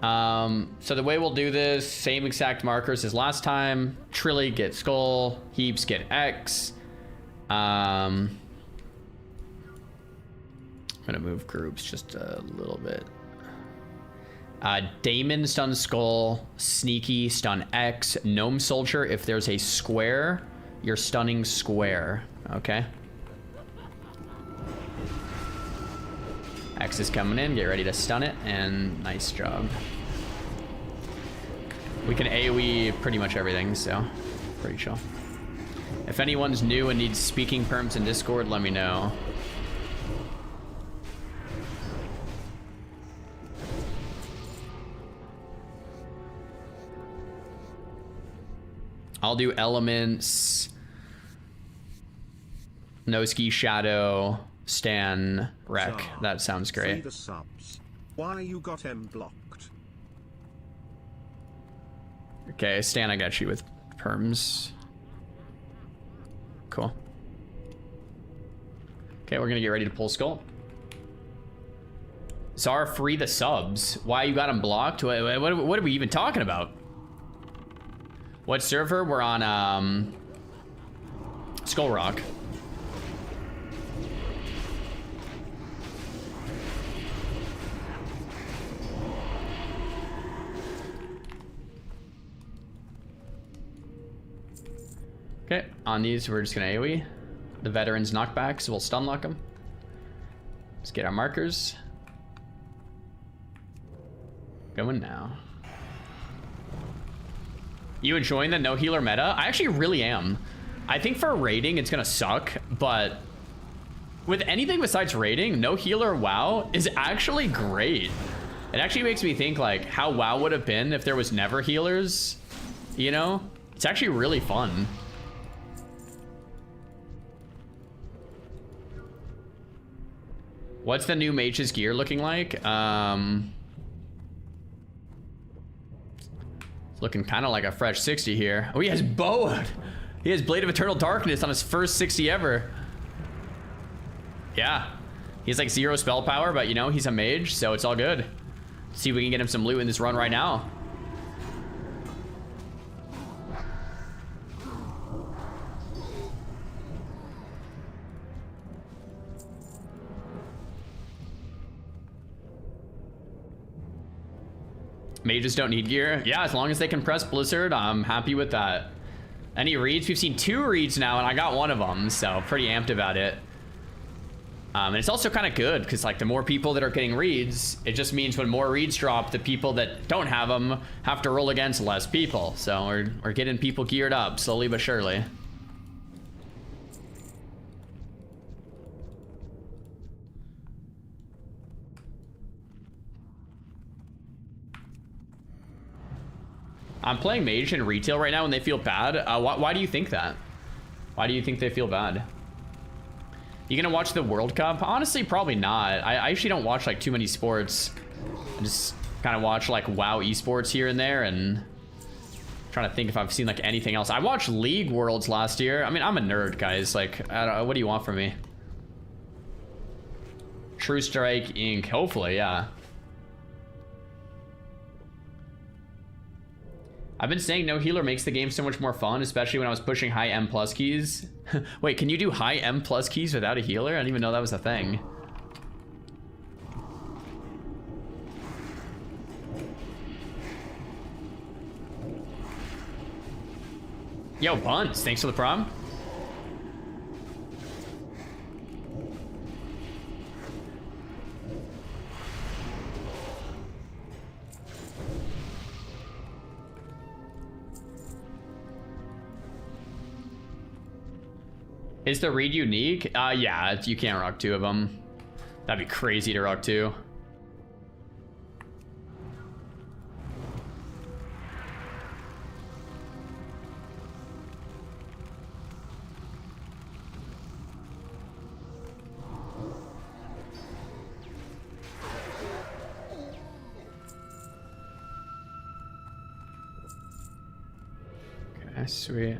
So the way we'll do this, same exact markers as last time. Trilly get skull, heaps get X. I'm gonna move groups just a little bit. Damon stun skull, sneaky stun X, gnome soldier. If there's a square, you're stunning square. Okay. X is coming in, get ready to stun it, and nice job. We can AoE pretty much everything, so pretty chill. If anyone's new and needs speaking perms in Discord, let me know. I'll do elements, no ski shadow, Stan, Wreck. That sounds great. The subs. Why you got M blocked? Okay, Stan, I got you with perms. Cool. Okay, we're gonna get ready to pull skull. Zara, free the subs. Why you got him blocked? What are we even talking about? What server? We're on Skull Rock. Okay, on these we're just gonna AoE. The veterans knockback, so we'll stun lock them. Let's get our markers. Going now. You enjoying the no healer meta? I actually really am. I think for raiding it's gonna suck, but with anything besides raiding, no healer WoW is actually great. It actually makes me think like how WoW would have been if there was never healers, you know? It's actually really fun. What's the new mage's gear looking like? It's looking kind of like a fresh 60 here. Oh, he has bow. He has Blade of Eternal Darkness on his first 60 ever. Yeah. He has like 0 spell power, but you know, he's a mage, so it's all good. Let's see if we can get him some loot in this run right now. Mages don't need gear. Yeah, as long as they can press Blizzard, I'm happy with that. Any reads? We've seen 2 reads now, and I got one of them, so pretty amped about it. And it's also kind of good, because like the more people that are getting reads, it just means when more reads drop, the people that don't have them have to roll against less people. So we're getting people geared up, slowly but surely. I'm playing mage in retail right now and they feel bad. Why do you think that? Why do you think they feel bad? You gonna watch the World Cup? Honestly, probably not. I actually don't watch like too many sports. I just kind of watch like WoW esports here and there, and trying to think if I've seen like anything else. I watched League Worlds last year. I mean, I'm a nerd, guys. Like, I don't know, what do you want from me? True Strike Inc. Hopefully, yeah. I've been saying no healer makes the game so much more fun, especially when I was pushing high M+ keys. Wait, can you do high M+ keys without a healer? I didn't even know that was a thing. Yo, Buns, thanks for the prom. Is the read unique? Yeah, you can't rock 2 of them. That'd be crazy to rock 2. Okay, sweet.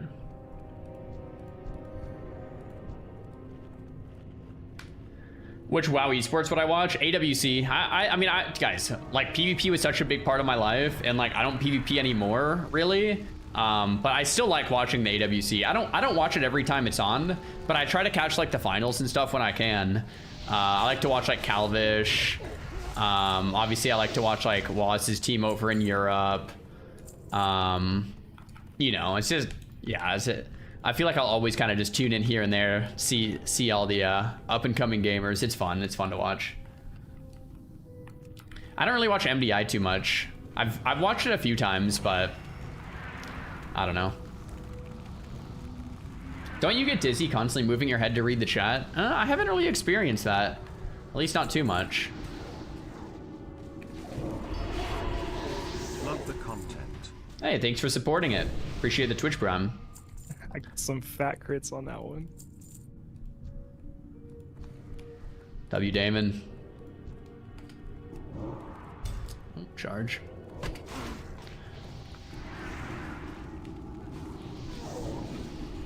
Which WoW esports would I watch? AWC. I mean, guys, like PvP was such a big part of my life, and like I don't PvP anymore, really. But I still like watching the AWC. I don't watch it every time it's on, but I try to catch like the finals and stuff when I can. I like to watch like Calvish. Obviously, I like to watch like Wallace's team over in Europe. You know, it's just, yeah, it's it. I feel like I'll always kind of just tune in here and there, see all the up and coming gamers. It's fun to watch. I don't really watch MDI too much. I've watched it a few times, but I don't know. Don't you get dizzy constantly moving your head to read the chat? I haven't really experienced that, at least not too much. Love the content. Hey, thanks for supporting it. Appreciate the Twitch Prime. I got some fat crits on that one. W Damon. Oh, charge.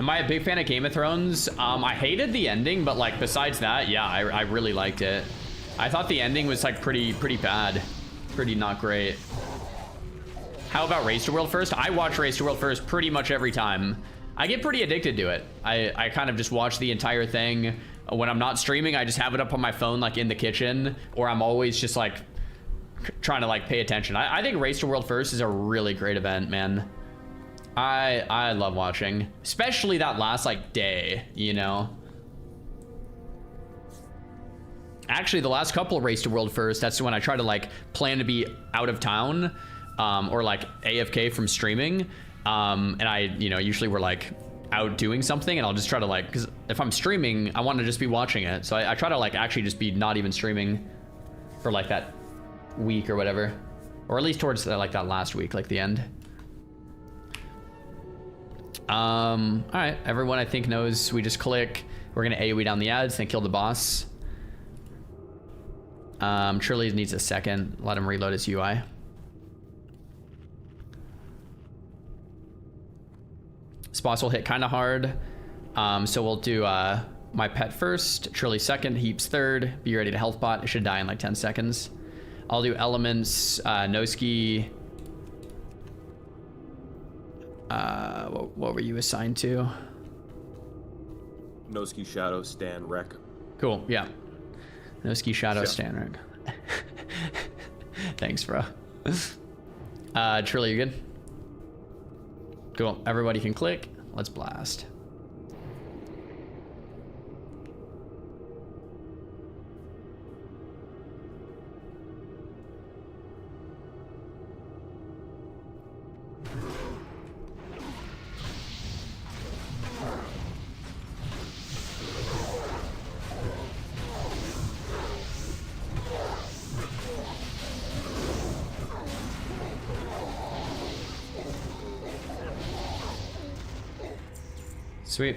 Am I a big fan of Game of Thrones? I hated the ending, but like besides that, yeah, I really liked it. I thought the ending was like pretty bad, pretty not great. How about Race to World First? I watch Race to World First pretty much every time. I get pretty addicted to it. I kind of just watch the entire thing. When I'm not streaming, I just have it up on my phone, like in the kitchen, or I'm always just like trying to like pay attention. I think Race to World First is a really great event, man. I love watching, especially that last like day, you know. Actually, the last couple of Race to World First, that's when I try to like plan to be out of town, or like AFK from streaming. And I, you know, usually we're like out doing something, and I'll just try to like, because if I'm streaming, I want to just be watching it. So I try to like actually just be not even streaming for like that week or whatever, or at least towards like that last week, like the end. All right, everyone I think knows we just click. We're gonna AoE down the ads, then kill the boss. Shirley needs a second. Let him reload his UI. This boss will hit kind of hard. So we'll do my pet first, Shirley second, Heaps third. Be ready to health bot. It should die in like 10 seconds. I'll do elements, Noski. What were you assigned to? Noski, Shadow, Stan, Wreck. Cool, yeah. Noski, Shadow, Stan, Wreck. Thanks, bro. Trilly, you good? Cool, everybody can click. Let's blast. Sweet.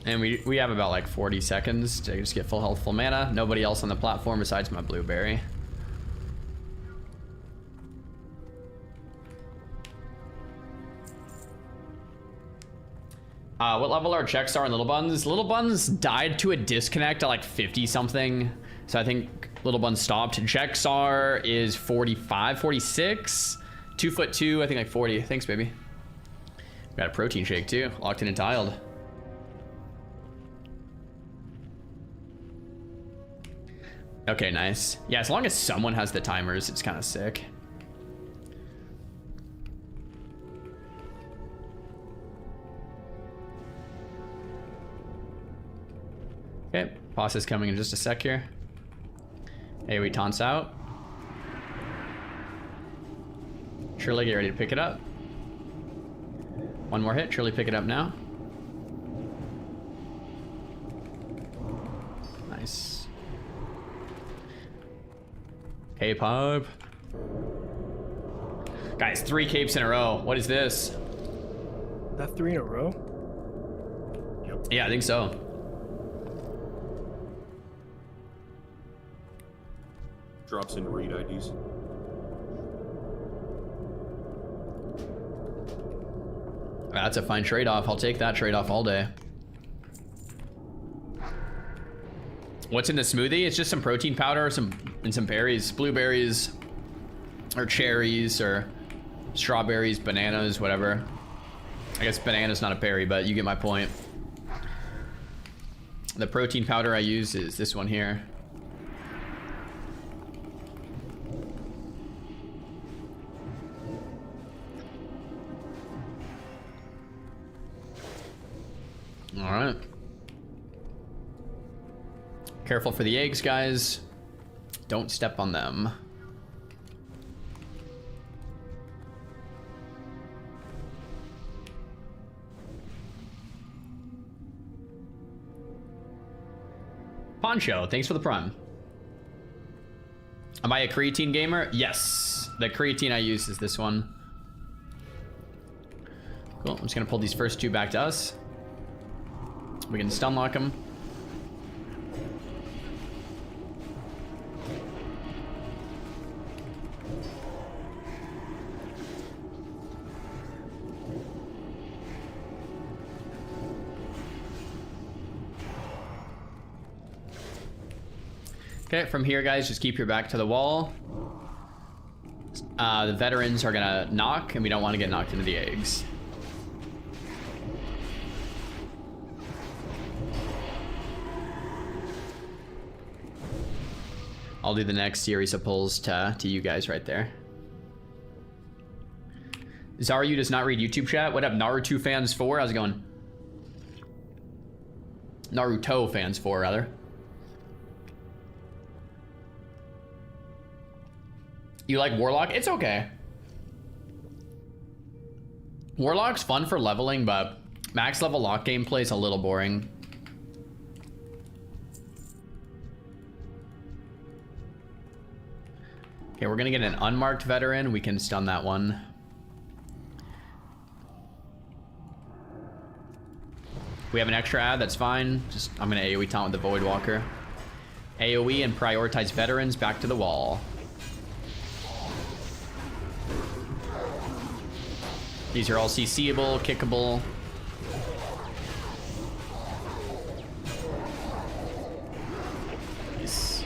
And we have about like 40 seconds to just get full health, full mana. Nobody else on the platform besides my blueberry. What level are checks are in Little Buns? Little Buns died to a disconnect at like 50 something. So I think Little Buns stopped. Jexar is 45, 46. 2'2", I think like 40. Thanks, baby. Got a protein shake too. Locked in and tiled. Okay, nice. Yeah, as long as someone has the timers, it's kind of sick. Okay, boss is coming in just a sec here. Hey, we taunts out. Shirley, get ready to pick it up. One more hit, Shirley, pick it up now. Nice. Cape Hub. Guys, 3 capes in a row. What is this? That 3 in a row? Yep. Yeah, I think so. Drops in read IDs. That's a fine trade-off. I'll take that trade-off all day. What's in the smoothie? It's just some protein powder, and some berries, blueberries, or cherries, or strawberries, bananas, whatever. I guess banana's not a berry, but you get my point. The protein powder I use is this one here. All right. Careful for the eggs, guys. Don't step on them. Poncho, thanks for the prime. Am I a creatine gamer? Yes. The creatine I use is this one. Cool. I'm just gonna pull these first 2 back to us. We can stun lock them. Okay, from here, guys, just keep your back to the wall. The veterans are gonna knock, and we don't want to get knocked into the eggs. I'll do the next series of pulls to you guys right there. Zaryu does not read YouTube chat. What up, Naruto fans 4? How's it going? Naruto fans 4, rather. You like Warlock? It's okay. Warlock's fun for leveling, but max level lock gameplay is a little boring. Okay, we're gonna get an unmarked veteran. We can stun that one. We have an extra ad, that's fine. Just, I'm gonna AoE taunt with the Void Walker. AoE and prioritize veterans back to the wall. These are all CCable, kickable. Nice.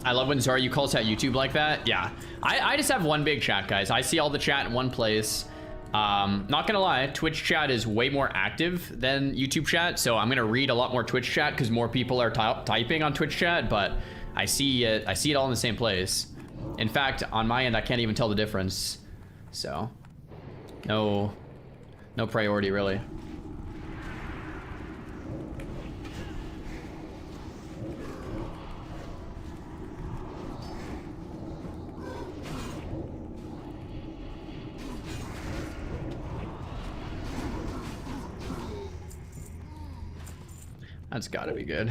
I love when Zaryu calls out YouTube like that. Yeah, I just have one big chat, guys. I see all the chat in one place. Not gonna lie, Twitch chat is way more active than YouTube chat, so I'm gonna read a lot more Twitch chat because more people are typing on Twitch chat. But I see it all in the same place. In fact, on my end, I can't even tell the difference. So, no priority really. That's gotta be good.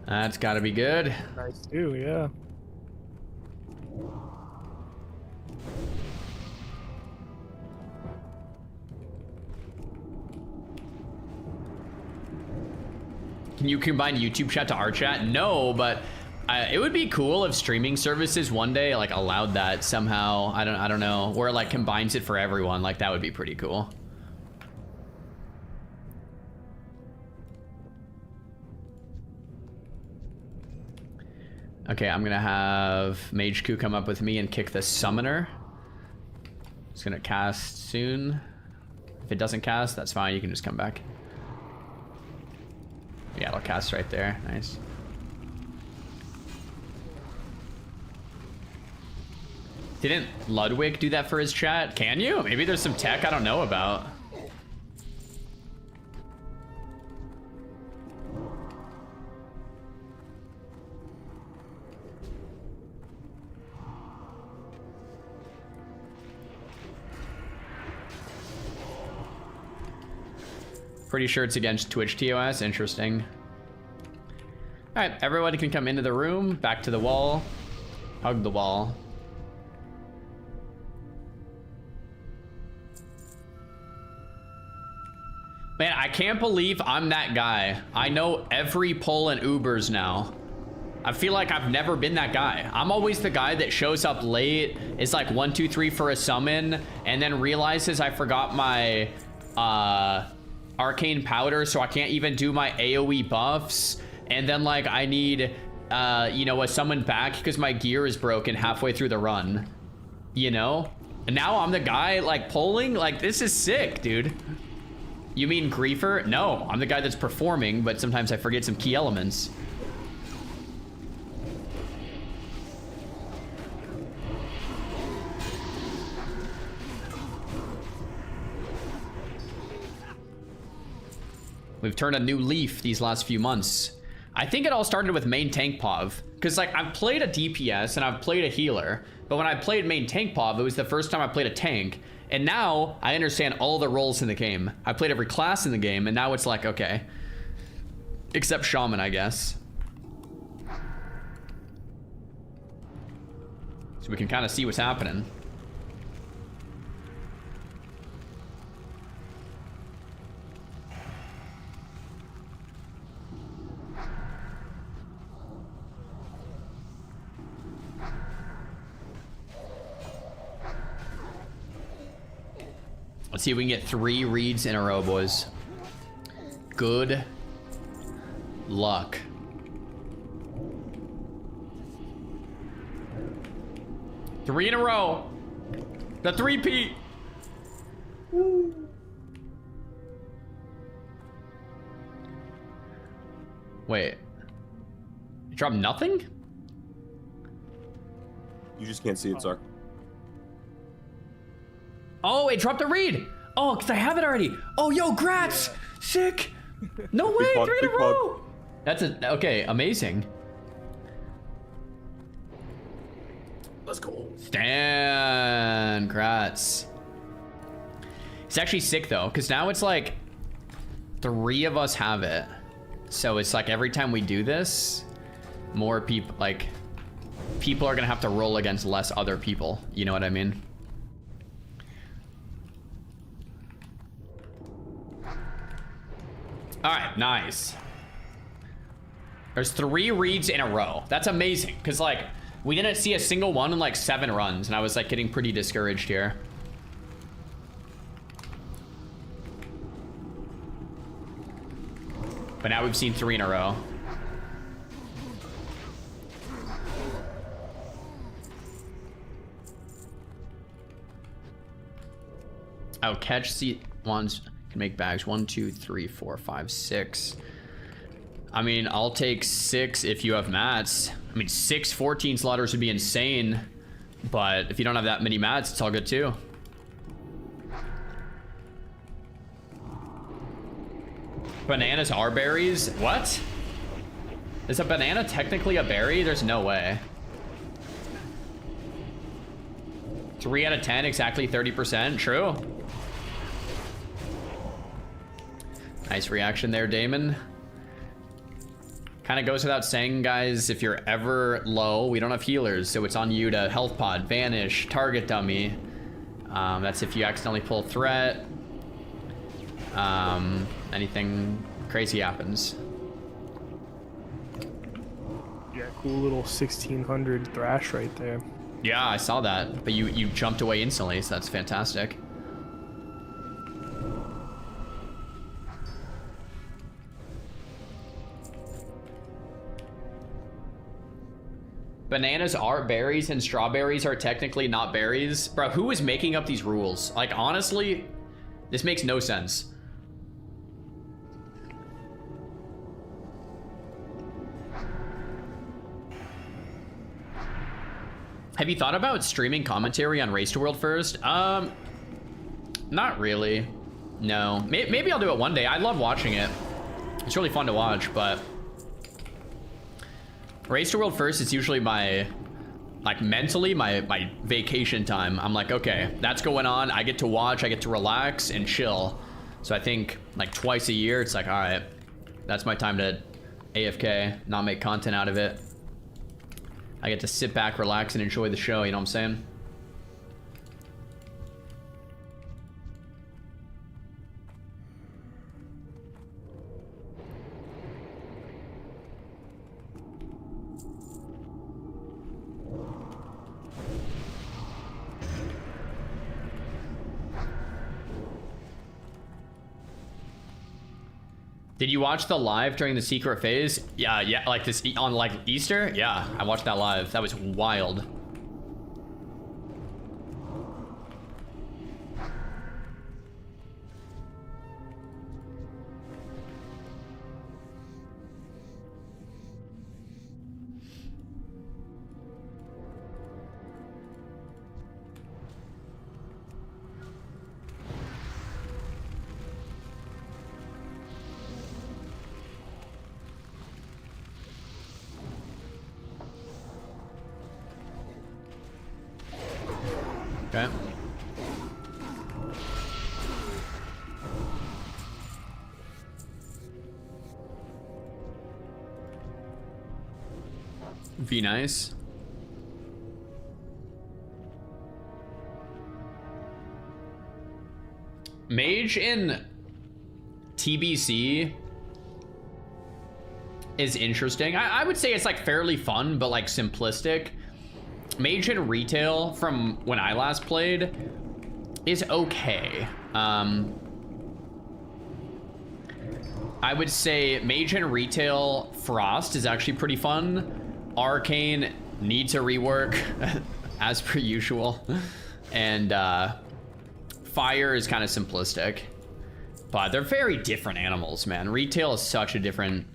That's gotta be good. Nice too, yeah. Can you combine YouTube chat to our chat? No, but it would be cool if streaming services one day like allowed that somehow. I don't know, where it like combines it for everyone. Like that would be pretty cool. Okay, I'm gonna have Mage Q come up with me and kick the summoner. It's gonna cast soon. If it doesn't cast, that's fine, you can just come back. Yeah, it'll cast right there, nice. Didn't Ludwig do that for his chat? Can you? Maybe there's some tech I don't know about. Pretty sure it's against Twitch TOS. Interesting. All right, everybody can come into the room, back to the wall, hug the wall. Man, I can't believe I'm that guy. I know every pull in Ubrs now. I feel like I've never been that guy. I'm always the guy that shows up late, is like 1, 2, 3 for a summon, and then realizes I forgot my arcane powder, so I can't even do my AoE buffs. And then like I need, you know, a summon back because my gear is broken halfway through the run. You know? And now I'm the guy like pulling. Like this is sick, dude. You mean griefer? No, I'm the guy that's performing, but sometimes I forget some key elements. We've turned a new leaf these last few months. I think it all started with main tank POV. Because like I've played a DPS and I've played a healer, but when I played main tank POV, it was the first time I played a tank. And now I understand all the roles in the game. I played every class in the game, and now it's like, okay. Except Shaman, I guess. So we can kind of see what's happening. Let's see if we can get 3 reads in a row, boys. Good luck. Three in a row. The 3-peat. Wait. You dropped nothing? You just can't see it, Zark. Oh, it dropped a read. Oh, because I have it already. Oh, yo, grats. Sick. No way, bug, 3 in a big row. bug. That's okay, amazing. Let's go. Stan, grats. It's actually sick though, because now it's like 3 of us have it. So it's like every time we do this, more people, like, people are gonna have to roll against less other people. You know what I mean? All right, nice. There's 3 reads in a row. That's amazing, because like, we didn't see a single one in like 7 runs, and I was like getting pretty discouraged here. But now we've seen 3 in a row. Oh, catch seat ones can make bags. 1, 2, 3, 4, 5, 6. I mean, I'll take 6 if you have mats. I mean, 6 14 slaughters would be insane, but if you don't have that many mats, it's all good too. Bananas are berries? What? Is a banana technically a berry? There's no way. 3 out of 10, exactly 30%. True. Nice reaction there, Damon. Kind of goes without saying, guys, if you're ever low, we don't have healers, so it's on you to health pod, vanish, target dummy. That's if you accidentally pull threat. Anything crazy happens. Yeah, cool little 1600 thrash right there. Yeah, I saw that, but you jumped away instantly, so that's fantastic. Bananas are berries and strawberries are technically not berries. Bro, who is making up these rules? Like, honestly, this makes no sense. Have you thought about streaming commentary on Race to World first? Not really. No. Maybe I'll do it one day. I love watching it. It's really fun to watch, but Race to World first is usually my, like, mentally my vacation time. I'm like, okay, that's going on. I get to watch, I get to relax and chill. So I think like twice a year, it's like, all right, that's my time to AFK, not make content out of it. I get to sit back, relax, and enjoy the show, you know what I'm saying? Did you watch the live during the secret phase? Yeah, like this on like Easter? Yeah, I watched that live. That was wild. Okay. Be nice. Mage in TBC is interesting. I would say it's like fairly fun, but like simplistic. Mage in retail, from when I last played, is okay. I would say Mage and Retail Frost is actually pretty fun. Arcane needs a rework, as per usual. And Fire is kind of simplistic. But they're very different animals, man. Retail is such a different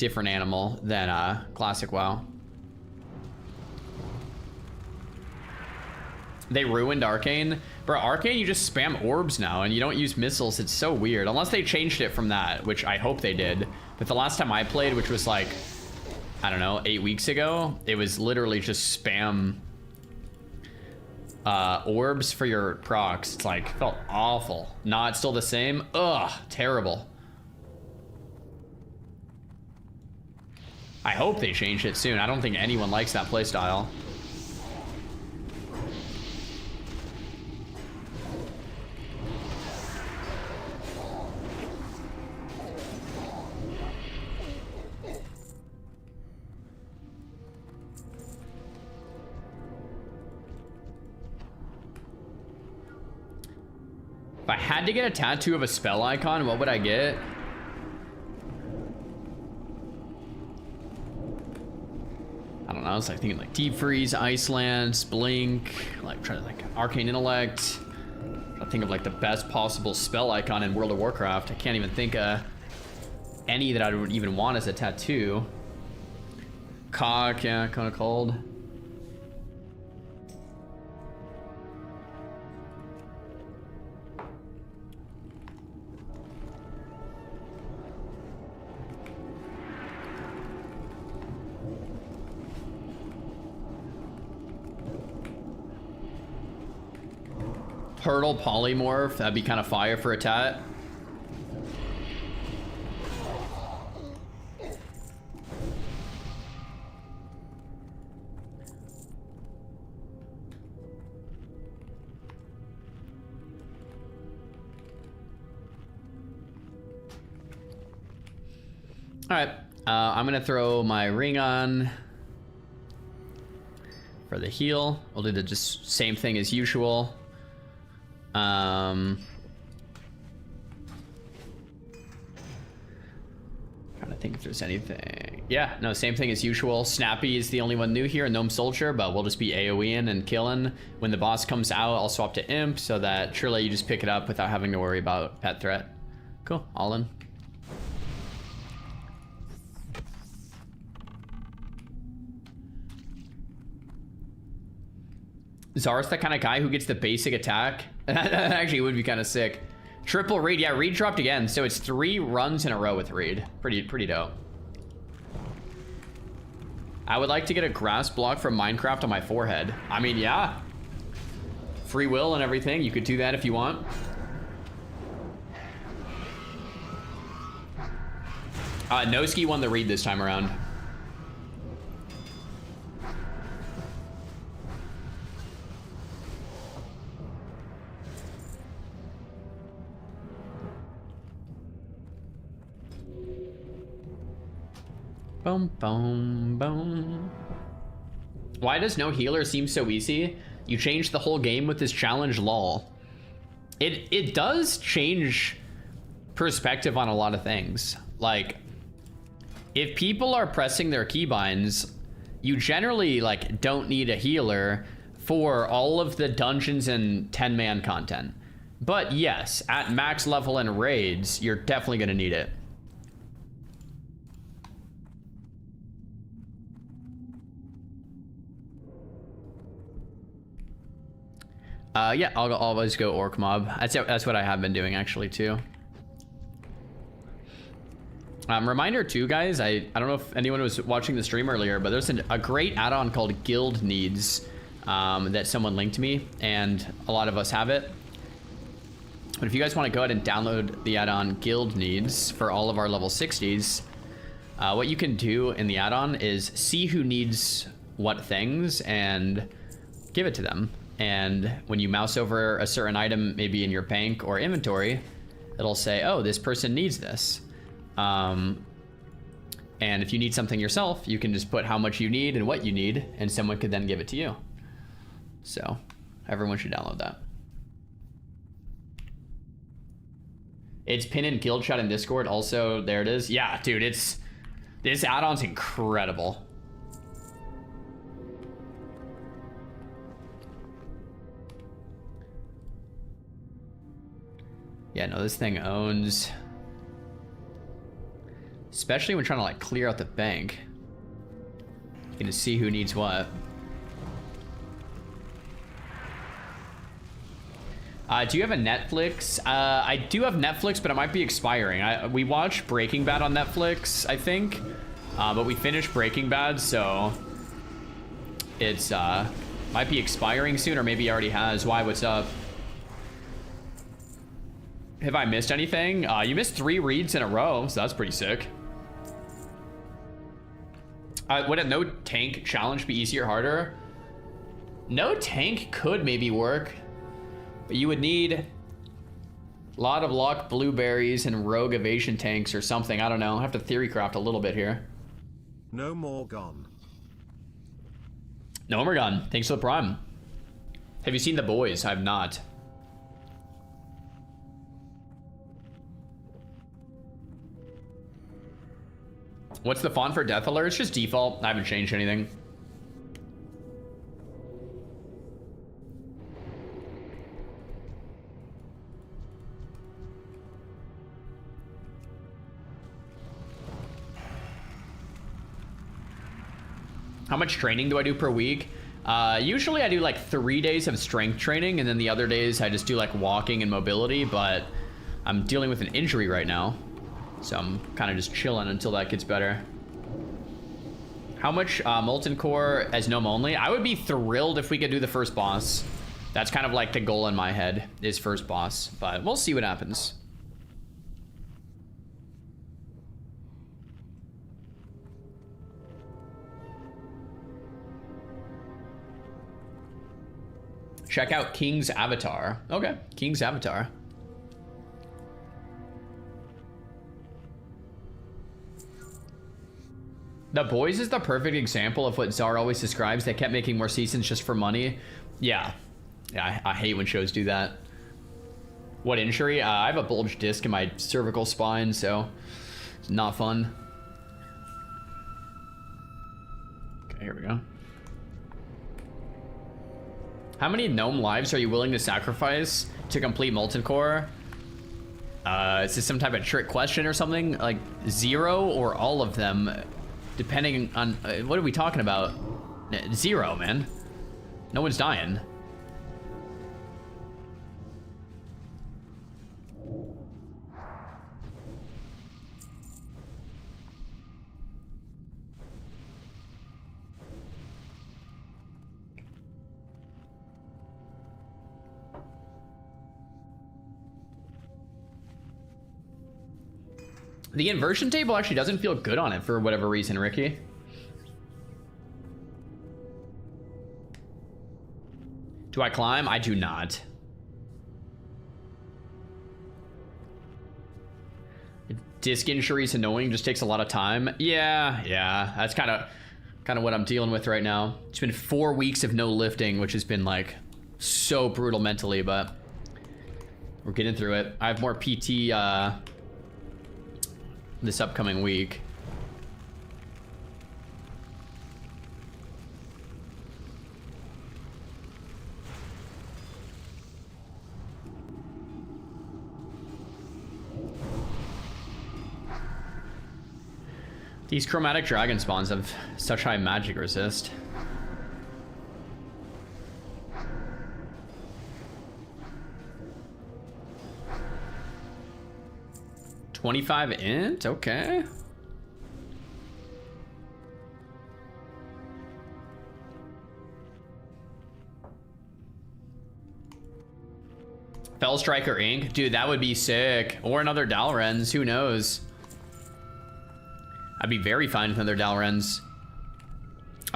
animal than Classic WoW. They ruined Arcane. Bro, Arcane, you just spam orbs now and you don't use missiles. It's so weird. Unless they changed it from that, which I hope they did. But the last time I played, which was like, I don't know, 8 weeks ago, it was literally just spam orbs for your procs. It's like, felt awful. Nah, it's still the same. Ugh, terrible. I hope they change it soon. I don't think anyone likes that playstyle. If I had to get a tattoo of a spell icon, what would I get? I don't know. I was like thinking like Deep Freeze, Iceland, Blink, like trying to like Arcane Intellect. I think of like the best possible spell icon in World of Warcraft. I can't even think of any that I would even want as a tattoo. Cock, yeah, kind of cold. Turtle polymorph, that'd be kind of fire for a tat. All right, I'm gonna throw my ring on for the heal. We'll do the just same thing as usual. Trying to think if there's anything. Yeah, no, same thing as usual. Snappy is the only one new here, Gnome Soldier, but we'll just be AoEing and killing. When the boss comes out, I'll swap to Imp so that surely you just pick it up without having to worry about pet threat. Cool, all in. Zar's the kind of guy who gets the basic attack. That actually would be kind of sick. Triple Reed, yeah, Reed dropped again, so it's 3 runs in a row with Reed. Pretty dope. I would like to get a grass block from Minecraft on my forehead. I mean, yeah. Free will and everything, you could do that if you want. Noski won the Reed this time around. Boom, boom, boom. Why does no healer seem so easy? You changed the whole game with this challenge, lol. It does change perspective on a lot of things. Like, if people are pressing their keybinds, you generally like don't need a healer for all of the dungeons and 10-man content. But yes, at max level and raids, you're definitely gonna need it. Yeah, I'll always go Orc Mob. That's what I have been doing actually too. Reminder too, guys, I don't know if anyone was watching the stream earlier, but there's a great add-on called Guild Needs that someone linked me, and a lot of us have it. But if you guys want to go ahead and download the add-on Guild Needs for all of our level 60s, what you can do in the add-on is see who needs what things and give it to them. And when you mouse over a certain item, maybe in your bank or inventory, it'll say, oh, this person needs this. And if you need something yourself, you can just put how much you need and what you need, and someone could then give it to you. So everyone should download that. It's pinned in guild chat and Discord. Also, there it is. Yeah, dude, this add-on's incredible. Yeah, no, this thing owns. Especially when trying to like clear out the bank. You can just see who needs what. Do you have a Netflix? I do have Netflix, but it might be expiring. We watched Breaking Bad on Netflix, I think. But we finished Breaking Bad, so it's might be expiring soon, or maybe already has. Why, what's up? Have I missed anything? You missed 3 reads in a row, so that's pretty sick. Would a no tank challenge be easier or harder? No tank could maybe work, but you would need a lot of luck, blueberries, and rogue evasion tanks or something. I don't know. I have to theorycraft a little bit here. No more gone. No more gone. Thanks for the prime. Have you seen The Boys? I have not. What's the font for Death Alert? It's just default. I haven't changed anything. How much training do I do per week? Usually I do like 3 days of strength training, and then the other days I just do like walking and mobility, but I'm dealing with an injury right now, so I'm kind of just chilling until that gets better. How much Molten Core as Gnome only? I would be thrilled if we could do the first boss. That's kind of like the goal in my head, is first boss, but we'll see what happens. Check out King's Avatar. Okay, King's Avatar. The Boys is the perfect example of what Czar always describes. They kept making more seasons just for money. Yeah, I hate when shows do that. What injury? I have a bulged disc in my cervical spine, so it's not fun. Okay, here we go. How many Gnome lives are you willing to sacrifice to complete Molten Core? Is this some type of trick question or something? Like 0 or all of them? Depending on, what are we talking about? 0, man. No one's dying. The inversion table actually doesn't feel good on it for whatever reason, Ricky. Do I climb? I do not. Disc injury is annoying, just takes a lot of time. Yeah, that's kind of what I'm dealing with right now. It's been 4 weeks of no lifting, which has been like so brutal mentally, but we're getting through it. I have more PT this upcoming week. These chromatic dragon spawns have such high magic resist. $25 int? Okay. Fell Striker Inc. Dude, that would be sick. Or another Dalrens, who knows? I'd be very fine with another Dalrens.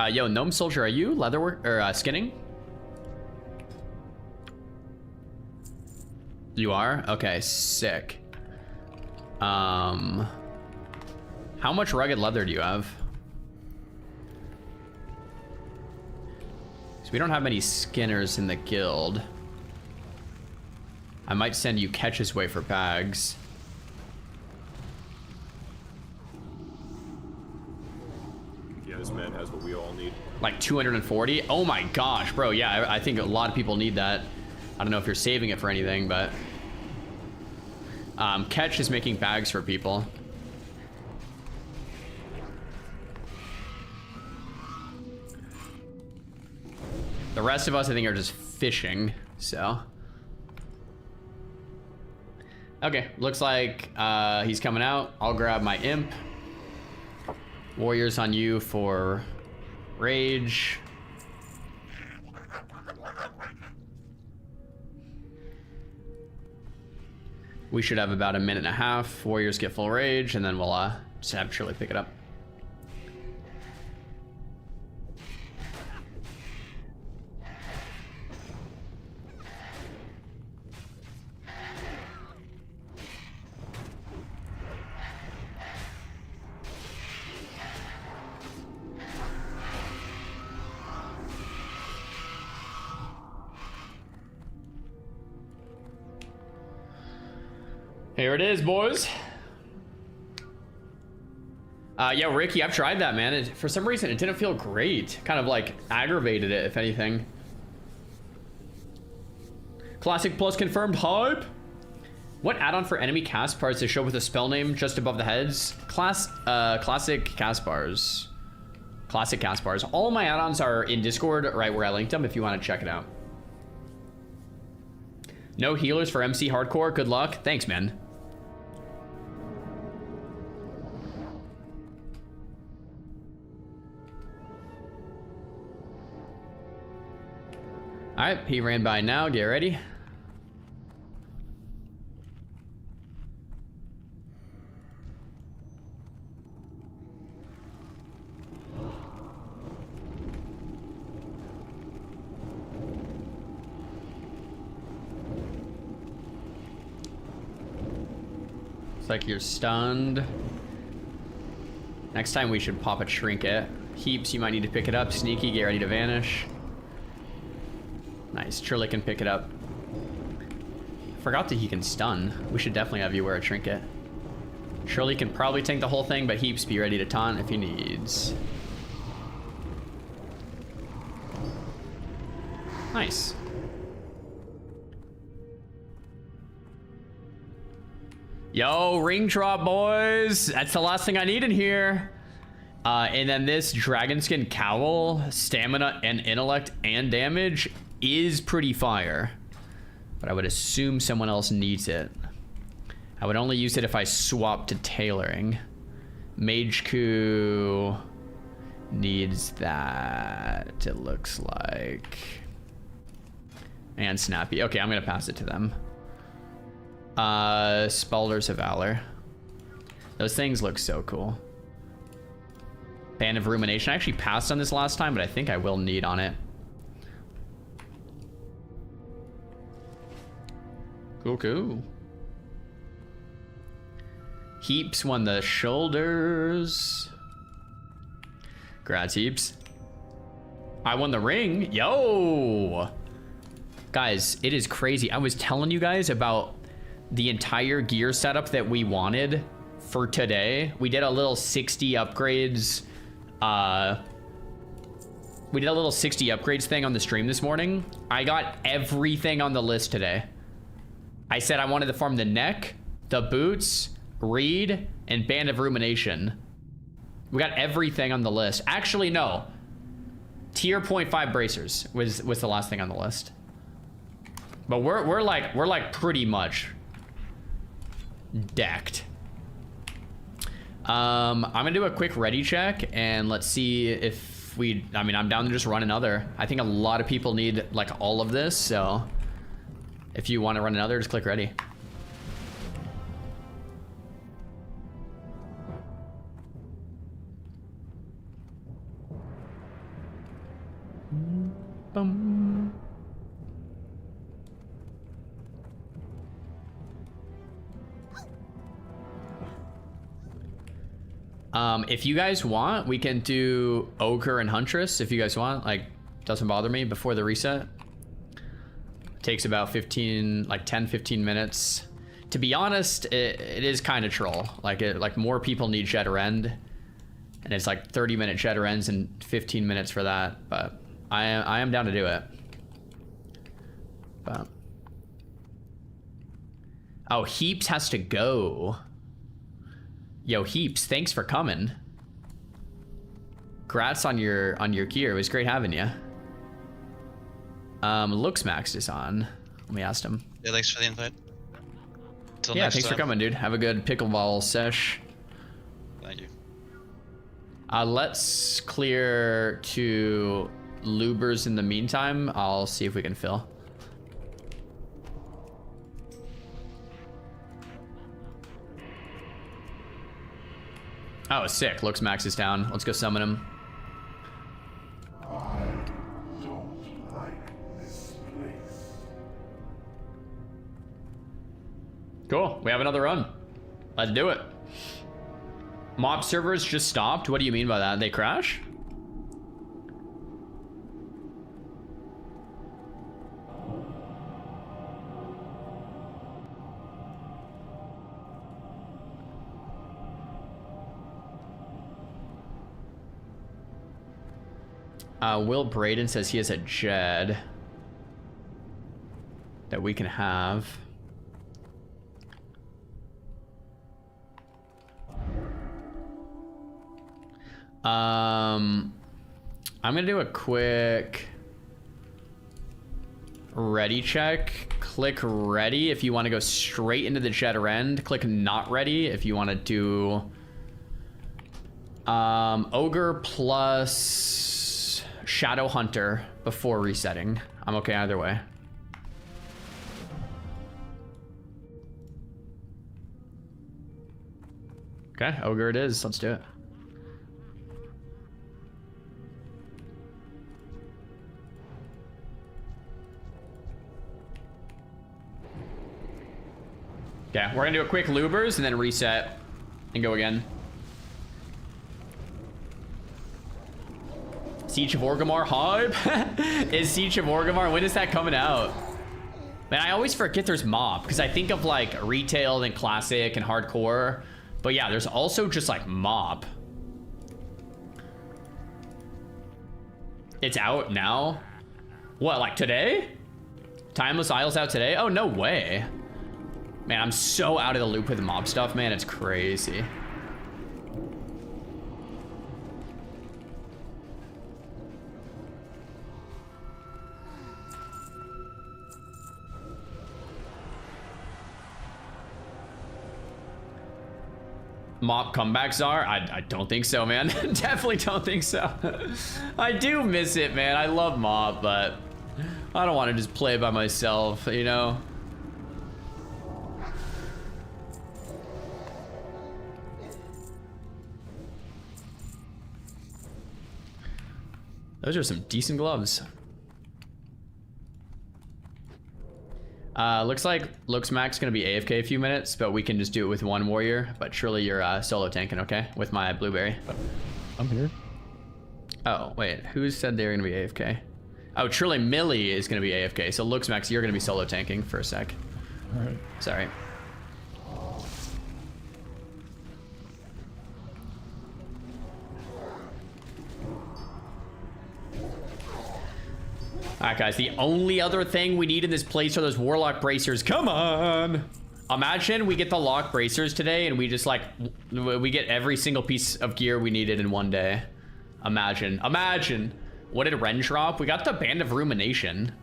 Yo, Gnome Soldier, are you leatherwork or skinning? You are? Okay, sick. How much rugged leather do you have? So we don't have many skinners in the guild. I might send you Ketch's way for bags. this man has what we all need. Like 240? Oh my gosh, bro. Yeah, I think a lot of people need that. I don't know if you're saving it for anything, but Ketch is making bags for people. The rest of us, I think, are just fishing, so. Okay, looks like he's coming out. I'll grab my imp. Warriors on you for rage. We should have about a minute and a half. Warriors get full rage, and then we'll just have Shirley pick it up. Here it is, boys. Yeah, Ricky, I've tried that, man. For some reason, it didn't feel great. Kind of like aggravated it, if anything. Classic Plus confirmed hype. What add-on for enemy cast bars to show with a spell name just above the heads? Classic cast bars. Classic cast bars. All of my add-ons are in Discord, right where I linked them, if you want to check it out. No healers for MC Hardcore. Good luck. Thanks, man. All right, he ran by now. Get ready. Looks like you're stunned. Next time we should pop a trinket. Heaps, you might need to pick it up. Sneaky, get ready to vanish. Nice, Trilly can pick it up. Forgot that he can stun. We should definitely have you wear a trinket. Shirley can probably tank the whole thing, but Heaps be ready to taunt if he needs. Nice. Yo, ring drop, boys. That's the last thing I need in here. And then this dragon skin cowl, stamina and intellect and damage is pretty fire. But I would assume someone else needs it. I would only use it if I swap to tailoring. Mage Coup needs that, it looks like. And Snappy. Okay, I'm gonna pass it to them. Spalders of Valor. Those things look so cool. Band of Rumination. I actually passed on this last time, but I think I will need on it. Cool, cool. Heaps won the shoulders. Congrats, Heaps. I won the ring. Yo! Guys, it is crazy. I was telling you guys about the entire gear setup that we wanted for today. We did a little 60 upgrades. We did a little 60 upgrades thing on the stream this morning. I got everything on the list today. I said I wanted to farm the neck, the boots, reed, and Band of Rumination. We got everything on the list. Actually, no. Tier 0.5 bracers was the last thing on the list. But we're like pretty much decked. I'm gonna do a quick ready check and let's see if we. I mean, I'm down to just run another. I think a lot of people need like all of this, so if you want to run another, just click ready. Boom. If you guys want, we can do Ogre and Huntress if you guys want. Like, doesn't bother me before the reset. Takes about 10-15 minutes. To be honest, it is kind of troll. Like more people need Shattered End. And it's like 30-minute shatter ends and 15 minutes for that. But I am down to do it. But oh, Heaps has to go. Yo, Heaps, thanks for coming. Congrats on your gear. It was great having you. Looks Max is on. Let me ask him. Yeah, thanks for the invite. Till Yeah, next thanks time. for coming, dude. Have a good pickleball sesh. Thank you. Let's clear to Ubrs in the meantime. I'll see if we can fill. Oh, sick. Looks Max is down. Let's go summon him. Cool. We have another run. Let's do it. Mob servers just stopped? What do you mean by that? They crash? Will Braden says he has a Jed that we can have. I'm gonna do a quick ready check. Click ready if you want to go straight into the Jed end. Click not ready if you want to do Ogre plus Shadow Hunter before resetting. I'm okay either way. Okay, Ogre it is. Let's do it. Okay, we're gonna do a quick Ubrs and then reset and go again. Siege of Orgrimmar hype? Is Siege of Orgrimmar, when is that coming out? Man, I always forget there's mob because I think of like retail and classic and hardcore. But yeah, there's also just like mob. It's out now? What, like today? Timeless Isle's out today? Oh, no way. Man, I'm so out of the loop with the mob stuff, man. It's crazy. Mob comebacks are? I don't think so, man. Definitely don't think so. I do miss it, man. I love mob, but I don't want to just play by myself, you know? Those are some decent gloves. Looks Max gonna be AFK a few minutes, but we can just do it with one warrior. But surely you're solo tanking, okay? With my blueberry. I'm here. Oh, wait. Who said they were gonna be AFK? Oh, truly Millie is gonna be AFK. So Looks Max, you're gonna be solo tanking for a sec. Alright. Sorry. Alright guys, the only other thing we need in this place are those Warlock Bracers. Come on! Imagine we get the Lock Bracers today and we just like, we get every single piece of gear we needed in one day. Imagine. Imagine! What did Ren drop? We got the Band of Rumination,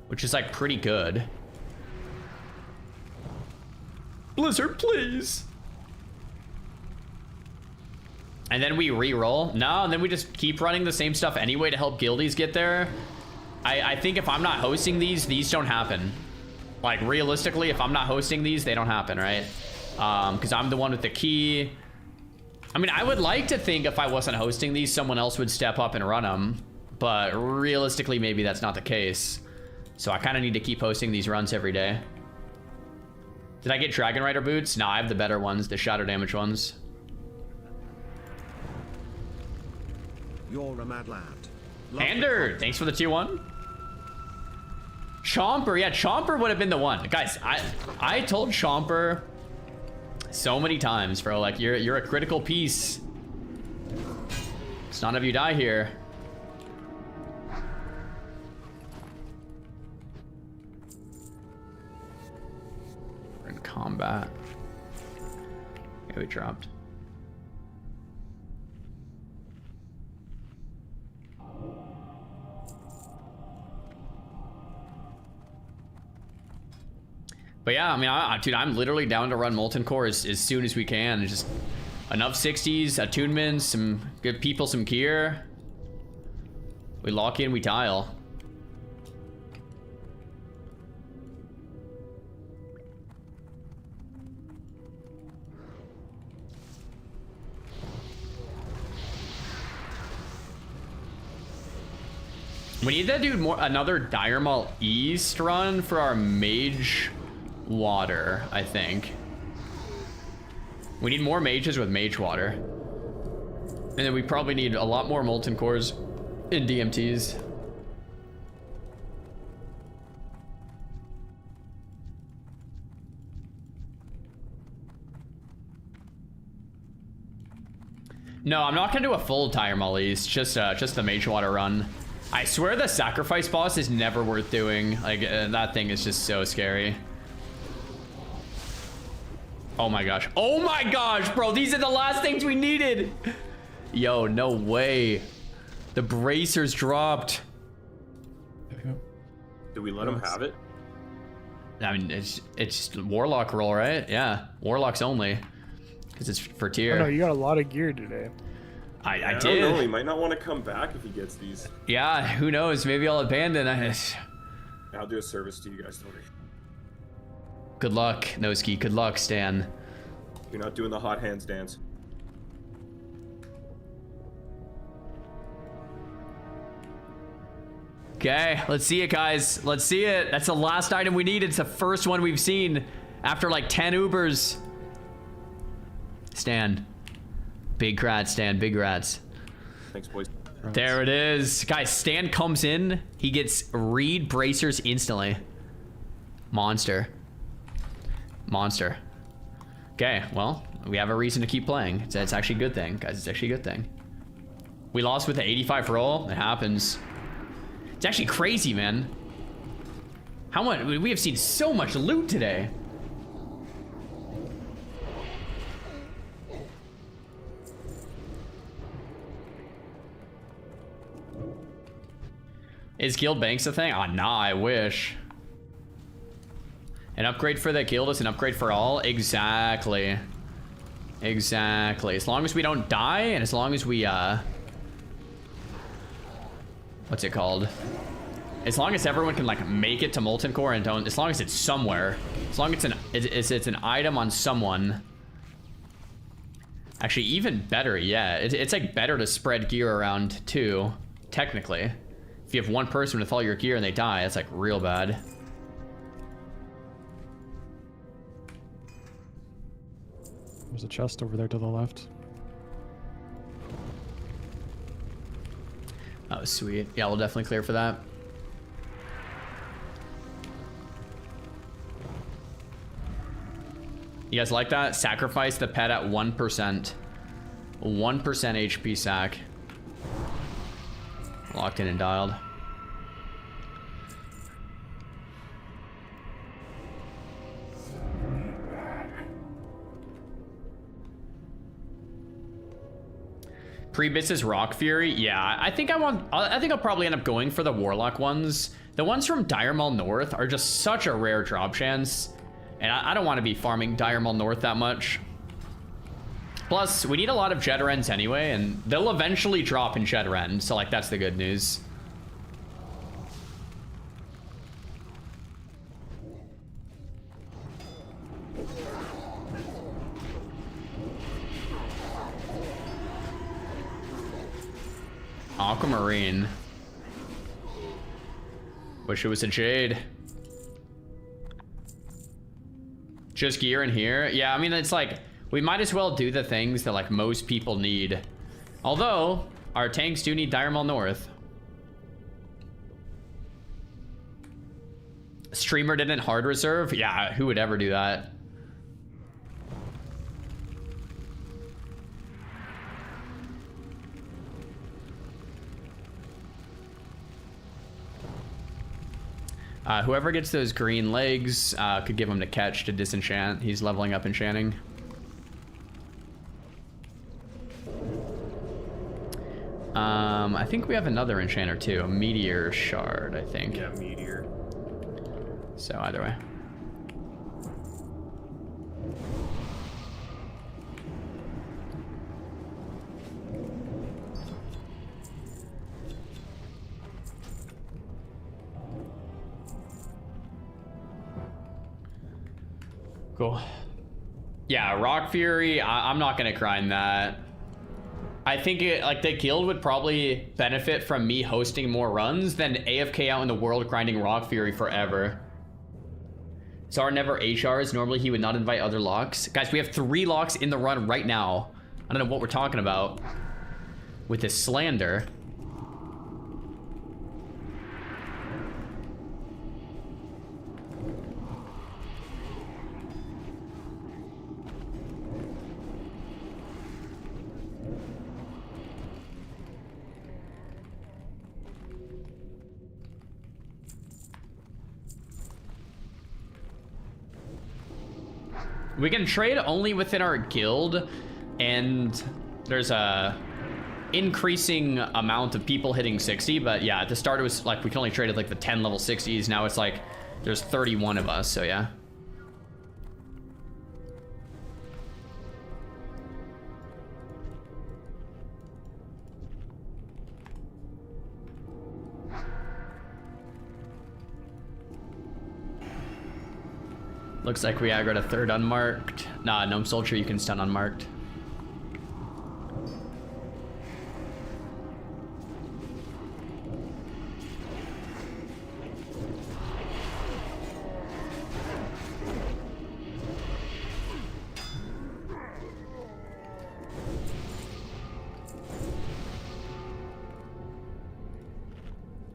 which is like pretty good. Blizzard, please! And then we re-roll? No, and then we just keep running the same stuff anyway to help guildies get there. I think if I'm not hosting these don't happen. Like, realistically, if I'm not hosting these, they don't happen, right? Because I'm the one with the key. I mean, I would like to think if I wasn't hosting these, someone else would step up and run them. But realistically, maybe that's not the case. So I kind of need to keep hosting these runs every day. Did I get Dragon Rider boots? No, I have the better ones, the shadow damage ones. You're a mad lad. Pander, thanks for the tier 1. Chomper, yeah, Chomper would have been the one. Guys, I told Chomper so many times, bro, like, you're a critical piece Let's none of you die here. We're in combat. Okay, we dropped. But yeah, I mean, dude, I'm literally down to run Molten Core as soon as we can. It's just enough 60s, attunements, some good people, some gear. We lock in, we tile. We need to do another Dire Maul East run for our Mage Water, I think. We need more mages with Mage Water. And then we probably need a lot more Molten Cores in DMTs. No, I'm not gonna do a full Dire Maul East, just the Mage Water run. I swear the sacrifice boss is never worth doing. Like, that thing is just so scary. Oh my gosh. Oh my gosh, bro. These are the last things we needed. Yo, no way. The bracers dropped. Do we let him have it? I mean, it's just Warlock roll, right? Yeah, Warlocks only. Because it's for tier. Oh no, you got a lot of gear today. I don't did. know. He might not want to come back if he gets these. Yeah, who knows? Maybe I'll abandon. I'll do a service to you guys, Tori. Good luck, Noski. Good luck, Stan. You're not doing the hot hands dance. Okay, let's see it, guys. Let's see it. That's the last item we need. It's the first one we've seen after like 10 Ubers. Stan. Big rats, Stan. Big rats. Thanks, boys. There it is. Guys, Stan comes in. He gets Reed bracers instantly. Monster. Monster. Okay, well, we have a reason to keep playing. It's actually a good thing, guys. It's actually a good thing. We lost with the 85 roll. It happens. It's actually crazy, man. How much? We have seen so much loot today. Is Guild Banks a thing? Oh, nah, I wish. An upgrade for the guild is an upgrade for all? Exactly. Exactly. As long as we don't die, and as long as we, what's it called? As long as everyone can, like, make it to Molten Core and don't... As long as it's somewhere. As long as it's an item on someone. Actually, even better, yeah. It's like, better to spread gear around, too. Technically. If you have one person with all your gear and they die, that's, like, real bad. There's a chest over there to the left. Oh, sweet. Yeah, we'll definitely clear for that. You guys like that? Sacrifice the pet at 1%. 1% HP sac. Locked in and dialed. Pre-bits is Rock Fury. Yeah, I think I'll probably end up going for the Warlock ones. The ones from Dire Maul North are just such a rare drop chance. And I don't want to be farming Dire Maul North that much. Plus, we need a lot of Jetrens anyway, and they'll eventually drop in Jetren, so like that's the good news. Aquamarine. Wish it was a Jade. Just gear in here? Yeah, I mean, it's like, we might as well do the things that like most people need. Although, our tanks do need Dire Maul North. Streamer didn't hard reserve? Yeah, who would ever do that? Whoever gets those green legs could give him to catch to disenchant. He's leveling up enchanting. I think we have another enchanter too, a meteor shard, I think. Yeah, meteor. So either way. Cool. Yeah, Rock Fury, I'm not gonna grind that. I think like the guild would probably benefit from me hosting more runs than AFK out in the world grinding Rock Fury forever. Czar never HRs. Normally he would not invite other locks. Guys, we have 3 locks in the run right now. I don't know what we're talking about with this slander. We can trade only within our guild, and there's a increasing amount of people hitting 60, but yeah, at the start it was like we can only trade at like the 10 level 60s. Now it's like there's 31 of us, so yeah. Looks like we aggroed a 3rd unmarked. Nah, Gnome Soldier, you can stun unmarked.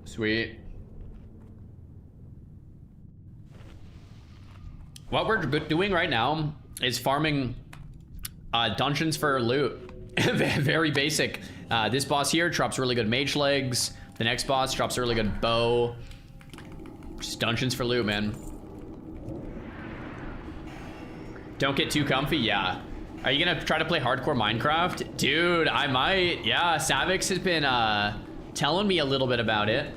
Sweet. What we're doing right now is farming dungeons for loot. Very basic. This boss here drops really good mage legs. The next boss drops a really good bow. Just dungeons for loot, man. Don't get too comfy, yeah. Are you gonna try to play hardcore Minecraft? Dude, I might. Yeah, Savix has been telling me a little bit about it.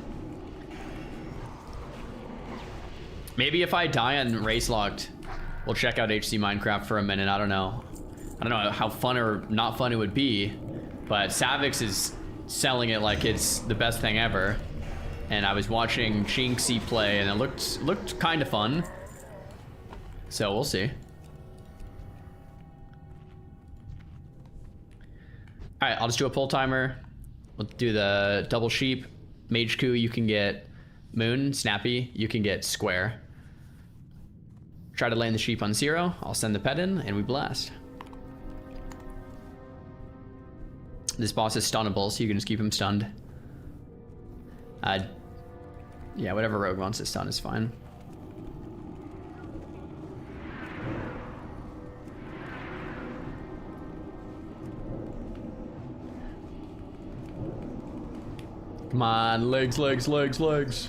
Maybe if I die on Race Locked, we'll check out HC Minecraft for a minute. I don't know how fun or not fun it would be, but Savix is selling it like it's the best thing ever. And I was watching Jinxie play, and it looked kind of fun. So we'll see. All right, I'll just do a pull timer. We'll do the double sheep. Mage Coup, you can get Moon. Snappy, you can get Square. Try to land the sheep on 0. I'll send the pet in, and we blast. This boss is stunnable, so you can just keep him stunned. Yeah, whatever rogue wants to stun is fine. Come on, legs, legs, legs, legs.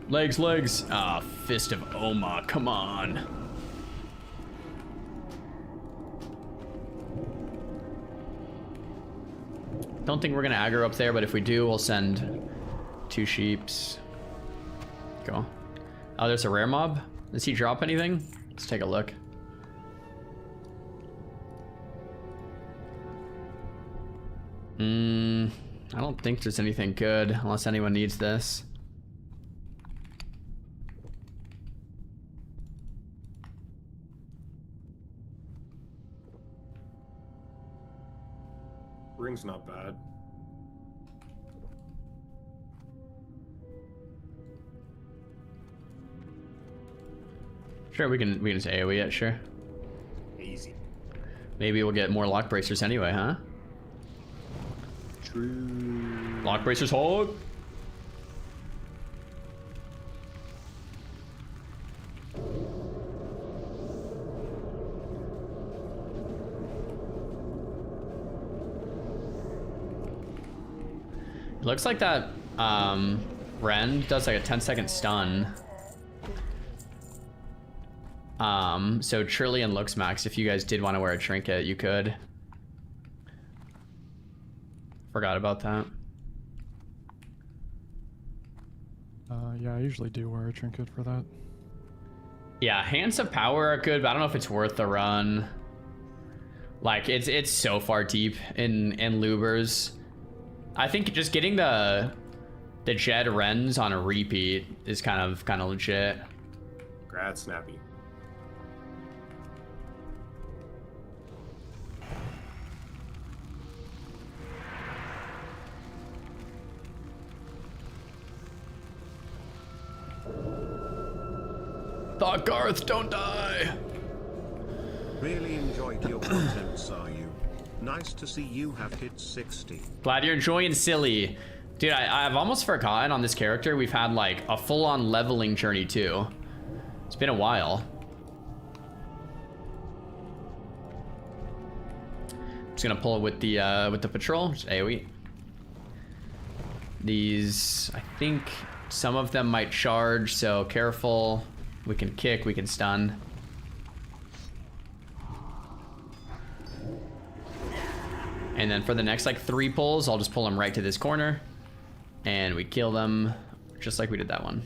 Legs, legs. Ah, Fist of Oma, come on. Don't think we're gonna aggro up there, but if we do, we'll send 2 sheeps. Go. Oh, there's a rare mob. Does he drop anything? Let's take a look. I don't think there's anything good, unless anyone needs this. Ring's not bad. Sure, we can just AoE it, sure. Easy. Maybe we'll get more lock bracers anyway, huh? True. Lock bracers hold. Looks like that Rend does like a 10-second stun. So Trillion looks max. If you guys did want to wear a trinket, you could. Forgot about that. Yeah, I usually do wear a trinket for that. Yeah, Hands of Power are good, but I don't know if it's worth the run. Like, it's so far deep in Ubrs. I think just getting the Jed Rens on a repeat is kind of legit. Grad Snappy. Thought Garth, don't die. Really enjoyed your content, saw you. Nice to see you have hit 60. Glad you're enjoying Silly. Dude, I've almost forgotten on this character we've had like a full-on leveling journey too. It's been a while. Just gonna pull it with the patrol, just AoE. These, I think some of them might charge, so careful. We can kick, we can stun. And then for the next like 3 pulls, I'll just pull them right to this corner. And we kill them just like we did that one.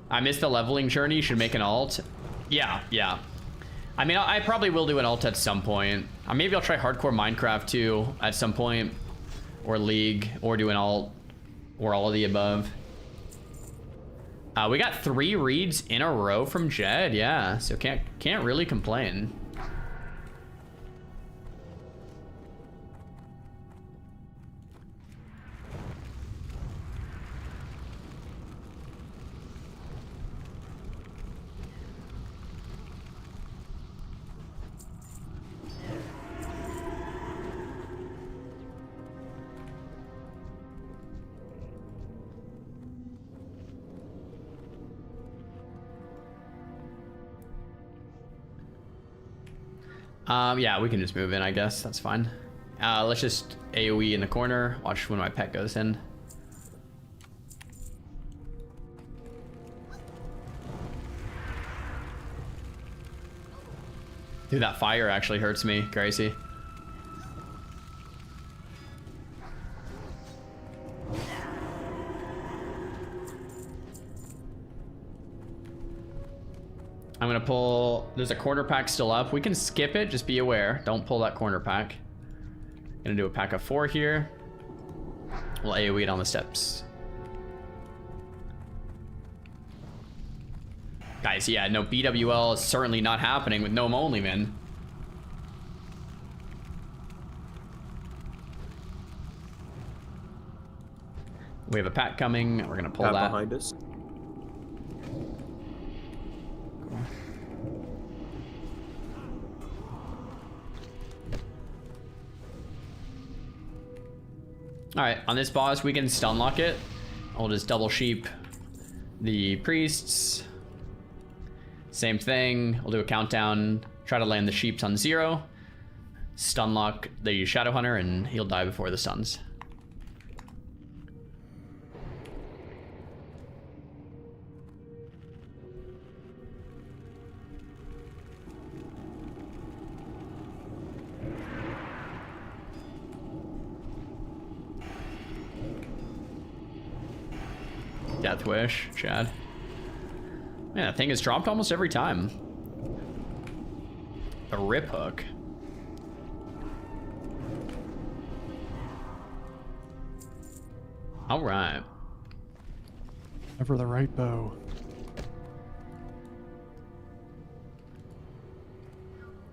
I missed the leveling journey, should make an alt. Yeah. I mean, I probably will do an alt at some point. Maybe I'll try hardcore Minecraft too at some point. Or League, or do an alt, or all of the above. We got 3 reads in a row from Jed, yeah. So can't really complain. Yeah, we can just move in, I guess. That's fine. Let's just AoE in the corner. Watch when my pet goes in. Dude, that fire actually hurts me. Crazy. I'm gonna pull, there's a corner pack still up. We can skip it, just be aware. Don't pull that corner pack. Gonna do a pack of 4 here. We'll AoE it on the steps. Guys, yeah, no BWL is certainly not happening with Gnome only, man. We have a pack coming. We're gonna pull that. Behind us. Alright, on this boss, we can stun lock it. I'll just double sheep the priests. Same thing. We'll do a countdown. Try to land the sheeps on 0. Stun lock the Shadow Hunter, and he'll die before the stuns. Death Wish, Chad. Man, that thing is dropped almost every time. A rip hook. All right. Ever the right bow.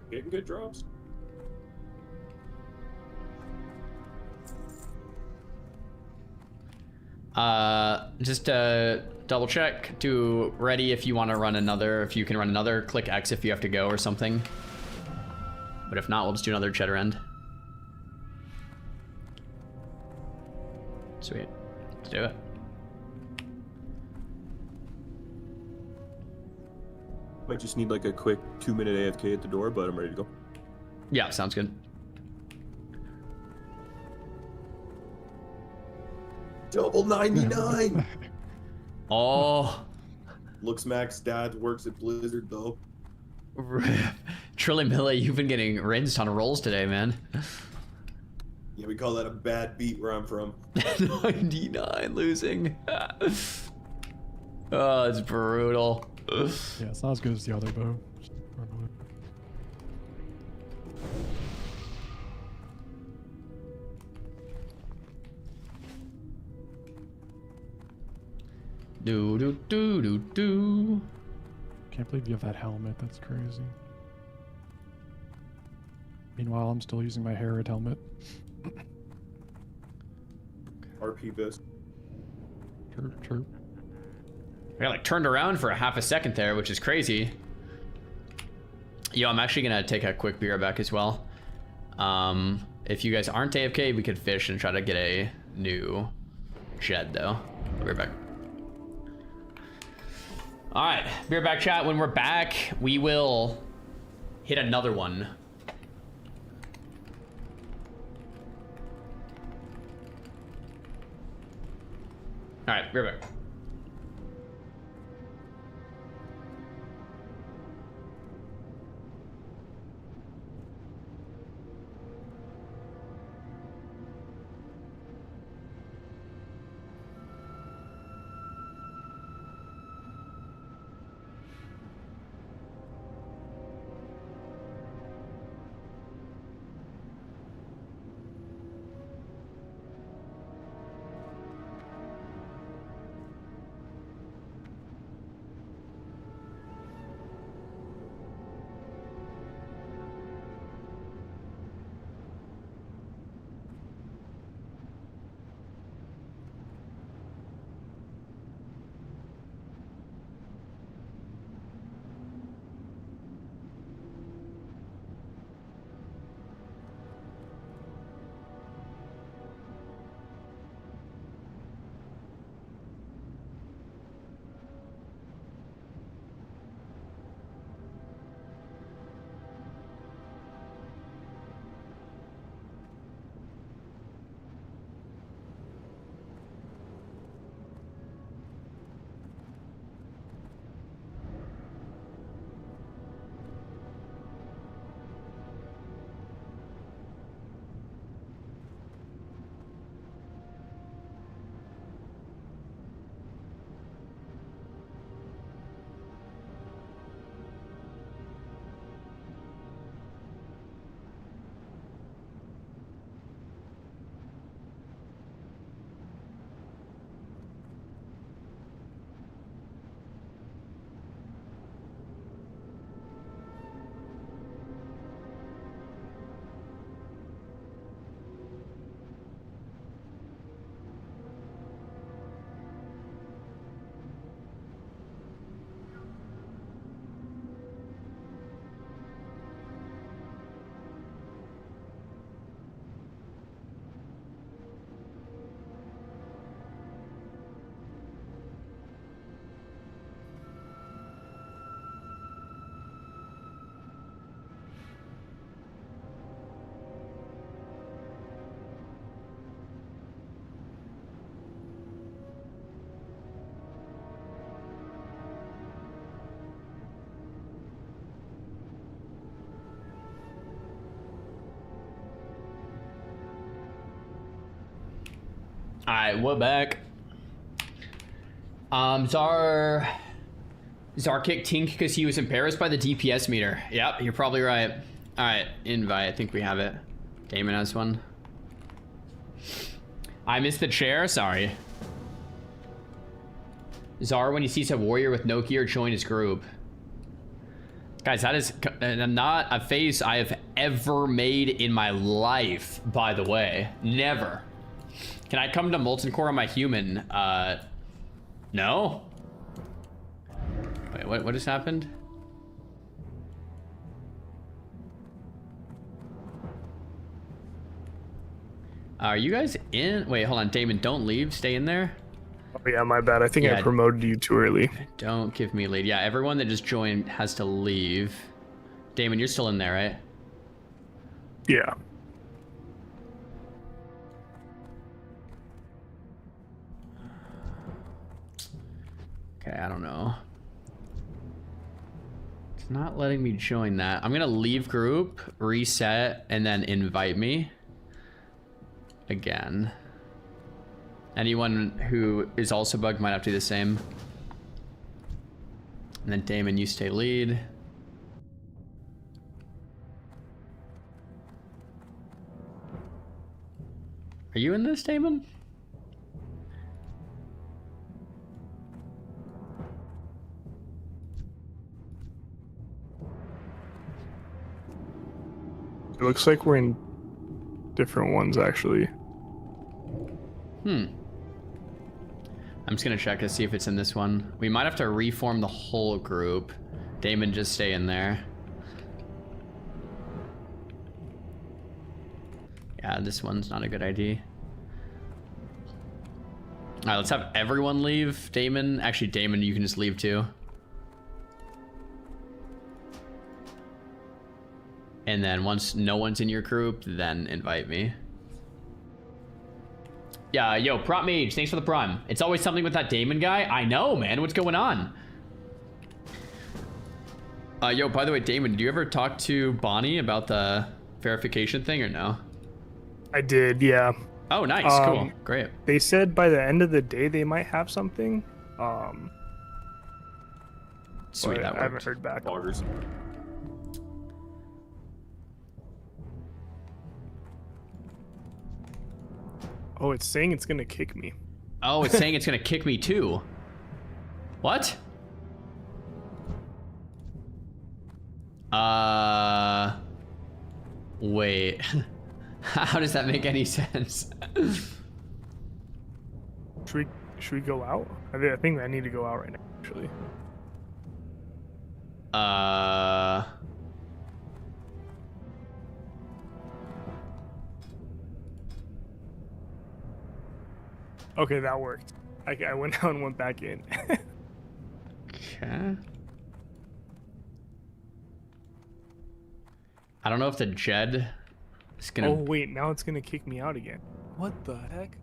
Getting good drops. Just double check. Do ready if you want to run another. If you can run another, click X if you have to go or something. But if not, we'll just do another cheddar end. Sweet. Let's do it. Might just need like a quick 2-minute AFK at the door, but I'm ready to go. Yeah, sounds good. Double 99. Oh. Looks Mac's dad works at Blizzard though. Trilly Millie, you've been getting rinsed on rolls today, man. Yeah, we call that a bad beat where I'm from. 99 losing. Oh, it's brutal. Yeah, it's not as good as the other bow. Do do do do do. Can't believe you have that helmet. That's crazy. Meanwhile, I'm still using my Herod helmet. RP best. True. I like turned around for a half a second there, which is crazy. Yo, I'm actually gonna take a quick beer back as well. If you guys aren't AFK, we could fish and try to get a new shed though. I'll be right back. All right, beer back chat. When we're back, we will hit another one. All right, beer back. Alright, we're back. Zar kicked Tink because he was embarrassed by the DPS meter. Yep, you're probably right. Alright, invite. I think we have it. Damon has one. I missed the chair. Sorry. Zar, when he sees a warrior with no gear, join his group. Guys, that is not a face I have ever made in my life, by the way. Never. Can I come to Molten Core on my human? No? Wait, what just happened? Are you guys in? Wait, hold on, Damon, don't leave. Stay in there. Oh yeah, my bad. I think Yeah. I promoted you too early. Don't give me lead. Yeah, everyone that just joined has to leave. Damon, you're still in there, right? Yeah. Okay, I don't know. It's not letting me join that. I'm gonna leave group, reset, and then invite me again. Anyone who is also bugged might have to do the same. And then Damon, you stay lead. Are you in this, Damon? It looks like we're in different ones actually. I'm just gonna check to see if it's in this one. We might have to reform the whole group. Damon, just stay in there. Yeah, this one's not a good idea. Alright, let's have everyone leave. Damon, actually Damon, you can just leave too. And then once no one's in your group, then invite me. Yeah, yo, Prop Mage, thanks for the prime. It's always something with that Damon guy. I know, man. What's going on? Yo, by the way, Damon, do you ever talk to Bonnie about the verification thing or no? I did, yeah. Oh, nice. Cool. Great. They said by the end of the day they might have something. Sweet, but that I haven't worked. heard back. Loggers. Oh, it's saying it's gonna kick me. Oh, it's saying it's gonna kick me too. What? Wait. How does that make any sense? Should we go out? I think I need to go out right now, actually. Okay, that worked. I went out and went back in. Okay. I don't know if the Jed is gonna... Oh wait, now it's gonna kick me out again. What the heck?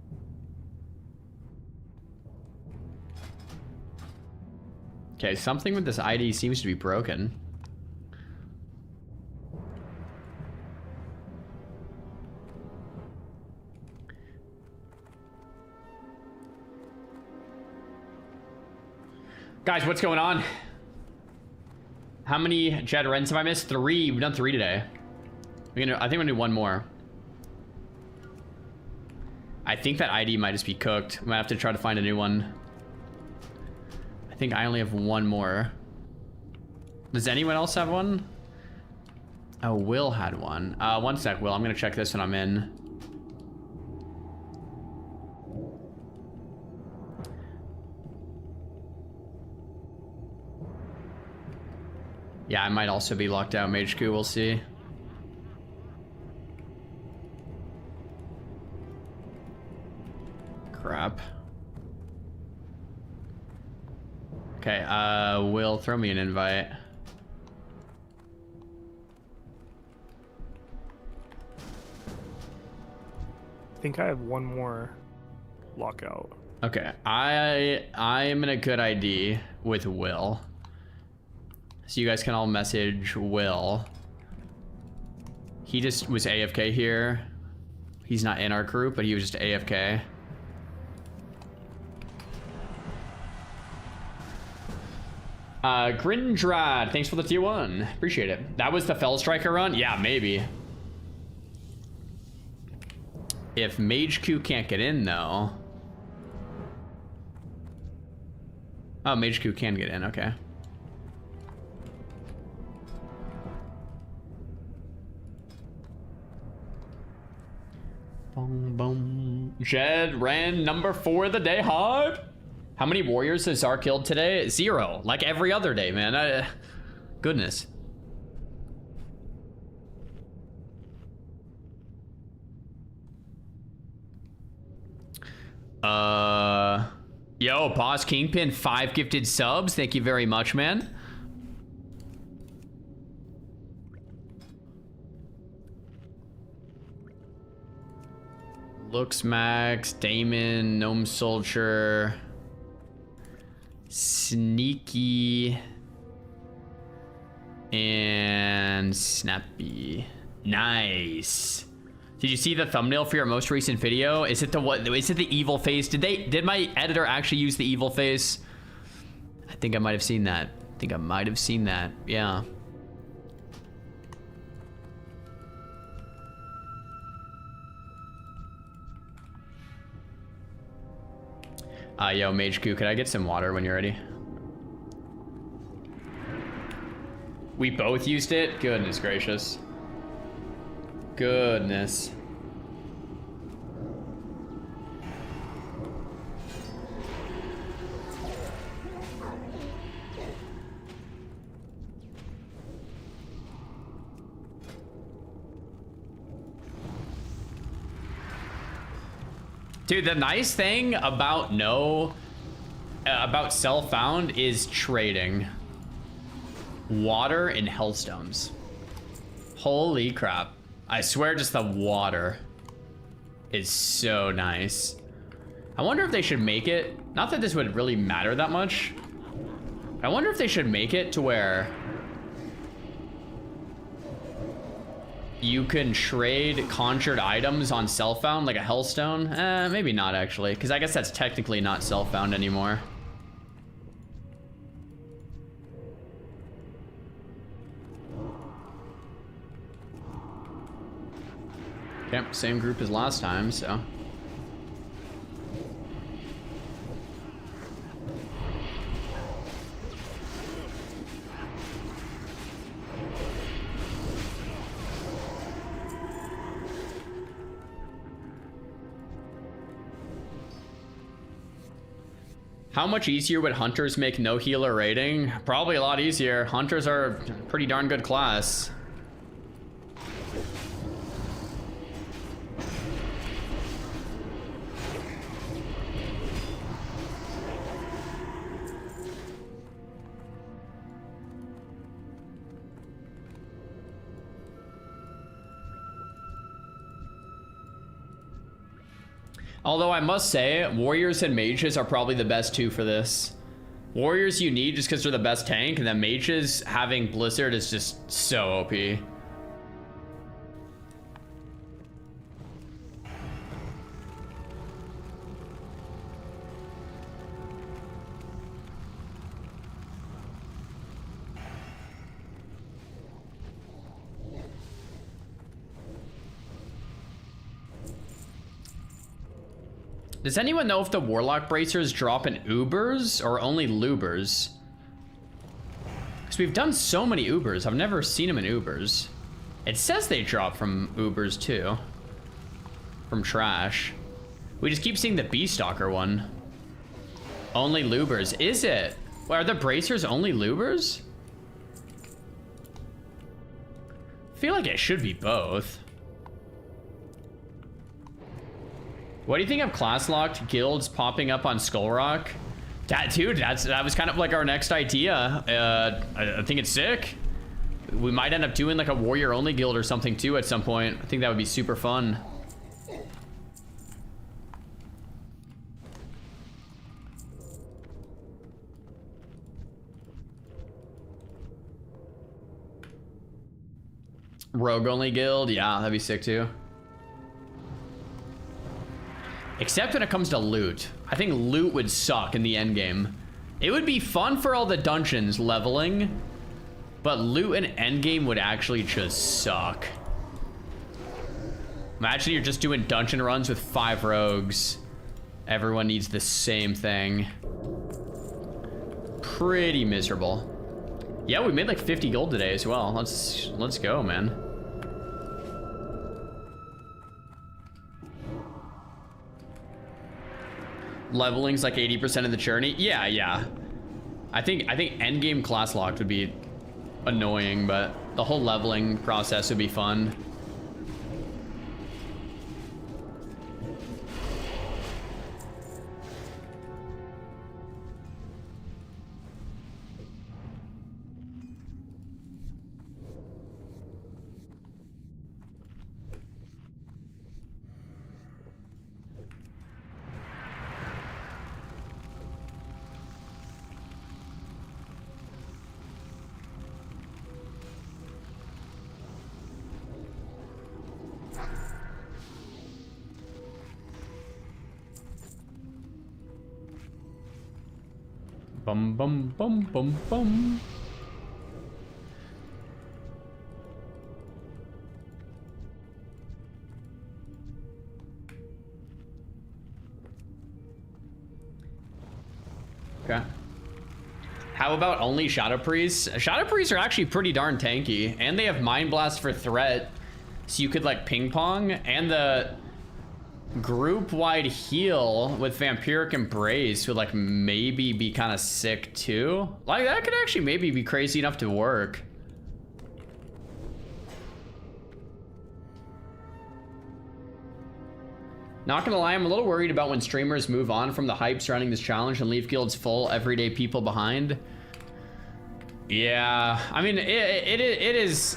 Okay, something with this ID seems to be broken. Guys, what's going on? How many Jed Rens have I missed? 3. We've done 3 today. I think we're gonna do one more. I think that ID might just be cooked. We might have to try to find a new one. I think I only have one more. Does anyone else have one? Oh, Will had one. One sec, Will. I'm gonna check this when I'm in. Yeah, I might also be locked out, Mage Q, we'll see. Crap. Okay, Will, throw me an invite. I think I have one more lockout. Okay, I am in a good ID with Will. So you guys can all message Will. He just was AFK here. He's not in our group, but he was just AFK. Grindrad, thanks for the tier 1. Appreciate it. That was the Fell Striker run? Yeah, maybe. If Mage Q can't get in, though. Oh, Mage Q can get in, okay. Boom, boom. Jed ran number 4 of the day hard. How many warriors has Czar killed today? 0, like every other day, man. Goodness. Yo, Boss Kingpin, 5 gifted subs. Thank you very much, man. Looks Max, Damon, Gnome Soldier, Sneaky, and Snappy. Nice. Did you see the thumbnail for your most recent video? Is it the what? Is it the evil face? Did my editor actually use the evil face? I think I might have seen that. Yeah. Yo, Mage Q, could I get some water when you're ready? We both used it? Goodness gracious. Goodness. Dude, the nice thing about about Self-Found is trading water and hellstones. Holy crap. I swear just the water is so nice. I wonder if they should make it, not that this would really matter that much. I wonder if they should make it to where you can trade conjured items on Self-Found, like a hellstone. Maybe not actually, because I guess that's technically not Self-Found anymore. Yep, same group as last time, so. How much easier would hunters make no healer raiding? Probably a lot easier. Hunters are a pretty darn good class. Although I must say, warriors and mages are probably the best two for this. Warriors you need just because they're the best tank, and then mages having Blizzard is just so OP. Does anyone know if the Warlock Bracers drop in Ubrs or only Lubers? Because we've done so many Ubers. I've never seen them in Ubers. It says they drop from Ubers too. From trash. We just keep seeing the Beastalker one. Only Lubers. Is it? Well, are the Bracers only Lubers? I feel like it should be both. What do you think of class locked guilds popping up on Skull Rock? Dude, that was kind of like our next idea. I think it's sick. We might end up doing like a warrior only guild or something too at some point. I think that would be super fun. Rogue only guild, yeah, that'd be sick too. Except when it comes to loot. I think loot would suck in the end game. It would be fun for all the dungeons leveling, but loot in end game would actually just suck. Imagine you're just doing dungeon runs with 5 rogues. Everyone needs the same thing. Pretty miserable. Yeah, we made like 50 gold today as well. Let's go, man. Leveling's like 80% of the journey. Yeah. I think endgame class locked would be annoying, but the whole leveling process would be fun. Bum bum bum bum bum. Okay. How about only Shadow Priests? Shadow Priests are actually pretty darn tanky, and they have Mind Blast for threat, so you could like ping pong, and the group-wide heal with Vampiric Embrace would like maybe be kind of sick too. Like that could actually maybe be crazy enough to work. Not gonna lie, I'm a little worried about when streamers move on from the hype surrounding this challenge and leave guilds full everyday people behind. Yeah, I mean, it is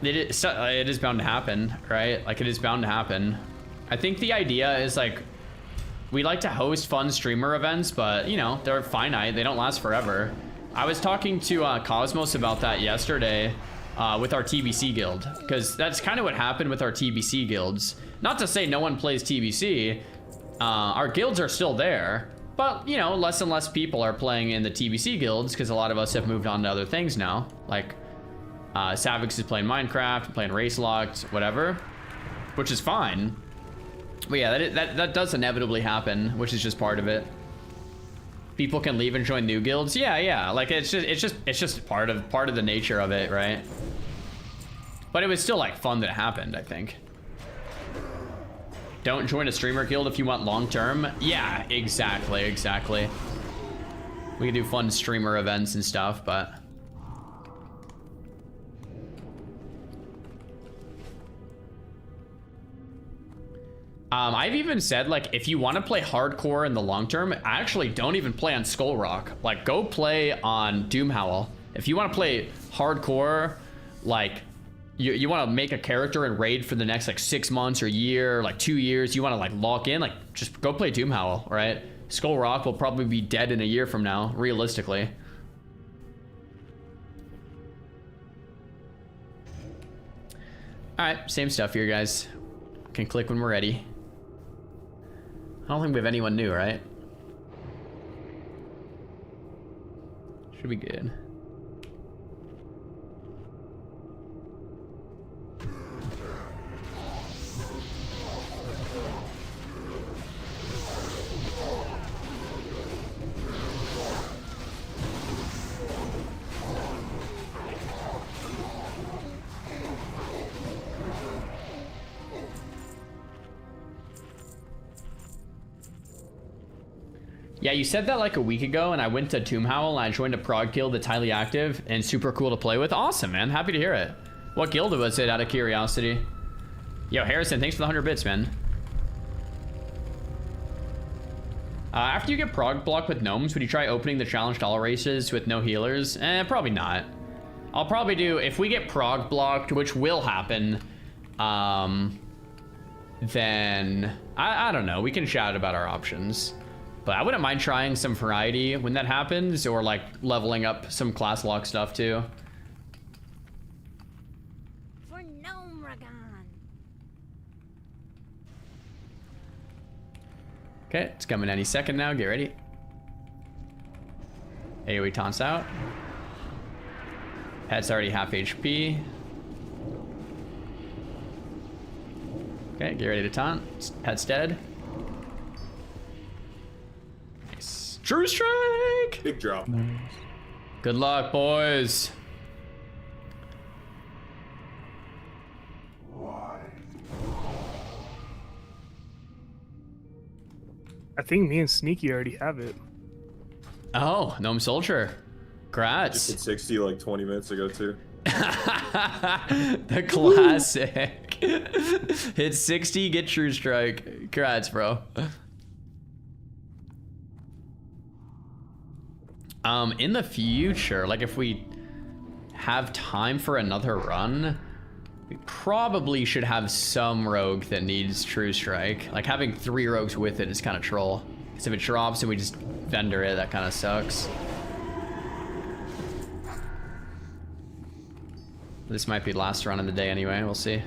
bound to happen, right? Like, it is bound to happen. I think the idea is like, we like to host fun streamer events, but you know, they're finite, they don't last forever. I was talking to Cosmos about that yesterday with our TBC guild, because that's kind of what happened with our TBC guilds. Not to say no one plays TBC, our guilds are still there, but you know, less and less people are playing in the TBC guilds because a lot of us have moved on to other things now. Like, Savix is playing Minecraft, playing Race Locked, whatever, which is fine. But yeah, that does inevitably happen, which is just part of it. People can leave and join new guilds. Yeah, like it's just part of the nature of it, right? But it was still like fun that it happened, I think. Don't join a streamer guild if you want long term. Yeah, exactly. We can do fun streamer events and stuff, but I've even said, like, if you want to play hardcore in the long term, actually don't even play on Skull Rock. Like, go play on Doomhowl. If you want to play hardcore, like, you want to make a character and raid for the next, like, 6 months or year, like 2 years, you want to, like, lock in, like, just go play Doomhowl, right? Skull Rock will probably be dead in a year from now, realistically. All right, same stuff here, guys. Can click when we're ready. I don't think we have anyone new, right? Should be good. Yeah, you said that like a week ago, and I went to Doomhowl and I joined a prog guild that's highly active and super cool to play with. Awesome, man. Happy to hear it. What guild was it, out of curiosity? Yo, Harrison, thanks for the 100 bits, man. After you get prog blocked with gnomes, would you try opening the challenge dollar races with no healers? Probably not. I'll probably do, if we get prog blocked, which will happen, then I don't know. We can chat about our options. But I wouldn't mind trying some variety when that happens, or like leveling up some class lock stuff too. For Gnome Ragan. Okay, it's coming any second now. Get ready. AoE taunts out. Pet's already half HP. Okay, get ready to taunt. Pet's dead. True strike! Big drop. Nice. Good luck, boys. I think me and Sneaky already have it. Oh, Gnome Soldier. Congrats. Just hit 60 like 20 minutes ago too. The classic. Hit 60, get True Strike. Congrats, bro. In the future, like if we have time for another run, we probably should have some rogue that needs True Strike. Like having 3 rogues with it is kind of troll. Because if it drops and we just vendor it, that kind of sucks. This might be last run of the day anyway, we'll see.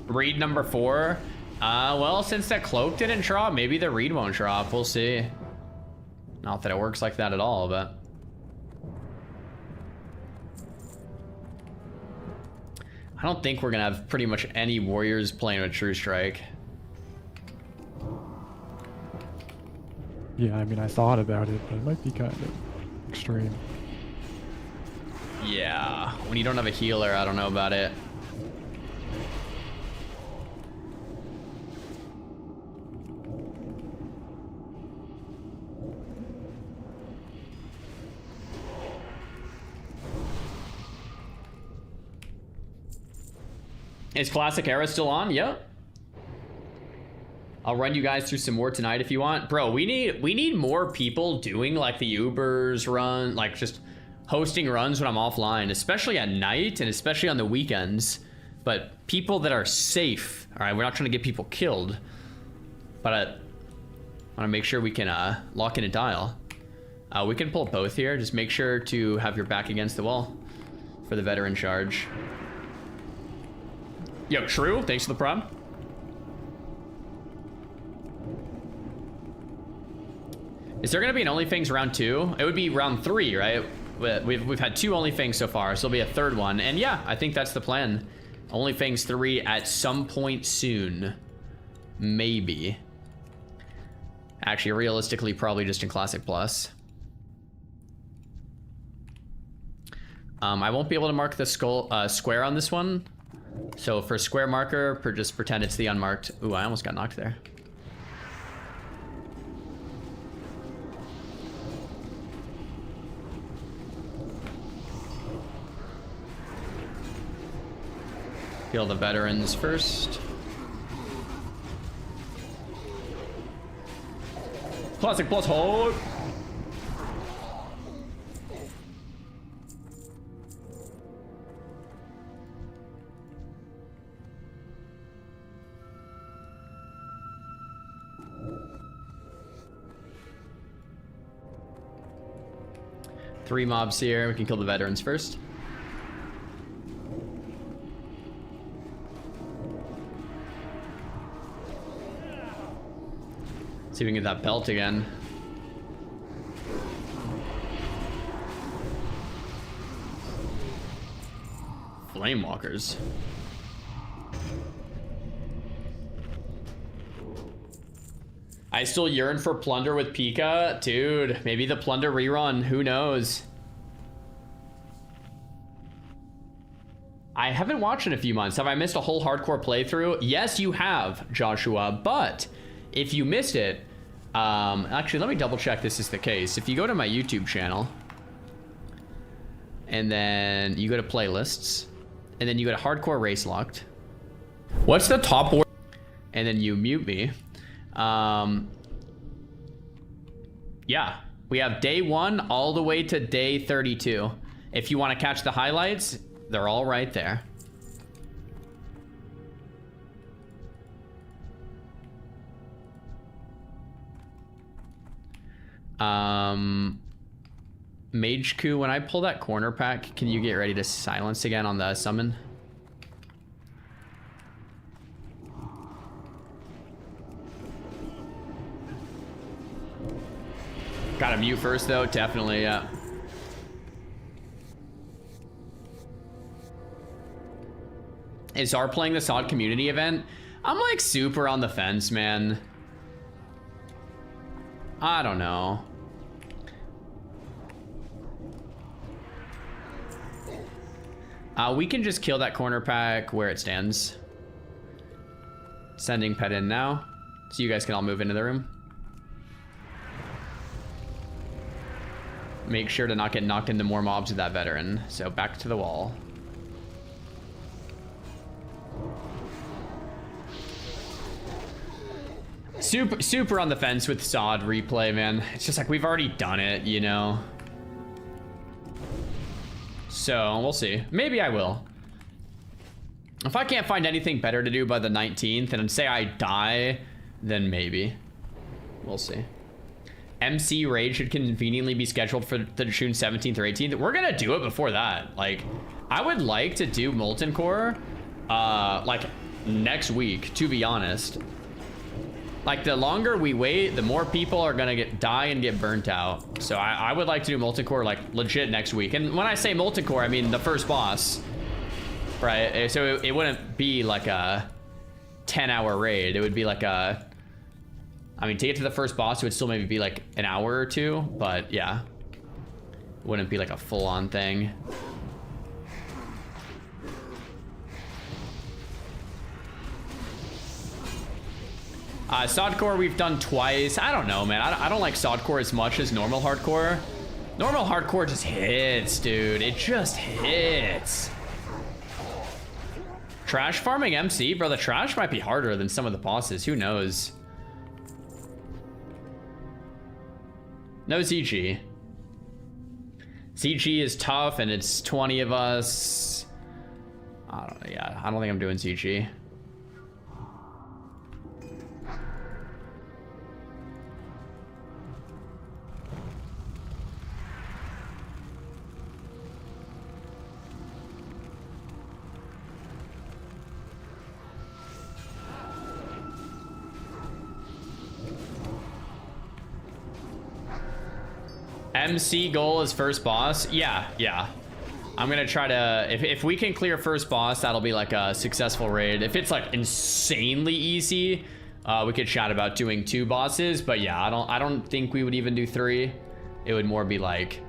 Raid number 4. Well, since that cloak didn't drop, maybe the reed won't drop. We'll see. Not that it works like that at all, but... I don't think we're gonna have pretty much any warriors playing with True Strike. Yeah, I mean, I thought about it, but it might be kind of extreme. Yeah, when you don't have a healer, I don't know about it. Is Classic Era still on? Yep. I'll run you guys through some more tonight if you want. Bro, we need more people doing like the Ubrs run, like just hosting runs when I'm offline, especially at night and especially on the weekends. But people that are safe. All right, we're not trying to get people killed, but I want to make sure we can lock in a dial. We can pull both here. Just make sure to have your back against the wall for the veteran charge. Yo, True, thanks for the prompt. Is there gonna be an OnlyFings round 2? It would be round 3, right? We've had 2 OnlyFings so far, so there'll be a 3rd one. And yeah, I think that's the plan. OnlyFings 3 at some point soon. Maybe. Actually, realistically, probably just in Classic Plus. I won't be able to mark the square on this one. So for square marker, just pretend it's the unmarked. Ooh, I almost got knocked there. Kill the veterans first. Classic plus hold. Three mobs here. We can kill the veterans first. See if we can get that belt again. Flamewalkers. I still yearn for Plunder with Pika. Dude, maybe the Plunder rerun. Who knows? I haven't watched in a few months. Have I missed a whole hardcore playthrough? Yes, you have, Joshua. But if you missed it, actually, let me double check this is the case. If you go to my YouTube channel, and then you go to playlists, and then you go to Hardcore Race Locked. What's the top war? And then you mute me. Yeah, we have day 1 all the way to day 32. If you want to catch the highlights, they're all right there. Mage Coup, when I pull that corner pack, can you get ready to silence again on the summon? Gotta mute first though, definitely, yeah. Is Czar playing the SOD community event? I'm like super on the fence, man. I don't know. We can just kill that corner pack where it stands. Sending pet in now, so you guys can all move into the room. Make sure to not get knocked into more mobs with that veteran. So back to the wall. Super on the fence with SOD replay, man. It's just like we've already done it, you know? So we'll see. Maybe I will. If I can't find anything better to do by the 19th and say I die, then maybe. We'll see. MC raid should conveniently be scheduled for the June 17th or 18th. We're gonna do it before that. Like, I would like to do Molten Core, like next week, to be honest. Like, the longer we wait, the more people are gonna die and get burnt out. So I would like to do multi-core, like, legit next week. And when I say multi-core, I mean the first boss, right? So it wouldn't be like a 10-hour raid. It would be like a, I mean, to get to the first boss, it would still maybe be like an hour or two, but yeah. It wouldn't be like a full-on thing. Sodcore we've done twice. I don't know, man. I don't like Sodcore as much as normal hardcore. Normal hardcore just hits, dude. It just hits. Trash farming MC? Bro, the trash might be harder than some of the bosses. Who knows? No ZG. ZG is tough and it's 20 of us. I don't know. Yeah, I don't think I'm doing ZG. MC goal is first boss. Yeah. I'm gonna try to, if we can clear first boss, that'll be like a successful raid. If it's like insanely easy, we could chat about doing 2 bosses. But yeah, I don't think we would even do 3. It would more be like,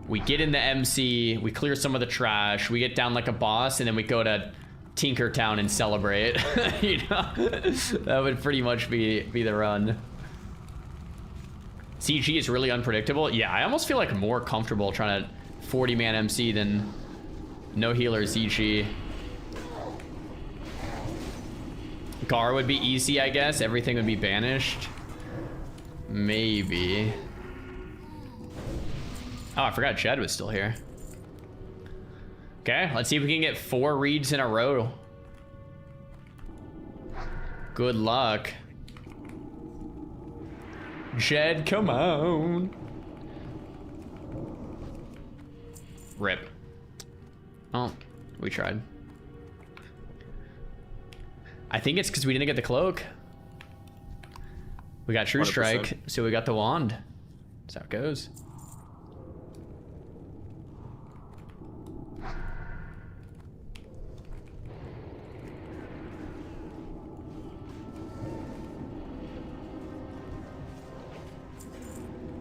we get in the MC, we clear some of the trash, we get down like a boss, and then we go to Tinkertown and celebrate. You know, that would pretty much be the run. CG is really unpredictable. Yeah, I almost feel like more comfortable trying to 40-man MC than no healer CG. Gar would be easy, I guess. Everything would be banished. Maybe. Oh, I forgot Jed was still here. Okay, let's see if we can get 4 reads in a row. Good luck. Jed, come on. Rip. Oh, we tried. I think it's because we didn't get the cloak. We got True 100%. Strike, so we got the wand. That's how it goes.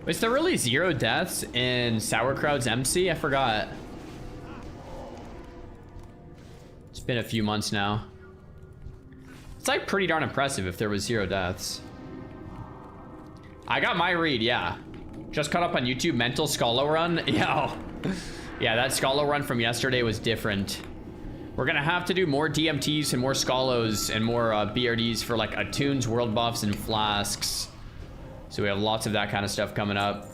Is there really 0 deaths in Sauerkraut's MC? I forgot. It's been a few months now. It's like pretty darn impressive if there was 0 deaths. I got my read, yeah. Just caught up on YouTube. Mental Scala run. Yeah. Yeah, that Scala run from yesterday was different. We're gonna have to do more DMTs and more Scalos and more BRDs for like attunes, world buffs, and flasks. So we have lots of that kind of stuff coming up.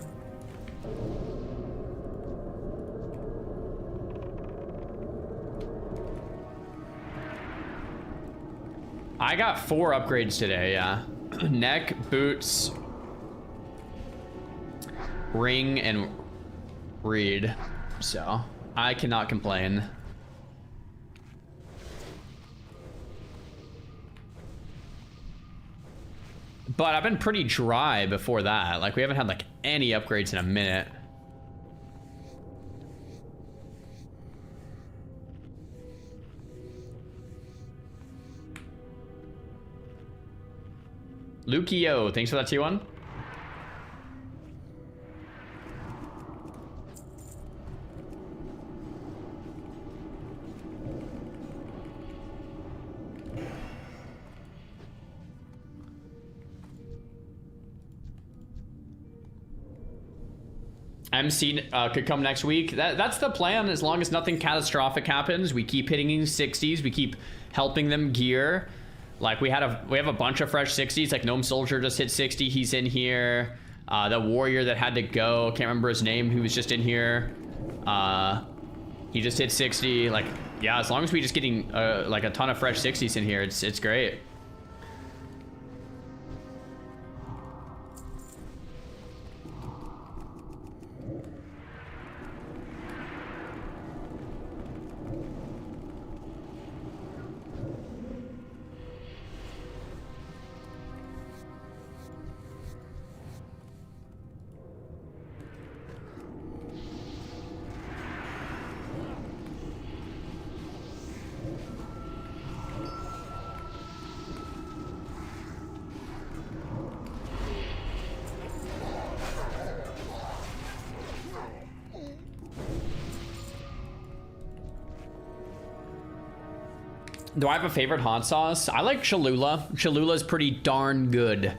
I got 4 upgrades today, yeah. Neck, boots, ring, and reed. So I cannot complain. But I've been pretty dry before that. Like, we haven't had like any upgrades in a minute. Lukio, thanks for that T1. MC could come next week. That's the plan. As long as nothing catastrophic happens, we keep hitting 60s. We keep helping them gear. Like we have a bunch of fresh 60s. Like Gnome Soldier just hit 60. He's in here. The warrior that had to go, can't remember his name, who was just in here. He just hit 60. Like, yeah, as long as we just getting like a ton of fresh 60s in here, it's great. Do I have a favorite hot sauce? I like Cholula. Cholula is pretty darn good.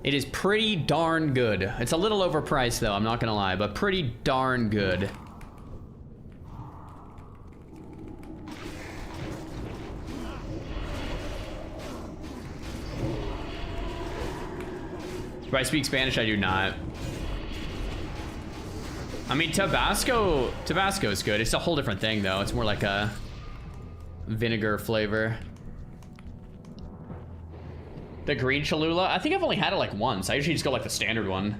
It is pretty darn good. It's a little overpriced though, I'm not gonna lie, but pretty darn good. Do I speak Spanish? I do not. I mean, Tabasco is good. It's a whole different thing though. It's more like a vinegar flavor. The green Cholula, I think I've only had it like once. I usually just go like the standard one.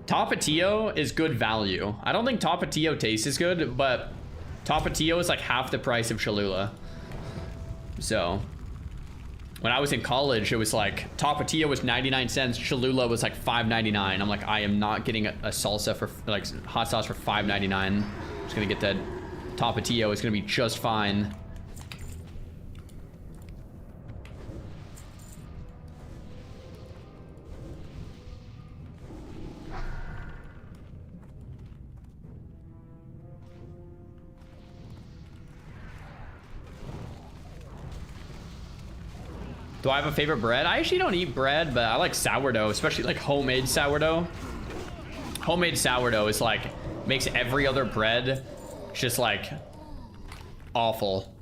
Tapatio is good value. I don't think Tapatio tastes as good, but Tapatio is like half the price of Cholula. So when I was in college, it was like Tapatio was 99 cents, Cholula was like $5.99. I'm like, I am not getting a salsa for like hot sauce for $5.99. I'm just gonna get that Tapatio. It's gonna be just fine. Do I have a favorite bread? I actually don't eat bread, but I like sourdough, especially like homemade sourdough. Homemade sourdough is like, makes every other bread just like awful.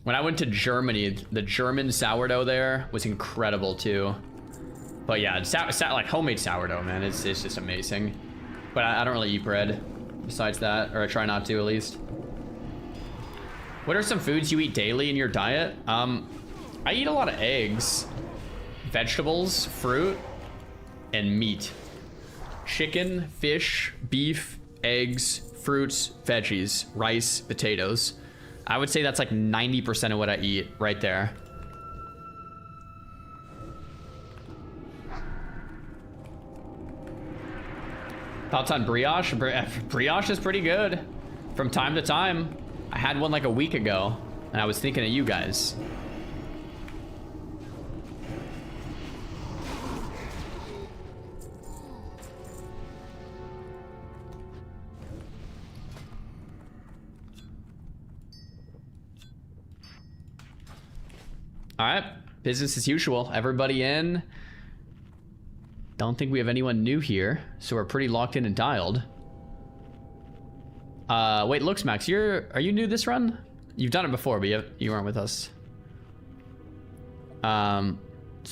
When I went to Germany, the German sourdough there was incredible too. But yeah, like homemade sourdough, man, it's just amazing. But I don't really eat bread besides that, or I try not to at least. What are some foods you eat daily in your diet? I eat a lot of eggs, vegetables, fruit, and meat. Chicken, fish, beef, eggs, fruits, veggies, rice, potatoes. I would say that's like 90% of what I eat right there. Thoughts on brioche? Brioche is pretty good from time to time. I had one like a week ago, and I was thinking of you guys. All right, business as usual. Everybody in. Don't think we have anyone new here, so we're pretty locked in and dialed. Wait, Luxmax, are you new this run? You've done it before, but you weren't with us. So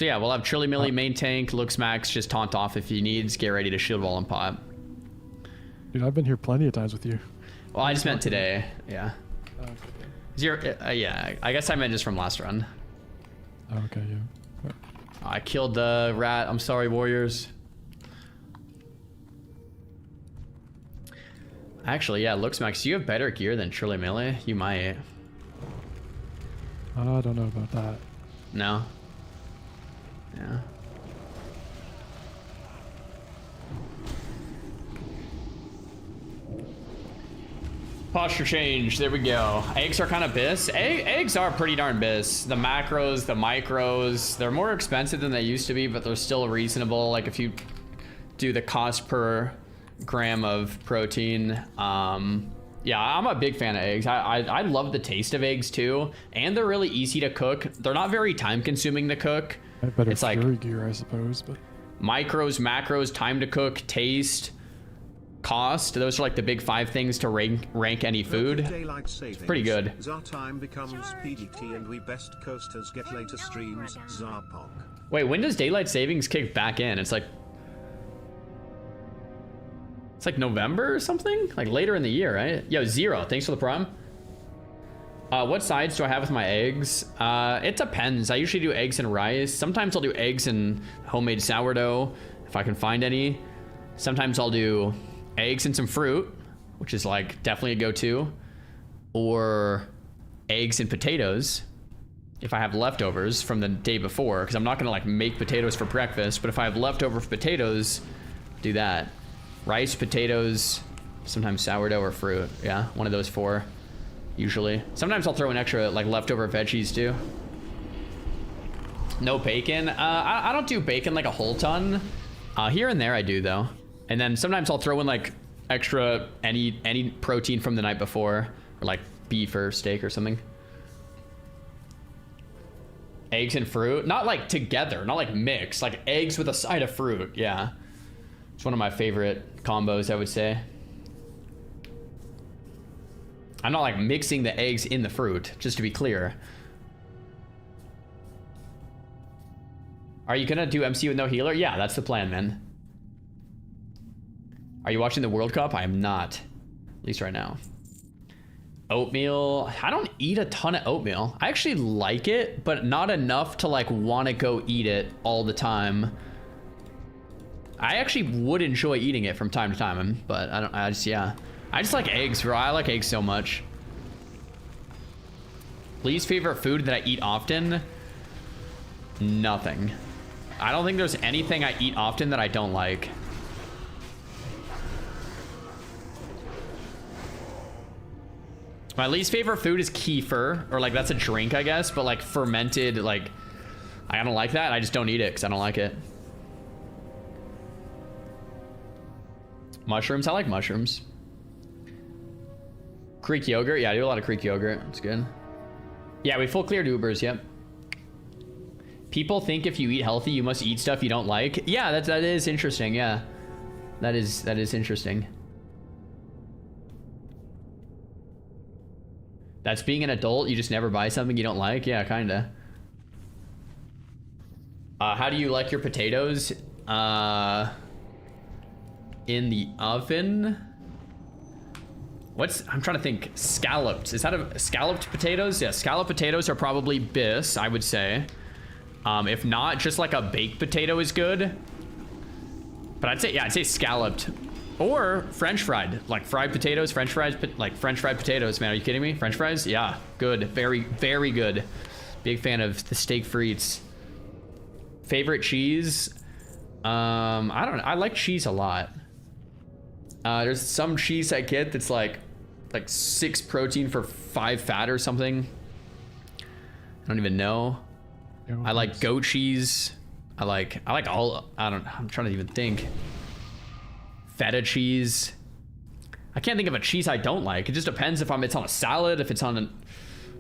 yeah, we'll have Trilly Millie main tank, Luxmax just taunt off if he needs. Get ready to shield wall and pop. Dude, I've been here plenty of times with you. Well, I just meant today. Yeah. Okay. Is your yeah? I guess I meant just from last run. Okay, yeah. I killed the rat. I'm sorry, warriors. Actually, yeah, Luxmax, you have better gear than Trilly Millie. You might. I don't know about that. No. Yeah. Posture change. There we go. Eggs are kind of bis. Eggs are pretty darn bis. The macros, the micros, they're more expensive than they used to be, but they're still reasonable. Like if you do the cost per gram of protein. Yeah, I'm a big fan of eggs. I love the taste of eggs too, and they're really easy to cook. They're not very time consuming to cook. I better it's like fury gear, I suppose, but micros, macros, time to cook, taste, cost. Those are like the big 5 things to rank any food. It's pretty good. Zar time becomes PDT and we best coasters get later streams. Zarpog. Wait, when does daylight savings kick back in? It's like November or something? Like later in the year, right? Yo, Zero, thanks for the prime. What sides do I have with my eggs? It depends. I usually do eggs and rice. Sometimes I'll do eggs and homemade sourdough, if I can find any. Sometimes I'll do eggs and some fruit, which is like definitely a go-to. Or eggs and potatoes, if I have leftovers from the day before, because I'm not gonna like make potatoes for breakfast, but if I have leftover potatoes, do that. Rice, potatoes, sometimes sourdough or fruit. Yeah, one of those 4, usually. Sometimes I'll throw in extra like leftover veggies too. No bacon. I don't do bacon like a whole ton. Here and there I do though. And then sometimes I'll throw in like extra any protein from the night before, or like beef or steak or something. Eggs and fruit? Not like together, not like mixed. Like eggs with a side of fruit, yeah. It's one of my favorite combos, I would say. I'm not like mixing the eggs in the fruit, just to be clear. Are you gonna do MC with no healer? Yeah, that's the plan, man. Are you watching the World Cup? I am not. At least right now. Oatmeal. I don't eat a ton of oatmeal. I actually like it, but not enough to like want to go eat it all the time. I actually would enjoy eating it from time to time, but I just like eggs, bro. I like eggs so much. Least favorite food that I eat often? Nothing. I don't think there's anything I eat often that I don't like. My least favorite food is kefir, or like that's a drink, I guess, but like fermented, like I don't like that. I just don't eat it because I don't like it. Mushrooms, I like mushrooms. Greek yogurt, yeah, I do a lot of Greek yogurt. It's good. Yeah, we full cleared Ubrs, yep. People think if you eat healthy, you must eat stuff you don't like. Yeah, that is interesting, yeah. That is interesting. That's being an adult, you just never buy something you don't like? Yeah, kinda. How do you like your potatoes? In the oven? I'm trying to think. Scalloped. Is that a scalloped potatoes? Yeah, scalloped potatoes are probably bis, I would say. If not, just like a baked potato is good. But I'd say scalloped. Or French fried, like fried potatoes, French fries, like French fried potatoes, man. Are you kidding me? French fries? Yeah, good. Very, very good. Big fan of the steak frites. Favorite cheese? I don't know. I like cheese a lot. There's some cheese I get that's like 6 protein for 5 fat or something. I don't even know. I like goat cheese. I like all, I'm trying to even think. Feta cheese. I can't think of a cheese I don't like. It just depends if it's on a salad, if it's on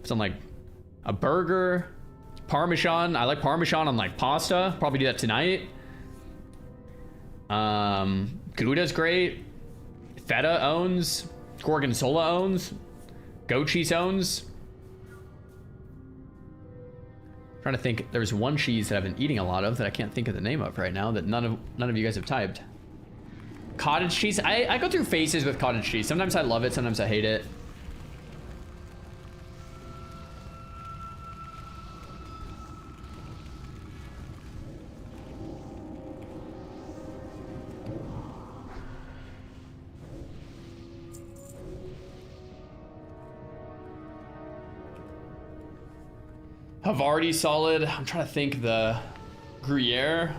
like a burger. Parmesan. I like Parmesan on like pasta. Probably do that tonight. Gouda's great. Feta owns. Gorgonzola owns. Goat cheese owns. I'm trying to think. There's one cheese that I've been eating a lot of that I can't think of the name of right now that none of you guys have typed. Cottage cheese. I go through phases with cottage cheese. Sometimes I love it, sometimes I hate it. Havarti solid. I'm trying to think the Gruyere.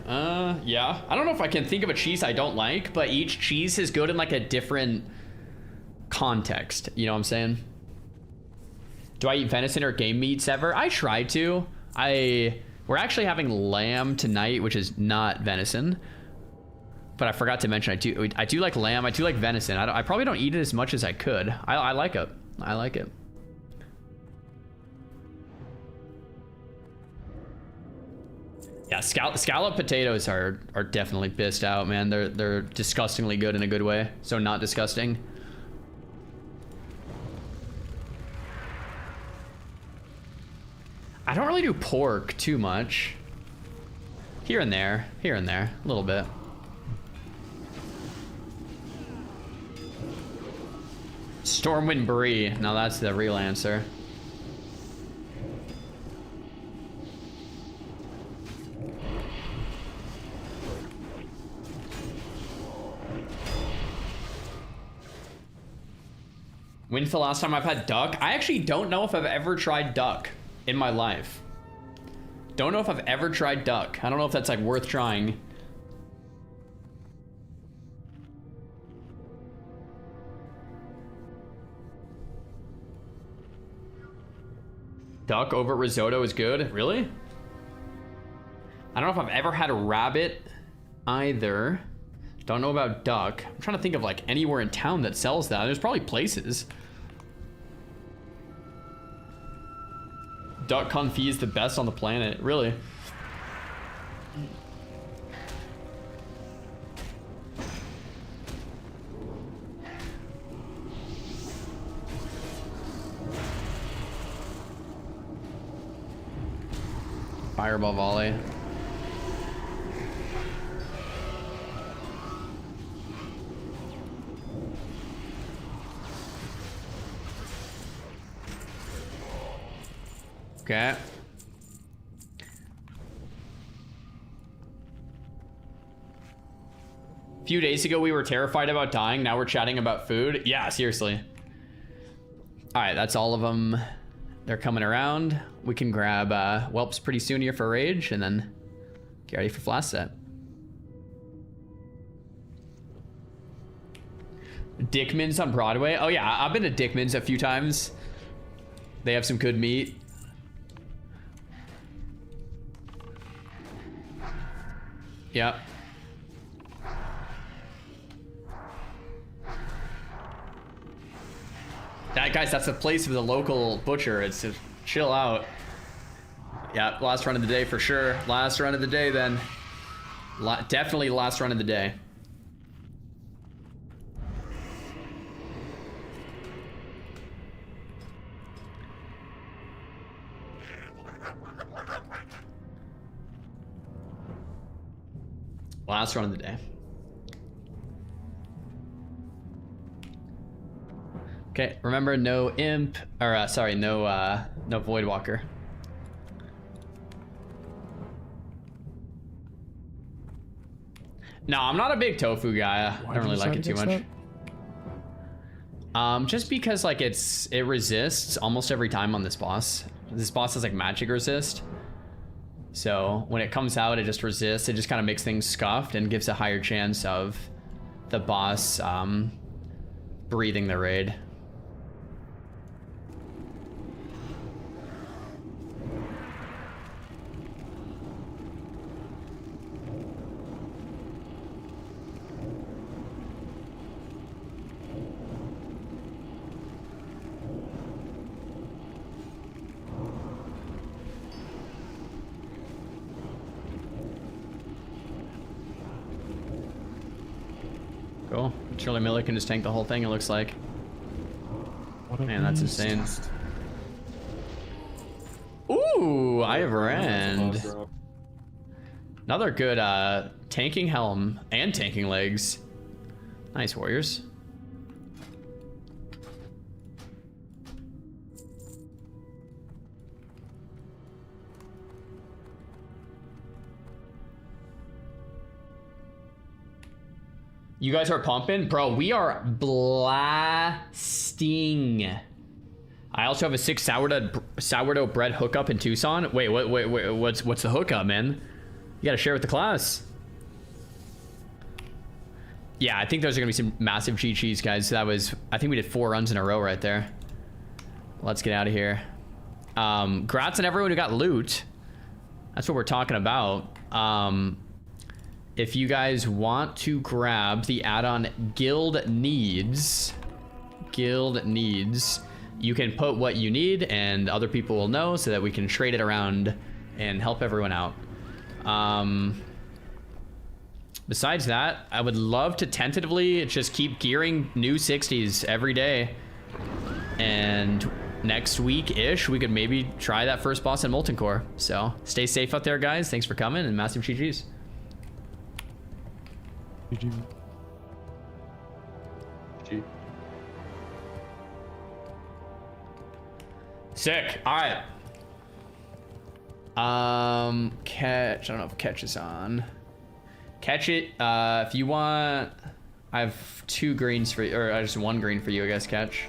Yeah. I don't know if I can think of a cheese I don't like, but each cheese is good in like a different context. You know what I'm saying? Do I eat venison or game meats ever? I try to. We're actually having lamb tonight, which is not venison. But I forgot to mention I do like lamb. I do like venison. I probably don't eat it as much as I could. I like it. I like it. Yeah, scallop potatoes are definitely pissed out, man. They're disgustingly good in a good way. So not disgusting. I don't really do pork too much. Here and there, a little bit. Stormwind Brie. Now that's the real answer. When's the last time I've had duck? I actually don't know if I've ever tried duck in my life. Don't know if I've ever tried duck. I don't know if that's like worth trying. Duck over risotto is good. Really? I don't know if I've ever had a rabbit either. Don't know about duck. I'm trying to think of like anywhere in town that sells that. There's probably places. Duck confit is the best on the planet, really. Fireball volley. Okay. A few days ago, we were terrified about dying. Now we're chatting about food. Yeah, seriously. All right, that's all of them. They're coming around. We can grab whelps pretty soon here for rage, and then get ready for flash set. Dickman's on Broadway. Oh yeah, I've been to Dickman's a few times. They have some good meat. Yep. Guys, that's the place of the local butcher. It's to chill out. Yeah, last run of the day for sure. Last run of the day then. Definitely last run of the day. Last run of the day. Okay, remember no imp, or sorry, no void walker. No, I'm not a big tofu guy. I don't really like it too much. Just because like it resists almost every time on this boss. This boss has like magic resist. So when it comes out, it just resists. It just kind of makes things scuffed and gives a higher chance of the boss breathing the raid. Cool. Shirley Miller can just tank the whole thing, it looks like. Man, that's insane. Ooh, I have Rand. Another good tanking helm and tanking legs. Nice, warriors. You guys are pumping? Bro, we are blasting. I also have a 6 sourdough bread hookup in Tucson. Wait, what's the hookup, man? You gotta share with the class. Yeah, I think those are gonna be some massive GGs, guys. That was, I think we did 4 runs in a row right there. Let's get out of here. Grats on everyone who got loot. That's what we're talking about. If you guys want to grab the add-on Guild Needs, you can put what you need and other people will know so that we can trade it around and help everyone out. Besides that, I would love to tentatively just keep gearing new 60s every day. And next week-ish, we could maybe try that first boss in Molten Core. So stay safe out there, guys. Thanks for coming and massive GGs. GG. Sick. All right. Catch. I don't know if catch is on. Catch it. If you want, I have 2 greens for you, or just 1 green for you, I guess. Catch.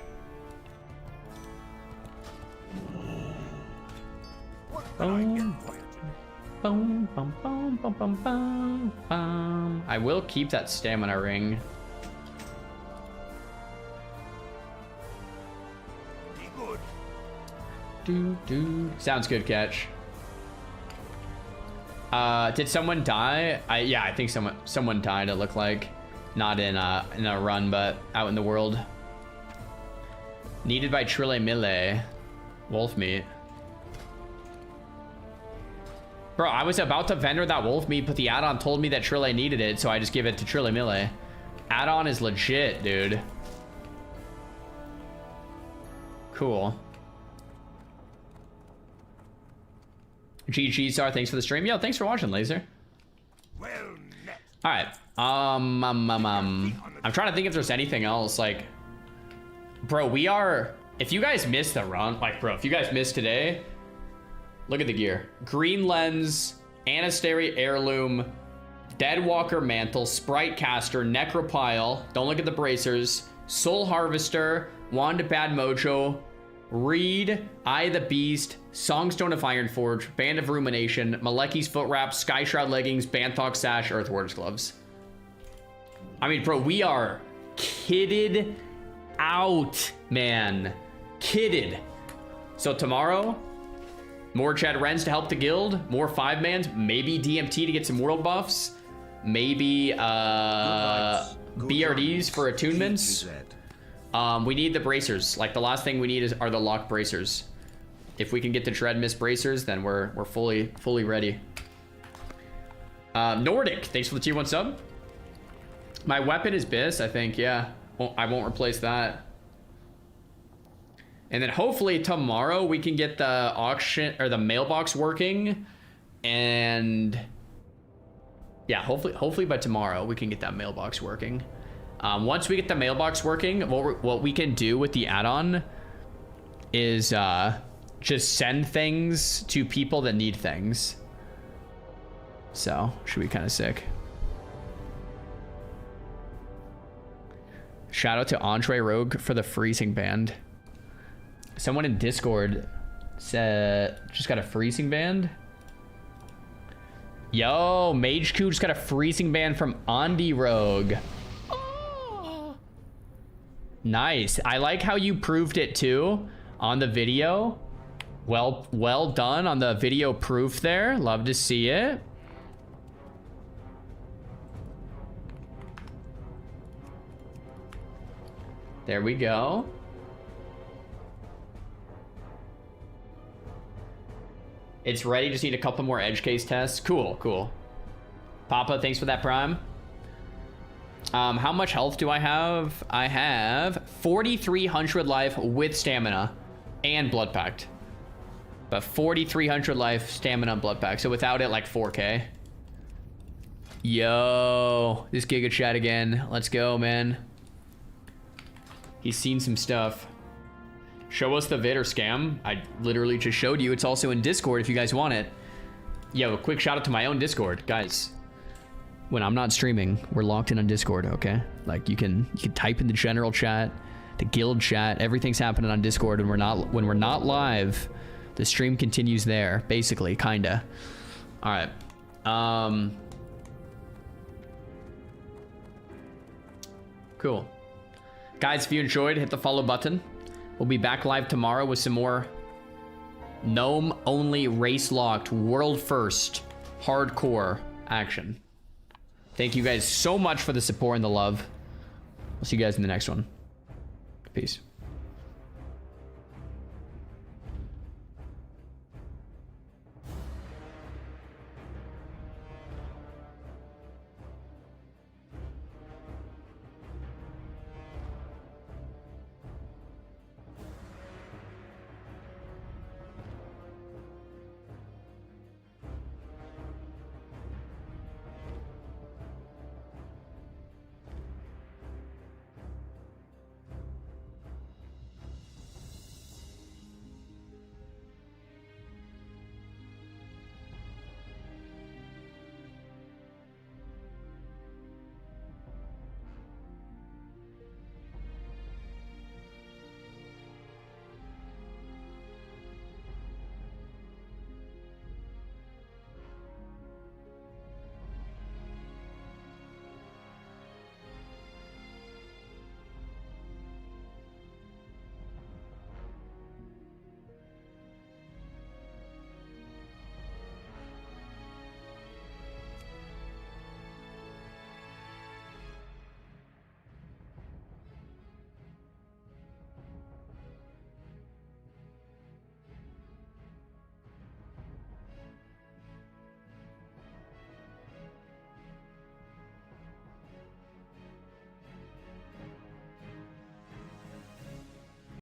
Boom. Boom, bum, bum, bum, bum, bum, bum. I will keep that stamina ring. Sounds good, Catch. Did someone die? Yeah, I think someone died. It looked like, not in a run, but out in the world. Needed by Trille Mille. Wolf meat. Bro, I was about to vendor that wolf meat, but the add-on told me that Trille needed it, so I just give it to Trille Mille. Add-on is legit, dude. Cool. GG Star, thanks for the stream. Yo, thanks for watching, Laser. Well met. All right. I'm trying to think if there's anything else. Like, bro, we are. If you guys missed the run, like, bro, if you guys missed today, look at the gear: Green Lens, Anastary Heirloom, Deadwalker Mantle, Sprite Caster, Necropile. Don't look at the bracers. Soul Harvester, Wand of Bad Mojo, Reed, Eye of the Beast, Songstone of Ironforge, Band of Rumination, Maleki's Foot Wrap, Skyshroud Leggings, Banthok Sash, Earthwarder's Gloves. I mean, bro, we are kitted out, man. Kitted. So tomorrow, more Chad Wrens to help the guild, more 5-mans, maybe DMT to get some world buffs, maybe BRDs for attunements. We need the bracers. Like, the last thing we need are the locked bracers. If we can get the Dread Mist bracers, then we're fully ready. Nordic, thanks for the tier 1 sub. My weapon is Biss, I think, yeah. I won't replace that. And then hopefully tomorrow we can get the auction or the mailbox working, and yeah, hopefully by tomorrow we can get that mailbox working. Once we get the mailbox working, what we can do with the add-on is just send things to people that need things. So should be kind of sick. Shout out to Andre Rogue for the freezing band. Someone in Discord said just got a freezing band. Yo, Mage Coup just got a freezing band from Andy Rogue. Oh. Nice. I like how you proved it too on the video. Well done on the video proof there. Love to see it. There we go. It's ready, just need a couple more edge case tests. Cool, cool. Papa, thanks for that prime. How much health do I have? I have 4,300 life with stamina and blood pact. But 4,300 life, stamina, and blood pact. So without it, like 4K. Yo, this Giga Chat again. Let's go, man. He's seen some stuff. Show us the vid or scam. I literally just showed you. It's also in Discord if you guys want it. Yo, a quick shout out to my own Discord, guys. When I'm not streaming, we're locked in on Discord, okay? Like you can type in the general chat, the guild chat, everything's happening on Discord, and when we're not live, the stream continues there, basically, kinda. All right. Cool. Guys, if you enjoyed, hit the follow button. We'll be back live tomorrow with some more Gnome only race locked world first hardcore action. Thank you guys so much for the support and the love. I'll see you guys in the next one. Peace.